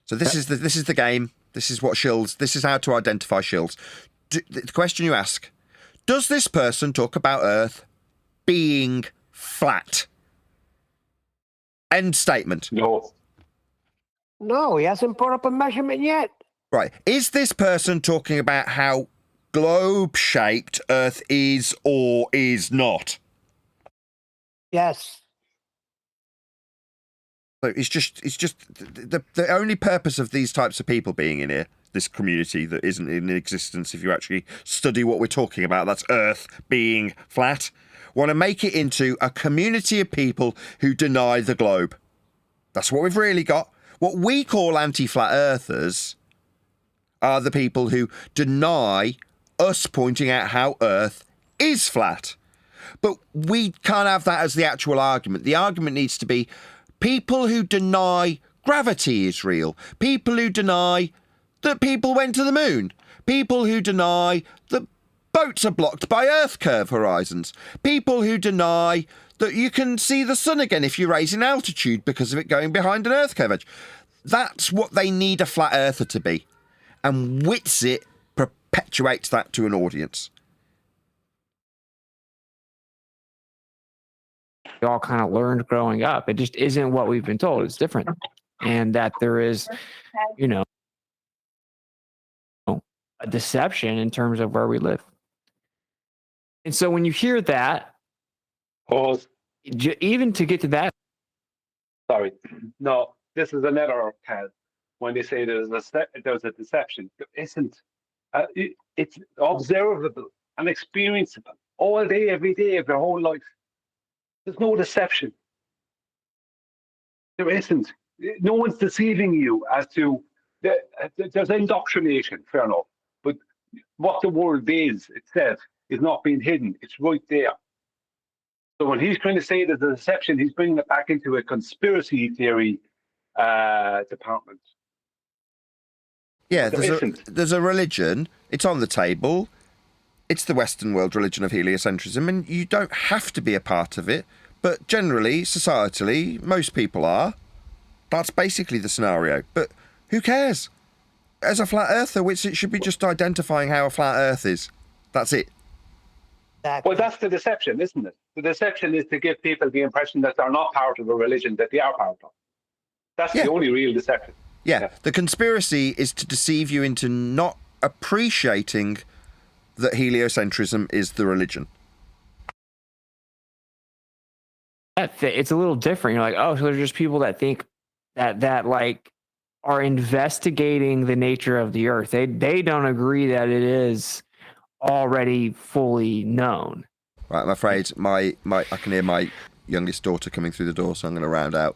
So this is the game. This is what shills. This is how to identify shills. The question you ask: does this person talk about Earth being flat? End statement. No. No, he hasn't brought up a measurement yet. Right. Is this person talking about how globe-shaped Earth is or is not? Yes. So it's just the only purpose of these types of people being in here, this community that isn't in existence if you actually study what we're talking about, that's Earth being flat, want to make it into a community of people who deny the globe. That's what we've really got. What we call anti-flat earthers are the people who deny us pointing out how Earth is flat. But we can't have that as the actual argument. The argument needs to be people who deny gravity is real, people who deny that people went to the moon, people who deny that boats are blocked by Earth curve horizons, people who deny that you can see the sun again if you raise in altitude because of it going behind an Earth curve edge. That's what they need a flat earther to be. And Witsit perpetuates that to an audience. We all kind of learned growing up. It just isn't what we've been told. It's different. And that there is, you know, a deception in terms of where we live. And so when you hear that, even to get to that. Sorry. No, this is another tell. When they say there's a deception, there isn't. It's observable and experienceable all day, every day of your whole life. There's no deception. There isn't. No one's deceiving you as to. There's indoctrination, fair enough. But what the world is itself is not being hidden. It's right there. So when he's trying to say there's a deception, he's bringing it back into a conspiracy theory department. Yeah, there's a religion. It's on the table. It's the Western world religion of heliocentrism, and you don't have to be a part of it. But generally, societally, most people are. That's basically the scenario. But who cares? As a flat earther, it should be just identifying how a flat earth is. That's it. Well, that's the deception, isn't it? The deception is to give people the impression that they're not part of a religion that they are part of. That's the only real deception. Yeah, the conspiracy is to deceive you into not appreciating that heliocentrism is the religion. It's a little different. You're like, oh, so there's just people that think that like are investigating the nature of the earth. They don't agree that it is already fully known. Right, I'm afraid I can hear my youngest daughter coming through the door, so I'm going to round out.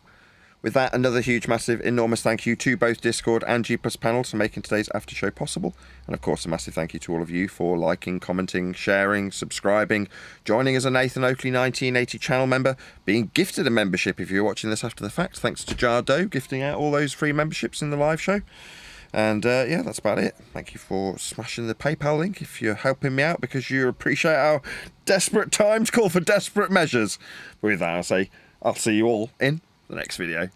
With that, another huge, massive, enormous thank you to both Discord and G+ panels for making today's after show possible. And of course, a massive thank you to all of you for liking, commenting, sharing, subscribing, joining as a Nathan Oakley 1980 channel member, being gifted a membership if you're watching this after the fact. Thanks to Jardo gifting out all those free memberships in the live show. And yeah, that's about it. Thank you for smashing the PayPal link if you're helping me out because you appreciate our desperate times call for desperate measures. With that, I say I'll see you all in the next video.